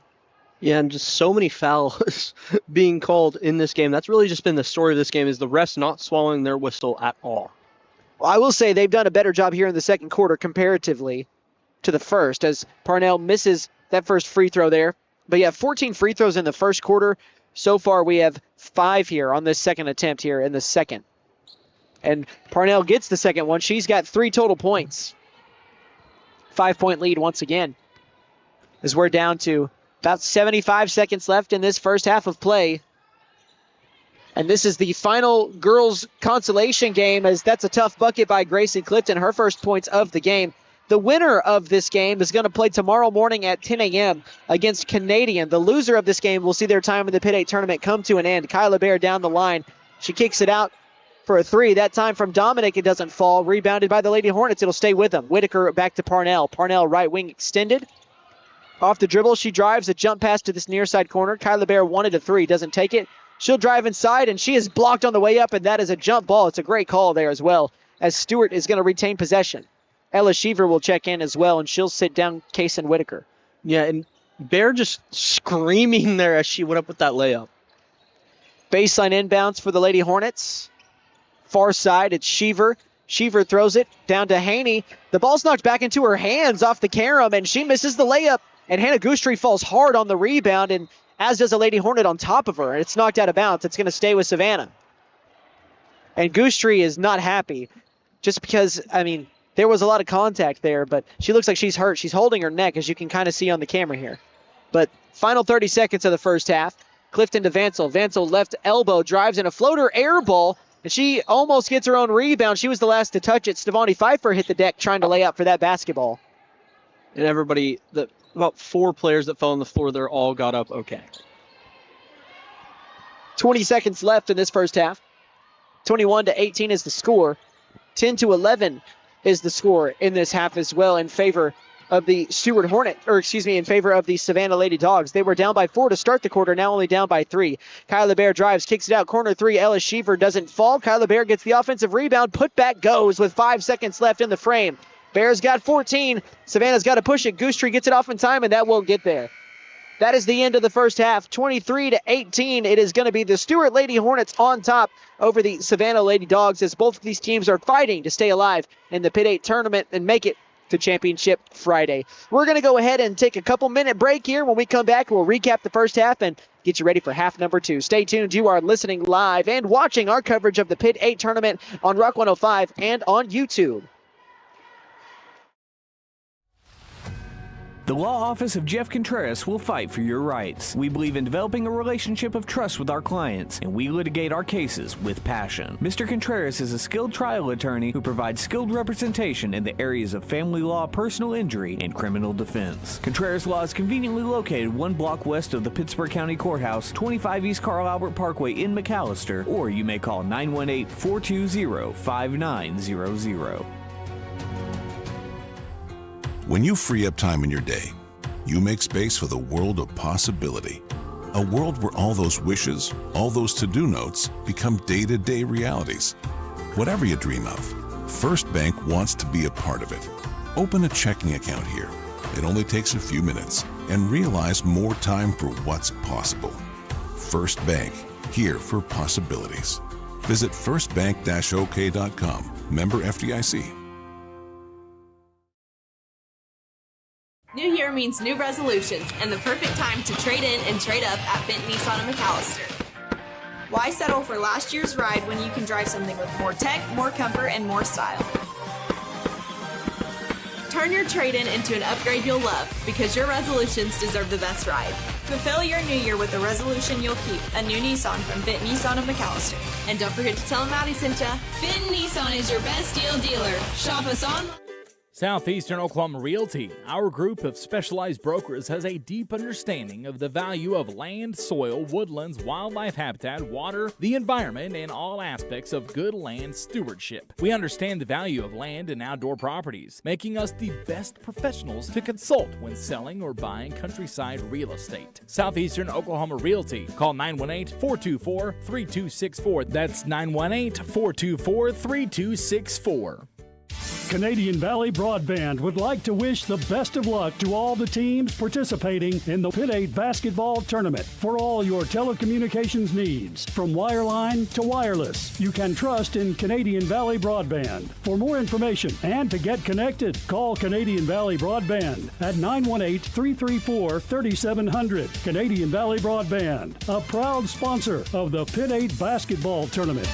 Yeah, and just so many fouls being called in this game. That's really just been the story of this game, is the refs not swallowing their whistle at all. Well, I will say they've done a better job here in the second quarter comparatively to the first, as Parnell misses that first free throw there. But yeah, 14 free throws in the first quarter. So far we have 5 here on this second attempt here in the second. And Parnell gets the second one. She's got 3 total points. 5-point lead once again, as we're down to about 75 seconds left in this first half of play. And this is the final girls' consolation game, as that's a tough bucket by Grayson Clifton, her first points of the game. The winner of this game is going to play tomorrow morning at 10 a.m. against Canadian. The loser of this game will see their time in the Pit 8 tournament come to an end. Kyla Bear down the line. She kicks it out for a 3. That time from Dominic, it doesn't fall. Rebounded by the Lady Hornets. It'll stay with them. Whitaker back to Parnell. Parnell right wing extended. Off the dribble, she drives a jump pass to this near side corner. Kyla Bear wanted a 3, doesn't take it. She'll drive inside, and she is blocked on the way up, and that is a jump ball. It's a great call there as well, as Stewart is going to retain possession. Ella Sheaver will check in as well, and she'll sit down Kason Whitaker. Yeah, and Bear just screaming there as she went up with that layup. Baseline inbounds for the Lady Hornets. Far side, it's Sheaver. Sheaver throws it down to Haney. The ball's knocked back into her hands off the carom, and she misses the layup. And Hannah Goosetree falls hard on the rebound, and as does a Lady Hornet on top of her. And it's knocked out of bounds. It's going to stay with Savannah. And Goosetree is not happy, just because, I mean, there was a lot of contact there, but she looks like she's hurt. She's holding her neck, as you can kind of see on the camera here. But final 30 seconds of the first half. Clifton to Vansel. Vansel left elbow, drives in a floater air ball, and she almost gets her own rebound. She was the last to touch it. Stevani Pfeiffer hit the deck trying to lay up for that basketball. And everybody, about 4 players that fell on the floor there all got up okay. 20 seconds left in this first half. 21-18 is the score. 10-11 is the score in this half as well in favor of the Stewart Hornet, in favor of the Savannah Lady Dogs. They were down by 4 to start the quarter, now only down by 3. Kyla Bear drives, kicks it out, corner 3. Ella Sheaver doesn't fall. Kyla Bear gets the offensive rebound, put back goes with 5 seconds left in the frame. Bears got 14. Savannah's got to push it. Goostree gets it off in time, and that won't get there. That is the end of the first half. 23-18. It is going to be the Stewart Lady Hornets on top over the Savannah Lady Dogs, as both of these teams are fighting to stay alive in the Pitt 8 tournament and make it to Championship Friday. We're going to go ahead and take a couple-minute break here. When we come back, we'll recap the first half and get you ready for half number 2. Stay tuned. You are listening live and watching our coverage of the Pitt 8 tournament on Rock 105 and on YouTube. The law office of Jeff Contreras will fight for your rights. We believe in developing a relationship of trust with our clients, and we litigate our cases with passion. Mr. Contreras is a skilled trial attorney who provides skilled representation in the areas of family law, personal injury, and criminal defense. Contreras Law is conveniently located 1 block west of the Pittsburgh County Courthouse, 25 East Carl Albert Parkway in McAllister, or you may call 918-420-5900. When you free up time in your day, you make space for the world of possibility. A world where all those wishes, all those to-do notes become day-to-day realities. Whatever you dream of, First Bank wants to be a part of it. Open a checking account here. It only takes a few minutes, and realize more time for what's possible. First Bank, here for possibilities. Visit firstbank-ok.com. Member FDIC. New year means new resolutions and the perfect time to trade in and trade up at Bent Nissan of McAllister. Why settle for last year's ride when you can drive something with more tech, more comfort, and more style? Turn your trade-in into an upgrade you'll love, because your resolutions deserve the best ride. Fulfill your new year with a resolution you'll keep, a new Nissan from Bent Nissan of McAllister. And don't forget to tell them Maddie sent ya. Bent Nissan is your best deal dealer. Shop us online. Southeastern Oklahoma Realty, our group of specialized brokers, has a deep understanding of the value of land, soil, woodlands, wildlife habitat, water, the environment, and all aspects of good land stewardship. We understand the value of land and outdoor properties, making us the best professionals to consult when selling or buying countryside real estate. Southeastern Oklahoma Realty. Call 918-424-3264. That's 918-424-3264. Canadian Valley Broadband would like to wish the best of luck to all the teams participating in the Pitt 8 basketball tournament. For all your telecommunications needs, from wireline to wireless, you can trust in Canadian Valley Broadband. For more information and to get connected, call Canadian Valley Broadband at 918-334-3700. Canadian Valley Broadband, a proud sponsor of the Pitt 8 basketball tournament.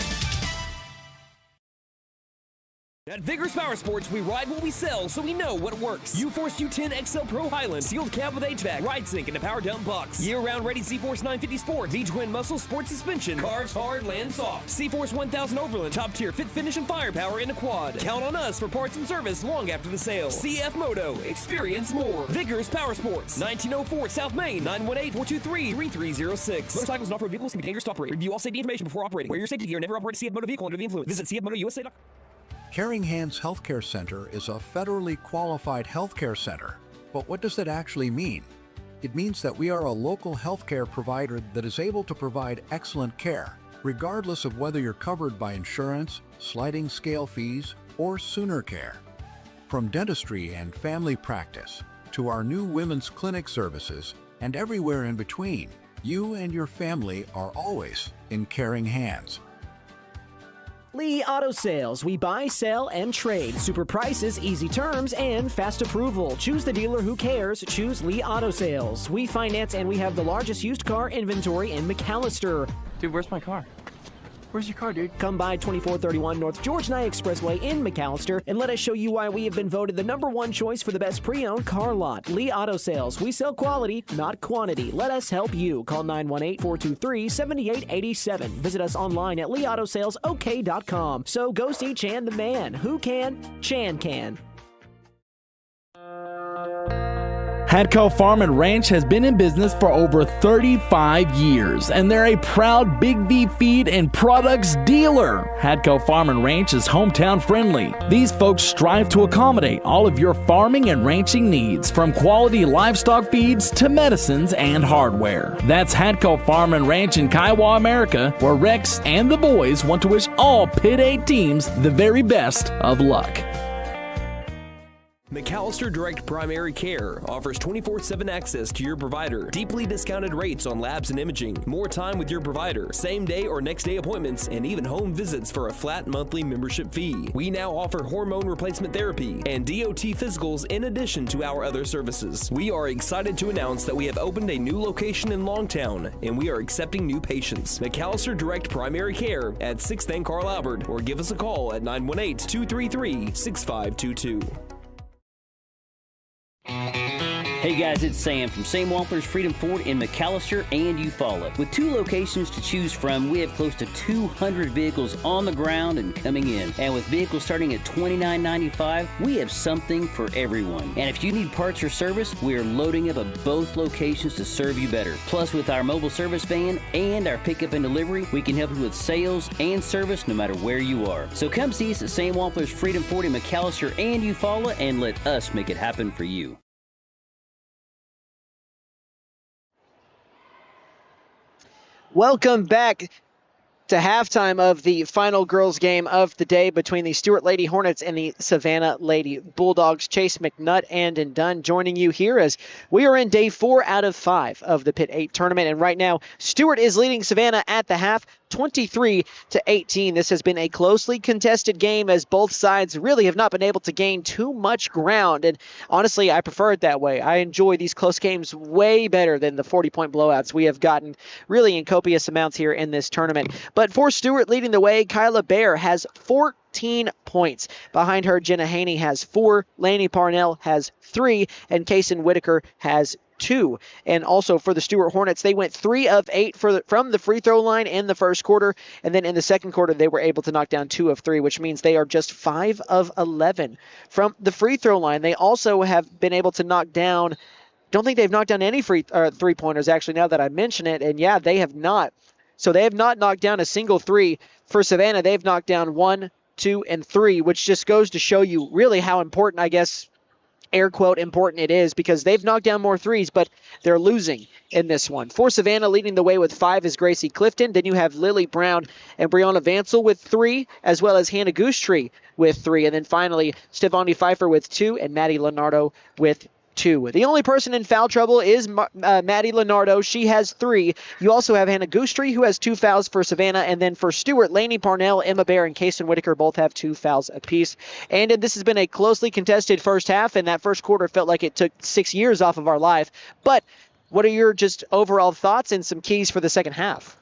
At Vigorous Power Sports, we ride what we sell, so we know what works. U-Force U10 XL Pro Highland, sealed cab with HVAC, ride sync, and a power dump box. Year-round ready Z-Force 950 Sport, V-Twin Muscle Sport Suspension, carves hard, lands soft. C-Force 1000 Overland, top tier fit, finish, and firepower in a quad. Count on us for parts and service long after the sale. CF Moto, experience more. Vigorous Power Sports, 1904 South Main, 918-423-3306. Motorcycles and off-road vehicles can be dangerous to operate. Review all safety information before operating. Wear your safety gear and never operate a CF Moto vehicle under the influence. Visit cfmotousa.com. Caring Hands Healthcare Center is a federally qualified healthcare center. But what does that actually mean? It means that we are a local healthcare provider that is able to provide excellent care, regardless of whether you're covered by insurance, sliding scale fees, or Sooner Care. From dentistry and family practice to our new women's clinic services and everywhere in between, you and your family are always in caring hands. Lee Auto Sales. We buy, sell, and trade. Super prices, easy terms, and fast approval. Choose the dealer who cares. Choose Lee Auto Sales. We finance and we have the largest used car inventory in McAllister. Dude, where's my car? Where's your car, dude? Come by 2431 North George Nye Expressway in McAllister and let us show you why we have been voted the #1 choice for the best pre-owned car lot. Lee Auto Sales. We sell quality, not quantity. Let us help you. Call 918-423-7887. Visit us online at leautosalesok.com. So go see Chan the man. Who can? Chan can. Hadco Farm and Ranch has been in business for over 35 years, and they're a proud Big V feed and products dealer. Hadco Farm and Ranch is hometown friendly. These folks strive to accommodate all of your farming and ranching needs, from quality livestock feeds to medicines and hardware. That's Hadco Farm and Ranch in Kiowa, America, where Rex and the boys want to wish all Pitt 8 teams the very best of luck. McAllister Direct Primary Care offers 24/7 access to your provider, deeply discounted rates on labs and imaging, more time with your provider, same day or next day appointments, and even home visits for a flat monthly membership fee. We now offer hormone replacement therapy and DOT physicals in addition to our other services. We are excited to announce that we have opened a new location in Longtown, and we are accepting new patients. McAllister Direct Primary Care at 6th and Carl Albert, or give us a call at 918-233-6522. Hey guys, it's Sam from Sam Wampler's Freedom Ford in McAllister and Eufaula. With 2 locations to choose from, we have close to 200 vehicles on the ground and coming in. And with vehicles starting at $29.95, we have something for everyone. And if you need parts or service, we are loading up at both locations to serve you better. Plus, with our mobile service van and our pickup and delivery, we can help you with sales and service no matter where you are. So come see us at Sam Wampler's Freedom Ford in McAllister and Eufaula, and let us make it happen for you. Welcome back to halftime of the final girls game of the day between the Stuart Lady Hornets and the Savannah Lady Bulldogs. Chase McNutt and Andon Dunn joining you here as we are in day 4 out of 5 of the Pitt 8 tournament. And right now, Stuart is leading Savannah at the half, 23-18. This has been a closely contested game as both sides really have not been able to gain too much ground. And honestly, I prefer it that way. I enjoy these close games way better than the 40-point blowouts we have gotten really in copious amounts here in this tournament. But for Stuart leading the way, Kyla Bear has 14 points. Behind her, Jenna Haney has 4, Laney Parnell has 3, and Kaysen Whitaker has 2. And also for the Stuart Hornets, they went 3 of 8 from the free throw line in the first quarter, and then in the second quarter they were able to knock down 2 of 3, which means they are just 5 of 11 from the free throw line. They also have been able to knock down, don't think they've knocked down any three-pointers actually now that I mention it, and yeah, they have not. So they have not knocked down a single 3. For Savannah, they've knocked down 1, 2, and 3, which just goes to show you really how important, I guess, air quote, important it is, because they've knocked down more 3s, but they're losing in this one. For Savannah, leading the way with 5 is Gracie Clifton. Then you have Lily Brown and Brianna Vansel with 3, as well as Hannah Goosetree with 3. And then finally, Stefani Pfeiffer with 2 and Maddie Leonardo with 2. The only person in foul trouble is Maddie Leonardo. She has 3. You also have Hannah Goosetree, who has 2 fouls for Savannah. And then for Stuart, Laney Parnell, Emma Bear, and Kaysen Whitaker both have 2 fouls apiece. And this has been a closely contested first half, and that first quarter felt like it took 6 years off of our life. But what are your just overall thoughts and some keys for the second half?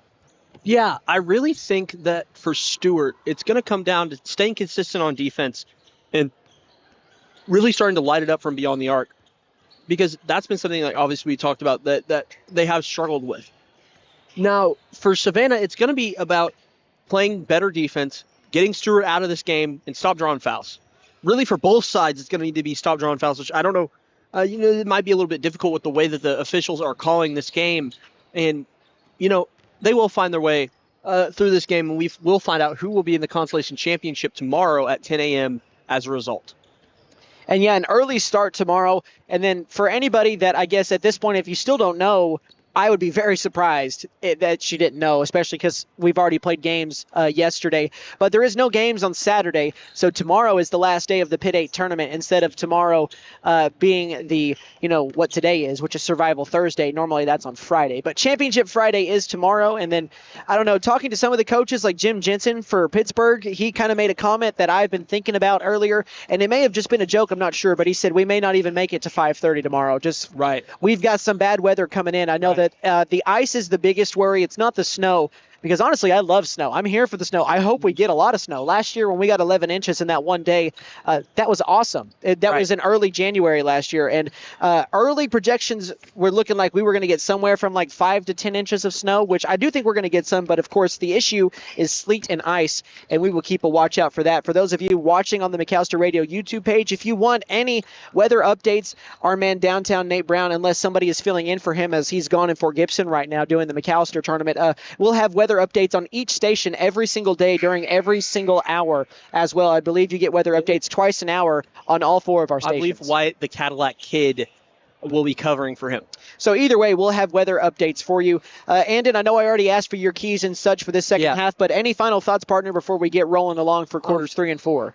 Yeah, I really think that for Stuart, it's going to come down to staying consistent on defense and really starting to light it up from beyond the arc. Because that's been something like obviously we talked about that they have struggled with. Now, for Savannah, it's going to be about playing better defense, getting Stuart out of this game, and stop drawing fouls. Really, for both sides, it's going to need to be stop drawing fouls, which I don't know. It might be a little bit difficult with the way that the officials are calling this game. And, they will find their way through this game, and we will find out who will be in the Consolation Championship tomorrow at 10 a.m. as a result. And yeah, an early start tomorrow. And then for anybody that I guess at this point, if you still don't know, I would be very surprised that she didn't know, especially because we've already played games yesterday. But there is no games on Saturday, so tomorrow is the last day of the Pitt 8 tournament instead of tomorrow being the, what today is, which is Survival Thursday. Normally that's on Friday. But Championship Friday is tomorrow. And then, I don't know, talking to some of the coaches like Jim Jensen for Pittsburgh, he kind of made a comment that I've been thinking about earlier. And it may have just been a joke, I'm not sure. But he said we may not even make it to 5:30 tomorrow. Just right. We've got some bad weather coming in. I know that the ice is the biggest worry. It's not the snow. because honestly, I love snow. I'm here for the snow. I hope we get a lot of snow. Last year when we got 11 inches in that one day, that was awesome. That was in early January last year, and early projections were looking like we were going to get somewhere from like 5 to 10 inches of snow, which I do think we're going to get some, but of course the issue is sleet and ice, and we will keep a watch out for that. For those of you watching on the McAllister Radio YouTube page, if you want any weather updates, our man downtown Nate Brown, unless somebody is filling in for him as he's gone in Fort Gibson right now doing the McAllister tournament, we'll have weather updates on each station every single day during every single hour as well. I believe you get weather updates twice an hour on all 4 of our stations. I believe Wyatt, the Cadillac Kid, will be covering for him. So either way, we'll have weather updates for you. Andon, I know I already asked for your keys and such for this second half, but any final thoughts, partner, before we get rolling along for quarters 3 and 4?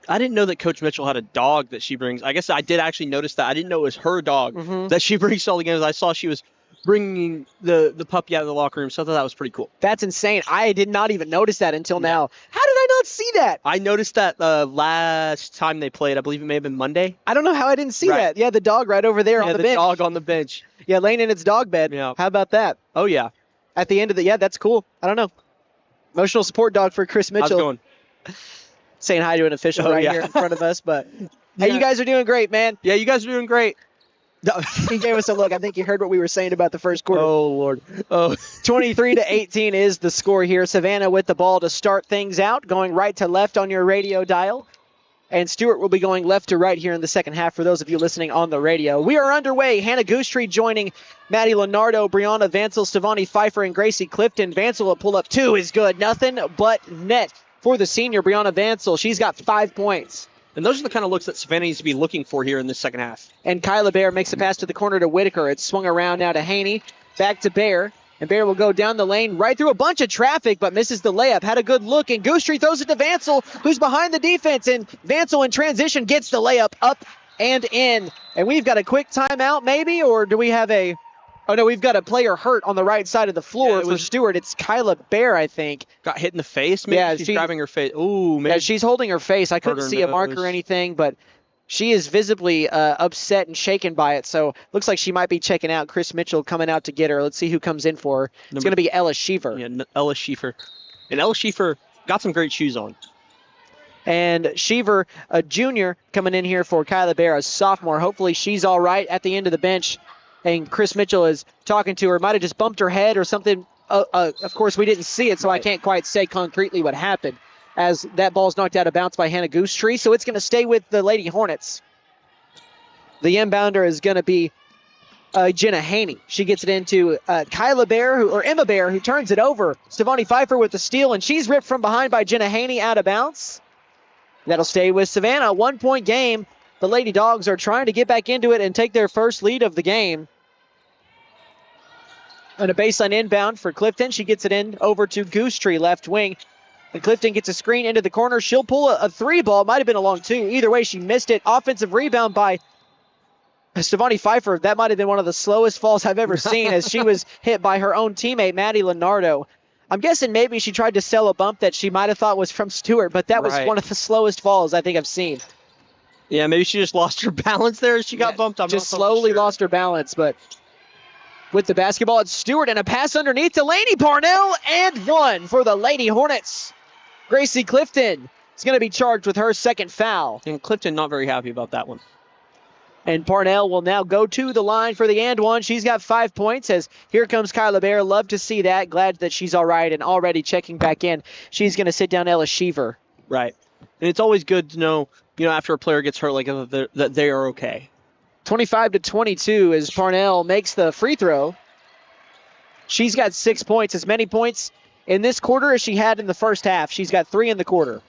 I didn't know that Coach Mitchell had a dog that she brings. I guess I did actually notice that. I didn't know it was her dog that she brings to all the games. I saw she was bringing the puppy out of the locker room, so I thought that was pretty cool. That's insane. I did not even notice that until now. How did I not see that? I noticed that last time they played. I believe it may have been Monday. I don't know how I didn't see that. Yeah, the dog right over there on the bench. Yeah, the dog on the bench. Yeah, laying in its dog bed. Yeah. How about that? Oh, yeah. At the end of the, that's cool. I don't know. Emotional support dog for Chris Mitchell. How's it going? Saying hi to an official here in front of us, but hey, you guys are doing great, man. Yeah, you guys are doing great. He gave us a look. I think you heard what we were saying about the first quarter. Oh, Lord. Oh. 23-18 is the score here. Savannah with the ball to start things out, going right to left on your radio dial. And Stewart will be going left to right here in the second half for those of you listening on the radio. We are underway. Hannah Goostree joining Maddie Leonardo, Brianna Vansel, Stevani Pfeiffer, and Gracie Clifton. Vansel will pull up 2 is good. Nothing but net for the senior, Brianna Vansel. She's got 5 points. And those are the kind of looks that Savannah needs to be looking for here in this second half. And Kyla Bear makes a pass to the corner to Whitaker. It's swung around now to Haney. Back to Bear. And Bear will go down the lane right through a bunch of traffic, but misses the layup. Had a good look, and Goostree throws it to Vansel, who's behind the defense. And Vansel in transition gets the layup up and in. And we've got a quick timeout maybe, or do we have a... Oh, no, we've got a player hurt on the right side of the floor for Stewart. It's Kyla Bear, I think. Got hit in the face? Maybe yeah, she's grabbing her face. Ooh, maybe. Yeah, she's holding her face. I couldn't see a mark or anything, but she is visibly upset and shaken by it. So looks like she might be checking out. Chris Mitchell coming out to get her. Let's see who comes in for her. It's going to be Ella Schiefer. Yeah, Ella Schiefer. And Ella Schiefer got some great shoes on. And Schiefer, a junior, coming in here for Kyla Bear, a sophomore. Hopefully she's all right at the end of the bench. And Chris Mitchell is talking to her. Might have just bumped her head or something. Of course, we didn't see it, so I can't quite say concretely what happened as that ball's knocked out of bounds by Hannah Goostree. So it's going to stay with the Lady Hornets. The inbounder is going to be Jenna Haney. She gets it into Kyla Bear, Emma Bear, who turns it over. Stevani Pfeiffer with the steal, and she's ripped from behind by Jenna Haney out of bounds. That'll stay with Savannah. 1-point game. The Lady Dogs are trying to get back into it and take their first lead of the game. And a baseline inbound for Clifton. She gets it in over to Goostree, left wing. And Clifton gets a screen into the corner. She'll pull a 3 ball. Might have been a long 2. Either way, she missed it. Offensive rebound by Stevani Pfeiffer. That might have been one of the slowest falls I've ever seen as she was hit by her own teammate, Maddie Leonardo. I'm guessing maybe she tried to sell a bump that she might have thought was from Stewart, but that was one of the slowest falls I think I've seen. Yeah, maybe she just lost her balance there as she got bumped. I'm just slowly lost her balance, but with the basketball, it's Stewart and a pass underneath to Lainey Parnell, and 1 for the Lady Hornets. Gracie Clifton is going to be charged with her second foul. And Clifton not very happy about that one. And Parnell will now go to the line for the and 1. She's got 5 points as here comes Kyla Bear. Love to see that. Glad that she's all right and already checking back in. She's going to sit down Ella Schiefer. Right. And it's always good to know, after a player gets hurt, that they are okay. 25-22 as Parnell makes the free throw. She's got 6 points, as many points in this quarter as she had in the first half. She's got 3 in the quarter.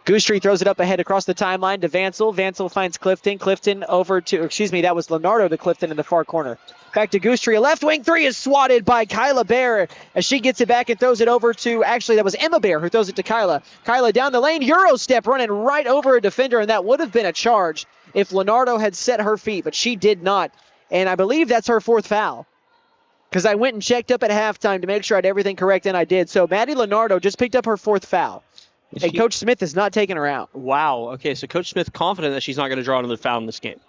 Goostree throws it up ahead across the timeline to Vansel. Vansel finds Clifton. Clifton over to, that was Leonardo to Clifton in the far corner. Back to Goostree. A left wing 3 is swatted by Kyla Bear as she gets it back and throws it over to, that was Emma Bear who throws it to Kyla. Kyla down the lane, Euro step running right over a defender, and that would have been a charge if Leonardo had set her feet, but she did not. And I believe that's her 4th foul, because I went and checked up at halftime to make sure I had everything correct, and I did. So Maddie Leonardo just picked up her 4th foul. And Coach Smith is not taking her out. Wow. Okay, so Coach Smith confident that she's not going to draw another foul in this game.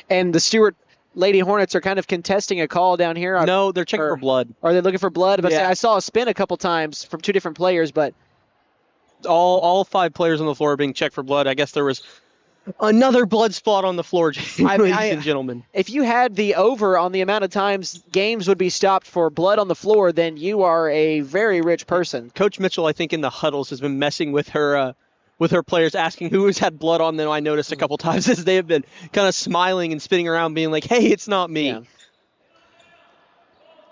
And the Stewart Lady Hornets are kind of contesting a call down here. No, they're checking for blood. Are they looking for blood? But Yeah. I saw a spin a couple times from 2 different players, but All 5 players on the floor are being checked for blood. I guess there was another blood spot on the floor, ladies and gentlemen. If you had the over on the amount of times games would be stopped for blood on the floor, then you are a very rich person. Coach Mitchell, I think in the huddles, has been messing with her players, asking who has had blood on them. I noticed a couple times as they have been kind of smiling and spinning around, being like, "Hey, it's not me." Yeah.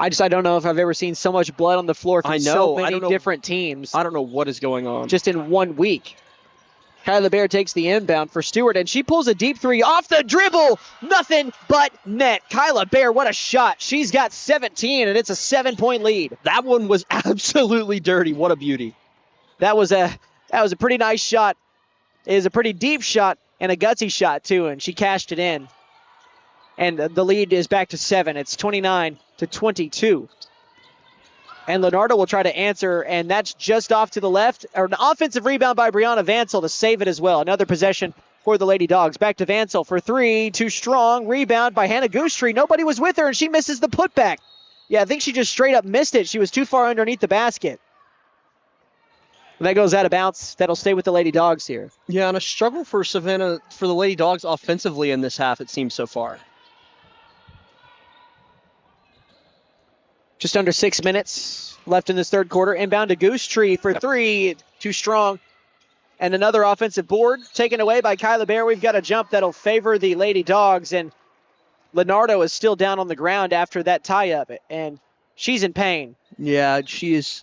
I don't know if I've ever seen so much blood on the floor from so many different teams. I don't know what is going on. Just in 1 week. Kyla Bear takes the inbound for Stewart, and she pulls a deep 3 off the dribble. Nothing but net. Kyla Bear, what a shot. She's got 17, and it's a 7-point lead. That one was absolutely dirty. What a beauty. That was a pretty nice shot. It is a pretty deep shot and a gutsy shot, too, and she cashed it in. And the lead is back to 7. It's 29-22. And Leonardo will try to answer, and that's just off to the left. An offensive rebound by Brianna Vansell to save it as well. Another possession for the Lady Dogs. Back to Vansell for 3. Too strong. Rebound by Hannah Goostree. Nobody was with her, and she misses the putback. Yeah, I think she just straight up missed it. She was too far underneath the basket. And that goes out of bounds. That'll stay with the Lady Dogs here. Yeah, and a struggle for Savannah, for the Lady Dogs offensively in this half, it seems so far. Just under 6 minutes left in this third quarter. Inbound to Goostree for 3. Too strong. And another offensive board taken away by Kyla Bear. We've got a jump that'll favor the Lady Dogs. And Leonardo is still down on the ground after that tie-up. And she's in pain. Yeah, she is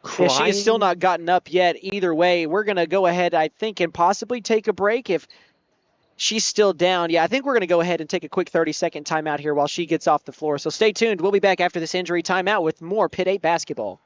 crying. Yeah, she has still not gotten up yet. Either way, we're going to go ahead, I think, and possibly take a break if she's still down. Yeah, I think we're going to go ahead and take a quick 30-second timeout here while she gets off the floor. So stay tuned. We'll be back after this injury timeout with more Pitt 8 basketball.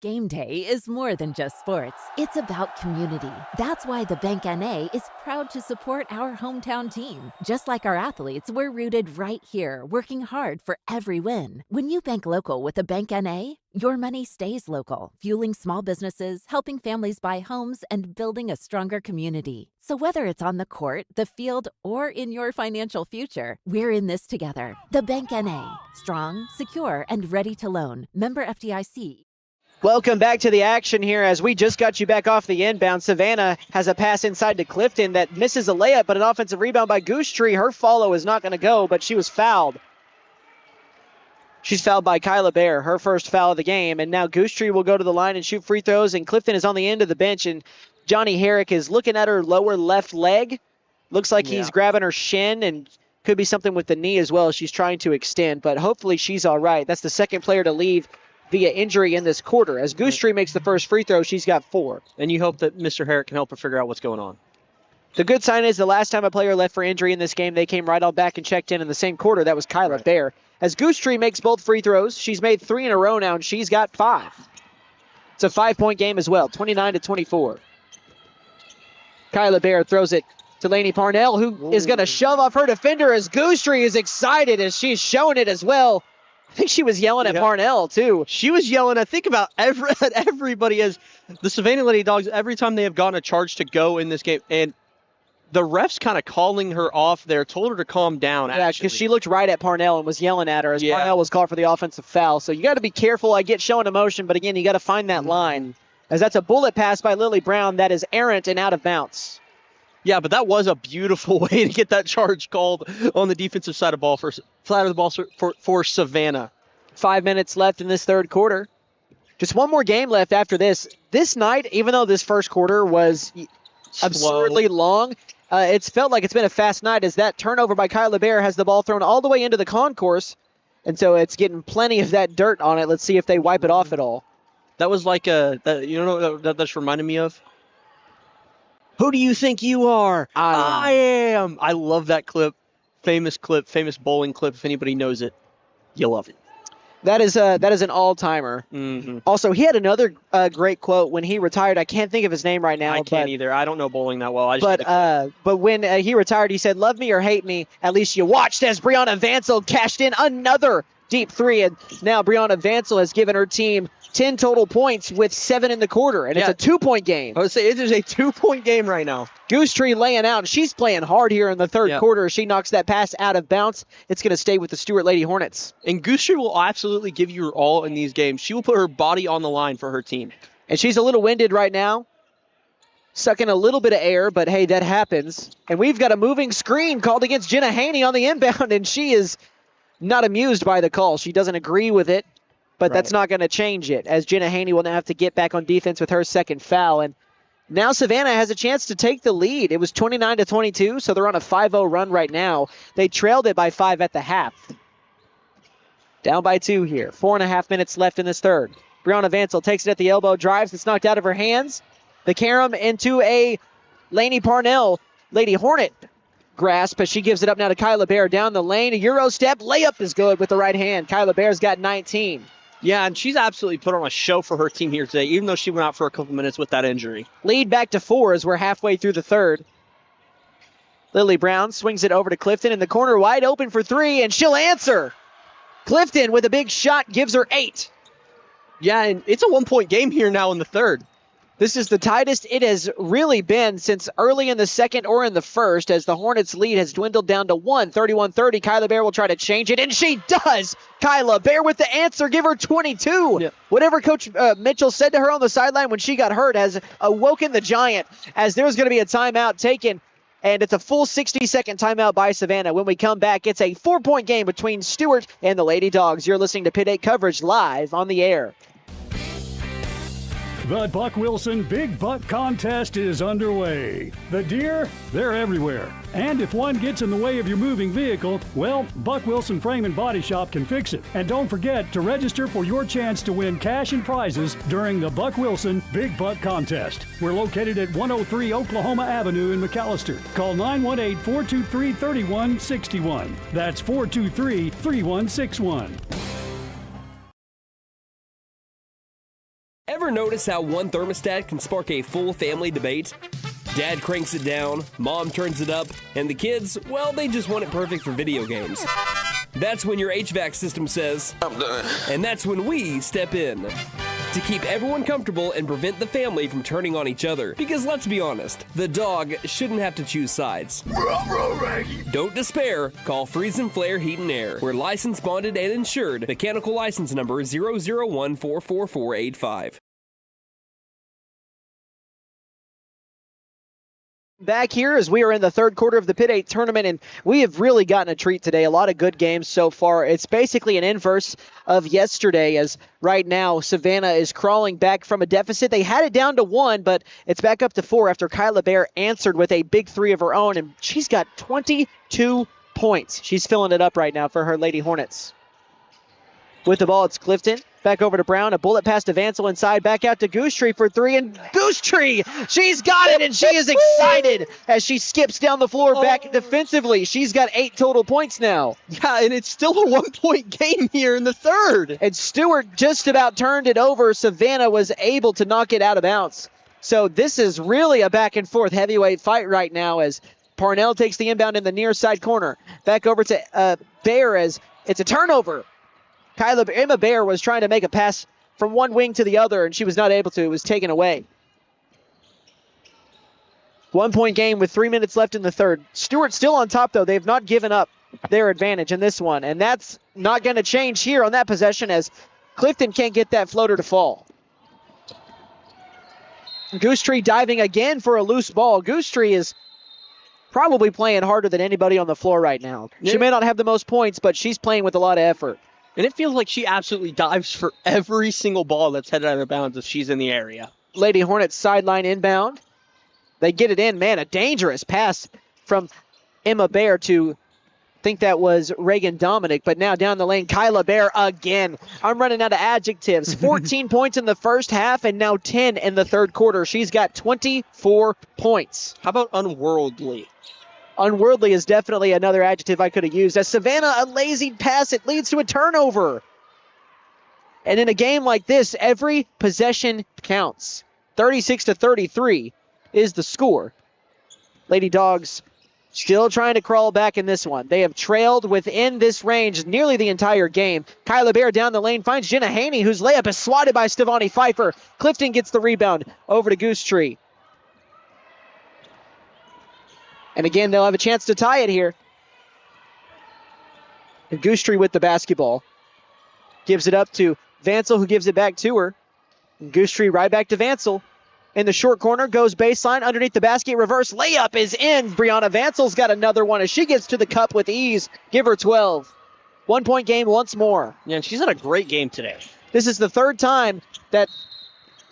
Game day is more than just sports. It's about community. That's why the Bank NA is proud to support our hometown team. Just like our athletes, we're rooted right here, working hard for every win. When you bank local with the Bank NA, your money stays local, fueling small businesses, helping families buy homes, and building a stronger community. So whether it's on the court, the field, or in your financial future, we're in this together. The Bank NA. Strong, secure, and ready to loan. Member FDIC. Welcome back to the action here as we just got you back off the inbound. Savannah has a pass inside to Clifton that misses a layup, but an offensive rebound by Goostree. Her follow is not going to go, but she was fouled. She's fouled by Kyla Bear, her first foul of the game, and now Goostree will go to the line and shoot free throws, and Clifton is on the end of the bench, and Johnny Herrick is looking at her lower left leg. Looks like he's grabbing her shin, and could be something with the knee as well. She's trying to extend, but hopefully she's all right. That's the second player to leave via injury in this quarter. As Goostree makes the first free throw, she's got 4. And you hope that Mr. Herrick can help her figure out what's going on. The good sign is the last time a player left for injury in this game, they came right on back and checked in the same quarter. That was Kyla Bear. As Goostree makes both free throws, she's made 3 in a row now, and she's got 5. It's a 5-point game as well, 29-24. Kyla Bear throws it to Lainey Parnell, who is going to shove off her defender as Goostree is excited as she's showing it as well. I think she was yelling at Parnell, too. She was yelling, I think, about everybody as the Savannah Lady Dogs, every time they have gotten a charge to go in this game. And the refs kind of calling her off there, told her to calm down, Yeah, because she looked right at Parnell and was yelling at her as Parnell was called for the offensive foul. So you got to be careful. I get showing emotion, but again, you got to find that line. As that's a bullet pass by Lily Brown that is errant and out of bounds. Yeah, but that was a beautiful way to get that charge called on the defensive side of ball for Savannah. 5 minutes left in this third quarter. Just one more game left after this. This night, even though this first quarter was absurdly long, it's felt like it's been a fast night as that turnover by Kyla Bear has the ball thrown all the way into the concourse. And so it's getting plenty of that dirt on it. Let's see if they wipe it off at all. That was like you know what that's reminding me of? Who do you think you are? I am. I love that clip. Famous bowling clip. If anybody knows it, you love it. That is an all-timer. Mm-hmm. Also, he had another great quote when he retired. I can't think of his name right now. I can't either. I don't know bowling that well. But when he retired, he said, "Love me or hate me, at least you watched." As Brianna Vansell cashed in another deep three, and now Brianna Vansel has given her team 10 total points with 7 in the quarter, and it's a 2-point game. I would say it is a 2-point game right now. Goose Tree laying out. She's playing hard here in the third quarter. She knocks that pass out of bounds. It's going to stay with the Stewart Lady Hornets. And Goose Tree will absolutely give you her all in these games. She will put her body on the line for her team. And she's a little winded right now. Sucking a little bit of air, but hey, that happens. And we've got a moving screen called against Jenna Haney on the inbound, and she is not amused by the call. She doesn't agree with it, but that's not going to change it, as Jenna Haney will now have to get back on defense with her second foul. And now Savannah has a chance to take the lead. It was 29-22, so they're on a 5-0 run right now. They trailed it by 5 at the half. Down by 2 here. 4.5 minutes left in this third. Brianna Vansel takes it at the elbow, drives. It's knocked out of her hands. The carom into a Lainey Parnell Lady Hornet grasp as she gives it up now to Kyla Bear down the lane. A Euro step. Layup is good with the right hand. Kyla Bear's got 19. Yeah, and she's absolutely put on a show for her team here today, even though she went out for a couple minutes with that injury. Lead back to 4 as we're halfway through the third. Lily Brown swings it over to Clifton in the corner, wide open for 3, and she'll answer. Clifton with a big shot gives her 8. Yeah, and it's a 1-point game here now in the third. This is the tightest it has really been since early in the second or in the first, as the Hornets' lead has dwindled down to 1, 31-30. Kyla Bear will try to change it, and she does! Kyla Bear with the answer, give her 22. Yeah. Whatever Coach Mitchell said to her on the sideline when she got hurt has awoken the Giant, as there's going to be a timeout taken, and it's a full 60-second timeout by Savannah. When we come back, it's a 4-point game between Stewart and the Lady Dogs. You're listening to Pit 8 coverage live on the air. The Buck Wilson Big Buck Contest is underway. The deer, they're everywhere. And if one gets in the way of your moving vehicle, well, Buck Wilson Frame and Body Shop can fix it. And don't forget to register for your chance to win cash and prizes during the Buck Wilson Big Buck Contest. We're located at 103 Oklahoma Avenue in McAllister. Call 918-423-3161. That's 423-3161. Ever notice how one thermostat can spark a full family debate? Dad cranks it down, mom turns it up, and the kids, well, they just want it perfect for video games. That's when your HVAC system says, I'm done. And that's when we step in to keep everyone comfortable and prevent the family from turning on each other. Because let's be honest, the dog shouldn't have to choose sides. Don't despair. Call Freeze and Flare Heat and Air. We're licensed, bonded, and insured. Mechanical license number 0014445. Back here as we are in the third quarter of the Pit 8 tournament, and we have really gotten a treat today. A lot of good games so far. It's basically an inverse of yesterday, as right now Savannah is crawling back from a deficit. They had it down to 1, but it's back up to 4 after Kyla Bear answered with a big 3 of her own, and she's got 22 points. She's filling it up right now for her Lady Hornets. With the ball, it's Clifton. Back over to Brown. A bullet pass to Vansel inside. Back out to Goose Tree for 3. And Goose Tree! She's got it, and she is excited as she skips down the floor back defensively. She's got 8 total points now. Yeah, and it's still a 1-point game here in the third. And Stewart just about turned it over. Savannah was able to knock it out of bounds. So this is really a back-and-forth heavyweight fight right now as Parnell takes the inbound in the near side corner. Back over to Bear as it's a turnover. Emma Bear was trying to make a pass from one wing to the other, and she was not able to. It was taken away. 1-point game with 3 minutes left in the third. Stewart still on top, though. They've not given up their advantage in this one, and that's not going to change here on that possession as Clifton can't get that floater to fall. Goose Tree diving again for a loose ball. Goose Tree is probably playing harder than anybody on the floor right now. She may not have the most points, but she's playing with a lot of effort. And it feels like she absolutely dives for every single ball that's headed out of bounds if she's in the area. Lady Hornets sideline inbound. They get it in. Man, a dangerous pass from Emma Bear to, I think that was Reagan Dominic, but now down the lane, Kyla Bear again. I'm running out of adjectives. 14 points in the first half and now 10 in the third quarter. She's got 24 points. How about unworldly? Unworldly is definitely another adjective I could have used. As Savannah, a lazy pass, it leads to a turnover. And in a game like this, every possession counts. 36-33 is the score. Lady Dogs Still trying to crawl back in this one. They have trailed within this range nearly the entire game. Kyla Bear down the lane finds Jenna Haney, whose layup is swatted by Stevani Pfeiffer. Clifton gets the rebound over to Goose Tree. And again, they'll have a chance to tie it here. And Goose Tree with the basketball. Gives it up to Vansel, who gives it back to her. And Goose Tree right back to Vansel. In the short corner, goes baseline, underneath the basket, reverse layup is in. Brianna Vansel's got another one as she gets to the cup with ease. Give her 12. 1 point game once more. Yeah, and she's had a great game today. This is the third time that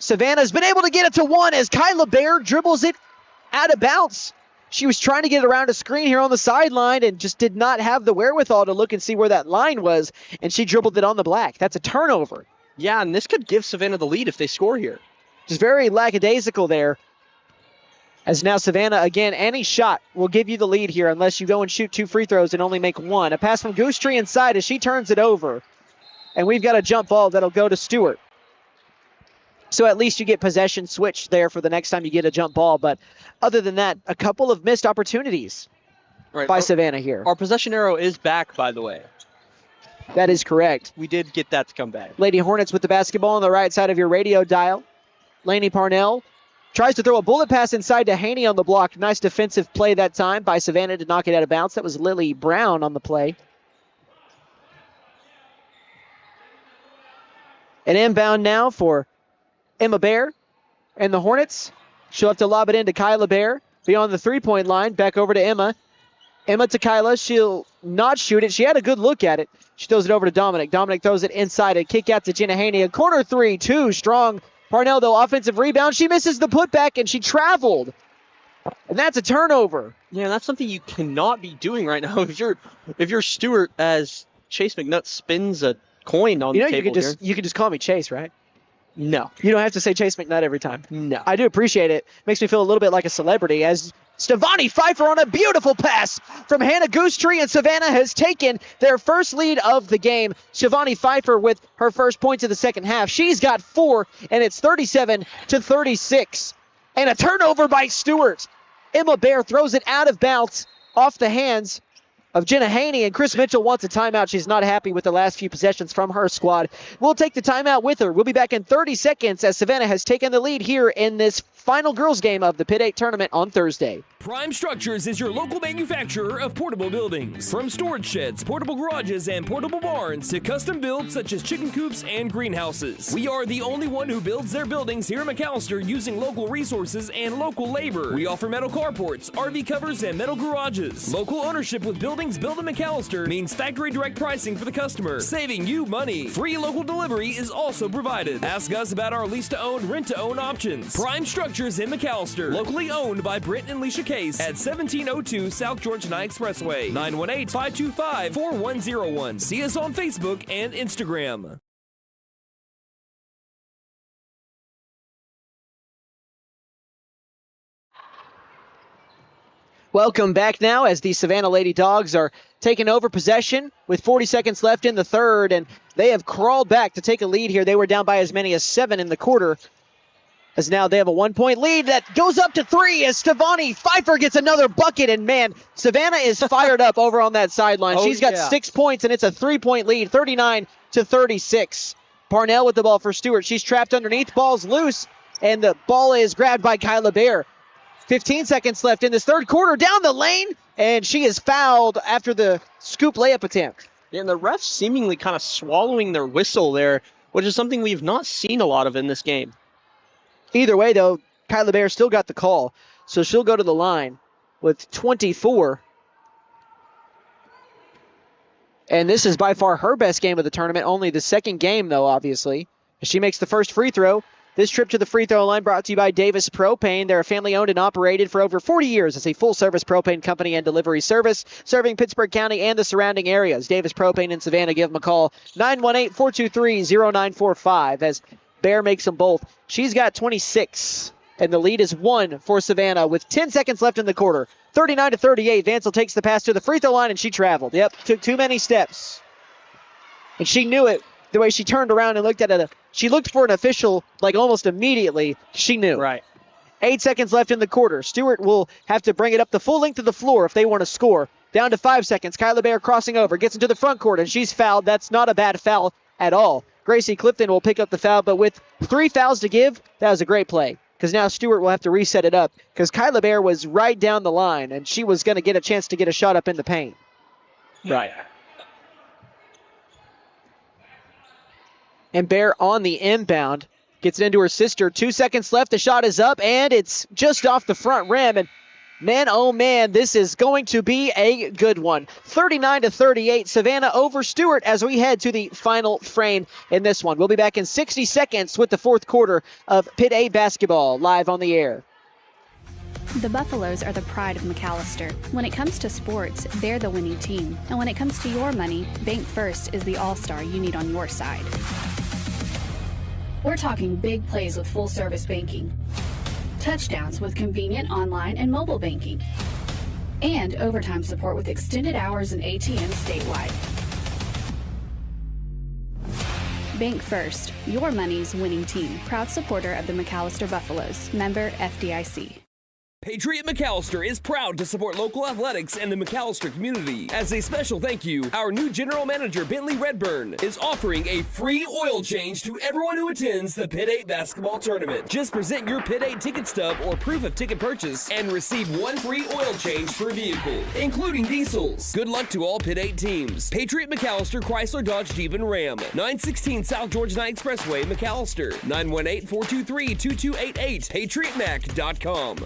Savannah's been able to get it to one as Kyla Bear dribbles it out of bounds. She was trying to get it around a screen here on the sideline and just did not have the wherewithal to look and see where that line was, and she dribbled it on the black. That's a turnover. Yeah, and this could give Savannah the lead if they score here. Just very lackadaisical there. As now Savannah, again, any shot will give you the lead here unless you go and shoot 2 free throws and only make 1. A pass from Goose Tree inside as she turns it over. And we've got a jump ball that'll go to Stewart. So at least you get possession switched there for the next time you get a jump ball. But other than that, a couple of missed opportunities by Savannah here. Our possession arrow is back, by the way. That is correct. We did get that to come back. Lady Hornets with the basketball on the right side of your radio dial. Laney Parnell tries to throw a bullet pass inside to Haney on the block. Nice defensive play that time by Savannah to knock it out of bounds. That was Lily Brown on the play. An inbound now for Emma Bear and the Hornets. She'll have to lob it into Kyla Bear beyond the three-point line. Back over to Emma. Emma to Kyla. She'll not shoot it. She had a good look at it. She throws it over to Dominic. Dominic throws it inside. A kick out to Jenna Haney. A corner three, too strong. Parnell, though, offensive rebound. She misses the putback, and she traveled. And that's a turnover. Yeah, that's something you cannot be doing right now. If you're Stewart, as Chase McNutt spins a coin on the table you can just call me Chase, right? No. You don't have to say Chase McNutt every time. No. I do appreciate it. Makes me feel a little bit like a celebrity as Stevani Pfeiffer on a beautiful pass from Hannah Goose Tree, and Savannah has taken their first lead of the game. Stevani Pfeiffer with her first points of the second half. She's got 4, and it's 37-36. And a turnover by Stewart. Emma Bear throws it out of bounds off the hands of Jenna Haney, and Chris Mitchell wants a timeout. She's not happy with the last few possessions from her squad. We'll take the timeout with her. We'll be back in 30 seconds as Savannah has taken the lead here in this final girls game of the Pitt 8 tournament on Thursday. Prime Structures is your local manufacturer of portable buildings. From storage sheds, portable garages, and portable barns to custom builds such as chicken coops and greenhouses. We are the only one who builds their buildings here in McAllister using local resources and local labor. We offer metal carports, RV covers, and metal garages. Local ownership with buildings built in McAllister means factory direct pricing for the customer, saving you money. Free local delivery is also provided. Ask us about our lease-to-own, rent-to-own options. Prime Structures in McAllister, locally owned by Britt and Leisha Case at 1702 South Georgia Expressway, 918-525-4101. See us on Facebook and Instagram. Welcome back now as the Savannah Lady Dogs are taking over possession with 40 seconds left in the third, and they have crawled back to take a lead here. They were down by as many as 7 in the quarter, as now they have a 1-point lead that goes up to 3 as Stevani Pfeiffer gets another bucket, and man, Savannah is fired up over on that sideline. She's got 6 points, and it's a 3-point lead, 39-36. Parnell with the ball for Stewart. She's trapped underneath, ball's loose, and the ball is grabbed by Kyla Bear. 15 seconds left in this third quarter, down the lane, and she is fouled after the scoop layup attempt. And the refs seemingly kind of swallowing their whistle there, which is something we've not seen a lot of in this game. Either way, though, Kyla Bear still got the call, so she'll go to the line with 24. And this is by far her best game of the tournament, only the second game, though, obviously. She makes the first free throw. This trip to the free throw line brought to you by Davis Propane. They're family owned and operated for over 40 years as a full-service propane company and delivery service, serving Pittsburgh County and the surrounding areas. Davis Propane in Savannah, give them a call, 918-423-0945, as Bear makes them both. She's got 26, and the lead is 1 for Savannah with 10 seconds left in the quarter. 39-38, Vansel takes the pass to the free throw line, and she traveled. Yep, took too many steps. And she knew it. The way she turned around and looked at it, she looked for an official like almost immediately. She knew. Right. 8 seconds left in the quarter. Stewart will have to bring it up the full length of the floor if they want to score. Down to 5 seconds. Kyla Bear crossing over, gets into the front court, and she's fouled. That's not a bad foul at all. Gracie Clifton will pick up the foul, but with 3 fouls to give, that was a great play. Because now Stewart will have to reset it up. Because Kyla Bear was right down the line, and she was going to get a chance to get a shot up in the paint. Right. And Bear on the inbound. Gets it into her sister. 2 seconds left. The shot is up, and it's just off the front rim. And man, oh man, this is going to be a good one. 39-38, Savannah over Stewart as we head to the final frame in this one. We'll be back in 60 seconds with the fourth quarter of Pitt 8 basketball live on the air. The Buffaloes are the pride of McAllister. When it comes to sports, they're the winning team. And when it comes to your money, Bank First is the all-star you need on your side. We're talking big plays with full-service banking, touchdowns with convenient online and mobile banking, and overtime support with extended hours and ATMs statewide. Bank First, your money's winning team. Proud supporter of the McAllister Buffaloes. Member FDIC. Patriot McAllister is proud to support local athletics and the McAllister community. As a special thank you, our new general manager, Bentley Redburn, is offering a free oil change to everyone who attends the Pitt 8 basketball tournament. Just present your Pitt 8 ticket stub or proof of ticket purchase and receive 1 free oil change per vehicle, including diesels. Good luck to all Pitt 8 teams. Patriot McAllister, Chrysler, Dodge, Jeep, and Ram. 916 South Georgia 9 Expressway, McAllister. 918-423-2288. PatriotMac.com.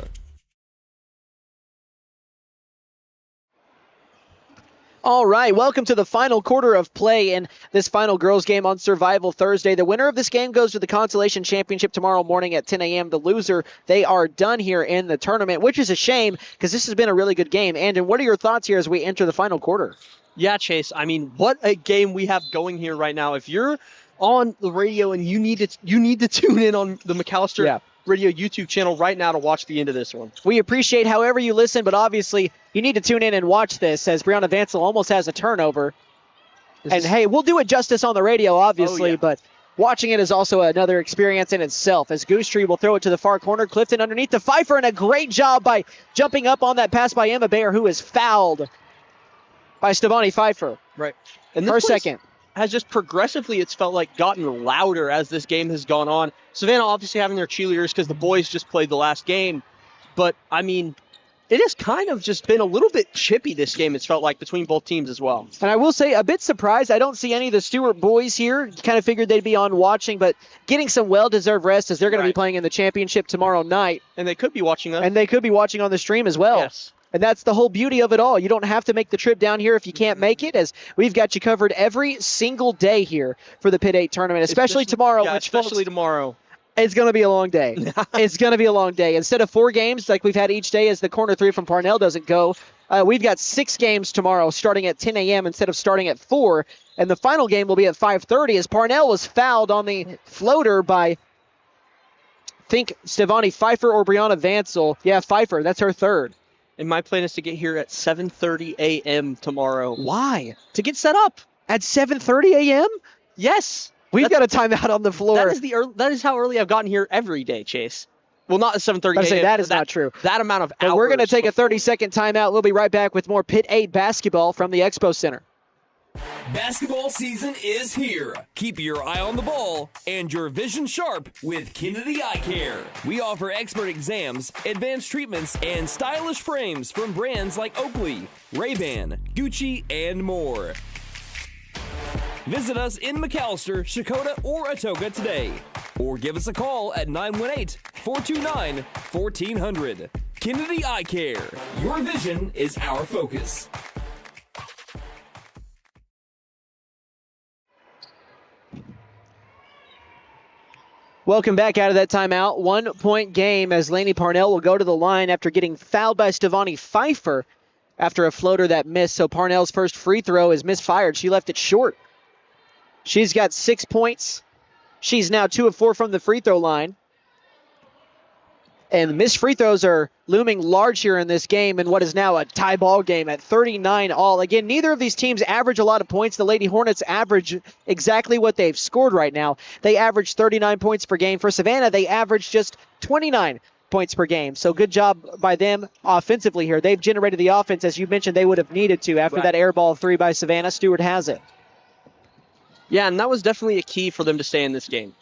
All right, welcome to the final quarter of play in this final girls game on Survival Thursday. The winner of this game goes to the Consolation Championship tomorrow morning at 10 a.m. The loser, they are done here in the tournament, which is a shame because this has been a really good game. Andon, what are your thoughts here as we enter the final quarter? Yeah, Chase, I mean, what a game we have going here right now. If you're on the radio and you need to tune in on the McAllister Radio YouTube channel right now to watch the end of this one. We appreciate however you listen, but obviously you need to tune in and watch this as Brianna Vansel almost has a turnover. Hey, we'll do it justice on the radio, obviously, but watching it is also another experience in itself as Goostree will throw it to the far corner. Clifton underneath the Pfeiffer, and a great job by jumping up on that pass by Emma Bayer, who is fouled by Stevani Pfeiffer. Right. And her second. Has just progressively, it's felt like, gotten louder as this game has gone on. Savannah obviously having their cheerleaders because the boys just played the last game. But, I mean, it has kind of just been a little bit chippy this game, it's felt like, between both teams as well. And I will say, a bit surprised. I don't see any of the Stewart boys here. Kind of figured they'd be on watching, but getting some well-deserved rest as they're going to be playing in the championship tomorrow night. And they could be watching us. And they could be watching on the stream as well. Yes. And that's the whole beauty of it all. You don't have to make the trip down here if you can't make it, as we've got you covered every single day here for the Pitt 8 tournament, especially tomorrow. Yeah, especially tomorrow. It's going to be a long day. It's going to be a long day. Instead of 4 games like we've had each day as the corner 3 from Parnell doesn't go, we've got 6 games tomorrow starting at 10 a.m. instead of starting at 4. And the final game will be at 5:30 as Parnell was fouled on the floater by, think, Stevani Pfeiffer or Brianna Vansel. Yeah, Pfeiffer. That's her third. And my plan is to get here at 7:30 a.m. tomorrow. Why? To get set up. At 7:30 a.m.? Yes. We've got a timeout on the floor. That is how early I've gotten here every day, Chase. Well, not at 7:30 a.m. That is not true. That amount of hours. But we're going to take a 30-second timeout. We'll be right back with more Pitt 8 basketball from the Expo Center. Basketball season is here. Keep your eye on the ball and your vision sharp with Kennedy Eye Care. We offer expert exams, advanced treatments, and stylish frames from brands like Oakley, Ray-Ban, Gucci, and more. Visit us in McAllister, Shakota, or Atoka today. Or give us a call at 918-429-1400. Kennedy Eye Care. Your vision is our focus. Welcome back out of that timeout. 1-point game as Lainey Parnell will go to the line after getting fouled by Stevani Pfeiffer after a floater that missed. So Parnell's first free throw is misfired. She left it short. She's got 6 points. She's now 2 of 4 from the free throw line. And missed free throws are looming large here in this game in what is now a tie ball game at 39 all. Again, neither of these teams average a lot of points. The Lady Hornets average exactly what they've scored right now. They average 39 points per game. For Savannah, they average just 29 points per game. So good job by them offensively here. They've generated the offense, as you mentioned, they would have needed to after that air ball 3 by Savannah. Stewart has it. Yeah, and that was definitely a key for them to stay in this game.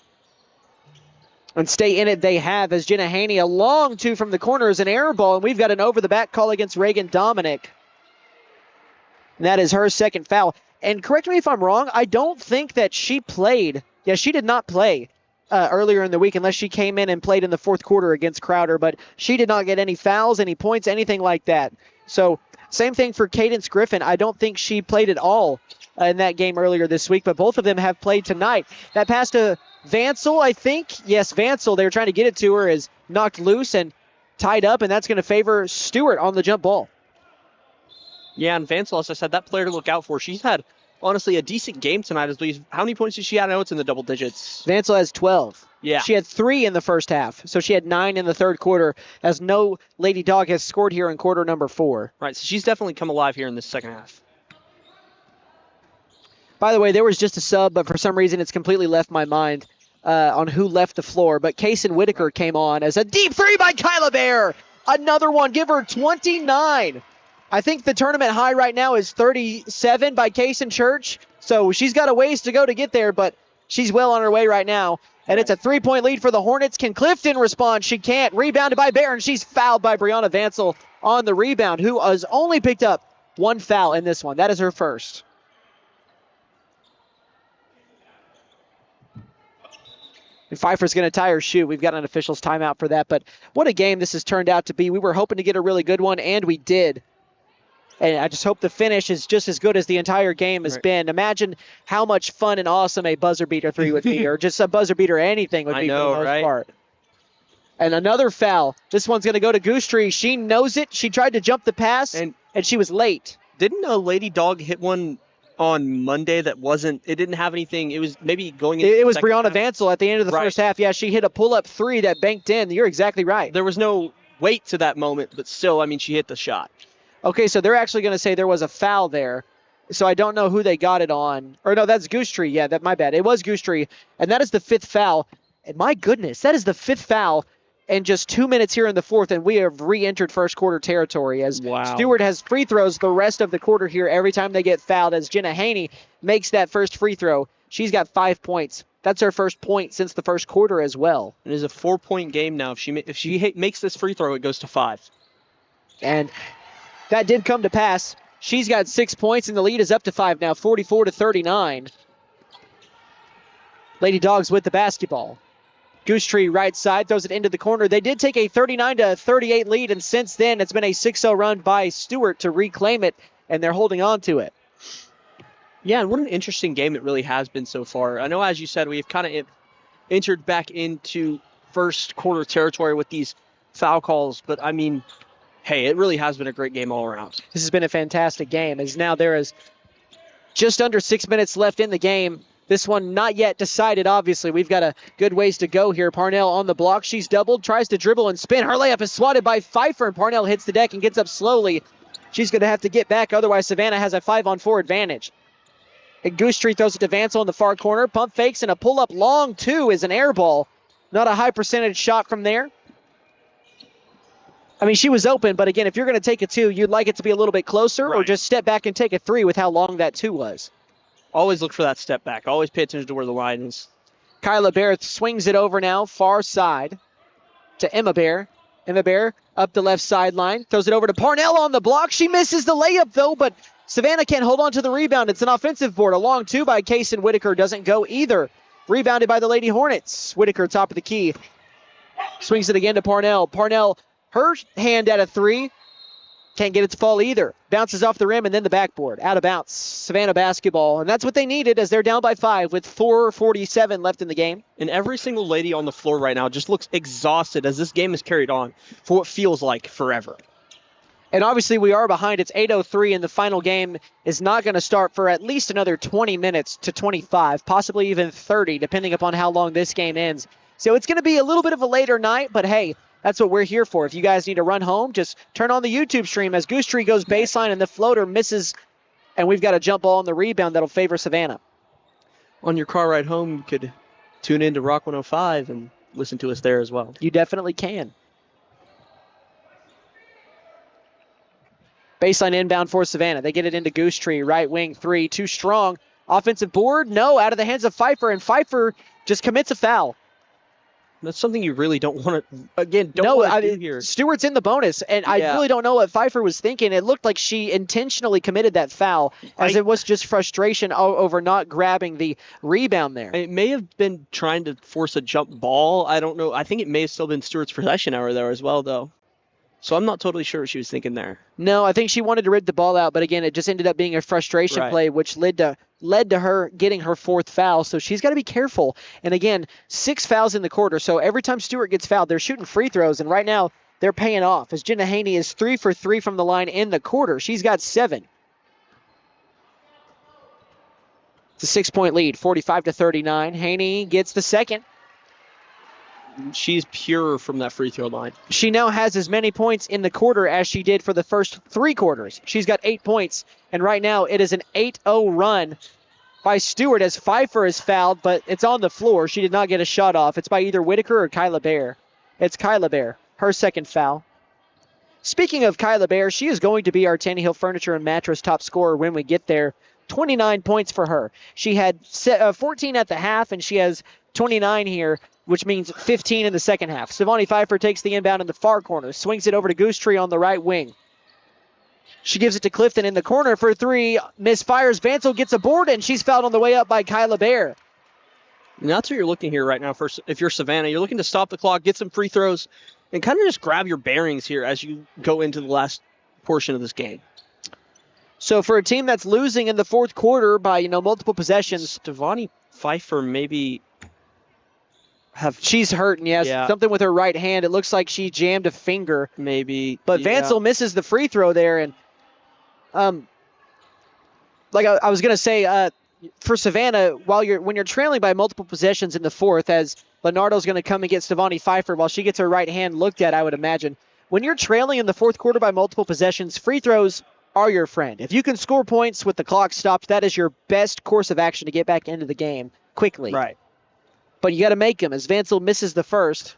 And stay in it they have, as Jenna Haney, a long 2 from the corner, is an air ball, and we've got an over-the-back call against Reagan Dominic. And that is her second foul. And correct me if I'm wrong, I don't think that she played. Yeah, she did not play earlier in the week unless she came in and played in the fourth quarter against Crowder, but she did not get any fouls, any points, anything like that. So same thing for Cadence Griffin. I don't think she played at all in that game earlier this week, but both of them have played tonight. That pass to Vansel, I think. Yes, Vansel, they were trying to get it to her, is knocked loose and tied up, and that's going to favor Stewart on the jump ball. Yeah, and Vansel, as I said, that player to look out for. She's had, honestly, a decent game tonight. How many points did she have? I know it's in the double digits. Vansel has 12. Yeah. She had 3 in the first half, so she had 9 in the third quarter, as no Lady Dog has scored here in quarter number 4. Right, so she's definitely come alive here in this second half. By the way, there was just a sub, but for some reason it's completely left my mind on who left the floor. But Kaysen Whitaker came on as a deep 3 by Kyla Bear. Another one. Give her 29. I think the tournament high right now is 37 by Kaysen Church. So she's got a ways to go to get there, but she's well on her way right now. And it's a 3-point lead for the Hornets. Can Clifton respond? She can't. Rebounded by Bear, and she's fouled by Brianna Vansel on the rebound, who has only picked up 1 foul in this one. That is her first. And Pfeiffer's going to tie her shoe. We've got an official's timeout for that. But what a game this has turned out to be. We were hoping to get a really good one, and we did. And I just hope the finish is just as good as the entire game has been. Imagine how much fun and awesome a buzzer beater 3 would be, or just a buzzer beater anything would be for the most part. And another foul. This one's going to go to Goostree. She knows it. She tried to jump the pass, and she was late. Didn't a Lady Dog hit one on Monday that it didn't have anything? It was maybe going into It was Brianna Vansel at the end of the first half. Yeah, she hit a pull-up 3 that banked in. You're exactly right. There was no weight to that moment, but still, I mean, she hit the shot. Okay, so they're actually going to say there was a foul there. So I don't know who they got it on. Or no, that's Goostree. Yeah, my bad. It was Goostree. And that is the 5th foul. And my goodness, that is the 5th foul in just 2 minutes here in the 4th, and we have re-entered first quarter territory as Stewart has free throws the rest of the quarter here every time they get fouled, as Jenna Haney makes that first free throw. She's got 5 points. That's her first point since the first quarter as well. It is a 4-point game now. If she makes this free throw, it goes to 5. And that did come to pass. She's got 6 points, and the lead is up to 5 now, 44-39. Lady Dogs with the basketball. Goostree right side, throws it into the corner. They did take a 39-38 lead, and since then it's been a 6-0 run by Stewart to reclaim it, and they're holding on to it. Yeah, and what an interesting game it really has been so far. I know, as you said, we've kind of entered back into first quarter territory with these foul calls, but I mean, hey, it really has been a great game all around. This has been a fantastic game, as now there is just under 6 minutes left in the game. This one not yet decided, obviously. We've got a good ways to go here. Parnell on the block. She's doubled, tries to dribble and spin. Her layup is swatted by Pfeiffer, and Parnell hits the deck and gets up slowly. She's going to have to get back, otherwise Savannah has a 5-on-4 advantage. And Goostree throws it to Vansel in the far corner. Pump fakes, and a pull-up long 2 is an air ball. Not a high percentage shot from there. I mean, she was open, but again, if you're going to take a 2, you'd like it to be a little bit closer, or just step back and take a 3 with how long that 2 was. Always look for that step back. Always pay attention to where the line is. Kyla Bear swings it over now, far side, to Emma Bear. Emma Bear up the left sideline, throws it over to Parnell on the block. She misses the layup, though, but Savannah can't hold on to the rebound. It's an offensive board. A long 2 by Kaysen Whitaker doesn't go either. Rebounded by the Lady Hornets. Whitaker top of the key. Swings it again to Parnell. Parnell, her hand at a 3. Can't get it to fall either. Bounces off the rim and then the backboard. Out of bounds. Savannah basketball. And that's what they needed as they're down by 5 with 4:47 left in the game. And every single lady on the floor right now just looks exhausted as this game is carried on for what feels like forever. And obviously we are behind. It's 8:03 and the final game is not going to start for at least another 20 minutes to 25, possibly even 30, depending upon how long this game ends. So it's going to be a little bit of a later night, but hey, that's what we're here for. If you guys need to run home, just turn on the YouTube stream as Goostree goes baseline and the floater misses, and we've got a jump ball on the rebound that'll favor Savannah. On your car ride home, you could tune in to Rock 105 and listen to us there as well. You definitely can. Baseline inbound for Savannah. They get it into Goose Tree, right wing 3, too strong. Offensive board, no, out of the hands of Pfeiffer, and Pfeiffer just commits a foul. That's something you really don't want to, do here. Stewart's in the bonus, and I really don't know what Pfeiffer was thinking. It looked like she intentionally committed that foul, as it was just frustration over not grabbing the rebound there. It may have been trying to force a jump ball. I don't know. I think it may have still been Stewart's possession hour there as well, though. So I'm not totally sure what she was thinking there. No, I think she wanted to rip the ball out, but again, it just ended up being a frustration play, which led to her getting her 4th foul. So she's got to be careful. And again, 6 fouls in the quarter. So every time Stewart gets fouled, they're shooting free throws, and right now they're paying off. As Jenna Haney is 3 for 3 from the line in the quarter. She's got 7. It's a 6-point lead, 45-39. Haney gets the second. She's pure from that free throw line. She now has as many points in the quarter as she did for the first 3 quarters. She's got 8 points, and right now it is an 8-0 run by Stewart as Pfeiffer is fouled, but it's on the floor. She did not get a shot off. It's by either Whitaker or Kyla Bear. It's Kyla Bear, her second foul. Speaking of Kyla Bear, she is going to be our Tannehill Furniture and Mattress top scorer when we get there. 29 points for her. She had 14 at the half, and she has 29 here, which means 15 in the second half. Savani Pfeiffer takes the inbound in the far corner, swings it over to Goose Tree on the right wing. She gives it to Clifton in the corner for 3. Misfires. Vansel gets a board, and she's fouled on the way up by Kyla Bear. And that's what you're looking here right now. If you're Savannah, you're looking to stop the clock, get some free throws, and kind of just grab your bearings here as you go into the last portion of this game. So for a team that's losing in the fourth quarter by multiple possessions, Devani Pfeiffer maybe she's hurting. Yes, something with her right hand. It looks like she jammed a finger. Maybe, but Vansel misses the free throw there, and like I was gonna say, for Savannah, when you're trailing by multiple possessions in the fourth, as Leonardo's going to come and get Stevani Pfeiffer while she gets her right hand looked at, I would imagine. When you're trailing in the fourth quarter by multiple possessions, free throws are your friend. If you can score points with the clock stopped, that is your best course of action to get back into the game quickly. Right. But you got to make them. As Vansel misses the first,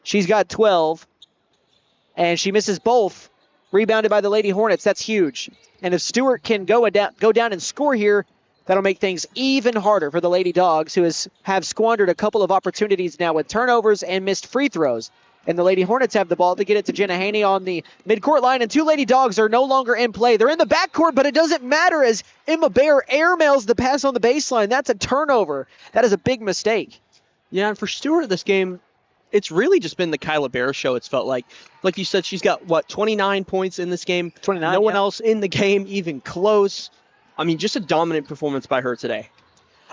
she's got 12, and she misses both. Rebounded by the Lady Hornets. That's huge. And if Stewart can go down and score here, that'll make things even harder for the Lady Dogs, who have squandered a couple of opportunities now with turnovers and missed free throws. And the Lady Hornets have the ball to get it to Jenna Haney on the midcourt line, and two Lady Dogs are no longer in play. They're in the backcourt, but it doesn't matter as Emma Bear airmails the pass on the baseline. That's a turnover. That is a big mistake. Yeah, and for Stewart this game, it's really just been the Kyla Bear show, it's felt like. Like you said, she's got, 29 points in this game? 29, No one else in the game even close. I mean, just a dominant performance by her today.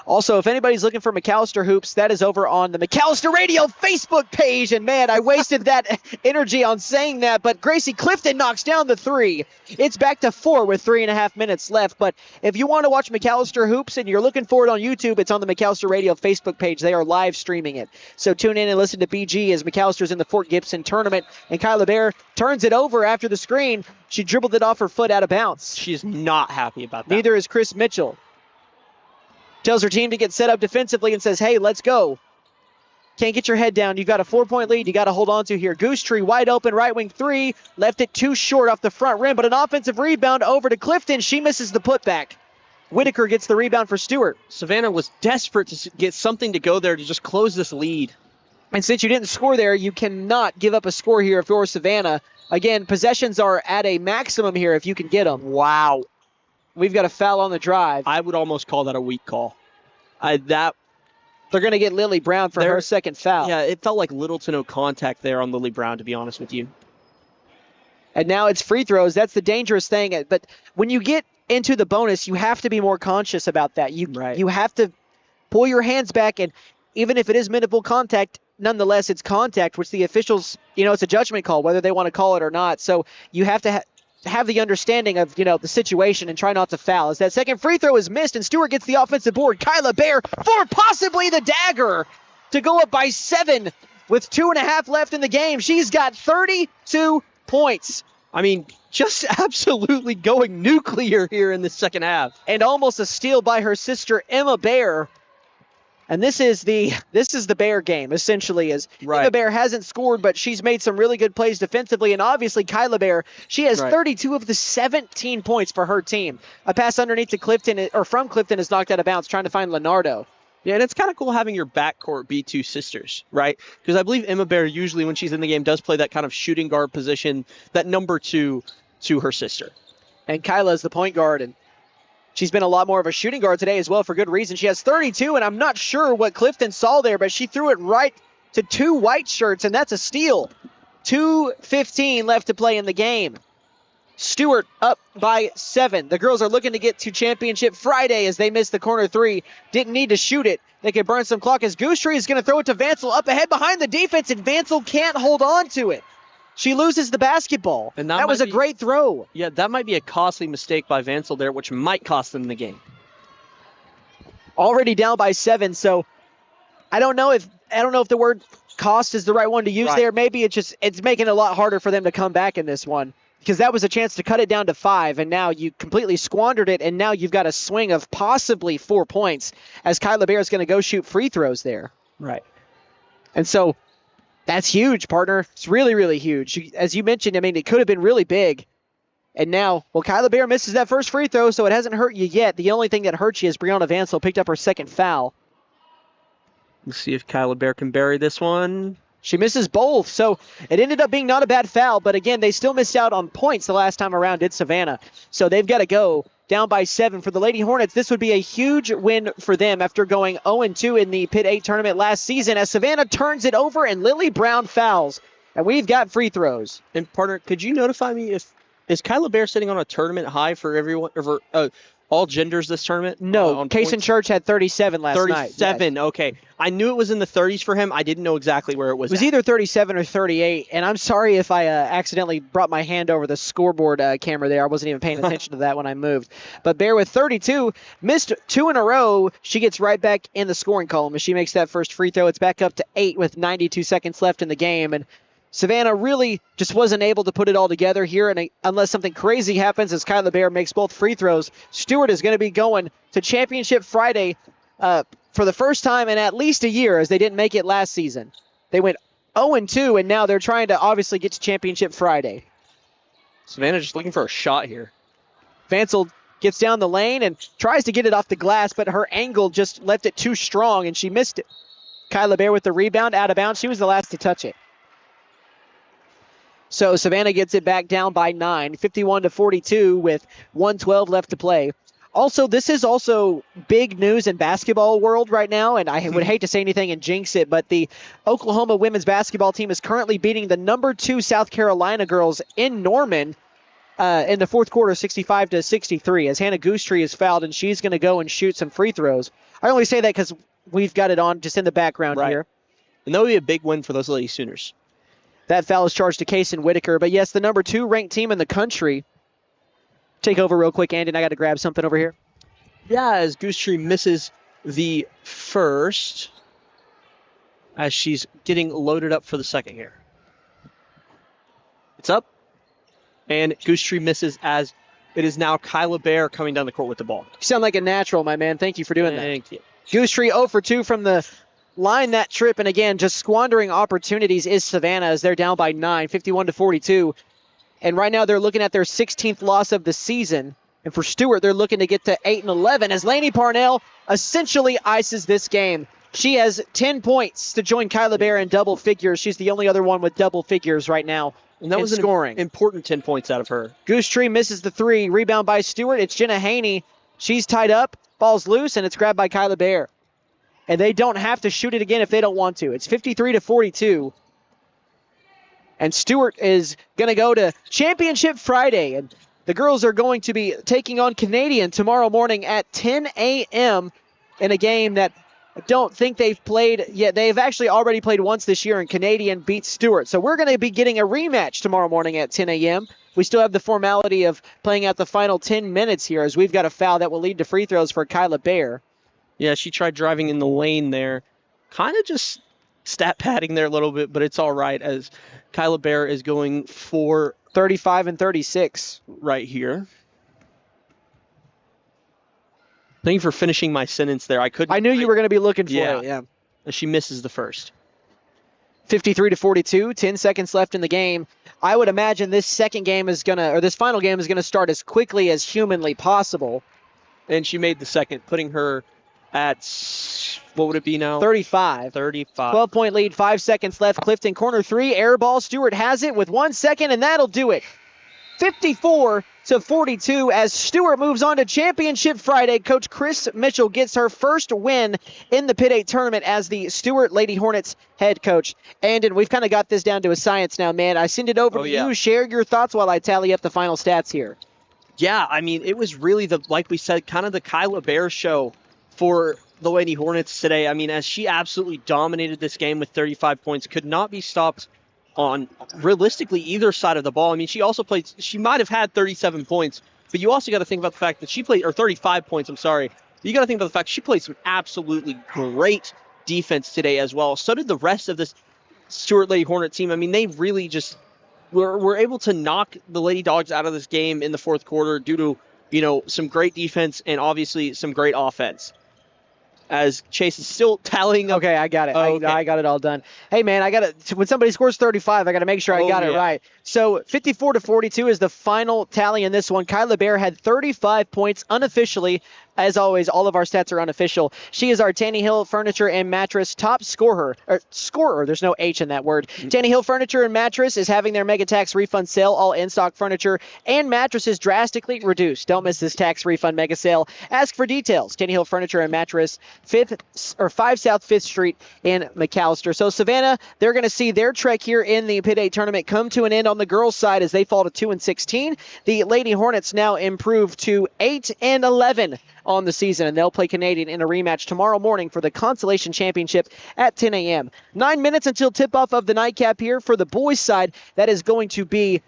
Also, if anybody's looking for McAllister Hoops, that is over on the McAllister Radio Facebook page. And, man, I wasted that energy on saying that. But Gracie Clifton knocks down the three. It's back to 4 with 3.5 minutes left. But if you want to watch McAllister Hoops and you're looking for it on YouTube, it's on the McAllister Radio Facebook page. They are live streaming it. So tune in and listen to BG as McAllister's in the Fort Gibson tournament. And Kyla Bear turns it over after the screen. She dribbled it off her foot out of bounds. She's not happy about that. Neither is Chris Mitchell. Tells her team to get set up defensively and says, hey, let's go. Can't get your head down. You've got a 4-point lead you got to hold on to here. Goose Tree wide open, right wing three. Left it too short off the front rim, but an offensive rebound over to Clifton. She misses the putback. Whitaker gets the rebound for Stewart. Savannah was desperate to get something to go there to just close this lead. And since you didn't score there, you cannot give up a score here if you're Savannah. Again, possessions are at a maximum here if you can get them. Wow. We've got a foul on the drive. I would almost call that a weak call. They're going to get Lily Brown for her second foul. Yeah, it felt like little to no contact there on Lily Brown, to be honest with you. And now it's free throws. That's the dangerous thing. But when you get into the bonus, you have to be more conscious about that. You have to pull your hands back, and even if it is minimal contact, nonetheless, it's contact, which the officials, it's a judgment call, whether they want to call it or not. So you have to have the understanding of, the situation and try not to foul. As that second free throw is missed and Stewart gets the offensive board. Kyla Bear for possibly the dagger to go up by 7 with 2.5 left in the game. She's got 32 points. I mean, just absolutely going nuclear here in the second half. And almost a steal by her sister, Emma Bear. And this is the Bear game, essentially, as Emma Bear hasn't scored, but she's made some really good plays defensively. And obviously, Kyla Bear, she has 32 of the 17 points for her team. A pass underneath to Clifton, or from Clifton, is knocked out of bounds, trying to find Leonardo. Yeah, and it's kind of cool having your backcourt be two sisters, right? Because I believe Emma Bear usually, when she's in the game, does play that kind of shooting guard position, that number 2 to her sister. And Kyla is the point guard, and she's been a lot more of a shooting guard today as well for good reason. She has 32, and I'm not sure what Clifton saw there, but she threw it right to 2 white shirts, and that's a steal. 2:15 left to play in the game. Stewart up by 7. The girls are looking to get to championship Friday as they missed the corner 3. Didn't need to shoot it. They could burn some clock as Goostree is going to throw it to Vansel up ahead behind the defense, and Vansel can't hold on to it. She loses the basketball. And that was a great throw. Yeah, that might be a costly mistake by Vansel there, which might cost them the game. Already down by 7, so I don't know if the word cost is the right one to use there. Maybe it's making it a lot harder for them to come back in this one, because that was a chance to cut it down to 5, and now you completely squandered it, and now you've got a swing of possibly 4 points as Kyla Bear is going to go shoot free throws there. Right. And so that's huge, partner. It's really, really huge. As you mentioned, I mean, it could have been really big. And now, well, Kyla Bear misses that first free throw, so it hasn't hurt you yet. The only thing that hurt you is Brianna Vansel picked up her second foul. Let's see if Kyla Bear can bury this one. She misses both, so it ended up being not a bad foul, but again, they still missed out on points the last time around, did Savannah. So they've got to go down by 7. For the Lady Hornets, this would be a huge win for them after going 0-2 in the Pitt 8 tournament last season, as Savannah turns it over and Lily Brown fouls. And we've got free throws. And partner, could you notify me is Kyla Bear sitting on a tournament high for everyone, or for all genders this tournament? No, Kaysen Church had 37 last night. 37, yes. Okay. I knew it was in the 30s for him. I didn't know exactly where it was. It was either 37 or 38, and I'm sorry if I accidentally brought my hand over the scoreboard camera there. I wasn't even paying attention to that when I moved. But Bear with 32, missed 2 in a row. She gets right back in the scoring column as she makes that first free throw. It's back up to 8 with 92 seconds left in the game, and Savannah really just wasn't able to put it all together here, and unless something crazy happens as Kyla Bear makes both free throws, Stewart is going to be going to Championship Friday for the first time in at least a year, as they didn't make it last season. They went 0-2, and now they're trying to obviously get to Championship Friday. Savannah just looking for a shot here. Vansel gets down the lane and tries to get it off the glass, but her angle just left it too strong, and she missed it. Kyla Bear with the rebound, out of bounds. She was the last to touch it. So Savannah gets it back down by 9, 51-42 with 1:12 left to play. Also, this is also big news in basketball world right now, and I would hate to say anything and jinx it, but the Oklahoma women's basketball team is currently beating the number 2 South Carolina girls in Norman in the fourth quarter, 65-63, as Hannah Goostree is fouled, and she's going to go and shoot some free throws. I only say that because we've got it on just in the background here. And that would be a big win for those Lady Sooners. That foul is charged to Kaysen Whitaker. But yes, the number 2 ranked team in the country. Take over real quick, Andon. I got to grab something over here. Yeah, as Goostree misses the first, as she's getting loaded up for the second here. It's up, and Goostree misses as it is now Kyla Bear coming down the court with the ball. You sound like a natural, my man. Thank you for doing that. Thank you. Goostree 0 for 2 from the line that trip, and again, just squandering opportunities is Savannah as they're down by 9, 51-42. And right now they're looking at their 16th loss of the season. And for Stewart, they're looking to get to 8-11 as Lainey Parnell essentially ices this game. She has 10 points to join Kyla Bear in double figures. She's the only other one with double figures right now. And that was scoring. An important 10 points out of her. Goostree misses the 3. Rebound by Stewart. It's Jenna Haney. She's tied up. Ball's loose, and it's grabbed by Kyla Bear. And they don't have to shoot it again if they don't want to. It's 53-42. And Stewart is going to go to Championship Friday. And the girls are going to be taking on Canadian tomorrow morning at 10 a.m. in a game that I don't think they've played yet. They've actually already played once this year, and Canadian beat Stewart. So we're going to be getting a rematch tomorrow morning at 10 a.m. We still have the formality of playing out the final 10 minutes here, as we've got a foul that will lead to free throws for Kyla Bear. Yeah, she tried driving in the lane there. Kind of just stat padding there a little bit, but it's all right as Kyla Bear is going for 35 and 36 right here. Thank you for finishing my sentence there. I knew you were going to be looking for it. Yeah. And she misses the first. 53-42, 10 seconds left in the game. I would imagine this final game is going to start as quickly as humanly possible. And she made the second, putting her at, what would it be now? 35. 12-point lead, 5 seconds left. Clifton, corner 3, air ball. Stewart has it with 1 second, and that'll do it. 54-42 as Stewart moves on to Championship Friday. Coach Chris Mitchell gets her first win in the Pitt 8 tournament as the Stewart Lady Hornets head coach. And we've kind of got this down to a science now, man. I send it over to you. Share your thoughts while I tally up the final stats here. Yeah, I mean, it was really like we said, kind of the Kyla Bear show for the Lady Hornets today. I mean, as she absolutely dominated this game with 35 points, could not be stopped on realistically either side of the ball. I mean, she might have had 37 points, but you also got to think about the fact that she played, or 35 points, I'm sorry. You got to think about the fact she played some absolutely great defense today as well. So did the rest of this Stewart Lady Hornet team. I mean, they really just were able to knock the Lady Dogs out of this game in the fourth quarter due to, some great defense and obviously some great offense. As Chase is still tallying up. Okay, I got it. I got it all done. Hey, man, when somebody scores 35, I got to make sure I got it right. So 54-42 is the final tally in this one. Kyla Bear had 35 points unofficially. As always, all of our stats are unofficial. She is our Tanny Hill Furniture and Mattress top scorer. There's no H in that word. Tanny Hill Furniture and Mattress is having their mega tax refund sale. All in-stock furniture and mattresses drastically reduced. Don't miss this tax refund mega sale. Ask for details. Tanny Hill Furniture and Mattress, 5 South 5th Street in McAllister. So Savannah, they're going to see their trek here in the Pitt 8 tournament come to an end on the girls' side as they fall to 2-16. The Lady Hornets now improve to 8-11 on the season, and they'll play Canadian in a rematch tomorrow morning for the Consolation Championship at 10 a.m. 9 minutes until tip-off of the nightcap here for the boys' side. That is going to be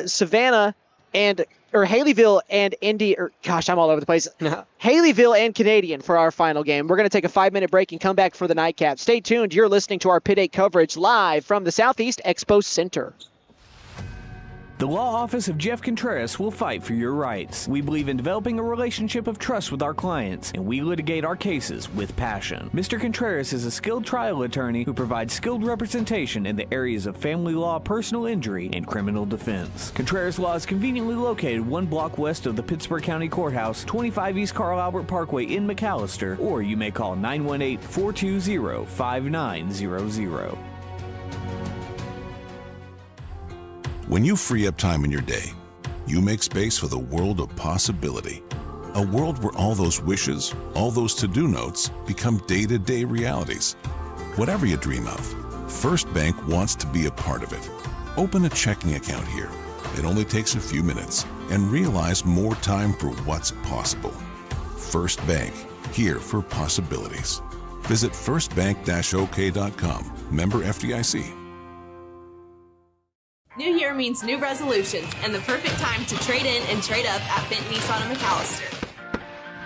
Savannah or Haleyville and Indy, I'm all over the place. Haleyville and Canadian for our final game. We're going to take a 5-minute break and come back for the nightcap. Stay tuned. You're listening to our Pitt 8 coverage live from the Southeast Expo Center. The law office of Jeff Contreras will fight for your rights. We believe in developing a relationship of trust with our clients, and we litigate our cases with passion. Mr. Contreras is a skilled trial attorney who provides skilled representation in the areas of family law, personal injury, and criminal defense. Contreras Law is conveniently located 1 block west of the Pittsburgh County Courthouse, 25 East Carl Albert Parkway in McAllister, or you may call 918-420-5900. When you free up time in your day, you make space for the world of possibility. A world where all those wishes, all those to-do notes become day-to-day realities. Whatever you dream of, First Bank wants to be a part of it. Open a checking account here. It only takes a few minutes, and realize more time for what's possible. First Bank, here for possibilities. Visit firstbank-ok.com. Member FDIC. New year means new resolutions and the perfect time to trade in and trade up at Bent Nissan of McAllister.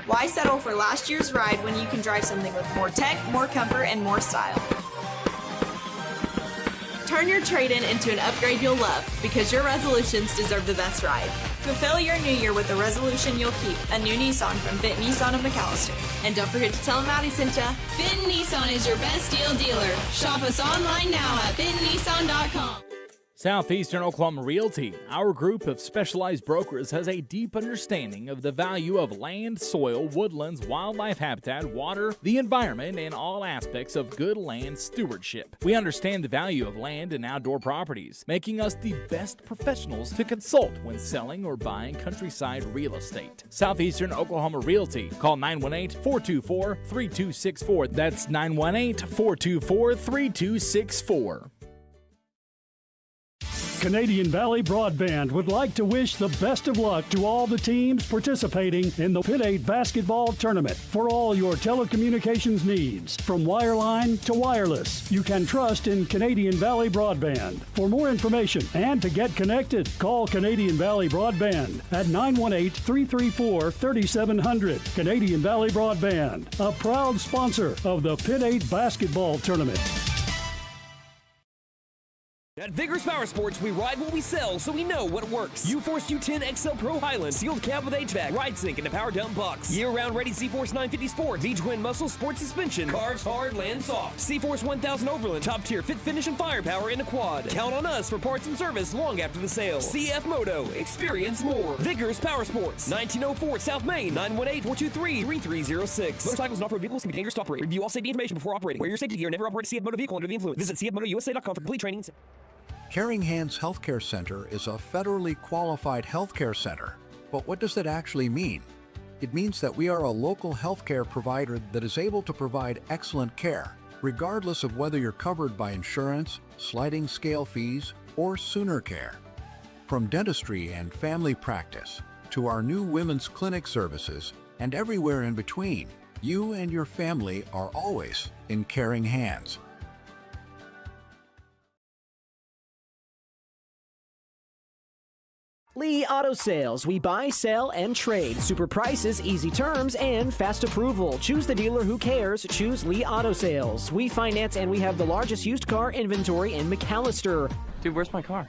Why settle for last year's ride when you can drive something with more tech, more comfort, and more style? Turn your trade-in into an upgrade you'll love because your resolutions deserve the best ride. Fulfill your new year with a resolution you'll keep, a new Nissan from Bent Nissan of McAllister. And don't forget to tell them Maddie sent ya. Bent Nissan is your best deal dealer. Shop us online now at bentnissan.com. Southeastern Oklahoma Realty, our group of specialized brokers, has a deep understanding of the value of land, soil, woodlands, wildlife habitat, water, the environment, and all aspects of good land stewardship. We understand the value of land and outdoor properties, making us the best professionals to consult when selling or buying countryside real estate. Southeastern Oklahoma Realty. Call 918-424-3264. That's 918-424-3264. Canadian Valley Broadband would like to wish the best of luck to all the teams participating in the Pitt 8 basketball tournament. For all your telecommunications needs, from wireline to wireless, you can trust in Canadian Valley Broadband. For more information and to get connected, call Canadian Valley Broadband at 918-334-3700. Canadian Valley Broadband, a proud sponsor of the Pitt 8 basketball tournament. At Vigorous Power Sports, we ride what we sell, so we know what works. U-Force U10 XL Pro Highland, sealed cab with HVAC, ride sync, and a power dump box. Year-round ready C-Force 950 Sport, V-Twin Muscle Sport Suspension, carves hard, lands soft. C-Force 1000 Overland, top-tier fit finish and firepower in a quad. Count on us for parts and service long after the sale. CF Moto, experience more. Vigorous Power Sports, 1904 South Main, 918-423-3306. Motorcycles and off-road vehicles can be dangerous to operate. Review all safety information before operating. Wear your safety gear and never operate a CF Moto vehicle under the influence. Visit cfmotousa.com for complete training. Caring Hands Healthcare Center is a federally qualified healthcare center. But what does that actually mean? It means that we are a local healthcare provider that is able to provide excellent care, regardless of whether you're covered by insurance, sliding scale fees, or Sooner Care. From dentistry and family practice to our new women's clinic services and everywhere in between, you and your family are always in caring hands. Lee Auto Sales. We buy, sell, and trade. Super prices, easy terms, and fast approval. Choose the dealer who cares. Choose Lee Auto Sales. We finance and we have the largest used car inventory in McAllister. Dude, where's my car?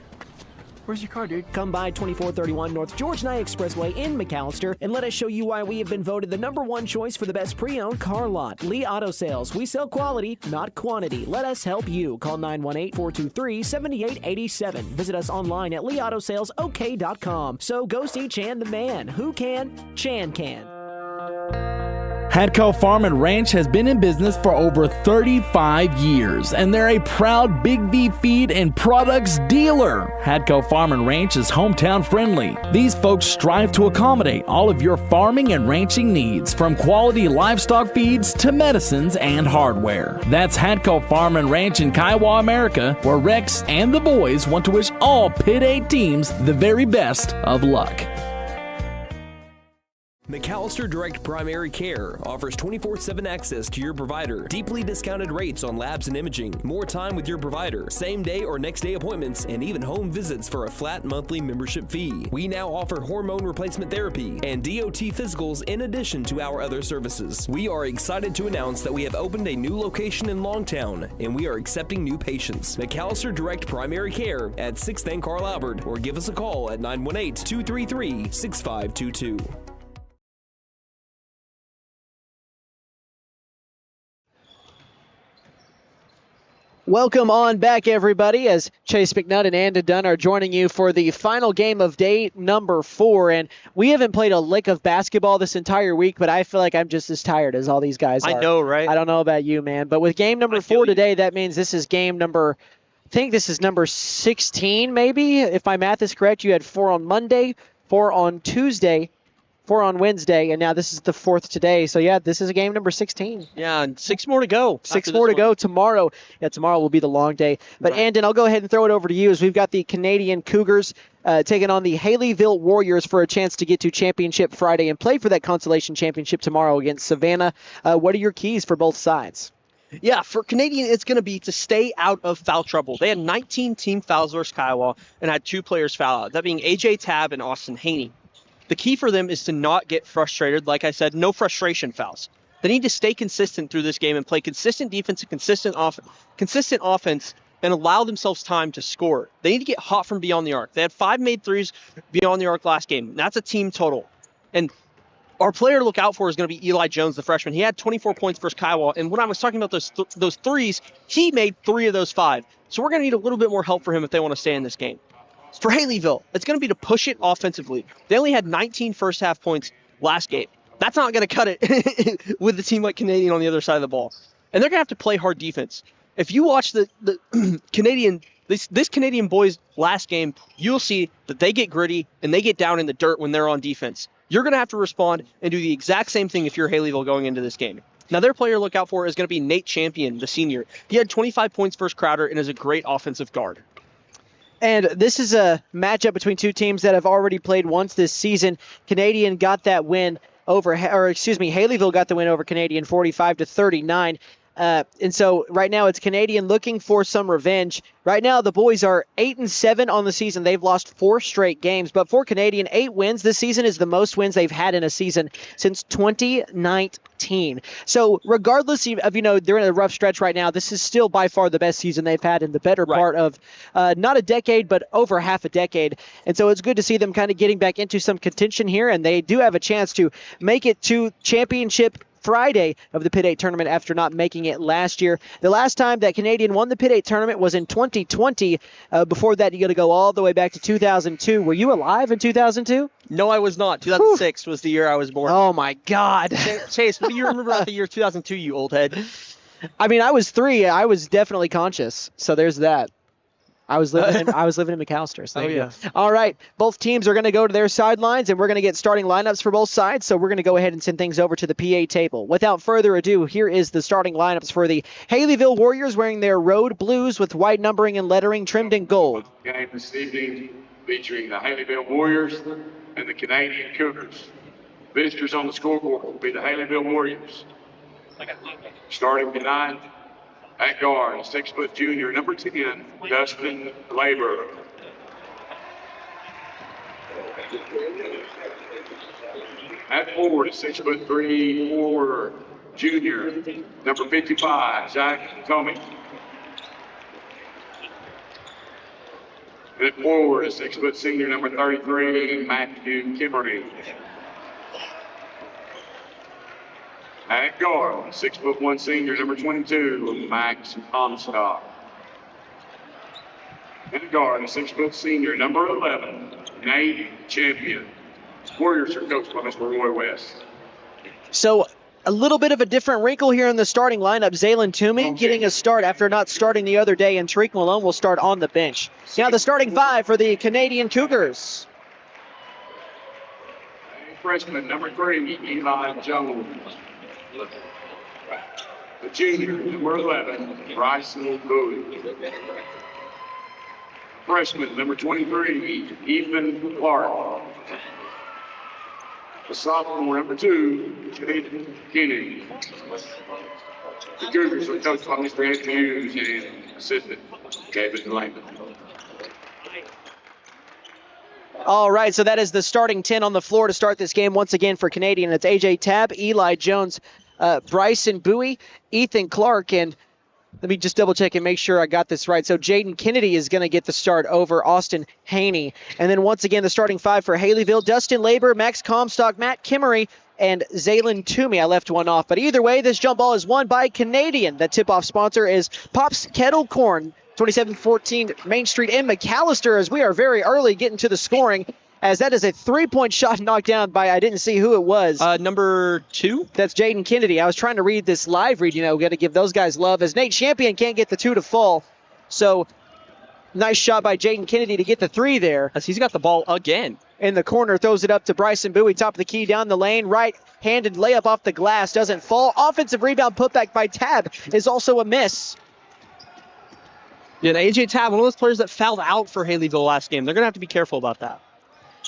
Where's your car, dude? Come by 2431 North George Nye Expressway in McAllister and let us show you why we have been voted the #1 choice for the best pre-owned car lot. Lee Auto Sales. We sell quality, not quantity. Let us help you. Call 918-423-7887. Visit us online at leautosalesok.com. So go see Chan the man. Who can? Chan can. Hadco Farm and Ranch has been in business for over 35 years, and they're a proud Big V feed and products dealer. Hadco Farm and Ranch is hometown friendly. These folks strive to accommodate all of your farming and ranching needs, from quality livestock feeds to medicines and hardware. That's Hadco Farm and Ranch in Kiowa, America, where Rex and the boys want to wish all Pit 8 teams the very best of luck. McAllister Direct Primary Care offers 24/7 access to your provider, deeply discounted rates on labs and imaging, more time with your provider, same day or next day appointments, and even home visits for a flat monthly membership fee. We now offer hormone replacement therapy and DOT physicals in addition to our other services. We are excited to announce that we have opened a new location in Longtown, and we are accepting new patients. McAllister Direct Primary Care at 6th and Carl Albert, or give us a call at 918-233-6522. Welcome on back, everybody, as Chase McNutt and Andon Dunn are joining you for the final game of day number 4. And we haven't played a lick of basketball this entire week, but I feel like I'm just as tired as all these guys are. I know, right? I don't know about you, man. But with game number 4 today, that means this is game number, I think this is number 16, maybe. If my math is correct, you had 4 on Monday, 4 on Tuesday, 4 on Wednesday, and now this is the 4th today. So, yeah, this is a game number 16. Yeah, and 6 more to go. 6 more to go tomorrow. Yeah, tomorrow will be the long day. But, right. Andon, I'll go ahead and throw it over to you as we've got the Canadian Cougars taking on the Haleyville Warriors for a chance to get to Championship Friday and play for that consolation championship tomorrow against Savannah. What are your keys for both sides? Yeah, for Canadian, it's going to be to stay out of foul trouble. They had 19 team fouls versus Kiowa and had 2 players foul out, that being A.J. Tabb and Austin Haney. The key for them is to not get frustrated. Like I said, no frustration fouls. They need to stay consistent through this game and play consistent defense and consistent offense and allow themselves time to score. They need to get hot from beyond the arc. They had 5 made threes beyond the arc last game. That's a team total. And our player to look out for is going to be Eli Jones, the freshman. He had 24 points versus Kiowa. And when I was talking about those threes, he made 3 of those 5. So we're going to need a little bit more help for him if they want to stay in this game. For Haleyville, it's going to be to push it offensively. They only had 19 first half points last game. That's not going to cut it with a team like Canadian on the other side of the ball. And they're going to have to play hard defense. If you watch the Canadian, this Canadian boys last game, you'll see that they get gritty and they get down in the dirt when they're on defense. You're going to have to respond and do the exact same thing if you're Haleyville going into this game. Now, their player to look out for is going to be Nate Champion, the senior. He had 25 points versus Crowder and is a great offensive guard. And this is a matchup between 2 teams that have already played once this season. Canadian got that win over, Haleyville got the win over Canadian 45-39. And so right now it's Canadian looking for some revenge. Right now the boys are 8-7 on the season. They've lost 4 straight games, but for Canadian, 8 wins this season is the most wins they've had in a season since 2019. So regardless of, they're in a rough stretch right now, this is still by far the best season they've had in the better part of not a decade, but over half a decade. And so it's good to see them kind of getting back into some contention here, and they do have a chance to make it to championship Friday of the Pitt 8 tournament after not making it last year. The last time that Canadian won the Pitt 8 tournament was in 2020. Before that, you got to go all the way back to 2002. Were you alive in 2002? No, I was not. 2006 was the year I was born. Oh, my God. Chase, what do you remember about the year 2002, you old head? I mean, I was 3. I was definitely conscious, so there's that. I was living in McAllister. So yeah. All right. Both teams are going to go to their sidelines, and we're going to get starting lineups for both sides. So we're going to go ahead and send things over to the PA table. Without further ado, here is the starting lineups for the Haleyville Warriors, wearing their road blues with white numbering and lettering trimmed in gold. Game this evening featuring the Haleyville Warriors and the Canadian Cougars. Visitors on the scoreboard will be the Haleyville Warriors. Starting tonight. At guard, 6' junior, number 10, Dustin Labor. At forward, 6'3", forward, junior, number 55, Zach Tomey. At forward, 6' senior, number 33, Matthew Kimmery. At guard, 6'1" senior, number 22, Max Comstock. At guard, 6' senior, number 11, Nate Champion. Warriors are coached by Mr. Roy West. So a little bit of a different wrinkle here in the starting lineup. Zaylen Toomey getting a start after not starting the other day, and Tariq Malone will start on the bench. Now the starting 5 for the Canadian Cougars. Freshman, number 3, Eli Jones. The junior, number 11, Bryson Bowie. Freshman, number 23, Ethan Clark. The sophomore, number 2, Jaden Kennedy. The Cougars are coached by Mr. Ed Hughes and assistant Kevin Langman. All right, so that is the starting 10 on the floor to start this game once again for Canadian. It's AJ Tabb, Eli Jones, Bryson Bowie, Ethan Clark, and let me just double check and make sure I got this right. So Jaden Kennedy is going to get the start over Austin Haney. And then once again, the starting 5 for Haleyville, Dustin Labor, Max Comstock, Matt Kimmery, and Zaylen Toomey. I left one off. But either way, this jump ball is won by Canadian. The tip-off sponsor is Pop's Kettle Corn, 2714 Main Street in McAllister, as we are very early getting to the scoring, as that is a 3-point shot knocked down by, I didn't see who it was. Number 2? That's Jaden Kennedy. I was trying to read this live read, got to give those guys love, as Nate Champion can't get the 2 to fall. So, nice shot by Jaden Kennedy to get the 3 there. As he's got the ball again. In the corner, throws it up to Bryson Bowie, top of the key, down the lane, right-handed layup off the glass, doesn't fall. Offensive rebound putback by Tabb is also a miss. Yeah, and AJ Tabb, one of those players that fouled out for Haleyville last game. They're going to have to be careful about that.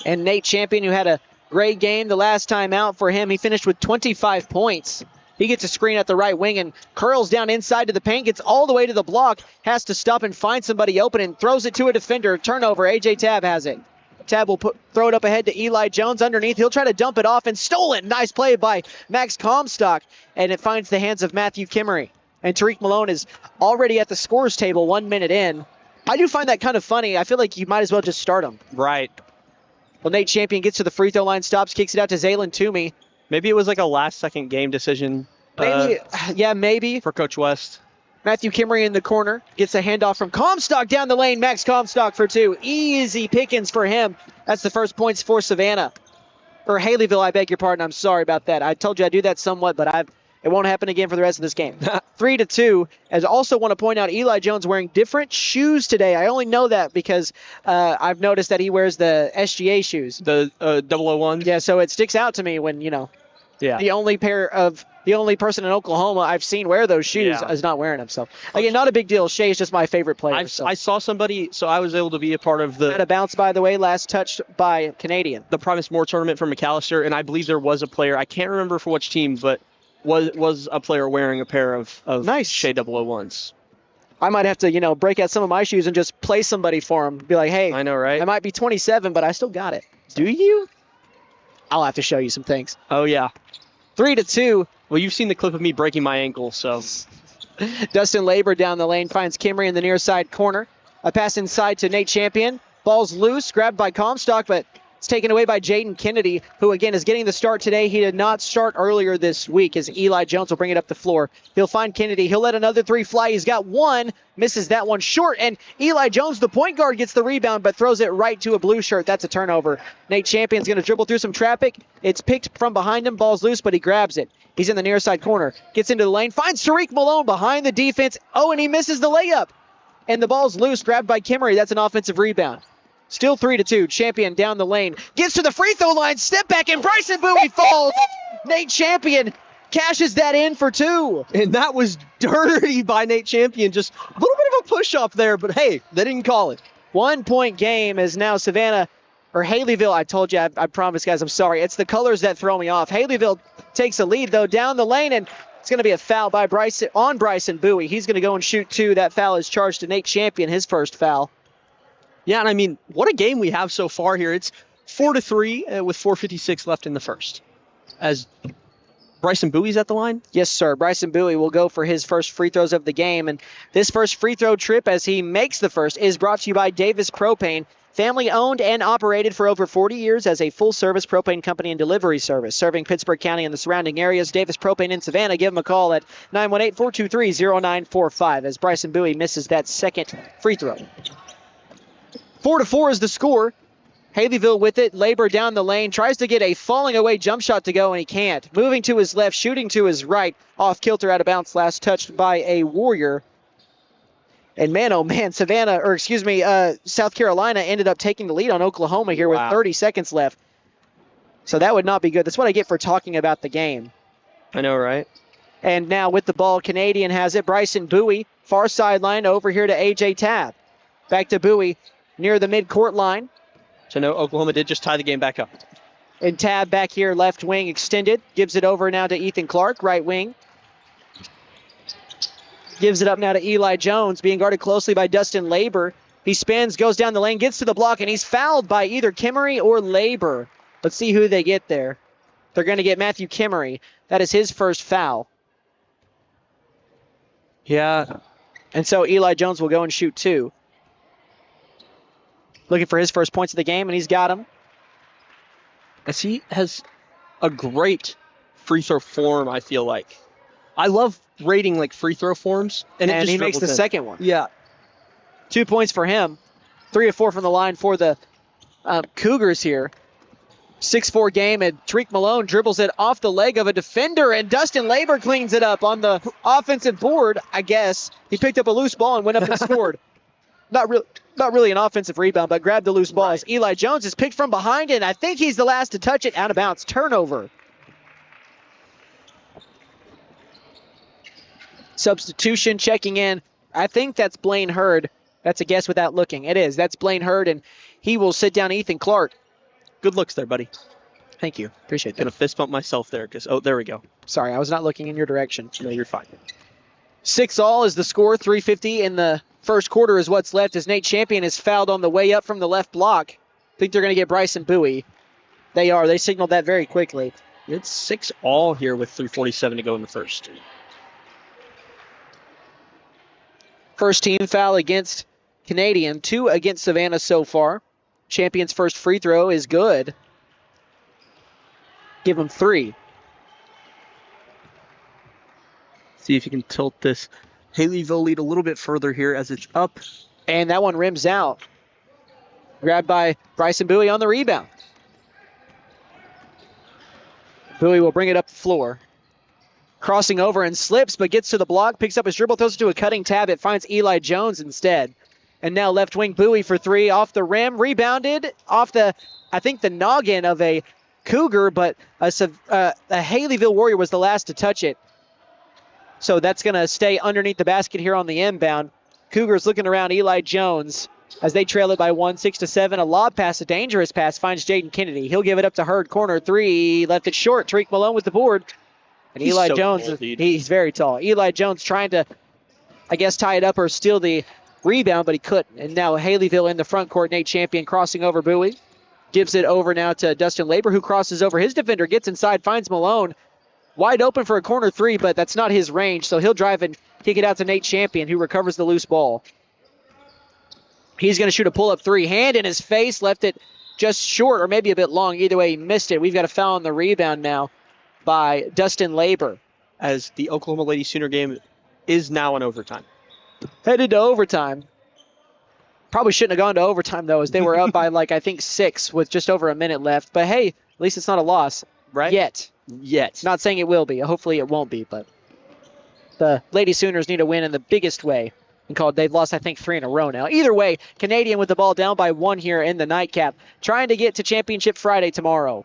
And Nate Champion, who had a great game the last time out for him, he finished with 25 points. He gets a screen at the right wing and curls down inside to the paint, gets all the way to the block, has to stop and find somebody open and throws it to a defender. Turnover, AJ Tabb has it. Tabb will throw it up ahead to Eli Jones underneath. He'll try to dump it off and stolen. Nice play by Max Comstock, and it finds the hands of Matthew Kimmery. And Tariq Malone is already at the scorer's table 1 minute in. I do find that kind of funny. I feel like you might as well just start him. Right. Well, Nate Champion gets to the free throw line, stops, kicks it out to Zaylen Toomey. Maybe it was like a last-second game decision. Maybe, maybe. For Coach West. Matthew Kimmery in the corner, gets a handoff from Comstock down the lane. Max Comstock for 2. Easy pickings for him. That's the first points for Savannah. Or Haleyville, I beg your pardon. I'm sorry about that. I told you I'd do that somewhat, but it won't happen again for the rest of this game. 3-2. As I also want to point out, Eli Jones wearing different shoes today. I only know that because I've noticed that he wears the SGA shoes. The 001? Yeah, so it sticks out to me when, the only person in Oklahoma I've seen wear those shoes is not wearing them. So, again, not a big deal. Shea is just my favorite player. I saw somebody, so I was able to be a part of the... Had a bounce, by the way, last touched by Canadian. The Primus Moore tournament from McAllister, and I believe there was a player, I can't remember for which team, but was a player wearing a pair of nice Shea 001s. I might have to, break out some of my shoes and just play somebody for him. Be like, hey, I know, right? I might be 27, but I still got it. Do you? I'll have to show you some things. Oh, yeah. 3-2. Well, you've seen the clip of me breaking my ankle, so. Dustin Labor down the lane finds Kimry in the near side corner. A pass inside to Nate Champion. Ball's loose, grabbed by Comstock, but it's taken away by Jaden Kennedy, who, again, is getting the start today. He did not start earlier this week as Eli Jones will bring it up the floor. He'll find Kennedy. He'll let another three fly. He's got one, misses that one short, and Eli Jones, the point guard, gets the rebound but throws it right to a blue shirt. That's a turnover. Nate Champion's going to dribble through some traffic. It's picked from behind him. Ball's loose, but he grabs it. He's in the near side corner. Gets into the lane. Finds Tariq Malone behind the defense. Oh, and he misses the layup. And the ball's loose, grabbed by Kimmery. That's an offensive rebound. Still 3-2. Champion down the lane. Gets to the free throw line. Step back, and Bryson Bowie falls. Nate Champion cashes that in for two. And that was dirty by Nate Champion. Just a little bit of a push-up there, but hey, they didn't call it. 1 point game is now Haleyville. I told you, I promise, guys, I'm sorry. It's the colors that throw me off. Haleyville takes a lead, though, down the lane, and it's going to be a foul by Bryson Bowie. He's going to go and shoot two. That foul is charged to Nate Champion, his first foul. Yeah, and I mean, what a game we have so far here. It's 4-3 with 4:56 left in the first. As Bryson Bowie's at the line? Yes, sir. Bryson Bowie will go for his first free throws of the game. And this first free throw trip, as he makes the first, is brought to you by Davis Propane. Family owned and operated for over 40 years as a full-service propane company and delivery service. Serving Pittsburgh County and the surrounding areas. Davis Propane in Savannah. Give them a call at 918-423-0945 as Bryson Bowie misses that second free throw. 4-4 is the score. Haleyville with it. Labor down the lane. Tries to get a falling away jump shot to go, and he can't. Moving to his left, shooting to his right. Off kilter, out of bounds. Last touched by a Warrior. And man, oh man, South Carolina ended up taking the lead on Oklahoma here with 30 seconds left. So that would not be good. That's what I get for talking about the game. I know, right? And now with the ball, Canadian has it. Bryson Bowie, far sideline over here to A.J. Tabb. Back to Bowie. Near the midcourt line. So no, Oklahoma did just tie the game back up. And Tabb back here, left wing extended. Gives it over now to Ethan Clark, right wing. Gives it up now to Eli Jones, being guarded closely by Dustin Labor. He spins, goes down the lane, gets to the block, and he's fouled by either Kimmery or Labor. Let's see who they get there. They're going to get Matthew Kimmery. That is his first foul. Yeah. And so Eli Jones will go and shoot two. Looking for his first points of the game, and he's got them. As he has a great free throw form, I feel like. I love rating like free throw forms. And he makes the second one. Yeah. 2 points for him. 3 of 4 from the line for the Cougars here. 6-4 game, and Tariq Malone dribbles it off the leg of a defender, and Dustin Labor cleans it up on the offensive board, I guess. He picked up a loose ball and went up and scored. Not really an offensive rebound, but grabbed the loose ball. Right. Eli Jones is picked from behind, and I think he's the last to touch it. Out of bounds. Turnover. Substitution checking in. I think that's Blaine Hurd. That's a guess without looking. It is. That's Blaine Hurd, and he will sit down Ethan Clark. Good looks there, buddy. Thank you. Appreciate that. Gonna fist bump myself there. There we go. Sorry, I was not looking in your direction. No, you're fine. 6-all is the score. 3:50 in the first quarter is what's left as Nate Champion is fouled on the way up from the left block. Think they're going to get Bryson Bowie. They are. They signaled that very quickly. It's 6-all here with 3:47 to go in the first. First team foul against Canadian. 2 against Savannah so far. Champion's first free throw is good. Give him 3. See if you can tilt this Haleyville lead a little bit further here as it's up. And that one rims out. Grabbed by Bryson Bowie on the rebound. Bowie will bring it up the floor. Crossing over and slips, but gets to the block, picks up his dribble, throws it to a cutting tab. It finds Eli Jones instead. And now left wing Bowie for 3 off the rim. Rebounded off the noggin of a Cougar, but a Haleyville Warrior was the last to touch it. So that's going to stay underneath the basket here on the inbound. Cougars looking around Eli Jones as they trail it by 1, 6-7. A lob pass, a dangerous pass, finds Jaden Kennedy. He'll give it up to Hurd. Corner 3, left it short. Tariq Malone with the board. And Eli Jones, tall, dude. he's very tall. Eli Jones trying to, I guess, tie it up or steal the rebound, but he couldn't. And now Haleyville in the front court. Nate Champion crossing over Bowie. Gives it over now to Dustin Labor, who crosses over his defender, gets inside, finds Malone. Wide open for a corner three, but that's not his range, so he'll drive and kick it out to Nate Champion, who recovers the loose ball. He's going to shoot a pull-up three. Hand in his face, left it just short or maybe a bit long. Either way, he missed it. We've got a foul on the rebound now by Dustin Labor. As the Oklahoma Lady Sooner game is now in overtime. Headed to overtime. Probably shouldn't have gone to overtime, though, as they were up by, I think 6 with just over a minute left. But, hey, at least it's not a loss. Right? Yet. Yet. Not saying it will be. Hopefully it won't be, but the Lady Sooners need a win in the biggest way. They've lost, I think, 3 in a row now. Either way, Canadian with the ball down by 1 here in the nightcap, trying to get to Championship Friday tomorrow.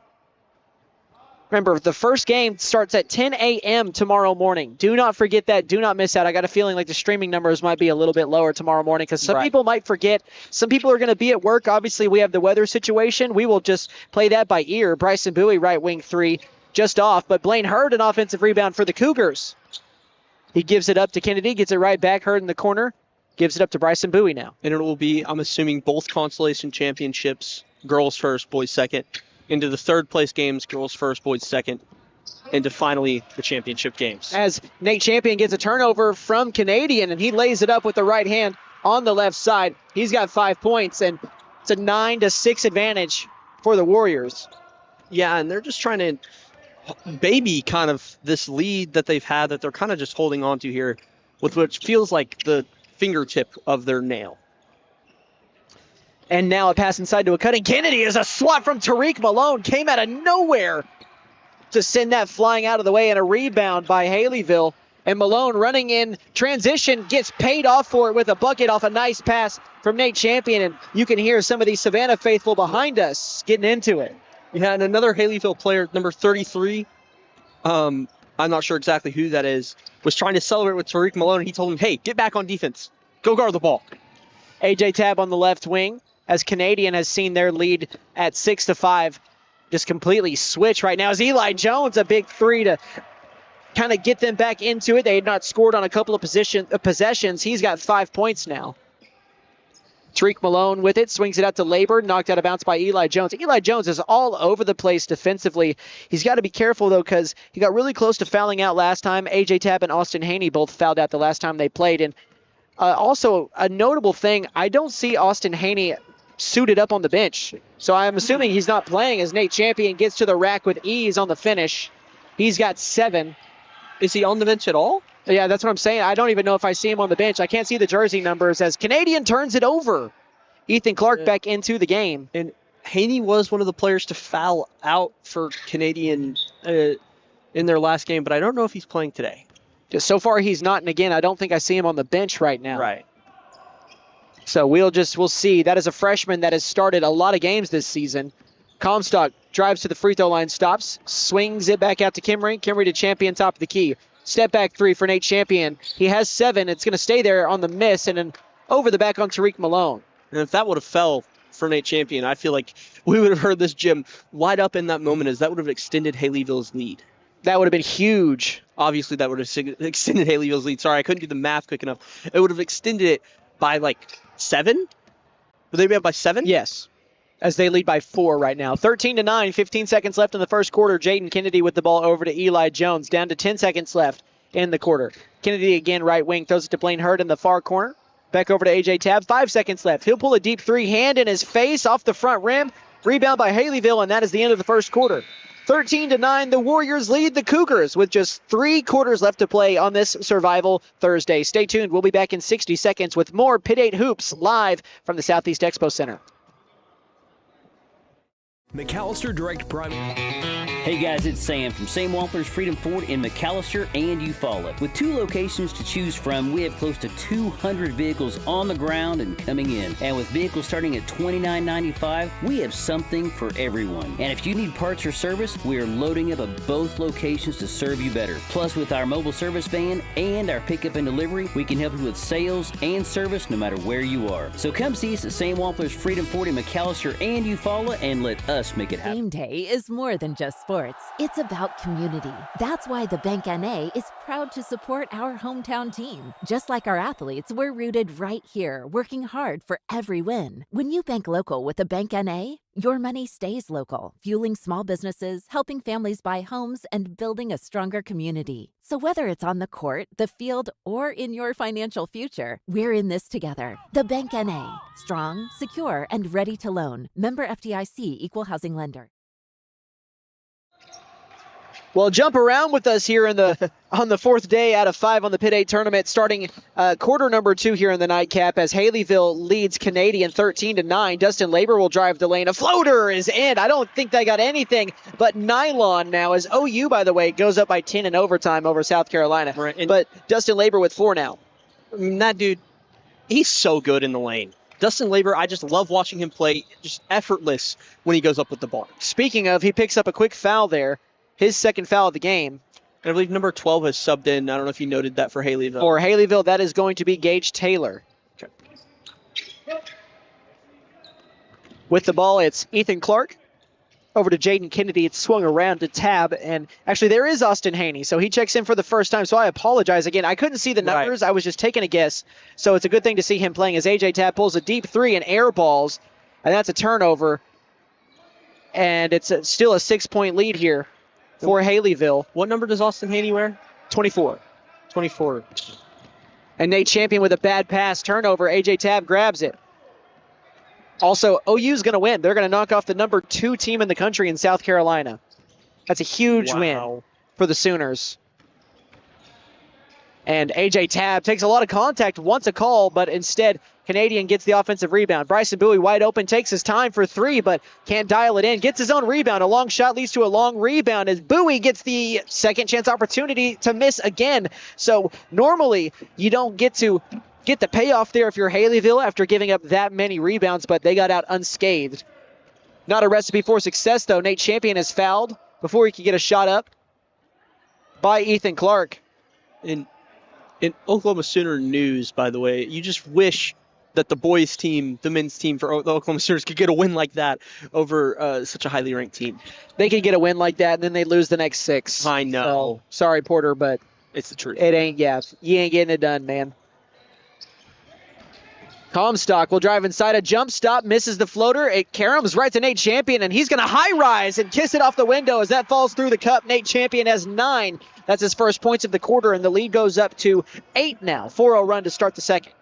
Remember, the first game starts at 10 a.m. tomorrow morning. Do not forget that. Do not miss out. I got a feeling like the streaming numbers might be a little bit lower tomorrow morning because some people might forget. Some people are going to be at work. Obviously, we have the weather situation. We will just play that by ear. Bryson Bowie, right wing 3, just off. But Blaine Hurd, an offensive rebound for the Cougars. He gives it up to Kennedy, gets it right back. Hurd in the corner, gives it up to Bryson Bowie now. And it will be, I'm assuming, both consolation championships, girls first, boys second. Into the third place games, girls first, boys second, into finally the championship games. As Nate Champion gets a turnover from Canadian, and he lays it up with the right hand on the left side. He's got 5 points, and it's a 9-6 advantage for the Warriors. Yeah, and they're just trying to baby kind of this lead that they've had that they're kind of just holding on to here with what feels like the fingertip of their nail. And now a pass inside to a cutting Kennedy is a swat from Tariq Malone. Came out of nowhere to send that flying out of the way, and a rebound by Haleyville. And Malone running in transition gets paid off for it with a bucket off a nice pass from Nate Champion. And you can hear some of the Savannah faithful behind us getting into it. Yeah, and another Haleyville player, number 33, I'm not sure exactly who that is, was trying to celebrate with Tariq Malone. And he told him, hey, get back on defense. Go guard the ball. AJ Tabb on the left wing, as Canadian has seen their lead at 6-5 just completely switch right now. As Eli Jones, a big 3 to kind of get them back into it. They had not scored on a couple of possessions. He's got 5 points now. Tariq Malone with it, swings it out to Labor, knocked out of bounds by Eli Jones. Eli Jones is all over the place defensively. He's got to be careful, though, because he got really close to fouling out last time. AJ Tabb and Austin Haney both fouled out the last time they played. And also, a notable thing, I don't see Austin Haney suited up on the bench. So I'm assuming he's not playing as Nate Champion gets to the rack with ease on the finish. He's got 7. Is he on the bench at all? Yeah, that's what I'm saying. I don't even know if I see him on the bench. I can't see the jersey numbers as Canadian turns it over. Ethan Clark back into the game. And Haney was one of the players to foul out for Canadian in their last game, but I don't know if he's playing today. So far he's not, and again, I don't think I see him on the bench right now. Right. So we'll see. That is a freshman that has started a lot of games this season. Comstock drives to the free throw line, stops, swings it back out to Kimry. Kimry to Champion, top of the key. Step back 3 for Nate Champion. He has 7. It's going to stay there on the miss, and then over the back on Tariq Malone. And if that would have fell for Nate Champion, I feel like we would have heard this gym light up in that moment, as that would have extended Haleyville's lead. That would have been huge. Obviously, that would have extended Haleyville's lead. Sorry, I couldn't do the math quick enough. It would have extended it by 7? Would they be up by 7? Yes, as they lead by 4 right now. 13-9, 15 seconds left in the first quarter. Jaden Kennedy with the ball over to Eli Jones. Down to 10 seconds left in the quarter. Kennedy again, right wing, throws it to Blaine Hurd in the far corner. Back over to AJ Tabb. 5 seconds left. He'll pull a deep 3, hand in his face off the front rim. Rebound by Haleyville, and that is the end of the first quarter. 13-9, the Warriors lead the Cougars with just 3 quarters left to play on this Survival Thursday. Stay tuned. We'll be back in 60 seconds with more Pit 8 Hoops live from the Southeast Expo Center. McAllister Direct Private. Hey guys, it's Sam from Sam Wampler's Freedom Ford in McAllister and Eufaula. With 2 locations to choose from, we have close to 200 vehicles on the ground and coming in. And with vehicles starting at $29.95, we have something for everyone. And if you need parts or service, we are loading up at both locations to serve you better. Plus, with our mobile service van and our pickup and delivery, we can help you with sales and service no matter where you are. So come see us at Sam Wampler's Freedom Ford in McAllister and Eufaula and let us make it happen. Game day is more than just sports. sports, it's about community. That's why the Bank NA is proud to support our hometown team. Just like our athletes, we're rooted right here, working hard for every win. When you bank local with the Bank NA, your money stays local, fueling small businesses, helping families buy homes, and building a stronger community. So whether it's on the court, the field, or in your financial future, we're in this together. The Bank NA. Strong, secure, and ready to loan. Member FDIC, Equal Housing Lender. Well, jump around with us here on the fourth day out of 5 on the Pitt 8 tournament, starting quarter number 2 here in the nightcap as Haleyville leads Canadian 13-9. Dustin Labor will drive the lane. A floater is in. I don't think they got anything but nylon now, as OU, by the way, goes up by 10 in overtime over South Carolina. Right. But Dustin Labor with 4 now. I mean, that dude, he's so good in the lane. Dustin Labor, I just love watching him play, just effortless when he goes up with the ball. Speaking of, he picks up a quick foul there. His second foul of the game. And I believe number 12 has subbed in. I don't know if you noted that for Haleyville. For Haleyville, that is going to be Gage Taylor. Okay. With the ball, it's Ethan Clark. Over to Jaden Kennedy. It's swung around to Tab. And actually, there is Austin Haney. So he checks in for the first time. So I apologize again. I couldn't see the numbers. Right. I was just taking a guess. So it's a good thing to see him playing as AJ Tab pulls a deep 3 and air balls. And that's a turnover. And it's still a 6-point lead here for Haleyville. What number does Austin Haney wear? 24. 24. And Nate Champion with a bad pass turnover. AJ Tab grabs it. Also, OU's going to win. They're going to knock off the number 2 team in the country in South Carolina. That's a huge win for the Sooners. And AJ Tab takes a lot of contact, wants a call, but instead Canadian gets the offensive rebound. Bryson Bowie wide open, takes his time for 3, but can't dial it in. Gets his own rebound. A long shot leads to a long rebound as Bowie gets the second chance opportunity to miss again. So normally you don't get to get the payoff there if you're Haleyville after giving up that many rebounds, but they got out unscathed. Not a recipe for success, though. Nate Champion is fouled before he can get a shot up by Ethan Clark. In Oklahoma Sooner news, by the way, you just wish that the boys team, the men's team for the Oklahoma Sooners could get a win like that over such a highly ranked team. They could get a win like that, and then they lose the next 6. I know. So, sorry, Porter, but it's the truth. It ain't, you ain't getting it done, man. Comstock will drive inside a jump stop, misses the floater. It caroms right to Nate Champion, and he's going to high rise and kiss it off the window as that falls through the cup. Nate Champion has 9. That's his first points of the quarter, and the lead goes up to 8 now. 4-0 run to start the second.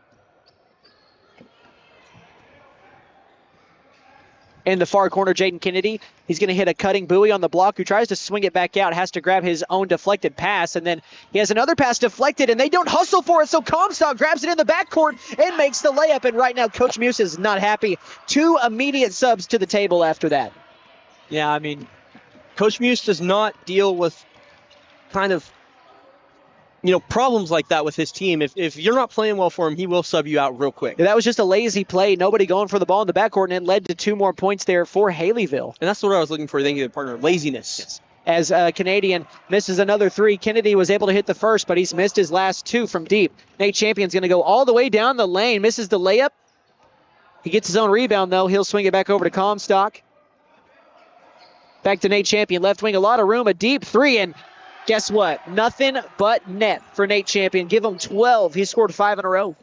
In the far corner, Jaden Kennedy. He's going to hit a cutting Bowie on the block who tries to swing it back out, has to grab his own deflected pass, and then he has another pass deflected, and they don't hustle for it, so Comstock grabs it in the backcourt and makes the layup, and right now Coach Muse is not happy. 2 immediate subs to the table after that. Yeah, I mean, Coach Muse does not deal with kind of, problems like that with his team. If you're not playing well for him, he will sub you out real quick. That was just a lazy play. Nobody going for the ball in the backcourt, and it led to 2 more points there for Haleyville. And that's what I was looking for. Thank you, partner. Laziness. Yes. As Canadian misses another 3. Kennedy was able to hit the first, but he's missed his last 2 from deep. Nate Champion's going to go all the way down the lane, misses the layup. He gets his own rebound, though. He'll swing it back over to Comstock. Back to Nate Champion, left wing, a lot of room, a deep 3, and guess what? Nothing but net for Nate Champion. Give him 12. He scored 5 in a row.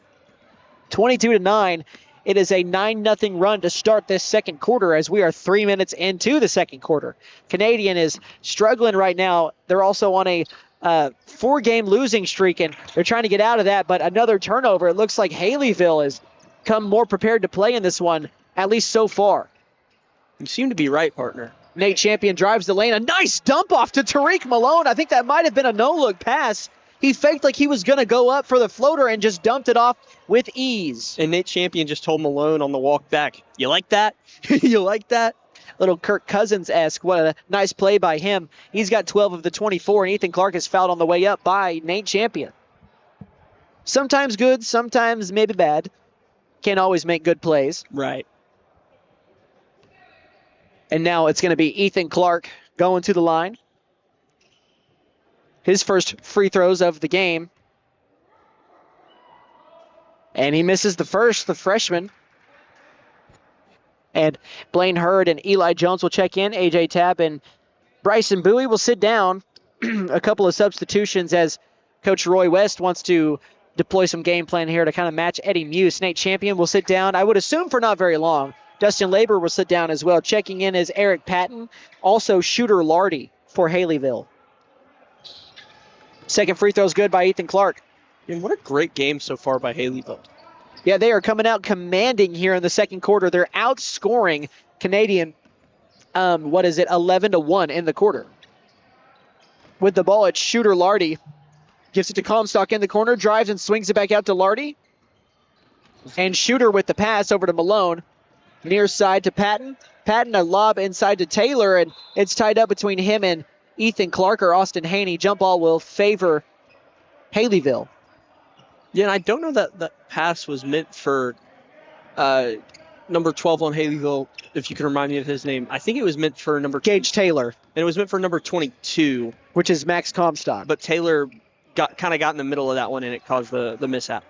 22-9. It is a 9-0 run to start this second quarter as we are 3 minutes into the second quarter. Canadian is struggling right now. They're also on a 4-game losing streak, and they're trying to get out of that, but another turnover. It looks like Haleyville has come more prepared to play in this one, at least so far. You seem to be right, partner. Nate Champion drives the lane. A nice dump off to Tariq Malone. I think that might have been a no-look pass. He faked like he was going to go up for the floater and just dumped it off with ease. And Nate Champion just told Malone on the walk back, you like that? You like that? Little Kirk Cousins-esque. What a nice play by him. He's got 12 of the 24, and Ethan Clark is fouled on the way up by Nate Champion. Sometimes good, sometimes maybe bad. Can't always make good plays. Right. And now it's going to be Ethan Clark going to the line. His first free throws of the game. And he misses the first, the freshman. And Blaine Hurd and Eli Jones will check in. AJ Tab and Bryson Bowie will sit down. A couple of substitutions as Coach Roy West wants to deploy some game plan here to kind of match Eddie Muse. Nate Champion will sit down, I would assume for not very long. Dustin Labor will sit down as well. Checking in is Eric Patton, also Shooter Lardy for Haleyville. Second free throw is good by Ethan Clark. And what a great game so far by Haleyville. Yeah, they are coming out commanding here in the second quarter. They're outscoring Canadian, 11-1 in the quarter. With the ball, it's Shooter Lardy. Gives it to Comstock in the corner, drives and swings it back out to Lardy. And Shooter with the pass over to Malone. Near side to Patton. Patton a lob inside to Taylor, and it's tied up between him and Ethan Clark or Austin Haney. Jump ball will favor Haleyville. Yeah, and I don't know that that pass was meant for number 12 on Haleyville, if you can remind me of his name. I think it was meant for number Gage Taylor. And it was meant for number 22. Which is Max Comstock. But Taylor got in the middle of that one, and it caused the mishap.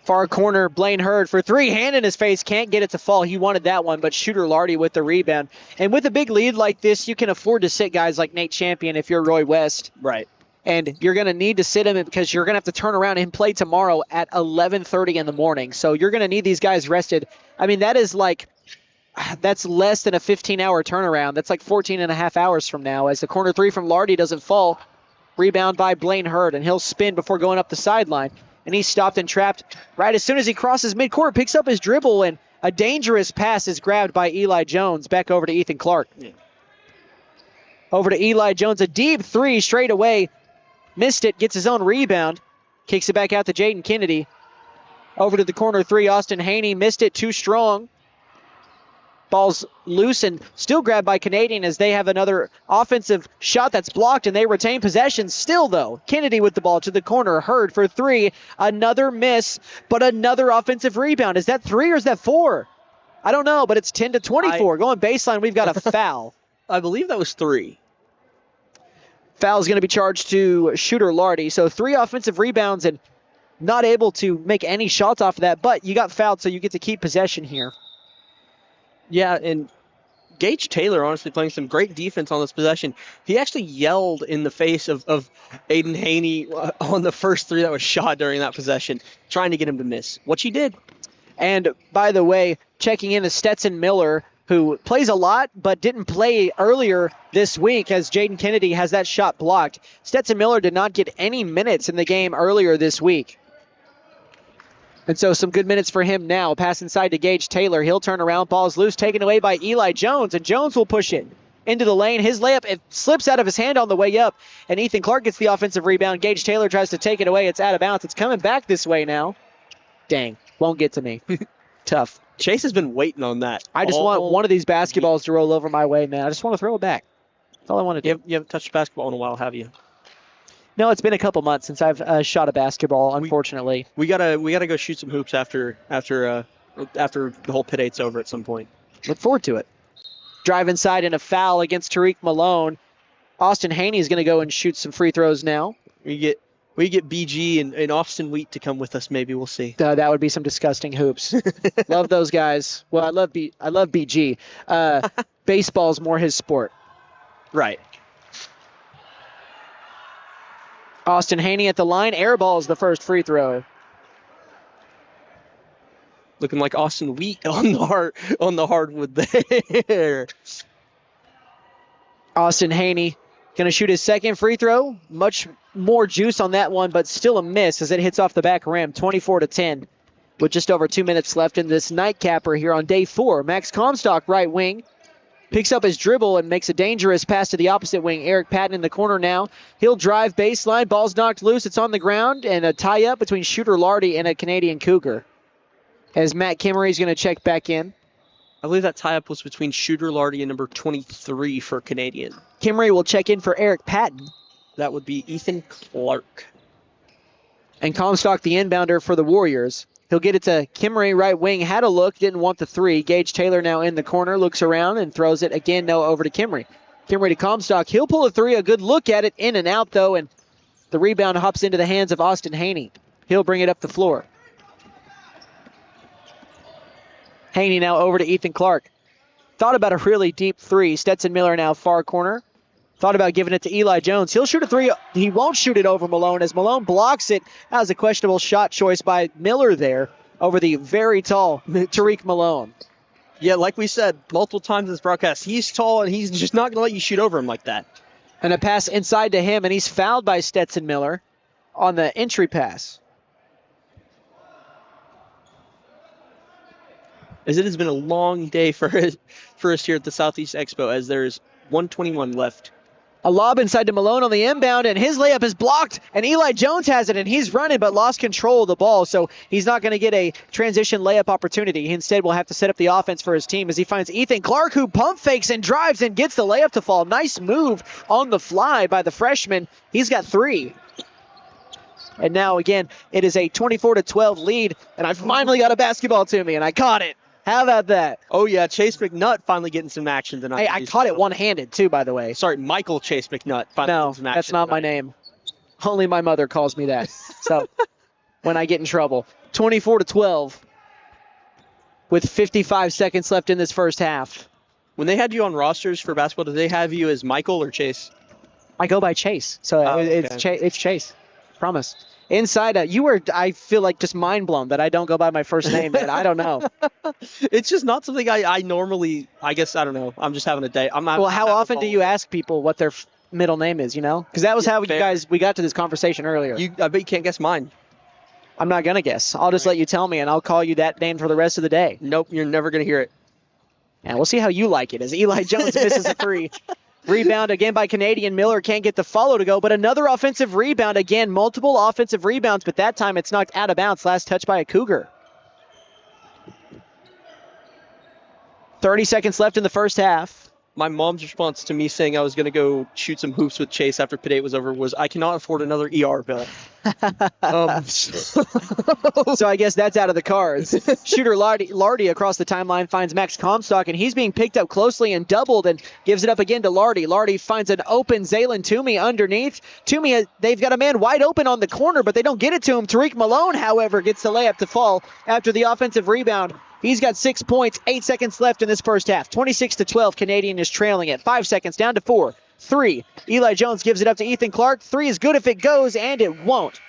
Far corner, Blaine Hurd for three. Hand in his face, can't get it to fall. He wanted that one, but Shooter Lardy with the rebound. And with a big lead like this, you can afford to sit guys like Nate Champion if you're Roy West. Right. And you're going to need to sit him because you're going to have to turn around and play tomorrow at 11:30 in the morning. So you're going to need these guys rested. I mean, that's less than a 15-hour turnaround. That's like 14 and a half hours from now as the corner three from Lardy doesn't fall. Rebound by Blaine Hurd, and he'll spin before going up the sideline. And he's stopped and trapped right as soon as he crosses midcourt, picks up his dribble, and a dangerous pass is grabbed by Eli Jones. Back over to Ethan Clark. Yeah. Over to Eli Jones, a deep three straight away. Missed it, gets his own rebound. Kicks it back out to Jaden Kennedy. Over to the corner three, Austin Haney. Missed it, too strong. Ball's loose and still grabbed by Canadian as they have another offensive shot that's blocked and they retain possession still, though. Kennedy with the ball to the corner. Hurd for three. Another miss, but another offensive rebound. Is that three or is that four? I don't know, but it's 10-24. Going baseline, we've got a foul. I believe that was three. Foul is going to be charged to Shooter Lardy. So 3 offensive rebounds and not able to make any shots off of that, but you got fouled, so you get to keep possession here. Yeah, and Gage Taylor honestly playing some great defense on this possession. He actually yelled in the face of Aiden Haney on the first 3 that was shot during that possession, trying to get him to miss, which he did. And by the way, checking in is Stetson Miller, who plays a lot but didn't play earlier this week as Jaden Kennedy has that shot blocked. Stetson Miller did not get any minutes in the game earlier this week. And so some good minutes for him now. Pass inside to Gage Taylor. He'll turn around. Ball's loose, taken away by Eli Jones, and Jones will push it into the lane. His layup, it slips out of his hand on the way up, and Ethan Clark gets the offensive rebound. Gage Taylor tries to take it away. It's out of bounds. It's coming back this way now. Dang, won't get to me. Tough. Chase has been waiting on that. I just want one of these basketballs to roll over my way, man. I just want to throw it back. That's all I want to do. You haven't touched a basketball in a while, have you? No, it's been a couple months since I've shot a basketball, unfortunately. We gotta go shoot some hoops after the whole Pitt 8's over at some point. Look forward to it. Drive inside and a foul against Tariq Malone. Austin Haney is going to go and shoot some free throws now. We get BG and Austin Wheat to come with us. Maybe we'll see. That would be some disgusting hoops. Love those guys. Well, I love BG. Baseball's more his sport. Right. Austin Haney at the line. Air ball is the first free throw. Looking like Austin Wheat on the hardwood there. Austin Haney going to shoot his second free throw. Much more juice on that one, but still a miss as it hits off the back rim. 24-10 with just over 2 minutes left in this nightcapper here on day 4. Max Comstock, right wing. Picks up his dribble and makes a dangerous pass to the opposite wing. Eric Patton in the corner now. He'll drive baseline. Ball's knocked loose. It's on the ground. And a tie-up between Shooter Lardy and a Canadian Cougar. As Matt Kimmery's going to check back in. I believe that tie-up was between Shooter Lardy and number 23 for Canadian. Kimmery will check in for Eric Patton. That would be Ethan Clark. And Comstock, the inbounder for the Warriors. He'll get it to Kimmery, right wing. Had a look, didn't want the 3. Gage Taylor now in the corner, looks around and throws it again, no, over to Kimmery. Kimmery to Comstock. He'll pull a 3, a good look at it, in and out, though, and the rebound hops into the hands of Austin Haney. He'll bring it up the floor. Haney now over to Ethan Clark. Thought about a really deep three. Stetson Miller now far corner. Thought about giving it to Eli Jones. He'll shoot a three. He won't shoot it over Malone as Malone blocks it. That was a questionable shot choice by Miller there over the very tall Tariq Malone. Yeah, like we said multiple times in this broadcast, he's tall and he's just not going to let you shoot over him like that. And a pass inside to him, and he's fouled by Stetson Miller on the entry pass. As it has been a long day for us here at the Southeast Expo, as there's 1:21 left. A lob inside to Malone on the inbound, and his layup is blocked, and Eli Jones has it, and he's running but lost control of the ball, so he's not going to get a transition layup opportunity. He instead will have to set up the offense for his team as he finds Ethan Clark, who pump fakes and drives and gets the layup to fall. Nice move on the fly by the freshman. He's got 3. And now, again, it is a 24-12 lead, and I finally got a basketball to me, and I caught it. How about that? Oh, yeah, Chase McNutt finally getting some action tonight. Hey, I caught it one-handed, too, by the way. Sorry, Michael Chase McNutt finally getting some action. That's not my name. Only my mother calls me that. So, when I get in trouble. 24-12 with 55 seconds left in this first half. When they had you on rosters for basketball, did they have you as Michael or Chase? I go by Chase, so it's Chase. Promise. Inside, you were, I feel like, just mind blown that I don't go by my first name, man. I don't know. It's just not something I normally, I guess, I don't know. I'm just having a day. Well, how often do you ask people what their middle name is, you know? Because that was how we got to this conversation earlier. I bet you can't guess mine. I'm not going to guess. I'll just let you tell me, and I'll call you that name for the rest of the day. Nope, you're never going to hear it. And we'll see how you like it as Eli Jones misses a 3. Rebound again by Canadian. Miller can't get the follow to go, but another offensive rebound. Again, multiple offensive rebounds, but that time it's knocked out of bounds. Last touch by a Cougar. 30 seconds left in the first half. My mom's response to me saying I was going to go shoot some hoops with Chase after Pitt 8 was over was, I cannot afford another ER bill. So I guess that's out of the cards. Shooter Lardy across the timeline finds Max Comstock, and he's being picked up closely and doubled and gives it up again to Lardy. Lardy finds an open Zaylen Toomey underneath. Toomey, they've got a man wide open on the corner, but they don't get it to him. Tariq Malone, however, gets the layup to fall after the offensive rebound. He's got 6 points, 8 seconds left in this first half. 26-12, Canadian is trailing it. 5 seconds, down to 4. 3. Eli Jones gives it up to Ethan Clark. 3 is good if it goes, and it won't.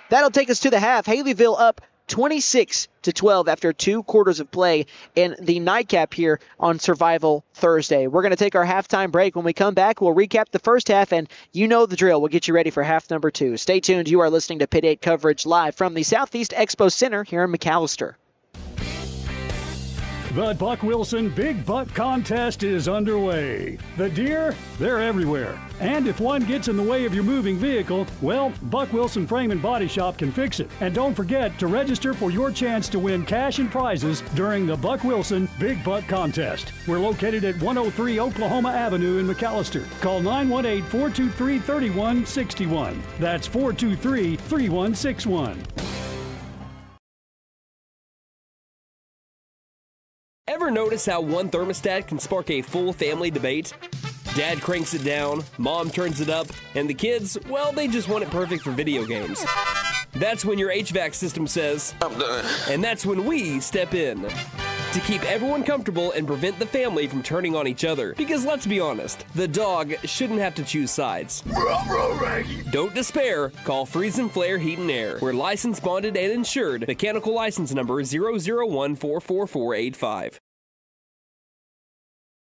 That'll take us to the half. Haleyville up 26-12 after 2 quarters of play in the nightcap here on Survival Thursday. We're going to take our halftime break. When we come back, we'll recap the first half, and you know the drill. We'll get you ready for half number 2. Stay tuned. You are listening to Pitt 8 coverage live from the Southeast Expo Center here in McAllister. The Buck Wilson Big Buck Contest is underway. The deer, they're everywhere. And if one gets in the way of your moving vehicle, well, Buck Wilson Frame and Body Shop can fix it. And don't forget to register for your chance to win cash and prizes during the Buck Wilson Big Buck Contest. We're located at 103 Oklahoma Avenue in McAllister. Call 918-423-3161. That's 423-3161. Ever notice how one thermostat can spark a full family debate? Dad cranks it down, mom turns it up, and the kids, well, they just want it perfect for video games. That's when your HVAC system says, I'm done. And that's when we step in to keep everyone comfortable and prevent the family from turning on each other. Because let's be honest, the dog shouldn't have to choose sides. Don't despair. Call Freeze and Flare Heat and Air. We're licensed, bonded, and insured. Mechanical license number 0014445.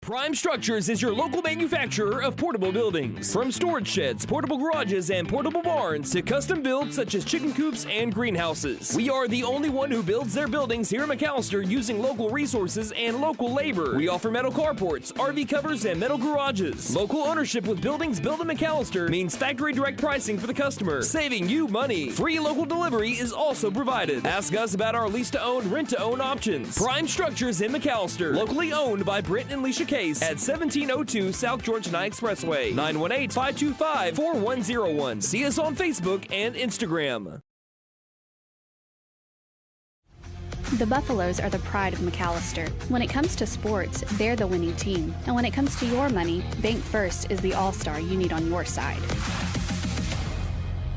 Prime Structures is your local manufacturer of portable buildings. From storage sheds, portable garages, and portable barns to custom builds such as chicken coops and greenhouses. We are the only one who builds their buildings here in McAllister using local resources and local labor. We offer metal carports, RV covers, and metal garages. Local ownership with buildings built in McAllister means factory direct pricing for the customer, saving you money. Free local delivery is also provided. Ask us about our lease-to-own, rent-to-own options. Prime Structures in McAllister, locally owned by Britt and Leisha Case at 1702 South Georgia Expressway, 918-525-4101. See us on Facebook and Instagram. The Buffaloes are the pride of McAllister. When it comes to sports, they're the winning team. And when it comes to your money, Bank First is the all-star you need on your side.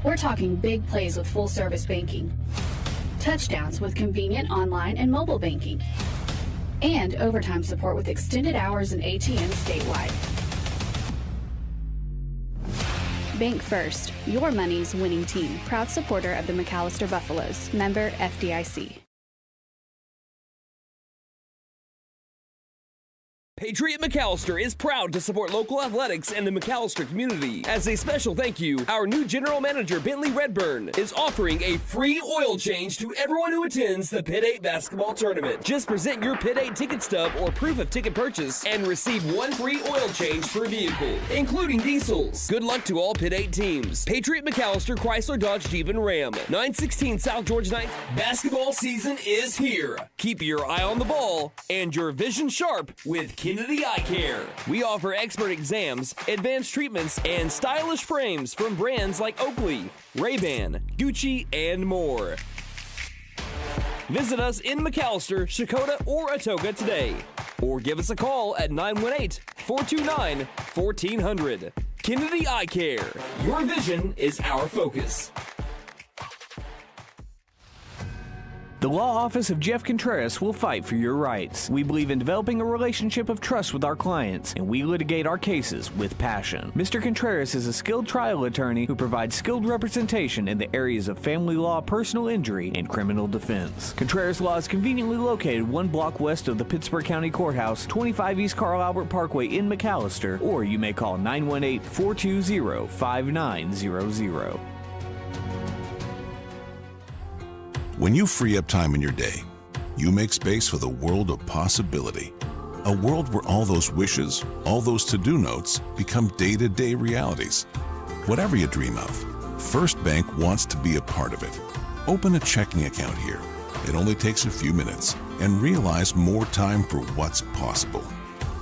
We're talking big plays with full-service banking, touchdowns with convenient online and mobile banking, and overtime support with extended hours and ATM statewide. Bank First, your money's winning team. Proud supporter of the McAllister Buffaloes. Member FDIC. Patriot McAllister is proud to support local athletics and the McAllister community. As a special thank you, our new general manager, Bentley Redburn, is offering a free oil change to everyone who attends the Pitt 8 basketball tournament. Just present your Pitt 8 ticket stub or proof of ticket purchase and receive one free oil change per vehicle, including diesels. Good luck to all Pitt 8 teams. Patriot McAllister, Chrysler, Dodge, Jeep, and Ram. 916 South Georgia 9th. Basketball season is here. Keep your eye on the ball and your vision sharp with Kennedy Eye Care. We offer expert exams, advanced treatments, and stylish frames from brands like Oakley, Ray-Ban, Gucci, and more. Visit us in McAllister, Shakota, or Atoka today. Or give us a call at 918-429-1400. Kennedy Eye Care. Your vision is our focus. The law office of Jeff Contreras will fight for your rights. We believe in developing a relationship of trust with our clients, and we litigate our cases with passion. Mr. Contreras is a skilled trial attorney who provides skilled representation in the areas of family law, personal injury, and criminal defense. Contreras Law is conveniently located 1 block west of the Pittsburgh County Courthouse, 25 East Carl Albert Parkway in McAllister, or you may call 918-420-5900. When you free up time in your day, you make space for the world of possibility. A world where all those wishes, all those to-do notes become day-to-day realities. Whatever you dream of, First Bank wants to be a part of it. Open a checking account here. It only takes a few minutes, and realize more time for what's possible.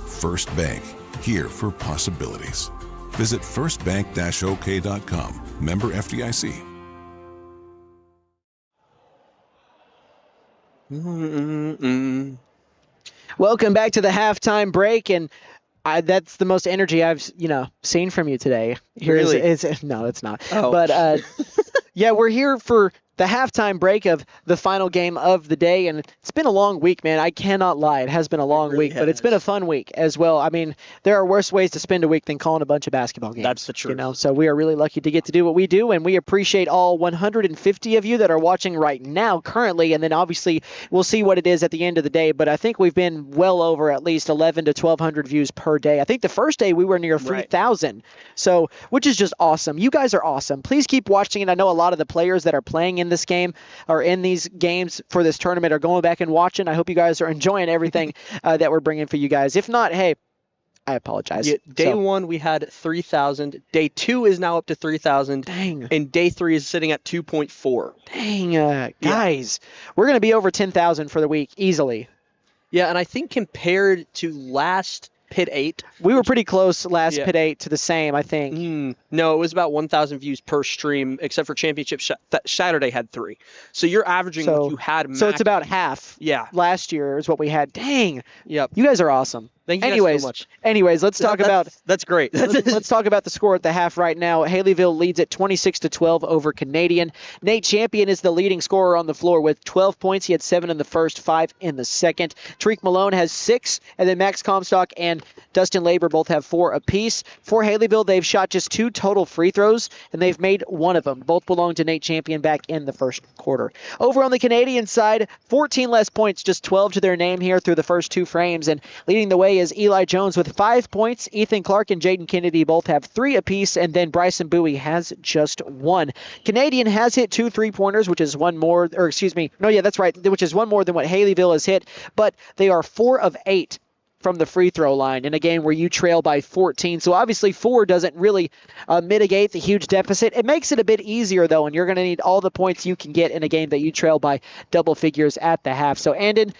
First Bank, here for possibilities. Visit firstbank-ok.com. Member FDIC. Welcome back to the halftime break, and that's the most energy I've seen from you today. Really? No, it's not. Oh. But yeah, we're here for the halftime break of the final game of the day, and it's been a long week, man. I cannot lie. It has been a long week, but it's been a fun week as well. I mean, there are worse ways to spend a week than calling a bunch of basketball games. That's the truth. So we are really lucky to get to do what we do, and we appreciate all 150 of you that are watching right now currently, and then obviously we'll see what it is at the end of the day, but I think we've been well over at least 11 to 1,200 views per day. I think the first day we were near 3,000, so which is just awesome. You guys are awesome. Please keep watching, and I know a lot of the players that are playing in this game or in these games for this tournament are going back and watching. I hope you guys are enjoying everything that we're bringing for you guys. If not, hey, I apologize. Yeah, day 1 we had 3,000. Day 2 is now up to 3,000. Dang. And day 3 is sitting at 2.4. Dang, guys, we're going to be over 10,000 for the week easily. Yeah, and I think compared to last Pitt 8. We were pretty close last Pitt 8 to the same, I think. No, it was about 1,000 views per stream, except for Championship Saturday had 3. So you're averaging what you had max. So it's about half. Yeah. Last year is what we had. Dang. Yep. You guys are awesome. Thank you guys so much. Anyways, let's talk about. That's great. Let's talk about the score at the half right now. Haleyville leads at 26-12 over Canadian. Nate Champion is the leading scorer on the floor with 12 points. He had 7 in the first, 5 in the second. Tariq Malone has 6, and then Max Comstock and Dustin Labor both have 4 apiece. For Haleyville, they've shot just 2 total free throws, and they've made 1 of them. Both belong to Nate Champion back in the first quarter. Over on the Canadian side, 14 less points, just 12 to their name here through the first 2 frames, and leading the way is Eli Jones with 5 points. Ethan Clark and Jaden Kennedy both have 3 apiece, and then Bryson Bowie has just 1. Canadian has hit 2 3-pointers, which is one more, or excuse me, no, yeah, that's right, which is one more than what Haleyville has hit, but they are 4 of 8 from the free throw line in a game where you trail by 14. So obviously 4 doesn't really mitigate the huge deficit. It makes it a bit easier, though, and you're going to need all the points you can get in a game that you trail by double figures at the half. So, Andon,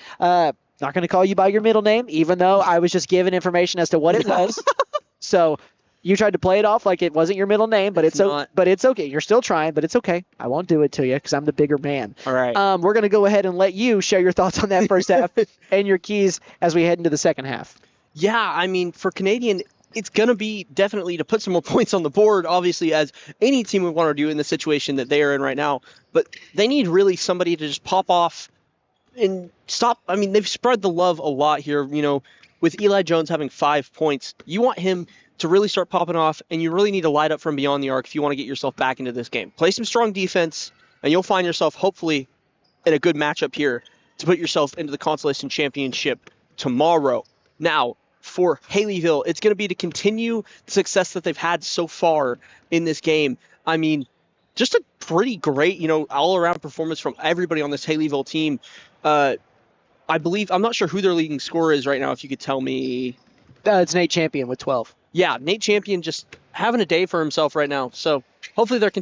not going to call you by your middle name, even though I was just given information as to what it was. So you tried to play it off like it wasn't your middle name, but it's okay. You're still trying, but it's okay. I won't do it to you because I'm the bigger man. All right. We're going to go ahead and let you share your thoughts on that first half and your keys as we head into the second half. Yeah, I mean, for Canadian, it's going to be definitely to put some more points on the board, obviously, as any team would want to do in the situation that they are in right now. But they need really somebody to just pop off and stop. I mean, they've spread the love a lot here. With Eli Jones having 5 points, you want him to really start popping off, and you really need to light up from beyond the arc if you want to get yourself back into this game. Play some strong defense, and you'll find yourself hopefully in a good matchup here to put yourself into the Consolation Championship tomorrow. Now, for Haleyville, it's going to be to continue the success that they've had so far in this game. I mean, just a pretty great, all-around performance from everybody on this Haleyville team. I believe, I'm not sure who their leading scorer is right now, if you could tell me. It's Nate Champion with 12. Yeah, Nate Champion just having a day for himself right now. So hopefully their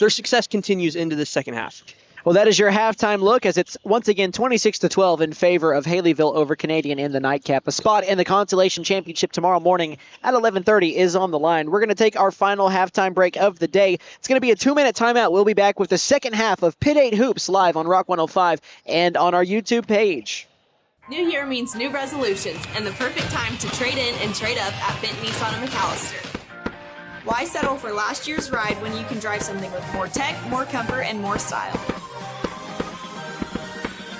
success continues into the second half. Well, that is your halftime look as it's once again 26-12 in favor of Haleyville over Canadian in the nightcap. A spot in the Consolation Championship tomorrow morning at 11:30 is on the line. We're going to take our final halftime break of the day. It's going to be a 2-minute timeout. We'll be back with the second half of Pit 8 Hoops live on Rock 105 and on our YouTube page. New year means new resolutions and the perfect time to trade in and trade up at Pitt Nissan of McAllister. Why settle for last year's ride when you can drive something with more tech, more comfort, and more style?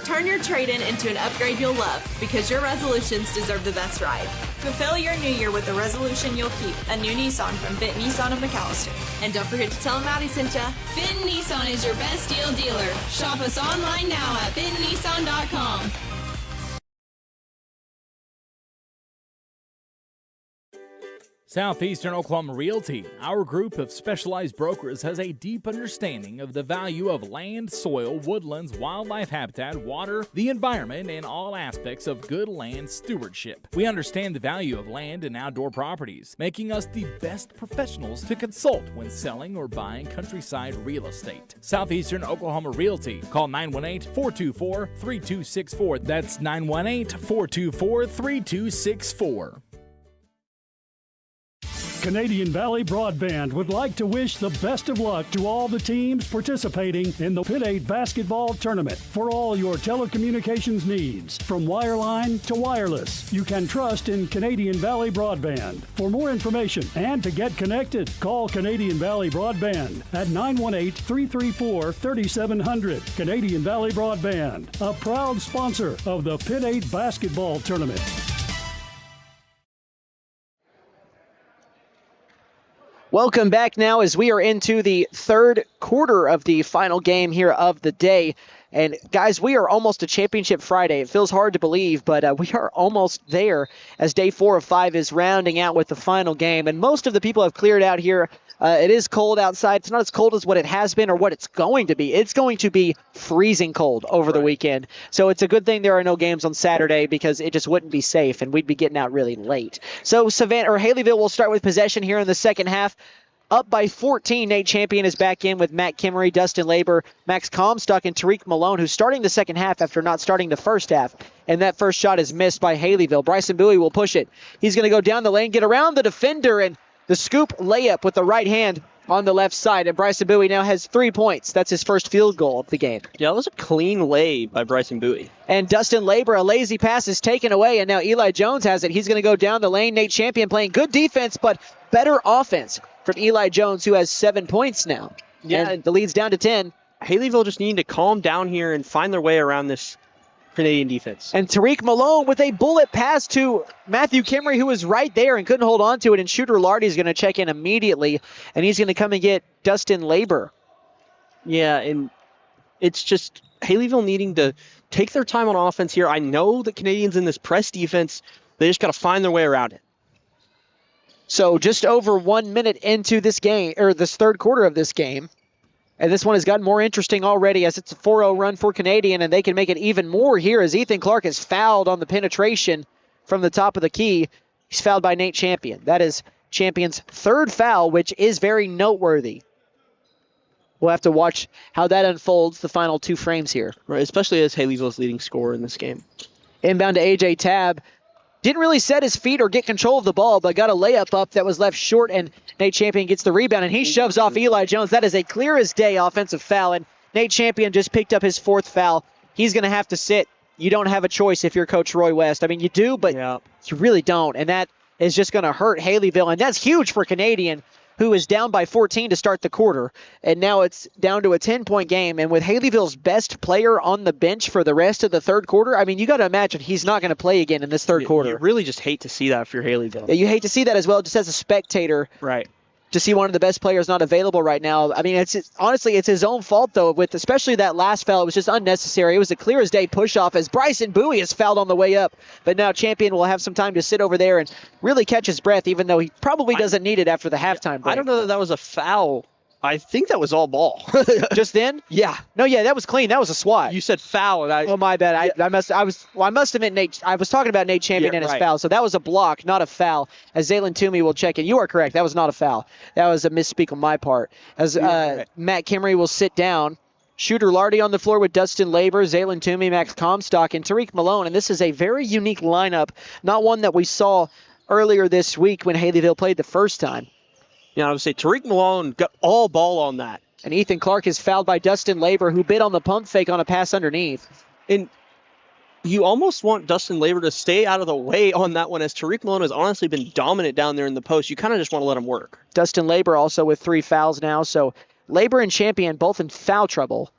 Turn your trade-in into an upgrade you'll love because your resolutions deserve the best ride. Fulfill your new year with a resolution you'll keep, a new Nissan from Pitt Nissan of McAllister. And don't forget to tell them Maddie sent ya. Pitt Nissan is your best deal dealer. Shop us online now at pittnissan.com. Southeastern Oklahoma Realty, our group of specialized brokers, has a deep understanding of the value of land, soil, woodlands, wildlife habitat, water, the environment, and all aspects of good land stewardship. We understand the value of land and outdoor properties, making us the best professionals to consult when selling or buying countryside real estate. Southeastern Oklahoma Realty. Call 918-424-3264. That's 918-424-3264. Canadian Valley Broadband would like to wish the best of luck to all the teams participating in the Pit 8 basketball tournament. For all your telecommunications needs, from wireline to wireless, you can trust in Canadian Valley Broadband. For more information and to get connected, call Canadian Valley Broadband at 918-334-3700. Canadian Valley Broadband, a proud sponsor of the Pit 8 basketball tournament. Welcome back now as we are into the third quarter of the final game here of the day. And guys, we are almost to Championship Friday. It feels hard to believe, but we are almost there as day 4 of 5 is rounding out with the final game. And most of the people have cleared out here. It is cold outside. It's not as cold as what it has been or what it's going to be. It's going to be freezing cold over the weekend. So it's a good thing there are no games on Saturday because it just wouldn't be safe and we'd be getting out really late. So Haleyville will start with possession here in the second half. Up by 14, Nate Champion is back in with Matt Kimmery, Dustin Labor, Max Comstock, and Tariq Malone, who's starting the second half after not starting the first half. And that first shot is missed by Haleyville. Bryson Bowie will push it. He's going to go down the lane, get around the defender, and the scoop layup with the right hand on the left side. And Bryson Bowie now has 3 points. That's his first field goal of the game. Yeah, that was a clean lay by Bryson Bowie. And Dustin Labor, a lazy pass is taken away, and now Eli Jones has it. He's going to go down the lane. Nate Champion playing good defense, but better offense from Eli Jones, who has 7 points now. Yeah, and the lead's down to 10. Haleyville just needing to calm down here and find their way around this Canadian defense. And Tariq Malone with a bullet pass to Matthew Kimmery, who was right there and couldn't hold on to it. And Shooter Lardy's going to check in immediately, and he's going to come and get Dustin Labor. Yeah, and it's just Haleyville needing to take their time on offense here. I know the Canadians in this press defense, they just got to find their way around it. So just over 1 minute into this game, or this third quarter of this game. And this one has gotten more interesting already as it's a 4-0 run for Canadian, and they can make it even more here as Ethan Clark is fouled on the penetration from the top of the key. He's fouled by Nate Champion. That is Champion's third foul, which is very noteworthy. We'll have to watch how that unfolds the final 2 frames here. Right, especially as Haleyville's leading scorer in this game. Inbound to A.J. Tabb. Didn't really set his feet or get control of the ball, but got a layup up that was left short, and Nate Champion gets the rebound, and he shoves off Eli Jones. That is a clear-as-day offensive foul, and Nate Champion just picked up his 4th foul. He's going to have to sit. You don't have a choice if you're Coach Roy West. I mean, you do, but you really don't, and that is just going to hurt Haleyville, and that's huge for Canadian, who is down by 14 to start the quarter. And now it's down to a 10-point game. And with Haleyville's best player on the bench for the rest of the third quarter, I mean, you got to imagine he's not going to play again in this third quarter. You really just hate to see that if you're Haleyville. Yeah, you hate to see that as well, just as a spectator. Right. To see one of the best players not available right now. I mean, honestly, it's his own fault, though, with especially that last foul. It was just unnecessary. It was a clear-as-day push-off as Bryson Bowie is fouled on the way up. But now Champion will have some time to sit over there and really catch his breath, even though he probably doesn't need it after the halftime break. I don't know that was a foul. I think that was all ball. Just then? Yeah. No, yeah, that was clean. That was a swat. You said foul. And oh, my bad. I must have meant Nate. I was talking about Nate Champion and his foul. So that was a block, not a foul. As Zaylen Toomey will check in. You are correct. That was not a foul. That was a misspeak on my part. As Matt Kimmery will sit down. Shooter Lardy on the floor with Dustin Labor, Zaylen Toomey, Max Comstock, and Tariq Malone. And this is a very unique lineup. Not one that we saw earlier this week when Haleyville played the first time. Yeah, I would say Tariq Malone got all ball on that. And Ethan Clark is fouled by Dustin Labor, who bit on the pump fake on a pass underneath. And you almost want Dustin Labor to stay out of the way on that one, as Tariq Malone has honestly been dominant down there in the post. You kind of just want to let him work. Dustin Labor also with 3 fouls now. So Labor and Champion both in foul trouble.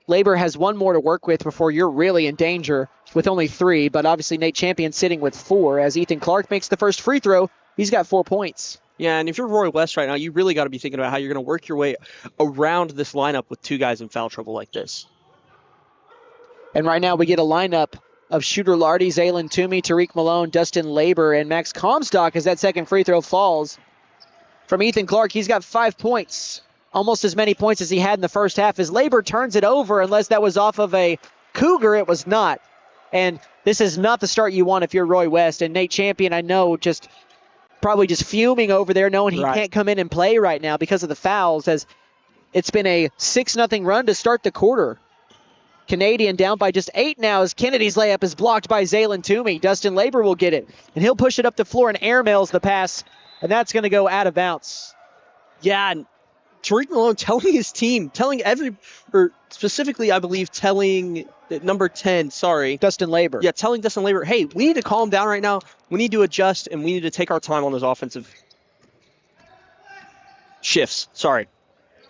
Labor has 1 more to work with before you're really in danger with only 3. But obviously Nate Champion sitting with 4 as Ethan Clark makes the first free throw. He's got 4 points. Yeah, and if you're Roy West right now, you really got to be thinking about how you're going to work your way around this lineup with 2 guys in foul trouble like this. And right now we get a lineup of Shooter Lardy, Zaylen Toomey, Tariq Malone, Dustin Labor, and Max Comstock as that second free throw falls. From Ethan Clark, he's got 5 points. Almost as many points as he had in the first half. As Labor turns it over, unless that was off of a Cougar, it was not. And this is not the start you want if you're Roy West. And Nate Champion, I know, probably just fuming over there knowing he can't come in and play right now because of the fouls, as it's been a 6-0 run to start the quarter. Canadian down by just 8 now as Kennedy's layup is blocked by Zaylen Toomey. Dustin Labor will get it, and he'll push it up the floor and airmails the pass, and that's going to go out of bounds. Yeah, and Tariq Malone telling his team, specifically, I believe, telling number 10, Dustin Labor. Yeah, telling Dustin Labor, hey, we need to calm down right now. We need to adjust, and we need to take our time on those offensive shifts.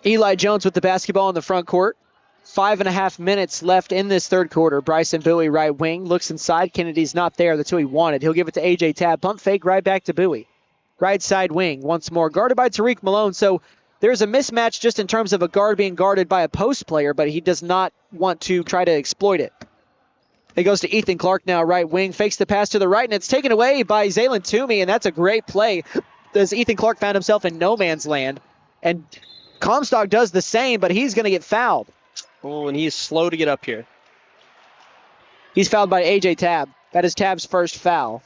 Eli Jones with the basketball in the front court. 5.5 minutes left in this third quarter. Bryson Bowie, right wing, looks inside. Kennedy's not there. That's who he wanted. He'll give it to A.J. Tabb. Pump fake right back to Bowie. Right side wing once more. Guarded by Tariq Malone, so there's a mismatch just in terms of a guard being guarded by a post player, but he does not want to try to exploit it. It goes to Ethan Clark now, right wing. Fakes the pass to the right, and it's taken away by Zaylen Toomey, and that's a great play as Ethan Clark found himself in no man's land. And Comstock does the same, but he's going to get fouled. Oh, and he's slow to get up here. He's fouled by A.J. Tabb. That is Tabb's first foul.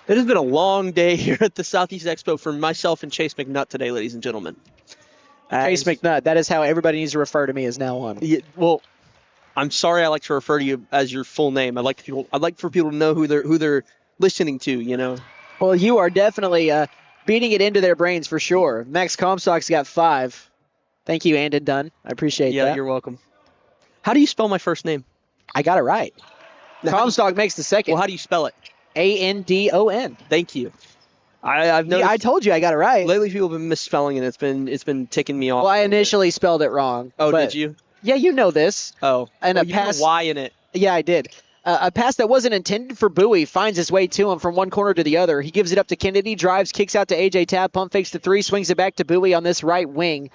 It has been a long day here at the Southeast Expo for myself and Chase McNutt today, ladies and gentlemen. Chase McNutt, that is how everybody needs to refer to me as now on. Yeah, well, I'm sorry I like to refer to you as your full name. I'd like for people to know who they're listening to, you know. Well, you are definitely beating it into their brains for sure. Max Comstock's got 5. Thank you, Andon Dunn. I appreciate that. Yeah, you're welcome. How do you spell my first name? I got it right. Comstock makes the second. Well, how do you spell it? Andon. Thank you. I've noticed. Yeah, I told you I got it right. Lately, people have been misspelling it. It's been ticking me off. Well, I initially spelled it wrong. Oh, did you? Yeah, you know this. Oh, and you had a Y in it. Yeah, I did. A pass that wasn't intended for Bowie finds his way to him from one corner to the other. He gives it up to Kennedy, drives, kicks out to A.J. Tabb, pump fakes the 3, swings it back to Bowie on this right wing.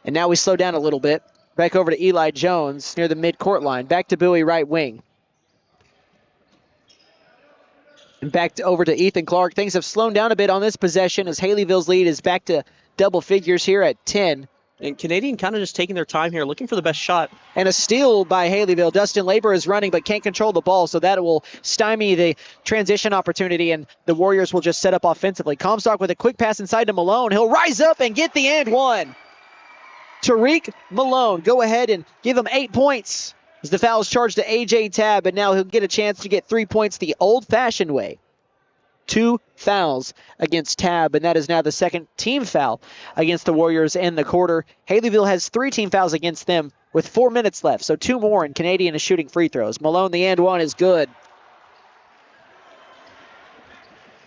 And now we slow down a little bit. Back over to Eli Jones near the mid-court line. Back to Bowie, right wing. And over to Ethan Clark. Things have slowed down a bit on this possession as Haleyville's lead is back to double figures here at 10. And Canadian kind of just taking their time here, looking for the best shot. And a steal by Haleyville. Dustin Labor is running but can't control the ball, so that will stymie the transition opportunity, and the Warriors will just set up offensively. Comstock with a quick pass inside to Malone. He'll rise up and get the and one. Tariq Malone, go ahead and give him 8 points. As the foul is charged to A.J. Tabb, and now he'll get a chance to get 3 points the old-fashioned way. 2 fouls against Tabb, and that is now the second team foul against the Warriors in the quarter. Haleyville has 3 team fouls against them with 4 minutes left, so 2 more, and Canadian is shooting free throws. Malone, the and one is good.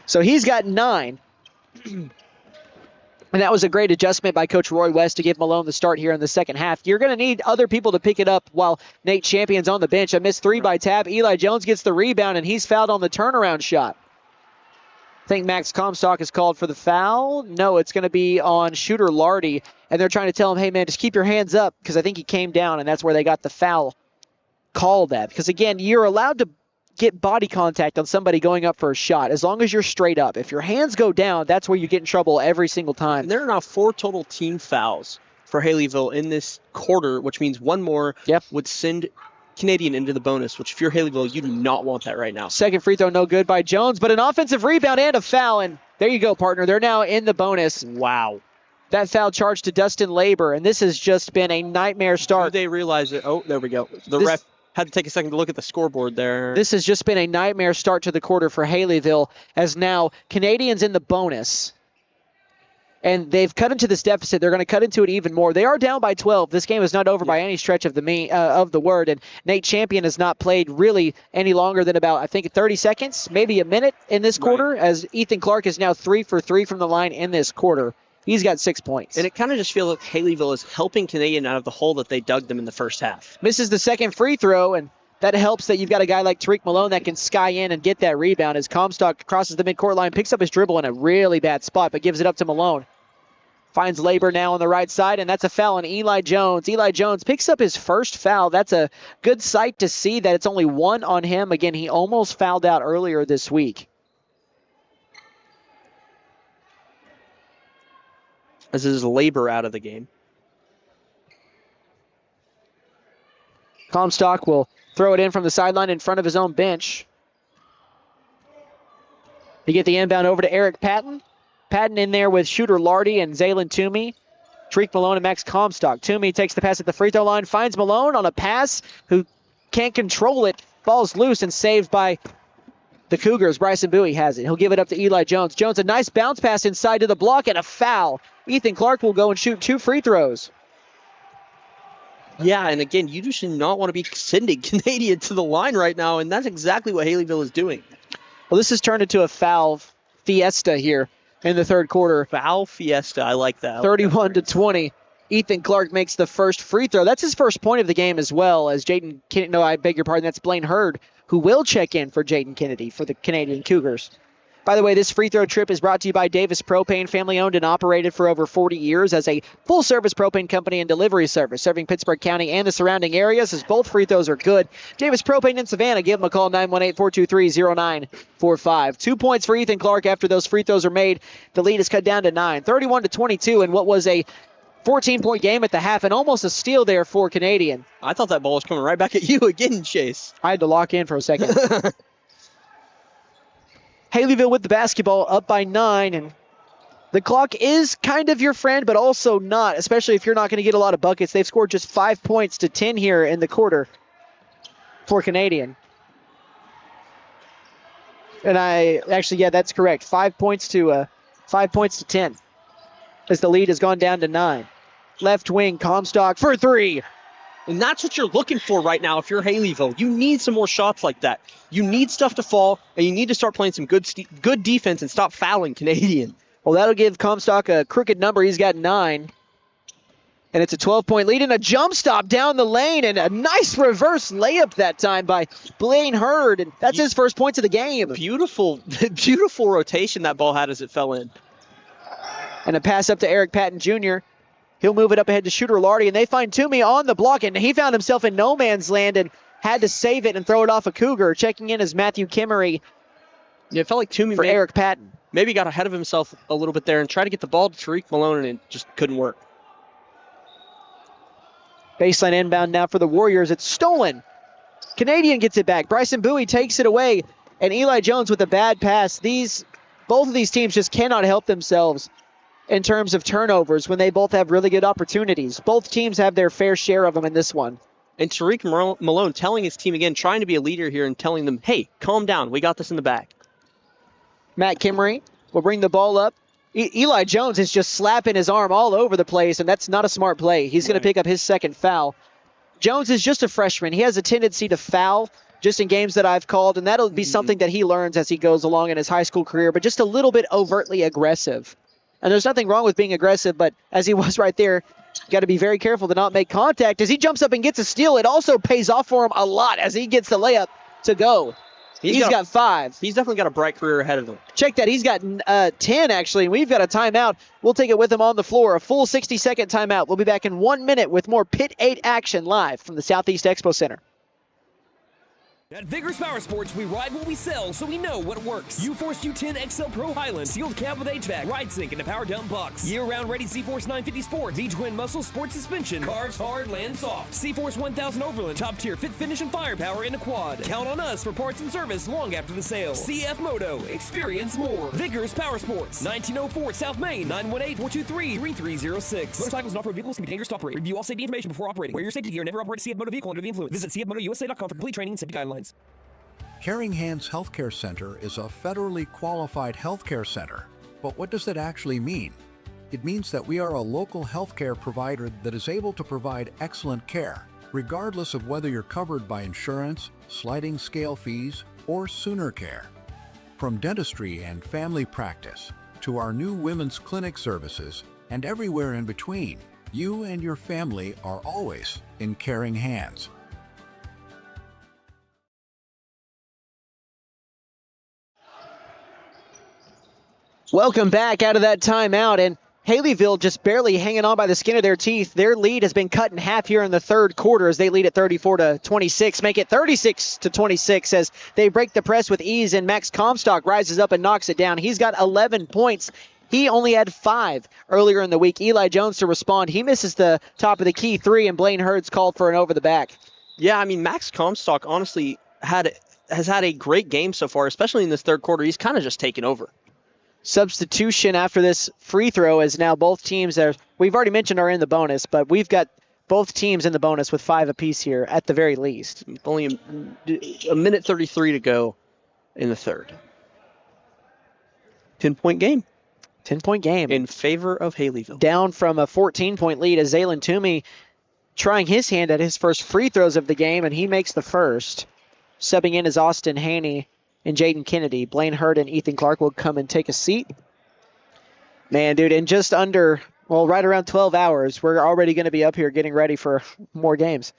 So he's got 9. And that was a great adjustment by Coach Roy West to give Malone the start here in the second half. You're going to need other people to pick it up while Nate Champion's on the bench. A missed three by Tab. Eli Jones gets the rebound, and he's fouled on the turnaround shot. I think Max Comstock is called for the foul. No, it's going to be on shooter Lardy, and they're trying to tell him, hey, man, just keep your hands up, because I think he came down, and that's where they got the foul called at. Because, again, you're allowed to get body contact on somebody going up for a shot as long as you're straight up. If your hands go down, that's where you get in trouble every single time. And there are now 4 total team fouls for Haleyville in this quarter, which means one more would send Canadian into the bonus, which if you're Haleyville, you do not want that right now. Second free throw, no good by Jones, but an offensive rebound and a foul, and there you go, partner. They're now in the bonus. Wow. That foul charged to Dustin Labor, and this has just been a nightmare start. Do they realize it? Oh, there we go. The ref had to take a second to look at the scoreboard there. This has just been a nightmare start to the quarter for Haleyville, as now Canadians in the bonus. And they've cut into this deficit. They're going to cut into it even more. They are down by 12. This game is not over by any stretch of the word. And Nate Champion has not played really any longer than about, I think, 30 seconds, maybe a minute in this quarter, as Ethan Clark is now 3 for 3 from the line in this quarter. He's got 6 points. And it kind of just feels like Haleyville is helping Canadian out of the hole that they dug them in the first half. Misses the second free throw, and that helps that you've got a guy like Tariq Malone that can sky in and get that rebound as Comstock crosses the midcourt line, picks up his dribble in a really bad spot, but gives it up to Malone. Finds Labor now on the right side, and that's a foul on Eli Jones. Eli Jones picks up his first foul. That's a good sight to see that it's only one on him. Again, he almost fouled out earlier this week. This is Labor out of the game. Comstock will throw it in from the sideline in front of his own bench. You get the inbound over to Eric Patton. Patton in there with shooter Lardy and Zaylen Toomey. Tariq Malone and Max Comstock. Toomey takes the pass at the free throw line, finds Malone on a pass who can't control it. Ball's loose and saved by the Cougars. Bryson Bowie has it. He'll give it up to Eli Jones. Jones, a nice bounce pass inside to the block and a foul. Ethan Clark will go and shoot 2 free throws. Yeah, and again, you just do not want to be sending Canadian to the line right now, and that's exactly what Haleyville is doing. Well, this has turned into a foul fiesta here in the third quarter. Foul fiesta, I like that. 31-20. Ethan Clark makes the first free throw. That's his first point of the game as well, as Jaden Kennedy, no, I beg your pardon, that's Blaine Hurd, who will check in for Jaden Kennedy for the Canadian Cougars. By the way, this free throw trip is brought to you by Davis Propane, family owned and operated for over 40 years as a full-service propane company and delivery service, serving Pittsburgh County and the surrounding areas, as both free throws are good. Davis Propane in Savannah, give them a call, 918-423-0945. 2 points for Ethan Clark after those free throws are made. The lead is cut down to 9, 31-22 in what was a 14-point game at the half, and almost a steal there for Canadian. I thought that ball was coming right back at you again, Chase. I had to lock in for a second. Haleyville with the basketball, up by 9, and the clock is kind of your friend, but also not, especially if you're not going to get a lot of buckets. They've scored just 5 points to 10 here in the quarter for Canadian. And that's correct. 5 points to 10, as the lead has gone down to 9. Left wing, Comstock for 3. And that's what you're looking for right now if you're Haleyville. You need some more shots like that. You need stuff to fall, and you need to start playing some good defense and stop fouling Canadian. Well, that'll give Comstock a crooked number. He's got 9. And it's a 12-point lead and a jump stop down the lane, and a nice reverse layup that time by Blaine Hurd. And that's his first points of the game. Beautiful rotation that ball had as it fell in. And a pass up to Eric Patton Jr. He'll move it up ahead to shooter Lardy, and they find Toomey on the block, and he found himself in no man's land and had to save it and throw it off a Cougar. Checking in is Matthew Kimmery. Yeah, it felt like Toomey for Eric Patton. Maybe got ahead of himself a little bit there and tried to get the ball to Tariq Malone, and it just couldn't work. Baseline inbound now for the Warriors. It's stolen. Canadian gets it back. Bryson Bowie takes it away, and Eli Jones with a bad pass. Both of these teams just cannot help themselves in terms of turnovers when they both have really good opportunities. Both teams have their fair share of them in this one. And Tariq Malone telling his team again, trying to be a leader here and telling them, hey, calm down. We got this in the bag. Matt Kimmery will bring the ball up. Eli Jones is just slapping his arm all over the place, and that's not a smart play. He's going to pick up his second foul. Jones is just a freshman. He has a tendency to foul just in games that I've called, and that'll be something that he learns as he goes along in his high school career, but just a little bit overtly aggressive. And there's nothing wrong with being aggressive, but as he was right there, got to be very careful to not make contact. As he jumps up and gets a steal, it also pays off for him a lot as he gets the layup to go. He's got 5. He's definitely got a bright career ahead of him. Check that. He's got 10, actually, and we've got a timeout. We'll take it with him on the floor, a full 60-second timeout. We'll be back in 1 minute with more Pitt 8 action live from the Southeast Expo Center. At Vigorous Power Sports, we ride what we sell, so we know what works. U-Force U10 XL Pro Highland, sealed cab with HVAC, ride sync, and a power dump box. Year-round ready C-Force 950 Sport, V-Twin Muscle Sports Suspension, carves hard, lands soft. C-Force 1000 Overland, top tier fit finish and firepower in a quad. Count on us for parts and service long after the sale. CF Moto, experience more. Vigorous Power Sports, 1904 South Main, 918-423-3306. Motorcycles and off-road vehicles can be dangerous to operate. Review all safety information before operating. Wear your safety gear. Never operate a CF Moto vehicle under the influence. Visit cfmotousa.com for complete training and safety guidelines. Caring Hands Healthcare Center is a federally qualified healthcare center. But what does that actually mean? It means that we are a local healthcare provider that is able to provide excellent care, regardless of whether you're covered by insurance, sliding scale fees, or Sooner Care. From dentistry and family practice to our new women's clinic services and everywhere in between, you and your family are always in caring hands. Welcome back out of that timeout, and Haleyville just barely hanging on by the skin of their teeth. Their lead has been cut in half here in the third quarter as they lead at 34-26, make it 36-26 as they break the press with ease, and Max Comstock rises up and knocks it down. He's got 11 points. He only had 5 earlier in the week. Eli Jones to respond. He misses the top of the key 3, and Blaine Hurd's called for an over the back. Yeah, I mean, Max Comstock honestly has had a great game so far, especially in this third quarter. He's kind of just taken over. Substitution after this free throw is now both teams that we've already mentioned are in the bonus, but we've got both teams in the bonus with 5 apiece here at the very least. Only a minute 33 to go in the third. 10-point game. 10-point game. In favor of Haleyville. Down from a 14-point lead as Zaylen Toomey trying his hand at his first free throws of the game, and he makes the first. Subbing in is Austin Haney and Jaden Kennedy. Blaine Hurd and Ethan Clark will come and take a seat. Man, dude, in just under, well, right around 12 hours, we're already going to be up here getting ready for more games.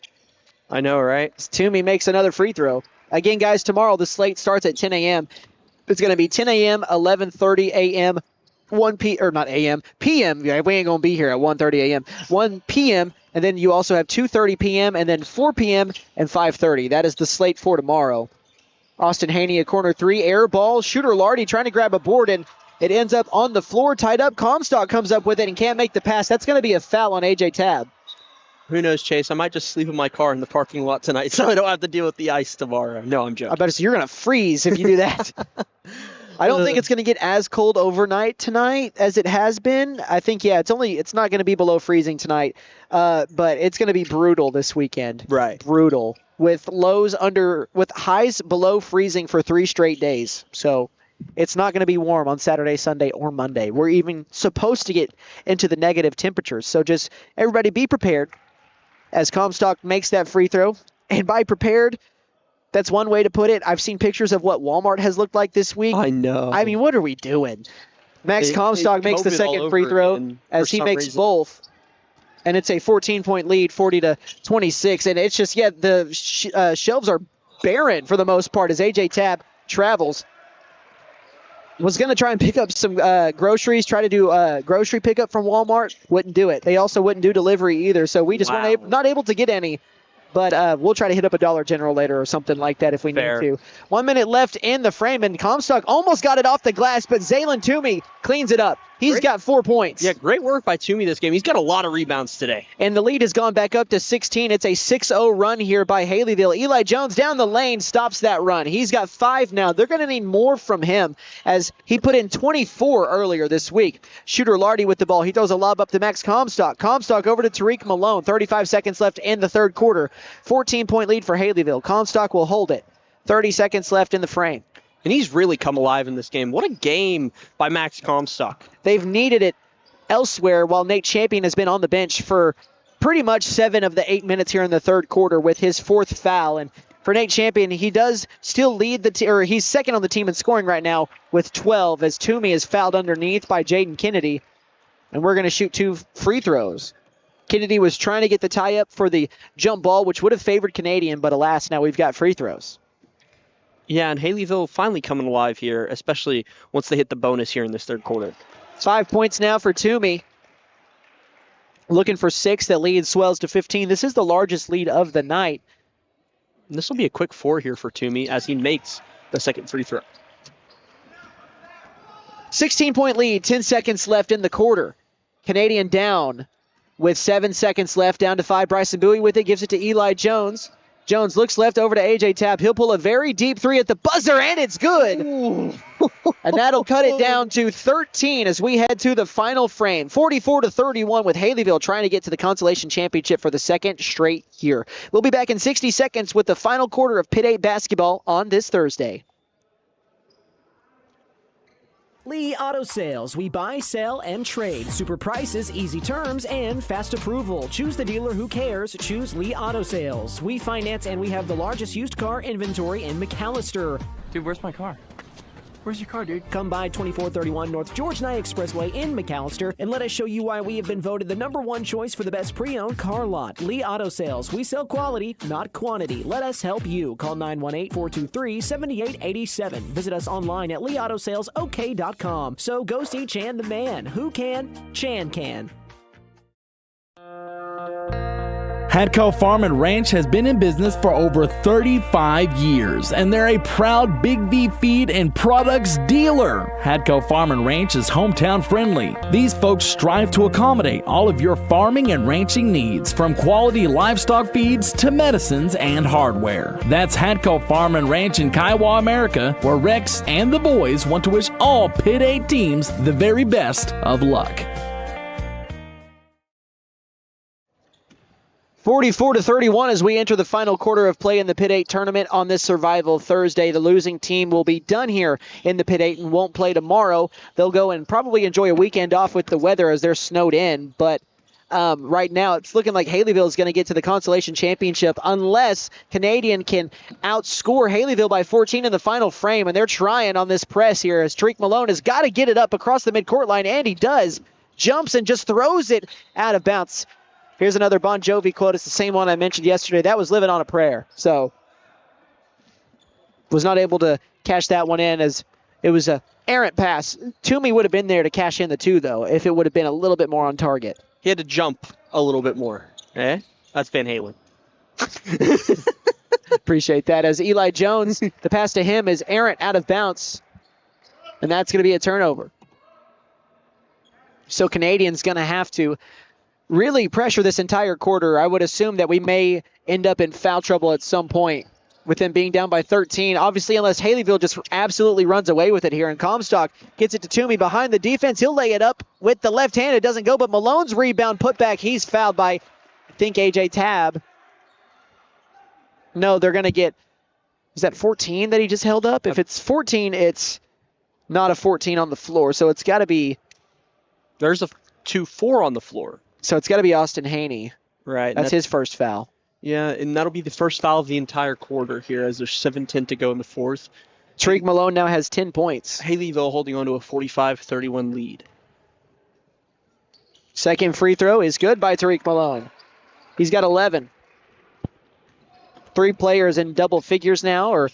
I know, right? Toomey makes another free throw. Again, guys, tomorrow the slate starts at 10 a.m. It's going to be 10 a.m., 11:30 a.m., p.m. Yeah, we ain't going to be here at 1:30 a.m. 1 p.m., and then you also have 2:30 p.m., and then 4 p.m. and 5:30. That is the slate for tomorrow. Austin Haney, a corner 3, air ball. Shooter Lardy trying to grab a board, and it ends up on the floor, tied up. Comstock comes up with it and can't make the pass. That's going to be a foul on A.J. Tabb. Who knows, Chase? I might just sleep in my car in the parking lot tonight so I don't have to deal with the ice tomorrow. No, I'm joking. I bet you're going to freeze if you do that. I don't think it's going to get as cold overnight tonight as it has been. I think, yeah, it's not going to be below freezing tonight, but it's going to be brutal this weekend. Right. Brutal. With highs below freezing for 3 straight days. So it's not going to be warm on Saturday, Sunday, or Monday. We're even supposed to get into the negative temperatures. So just everybody be prepared as Comstock makes that free throw. And by prepared, that's one way to put it. I've seen pictures of what Walmart has looked like this week. I know. I mean, what are we doing? Max Comstock makes the second free throw as he makes both. And it's a 14-point lead, 40-26. And it's just, the shelves are barren for the most part as A.J. Tabb travels. Was going to try and pick up some groceries, try to do grocery pickup from Walmart. Wouldn't do it. They also wouldn't do delivery either. So we just weren't not able to get any. But we'll try to hit up a Dollar General later or something like that if we need to. 1 minute left in the frame, and Comstock almost got it off the glass, but Zaylen Toomey cleans it up. He's got 4 points. Yeah, great work by Toomey this game. He's got a lot of rebounds today. And the lead has gone back up to 16. It's a 6-0 run here by Haleyville. Eli Jones down the lane stops that run. He's got 5 now. They're going to need more from him as he put in 24 earlier this week. Shooter Lardy with the ball. He throws a lob up to Max Comstock. Comstock over to Tariq Malone. 35 seconds left in the third quarter. 14-point lead for Haleyville. Comstock will hold it. 30 seconds left in the frame. And he's really come alive in this game. What a game by Max Comstock. They've needed it elsewhere while Nate Champion has been on the bench for pretty much 7 of the 8 minutes here in the third quarter with his 4th foul. And for Nate Champion, he does still lead the team, or he's second on the team in scoring right now with 12, as Toomey is fouled underneath by Jaden Kennedy. And we're going to shoot 2 free throws. Kennedy was trying to get the tie-up for the jump ball, which would have favored Canadian, but alas, now we've got free throws. Yeah, and Haleyville finally coming alive here, especially once they hit the bonus here in this third quarter. 5 points now for Toomey. Looking for 6. That lead swells to 15. This is the largest lead of the night. And this will be a quick 4 here for Toomey as he makes the second free throw. 16-point lead, 10 seconds left in the quarter. Canadian down with 7 seconds left, down to 5. Bryson Bowie with it, gives it to Eli Jones. Jones looks left over to A.J. Tabb. He'll pull a very deep 3 at the buzzer, and it's good. And that'll cut it down to 13 as we head to the final frame. 44-31 with Haleyville trying to get to the consolation championship for the second straight year. We'll be back in 60 seconds with the final quarter of Pitt 8 basketball on this Thursday. Lee Auto Sales. We buy, sell, and trade. Super prices, easy terms, and fast approval. Choose the dealer who cares. Choose Lee Auto Sales. We finance and we have the largest used car inventory in McAllister. Dude, where's my car? Where's your car, dude? Come by 2431 North George Nye Expressway in McAllister and let us show you why we have been voted the #1 choice for the best pre-owned car lot. Lee Auto Sales. We sell quality, not quantity. Let us help you. Call 918-423-7887. Visit us online at leautosalesok.com. So go see Chan the man. Who can? Chan can. Hadco Farm and Ranch has been in business for over 35 years, and they're a proud Big V feed and products dealer. Hadco Farm and Ranch is hometown friendly. These folks strive to accommodate all of your farming and ranching needs, from quality livestock feeds to medicines and hardware. That's Hadco Farm and Ranch in Kiowa, America, where Rex and the boys want to wish all Pitt 8 teams the very best of luck. 44-31 as we enter the final quarter of play in the Pitt 8 tournament on this Survival Thursday. The losing team will be done here in the Pitt 8 and won't play tomorrow. They'll go and probably enjoy a weekend off with the weather as they're snowed in. But right now it's looking like Haleyville is going to get to the consolation championship unless Canadian can outscore Haleyville by 14 in the final frame. And they're trying on this press here as Tariq Malone has got to get it up across the midcourt line, and he does. Jumps and just throws it out of bounds. Here's another Bon Jovi quote. It's the same one I mentioned yesterday. That was living on a prayer. So, was not able to cash that one in as it was a errant pass. Toomey would have been there to cash in the 2, though, if it would have been a little bit more on target. He had to jump a little bit more. That's Van Halen. Appreciate that. As Eli Jones, the pass to him is errant out of bounds. And that's going to be a turnover. So Canadian's going to have to really pressure this entire quarter. I would assume that we may end up in foul trouble at some point with them being down by 13. Obviously, unless Haleyville just absolutely runs away with it here. And Comstock gets it to Toomey behind the defense. He'll lay it up with the left hand. It doesn't go, but Malone's rebound put back. He's fouled by, I think, A.J. Tabb. No, they're going to get, is that 14 that he just held up? If it's 14, it's not a 14 on the floor. So it's got to be. There's a 2-4 on the floor. So it's got to be Austin Haney. Right. That's his first foul. Yeah, and that'll be the first foul of the entire quarter here as there's 7:10 to go in the fourth. Tariq Malone now has 10 points. Haleyville holding on to a 45-31 lead. Second free throw is good by Tariq Malone. He's got 11. 3 players in double figures now,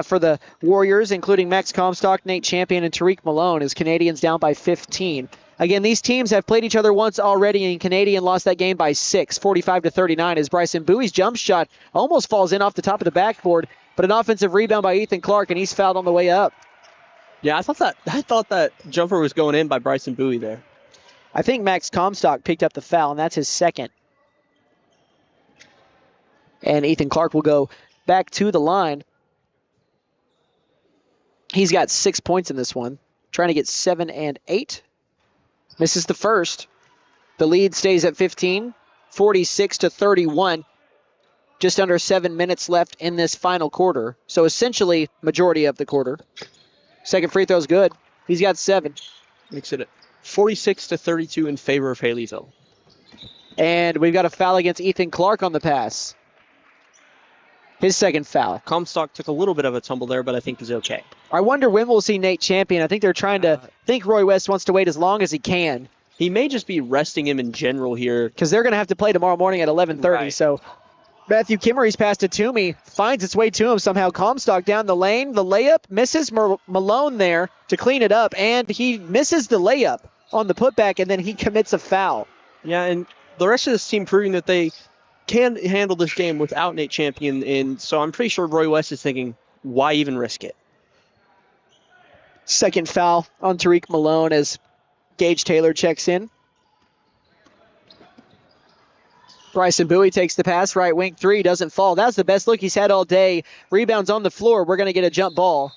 for the Warriors, including Max Comstock, Nate Champion, and Tariq Malone, as Canadians down by 15. Again, these teams have played each other once already, and Canadian lost that game by 6, 45-39, as Bryson Bowie's jump shot almost falls in off the top of the backboard, but an offensive rebound by Ethan Clark, and he's fouled on the way up. Yeah, I thought that jumper was going in by Bryson Bowie there. I think Max Comstock picked up the foul, and that's his second. And Ethan Clark will go back to the line. He's got 6 points in this one, trying to get 7 and 8. Misses the first. The lead stays at 15, 46-31. Just under 7 minutes left in this final quarter. So essentially, majority of the quarter. Second free throw's good. He's got 7. Makes it 46-32 in favor of Haleyville. And we've got a foul against Ethan Clark on the pass. His second foul. Comstock took a little bit of a tumble there, but I think he's okay. I wonder when we'll see Nate Champion. I think they're trying to think Roy West wants to wait as long as he can. He may just be resting him in general here. Because they're going to have to play tomorrow morning at 11:30. Right. So Matthew Kimmery's pass to Toomey finds its way to him somehow. Comstock down the lane. The layup misses Malone there to clean it up. And he misses the layup on the putback, and then he commits a foul. Yeah, and the rest of this team proving that they can handle this game without Nate Champion. And so I'm pretty sure Roy West is thinking, why even risk it? Second foul on Tariq Malone as Gage Taylor checks in. Bryson Bowie takes the pass, right wing three, doesn't fall. That's the best look he's had all day. Rebounds on the floor. We're going to get a jump ball.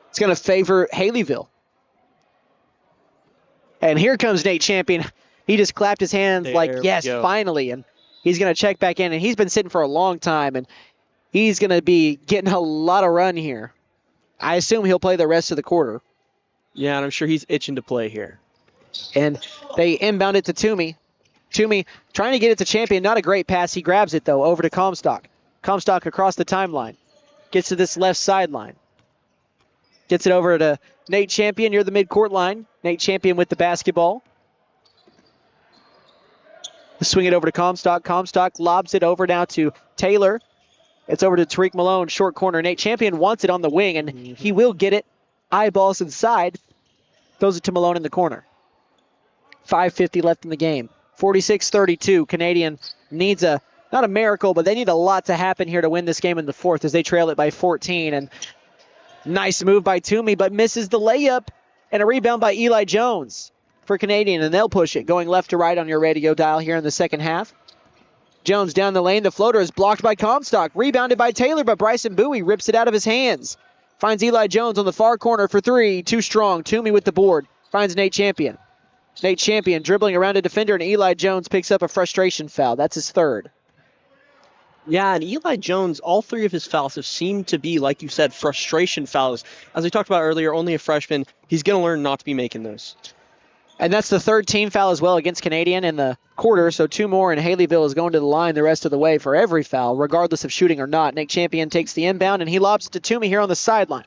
It's going to favor Haleyville. And here comes Nate Champion. He just clapped his hands like, yes, finally. And he's going to check back in. And he's been sitting for a long time. And he's going to be getting a lot of run here. I assume he'll play the rest of the quarter. Yeah, and I'm sure he's itching to play here. And they inbound it to Toomey. Toomey trying to get it to Champion. Not a great pass. He grabs it, though, over to Comstock. Comstock across the timeline. Gets to this left sideline. Gets it over to Nate Champion near the midcourt line. Nate Champion with the basketball. Swing it over to Comstock. Comstock lobs it over now to Taylor. It's over to Tariq Malone, short corner. Nate Champion wants it on the wing, and he will get it. Eyeballs inside. Throws it to Malone in the corner. 5:50 left in the game. 46-32. Canadian needs not a miracle, but they need a lot to happen here to win this game in the fourth as they trail it by 14. And nice move by Toomey, but misses the layup. And a rebound by Eli Jones for Canadian, and they'll push it, going left to right on your radio dial here in the second half. Jones down the lane. The floater is blocked by Comstock. Rebounded by Taylor, but Bryson Bowie rips it out of his hands. Finds Eli Jones on the far corner for three. Too strong. Toomey with the board. Finds Nate Champion. Nate Champion dribbling around a defender, and Eli Jones picks up a frustration foul. That's his third. Yeah, and Eli Jones, all three of his fouls have seemed to be, like you said, frustration fouls. As we talked about earlier, only a freshman. He's going to learn not to be making those. And that's the third team foul as well against Canadian in the quarter, so two more, and Haleyville is going to the line the rest of the way for every foul, regardless of shooting or not. Nate Champion takes the inbound, and he lobs it to Toomey here on the sideline.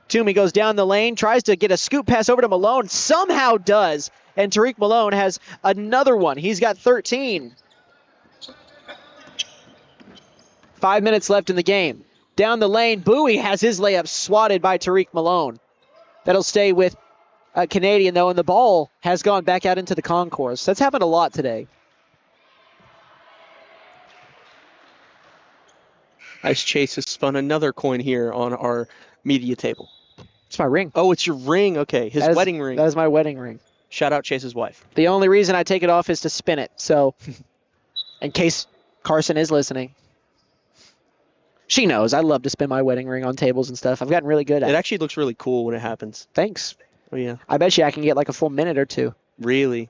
Toomey goes down the lane, tries to get a scoop pass over to Malone, somehow does, and Tariq Malone has another one. He's got 13. 5 minutes left in the game. Down the lane, Bowie has his layup swatted by Tariq Malone. That'll stay with Canadian, though, and the ball has gone back out into the concourse. That's happened a lot today. Ice Chase has spun another coin here on our media table. It's my ring. Oh, it's your ring. Okay, his wedding ring. That is my wedding ring. Shout out Chase's wife. The only reason I take it off is to spin it, so in case Carson is listening. She knows I love to spin my wedding ring on tables and stuff. I've gotten really good at it. It actually looks really cool when it happens. Thanks. Oh, yeah. I bet you I can get like a full minute or two. Really?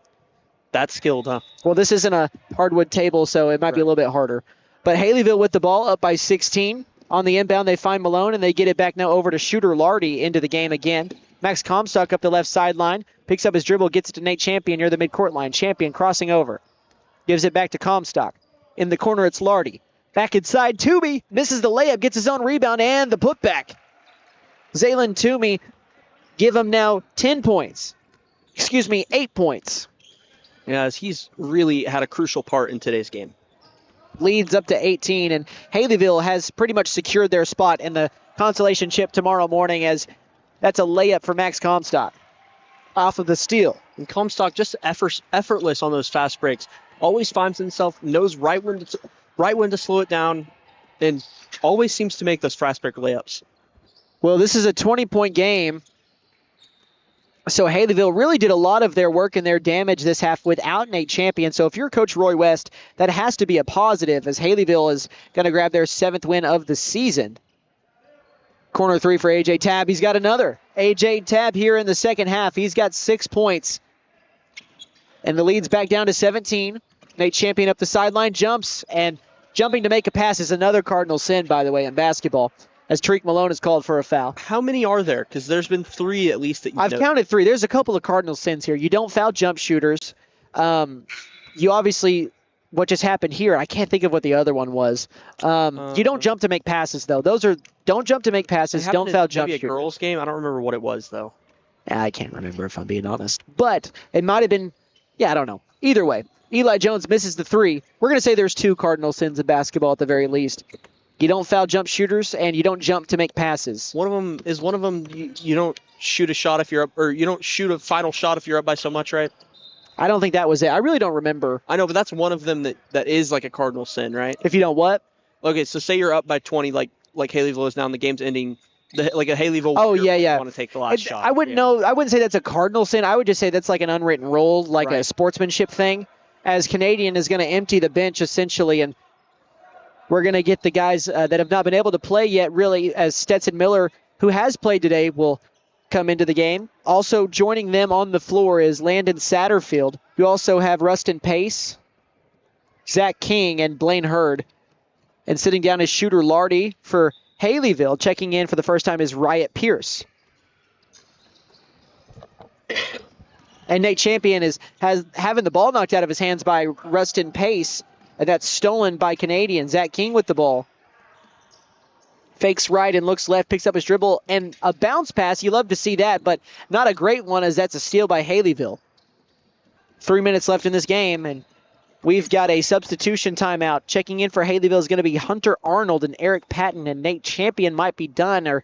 That's skilled, huh? Well, this isn't a hardwood table, so it might be a little bit harder. But Haleyville with the ball up by 16. On the inbound, they find Malone, and they get it back now over to Shooter Lardy into the game again. Max Comstock up the left sideline. Picks up his dribble, gets it to Nate Champion near the midcourt line. Champion crossing over. Gives it back to Comstock. In the corner, it's Lardy. Back inside, Toomey misses the layup, gets his own rebound, and the putback. Zaylen Toomey give him now 10 points. 8 points. Yeah, he's really had a crucial part in today's game. Leads up to 18, and Haleyville has pretty much secured their spot in the consolation chip tomorrow morning, as that's a layup for Max Comstock off of the steal. And Comstock just effortless on those fast breaks. Always finds himself, knows right when to slow it down, and always seems to make those fast break layups. Well, this is a 20-point game. So Haleyville really did a lot of their work and their damage this half without Nate Champion. So if you're Coach Roy West, that has to be a positive, as Haleyville is going to grab their 7th win of the season. Corner three for A.J. Tabb. He's got another. A.J. Tabb here in the second half. He's got 6 points. And the lead's back down to 17. Nate Champion up the sideline, jumps, and jumping to make a pass is another cardinal sin, by the way, in basketball, as Tariq Malone is called for a foul. How many are there? Because there's been 3 at least that you've noted. Counted 3. There's a couple of cardinal sins here. You don't foul jump shooters. You obviously what just happened here. I can't think of what the other one was. You don't jump to make passes, though. Don't jump to make passes. Don't foul jump Maybe a girls' game. I don't remember what it was, though. I can't remember, if I'm being honest. But it might have been, I don't know. Either way, Eli Jones misses the 3. We're going to say there's 2 cardinal sins in basketball at the very least. You don't foul jump shooters, and you don't jump to make passes. One of them you don't shoot a shot if you're up, or you don't shoot a final shot if you're up by so much, right? I don't think that was it. I really don't remember. I know, but that's one of them that is like a cardinal sin, right? If you don't what? Okay, so say you're up by 20, like Haleyville is now, and the game's ending. Like a Haleyville. Oh yeah. Want to take the last shot. I wouldn't know. I wouldn't say that's a cardinal sin. I would just say that's like an unwritten rule, like a sportsmanship thing. As Canadian is going to empty the bench essentially, and we're going to get the guys that have not been able to play yet, really, as Stetson Miller, who has played today, will come into the game. Also joining them on the floor is Landon Satterfield. You also have Rustin Pace, Zach King, and Blaine Hurd. And sitting down is Shooter Lardy for Haleyville. Checking in for the first time is Riot Pierce. And Nate Champion has having the ball knocked out of his hands by Rustin Pace. And that's stolen by Canadian. Zach King with the ball. Fakes right and looks left, picks up his dribble, and a bounce pass. You love to see that, but not a great one, as that's a steal by Haleyville. 3 minutes left in this game, and we've got a substitution timeout. Checking in for Haleyville is going to be Hunter Arnold and Eric Patton, and Nate Champion might be done, or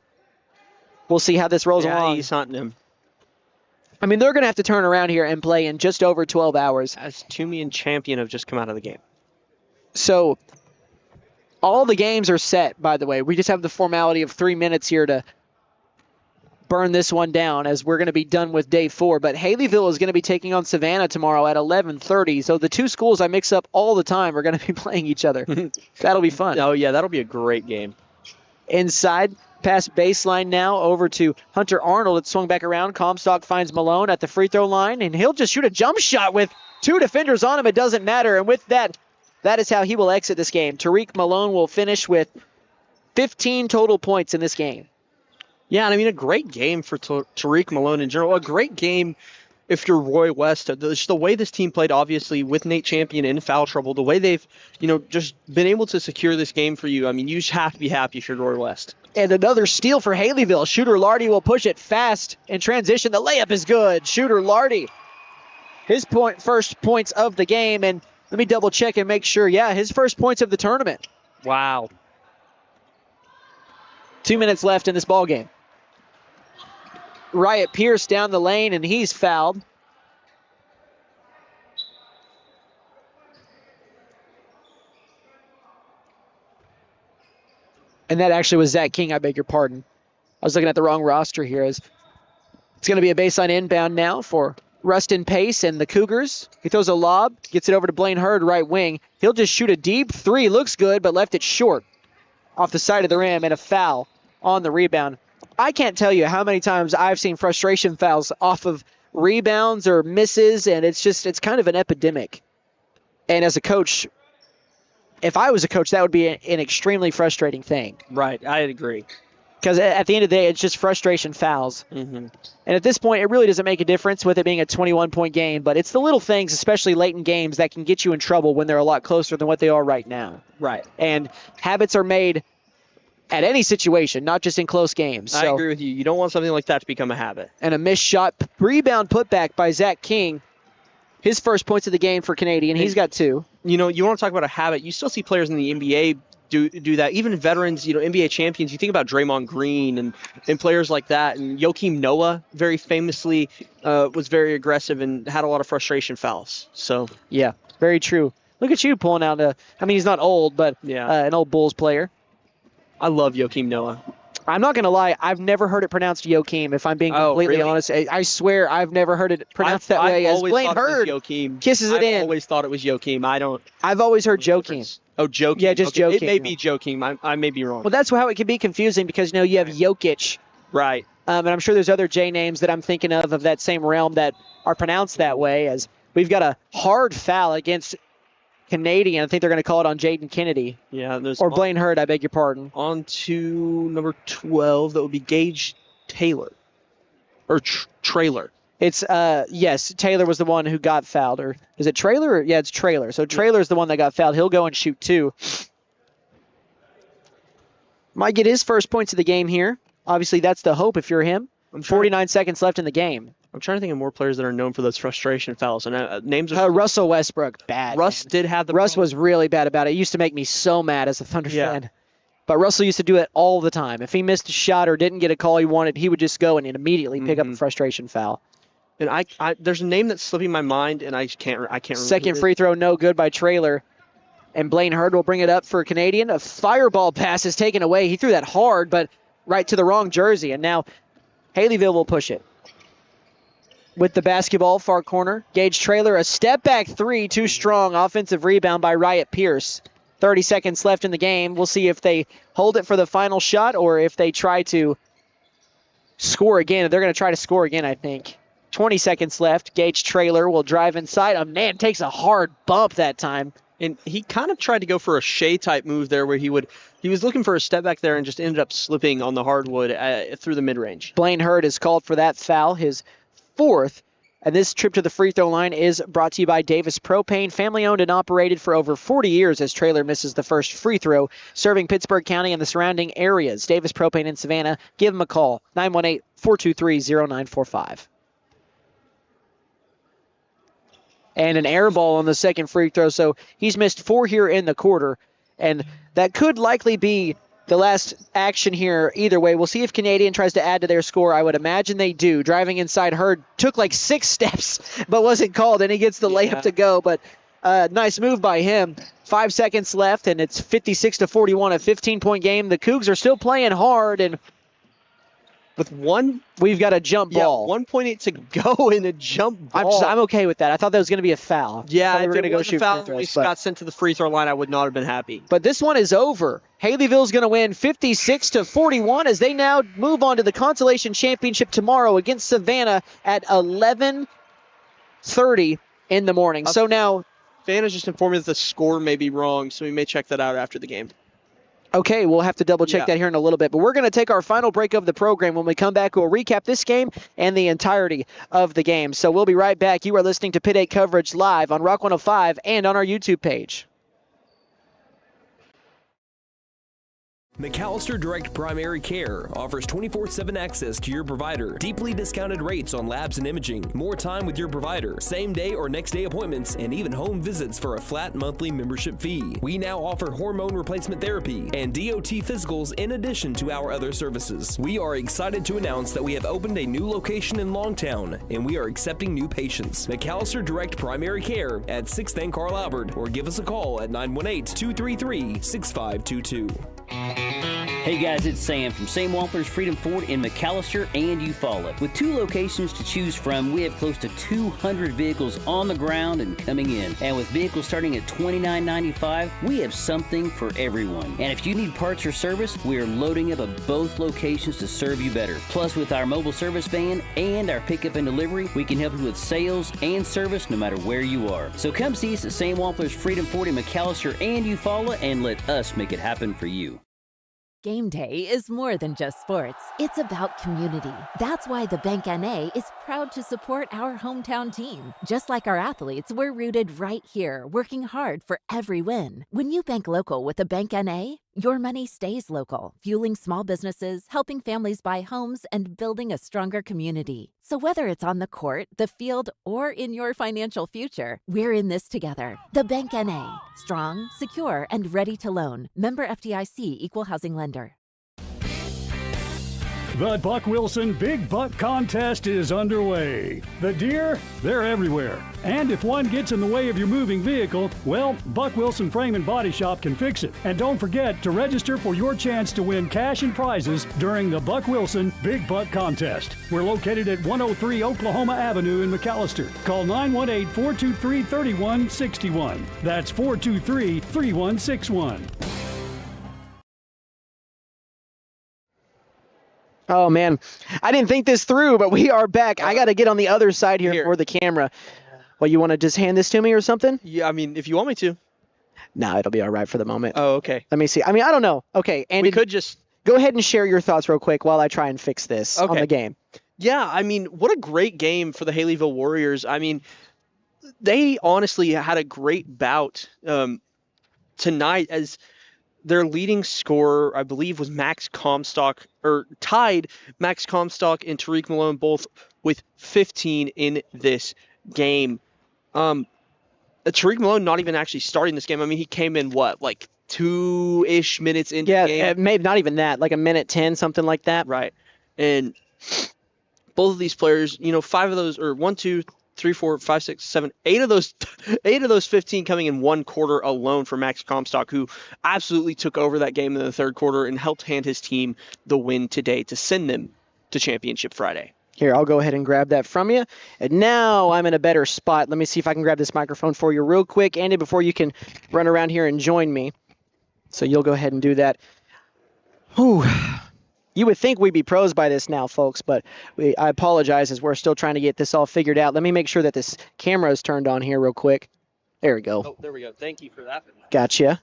we'll see how this rolls along. He's hunting him. I mean, they're going to have to turn around here and play in just over 12 hours. As Toomey and Champion have just come out of the game. So all the games are set, by the way. We just have the formality of 3 minutes here to burn this one down, as we're going to be done with day 4. But Haleyville is going to be taking on Savannah tomorrow at 11:30. So the 2 schools I mix up all the time are going to be playing each other. That'll be fun. Oh, yeah, that'll be a great game. Inside, past baseline now over to Hunter Arnold. It's swung back around. Comstock finds Malone at the free throw line, and he'll just shoot a jump shot with 2 defenders on him. It doesn't matter. And with that, that is how he will exit this game. Tariq Malone will finish with 15 total points in this game. Yeah, and I mean, a great game for Tariq Malone in general. A great game if you're Roy West. Just the way this team played, obviously, with Nate Champion in foul trouble, the way they've, just been able to secure this game for you. I mean, you just have to be happy if you're Roy West. And another steal for Haleyville. Shooter Lardy will push it fast in transition. The layup is good. Shooter Lardy, his first points of the game, and let me double check and make sure. Yeah, his first points of the tournament. Wow. 2 minutes left in this ball game. Riot Pierce down the lane, and he's fouled. And that actually was Zach King, I beg your pardon. I was looking at the wrong roster here. It's going to be a baseline inbound now for Rustin Pace and the Cougars. He throws a lob, gets it over to Blaine Hurd, right wing. He'll just shoot a deep 3. Looks good, but left it short off the side of the rim, and a foul on the rebound. I can't tell you how many times I've seen frustration fouls off of rebounds or misses, and it's kind of an epidemic. And as a coach, if I was a coach, that would be an extremely frustrating thing. Right, I agree. Because at the end of the day, it's just frustration fouls. Mm-hmm. And at this point, it really doesn't make a difference with it being a 21-point game, but it's the little things, especially late in games, that can get you in trouble when they're a lot closer than what they are right now. Right. And habits are made at any situation, not just in close games. I agree with you. You don't want something like that to become a habit. And a missed shot, rebound putback by Zach King. His first points of the game for Canadian. He's got 2. You want to talk about a habit. You still see players in the NBA do that. Even veterans, NBA champions. You think about Draymond Green and players like that. And Joakim Noah, very famously, was very aggressive and had a lot of frustration fouls. So yeah, very true. Look at you pulling out he's not old, but an old Bulls player. I love Joakim Noah. I'm not going to lie. I've never heard it pronounced Joakim, if I'm being completely honest. I swear I've never heard it pronounced that way. As Blaine Hurd kisses it in. I've always thought it was Joakim. I've always heard Joakim. Oh, Joakim. Yeah, just Joakim. It may be Joakim. I may be wrong. Well, that's how it can be confusing because, you have Jokic. Right. And I'm sure there's other J names that I'm thinking of that same realm that are pronounced that way, as we've got a hard foul against Canadian. I think they're going to call it on Jaden Kennedy. Yeah. Or Blaine Hurd, I beg your pardon. On to number 12, that would be Gage Taylor. Or Trailer. It's yes, Taylor was the one who got fouled. Or is it Trailer? Yeah, it's Trailer. So Trailer's the one that got fouled. He'll go and shoot 2. Might get his first points of the game here. Obviously, that's the hope if you're him. 49 seconds left in the game. I'm trying to think of more players that are known for those frustration fouls. And names are Russell Westbrook, bad. Russ did have the Russ was really bad about it. It used to make me so mad as a Thunder fan. But Russell used to do it all the time. If he missed a shot or didn't get a call he wanted, he would just go and immediately pick up a frustration foul. And I there's a name that's slipping my mind, and I can't remember. Second free throw, no good by Trailer. And Blaine Hurd will bring it up for a Canadian. A fireball pass is taken away. He threw that hard, but right to the wrong jersey. And now Haleyville will push it. With the basketball, far corner. Gage Trailer, a step-back 3, too strong. Offensive rebound by Riot Pierce. 30 seconds left in the game. We'll see if they hold it for the final shot or if they try to score again. They're going to try to score again, I think. 20 seconds left. Gage Trailer will drive inside. A man takes a hard bump that time. And he kind of tried to go for a Shea-type move there where he was looking for a step back there and just ended up slipping on the hardwood through the mid-range. Blaine Hurd is called for that foul, his 4th. And this trip to the free throw line is brought to you by Davis Propane, family-owned and operated for over 40 years as Trailer misses the first free throw, serving Pittsburgh County and the surrounding areas. Davis Propane in Savannah. Give him a call, 918-423-0945. And an air ball on the second free throw. So he's missed 4 here in the quarter. And that could likely be the last action here either way. We'll see if Canadian tries to add to their score. I would imagine they do. Driving inside, Hurd took like 6 steps, but wasn't called, and he gets the layup to go. But nice move by him. 5 seconds left, and it's 56-41, a 15-point game. The Cougs are still playing hard, and we've got a jump ball. 1.8 to go in a jump ball. I'm okay with that. I thought that was going to be a foul. Yeah, we were going to go shoot foul free throws. Got sent to the free throw line, I would not have been happy. But this one is over. Haleyville's going to win 56-41 as they now move on to the Consolation Championship tomorrow against Savannah at 11:30 in the morning. So now Savannah's just informed me that the score may be wrong, so we may check that out after the game. Okay, we'll have to double-check that here in a little bit. But we're going to take our final break of the program. When we come back, we'll recap this game and the entirety of the game. So we'll be right back. You are listening to Pit 8 coverage live on Rock 105 and on our YouTube page. McAllister Direct Primary Care offers 24/7 access to your provider, deeply discounted rates on labs and imaging, more time with your provider, same day or next day appointments, and even home visits for a flat monthly membership fee. We now offer hormone replacement therapy and DOT physicals in addition to our other services. We are excited to announce that we have opened a new location in Longtown, and we are accepting new patients. McAllister Direct Primary Care at 6th and Carl Albert, or give us a call at 918-233-6522. Hey guys, it's Sam from Sam Wampler's Freedom Ford in McAllister and Eufaula. With 2 locations to choose from, we have close to 200 vehicles on the ground and coming in. And with vehicles starting at $29.95, we have something for everyone. And if you need parts or service, we are loading up at both locations to serve you better. Plus, with our mobile service van and our pickup and delivery, we can help you with sales and service no matter where you are. So come see us at Sam Wampler's Freedom Ford in McAllister and Eufaula and let us make it happen for you. Game day is more than just sports. It's about community. That's why the Bank NA is proud to support our hometown team. Just like our athletes, we're rooted right here, working hard for every win. When you bank local with the Bank NA, your money stays local, fueling small businesses, helping families buy homes, and building a stronger community. So whether it's on the court, the field, or in your financial future, we're in this together. The Bank NA. Strong, secure, and ready to loan. Member FDIC Equal Housing Lender. The Buck Wilson Big Buck Contest is underway. The deer, they're everywhere. And if one gets in the way of your moving vehicle, well, Buck Wilson Frame and Body Shop can fix it. And don't forget to register for your chance to win cash and prizes during the Buck Wilson Big Buck Contest. We're located at 103 Oklahoma Avenue in McAllister. Call 918-423-3161. That's 423-3161. Oh, man. I didn't think this through, but we are back. I got to get on the other side here for the camera. Well, you want to just hand this to me or something? Yeah, I mean, if you want me to. No, it'll be all right for the moment. Oh, okay. Let me see. I mean, I don't know. Okay, Andy. We could just... Go ahead and share your thoughts real quick while I try and fix this on the game. Yeah, I mean, what a great game for the Haleyville Warriors. I mean, they honestly had a great bout tonight, as their leading scorer, I believe, was Max Comstock, or tied Max Comstock and Tariq Malone both with 15 in this game. Tariq Malone not even actually starting this game. I mean, he came in, like 2-ish minutes into the game? Yeah, maybe not even that, like a minute 10, something like that. Right. And both of these players, 5 of those, or 1, 2, 3, 4, 5, 6, 7, 8 of those 15 coming in one quarter alone for Max Comstock, who absolutely took over that game in the third quarter and helped hand his team the win today to send them to Championship Friday. Here, I'll go ahead and grab that from you. And now I'm in a better spot. Let me see if I can grab this microphone for you real quick, Andy, before you can run around here and join me. So you'll go ahead and do that. Whew. You would think we'd be pros by this now, folks, but I apologize as we're still trying to get this all figured out. Let me make sure that this camera is turned on here real quick. There we go. Oh, there we go. Thank you for that. Gotcha.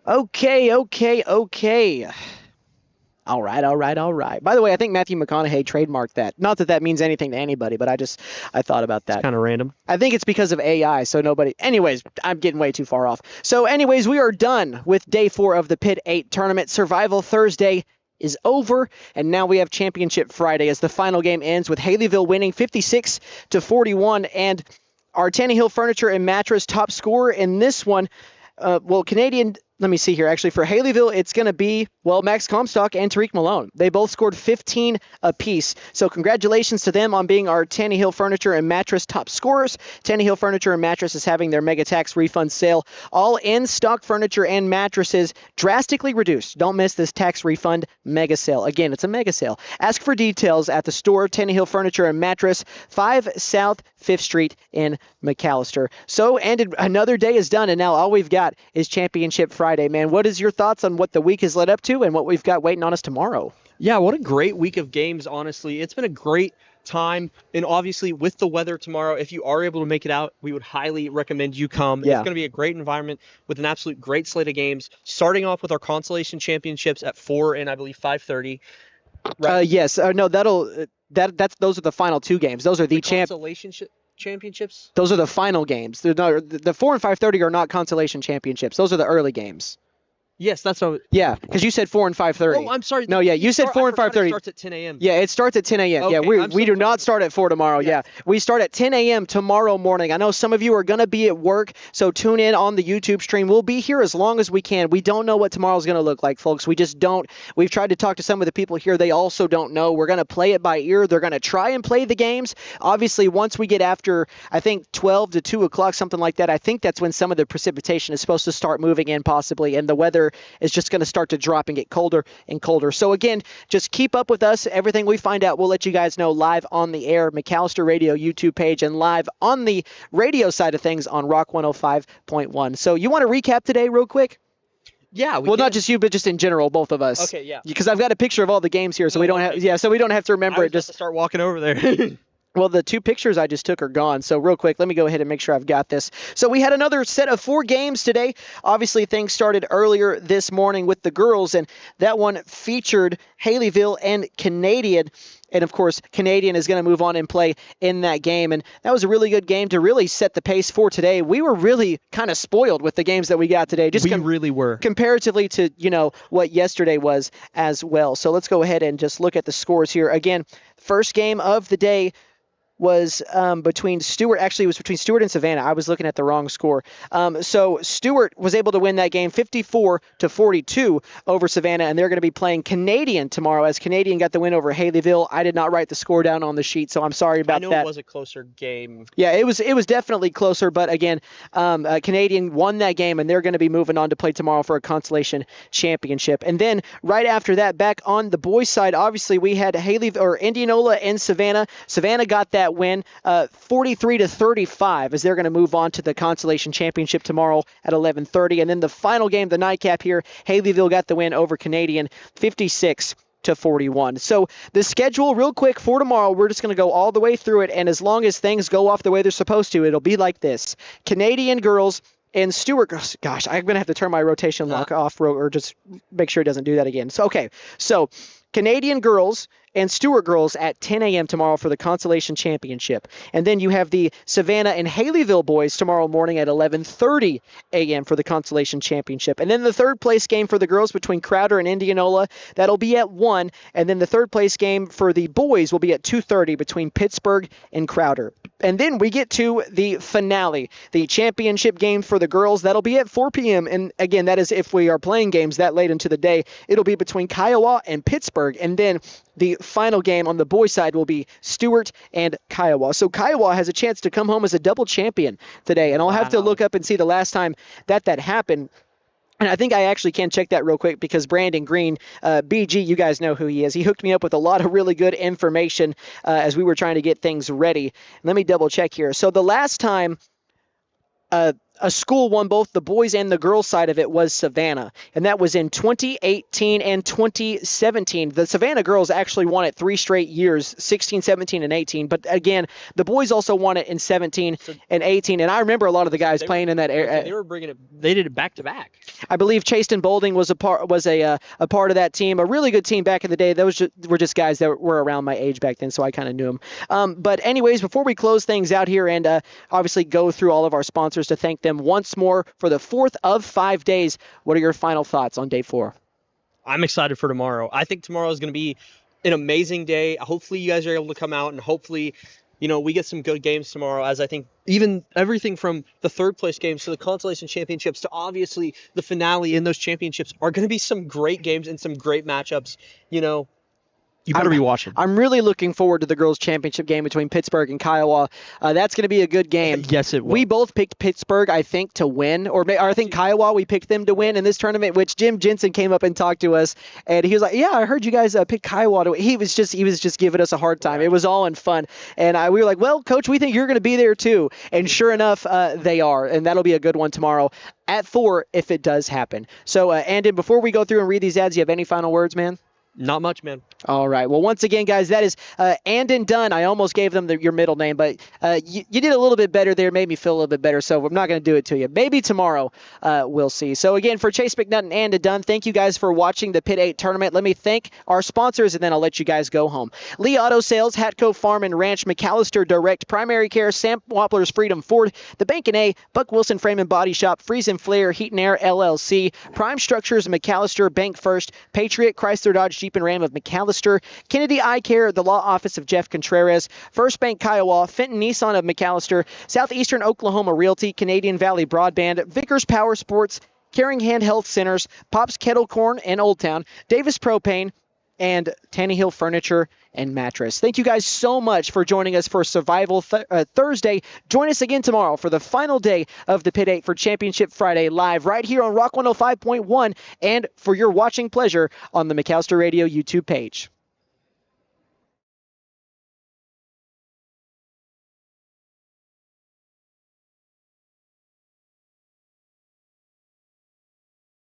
Okay. All right. By the way, I think Matthew McConaughey trademarked that. Not that that means anything to anybody, but I thought about that. It's kind of random. I think it's because of AI, so nobody... Anyways, I'm getting way too far off. So anyways, we are done with Day 4 of the Pitt 8 tournament. Survival Thursday is over, and now we have Championship Friday as the final game ends with Haleyville winning 56-41, and our Tannehill Furniture and Mattress top scorer in this one, Canadian... Let me see here. Actually, for Haleyville, it's going to be, Max Comstock and Tariq Malone. They both scored 15 apiece. So congratulations to them on being our Tannehill Furniture and Mattress top scorers. Tannehill Furniture and Mattress is having their mega tax refund sale. All in-stock furniture and mattresses drastically reduced. Don't miss this tax refund mega sale. Again, it's a mega sale. Ask for details at the store, Tannehill Furniture and Mattress, 5 South 5th Street in McAllister. So, and another day is done, and now all we've got is Championship Friday, man. What is your thoughts on what the week has led up to and what we've got waiting on us tomorrow? Yeah, what a great week of games, honestly. It's been a great time, and obviously with the weather tomorrow, if you are able to make it out, we would highly recommend you come. Yeah. It's going to be a great environment with an absolute great slate of games, starting off with our consolation championships at 4 and I believe 5:30. Right? Yes. No, those are the final 2 games. Those are the consolation championships. Those are the final games. The 4 and 5:30 are not consolation championships. Those are the early games. Yes, that's what. Yeah, because you said 4 and 5:30. Oh, I'm sorry. No, yeah, you said 4 and 5:30. It starts at 10 a.m. Yeah, it starts at 10 a.m. Okay, Yeah, we do not start at 4 tomorrow. Yeah, we start at 10 a.m. tomorrow morning. I know some of you are going to be at work, so tune in on the YouTube stream. We'll be here as long as we can. We don't know what tomorrow's going to look like, folks. We just don't. We've tried to talk to some of the people here. They also don't know. We're going to play it by ear. They're going to try and play the games. Obviously, once we get after, I think, 12 to 2 o'clock, something like that, I think that's when some of the precipitation is supposed to start moving in possibly, and the weather is just going to start to drop and get colder and colder. So again, just keep up with us. Everything we find out, we'll let you guys know live on the air, McAllister Radio YouTube page, and live on the radio side of things on Rock 105.1. So you want to recap today real quick? Yeah. Not just you, but just in general, both of us. Okay, yeah. Because I've got a picture of all the games here, so we don't have to remember it. Just start walking over there. Well, the 2 pictures I just took are gone. So real quick, let me go ahead and make sure I've got this. So we had another set of 4 games today. Obviously, things started earlier this morning with the girls, and that one featured Haleyville and Canadian. And, of course, Canadian is going to move on and play in that game. And that was a really good game to really set the pace for today. We were really kind of spoiled with the games that we got today. We really were. Comparatively to, what yesterday was as well. So let's go ahead and just look at the scores here. Again, first game of the day was between Stewart. Actually, it was between Stewart and Savannah. I was looking at the wrong score. So Stewart was able to win that game 54-42 over Savannah, and they're going to be playing Canadian tomorrow, as Canadian got the win over Haleyville. I did not write the score down on the sheet, so I'm sorry about that. I know it was a closer game. Yeah, it was definitely closer, but again, Canadian won that game, and they're going to be moving on to play tomorrow for a consolation championship. And then right after that, back on the boys' side, obviously we had Indianola and Savannah. Savannah got that win 43-35, as they're going to move on to the consolation championship tomorrow at 11:30. And then the final game, the nightcap here, Haleyville got the win over Canadian 56-41. So the schedule real quick for tomorrow, we're just going to go all the way through it, and as long as things go off the way they're supposed to, it'll be like this. Canadian girls and Stewart, gosh, I'm going to have to turn my rotation lock off or just make sure it doesn't do that again. So, okay, so Canadian girls and Stewart girls at 10 a.m. tomorrow for the Consolation Championship. And then you have the Savannah and Haleyville boys tomorrow morning at 11:30 a.m. for the Consolation Championship. And then the third place game for the girls between Crowder and Indianola, that'll be at 1. And then the third place game for the boys will be at 2:30 between Pittsburgh and Crowder. And then we get to the finale, the championship game for the girls. That'll be at 4 p.m. And again, that is if we are playing games that late into the day. It'll be between Kiowa and Pittsburgh. And then the final game on the boys' side will be Stewart and Kiowa. So Kiowa has a chance to come home as a double champion today. And I'll have to look up and see the last time that happened. And I think I actually can check that real quick because Brandon Green, BG, you guys know who he is. He hooked me up with a lot of really good information as we were trying to get things ready. Let me double check here. So the last time a school won both the boys and the girls side of it was Savannah, and that was in 2018 and 2017. The Savannah girls actually won it 3 straight years, 16, 17, and 18. But again, the boys also won it in 17 and 18. And I remember a lot of the guys playing in that area. They were bringing it. They did it back to back. I believe Chasten Bolding was a part of that team, a really good team back in the day. Those were just guys that were around my age back then, so I kind of knew them. But anyways, before we close things out here and obviously go through all of our sponsors to thank them once more for the 4th of 5 days, what are your final thoughts on day 4? I'm excited for tomorrow. I think tomorrow is going to be an amazing day. Hopefully you guys are able to come out and hopefully, we get some good games tomorrow, as I think even everything from the third place games to the Consolation Championships to obviously the finale in those championships are going to be some great games and some great matchups. You better be watching. I'm really looking forward to the girls' championship game between Pittsburgh and Kiowa. That's going to be a good game. Yes, it will. We both picked Pittsburgh, I think, to win, or I think Kiowa, we picked them to win in this tournament, which Jim Jensen came up and talked to us, and he was like, "Yeah, I heard you guys picked Kiowa to win." He was just giving us a hard time. It was all in fun, and we were like, "Well, Coach, we think you're going to be there too," and sure enough, they are, and that'll be a good one tomorrow at 4 if it does happen. So, Andon, before we go through and read these ads, you have any final words, man? Not much, man. All right. Well, once again, guys, that is Andon Dunn. I almost gave them your middle name, but you did a little bit better there. Made me feel a little bit better, so I'm not going to do it to you. Maybe tomorrow we'll see. So, again, for Chase McNutt and Andon Dunn, thank you guys for watching the Pitt 8 tournament. Let me thank our sponsors, and then I'll let you guys go home. Lee Auto Sales, Hatco Farm and Ranch, McAllister Direct, Primary Care, Sam Wappler's Freedom Ford, The Bank and A, Buck Wilson Frame and Body Shop, Freeze and Flare, Heat and Air LLC, Prime Structures, McAllister, Bank First, Patriot, Chrysler Dodge Jeep and Ram of McAllister, Kennedy Eye Care, the law office of Jeff Contreras, First Bank Kiowa, Fenton Nissan of McAllister, Southeastern Oklahoma Realty, Canadian Valley Broadband, Vickers Power Sports, Caring Hand Health Centers, Pops Kettle Corn and Old Town, Davis Propane, and Tannehill Furniture and Mattress. Thank you guys so much for joining us for Survival Thursday. Join us again tomorrow for the final day of the Pitt 8 for Championship Friday live right here on Rock 105.1 and for your watching pleasure on the McAllister Radio YouTube page.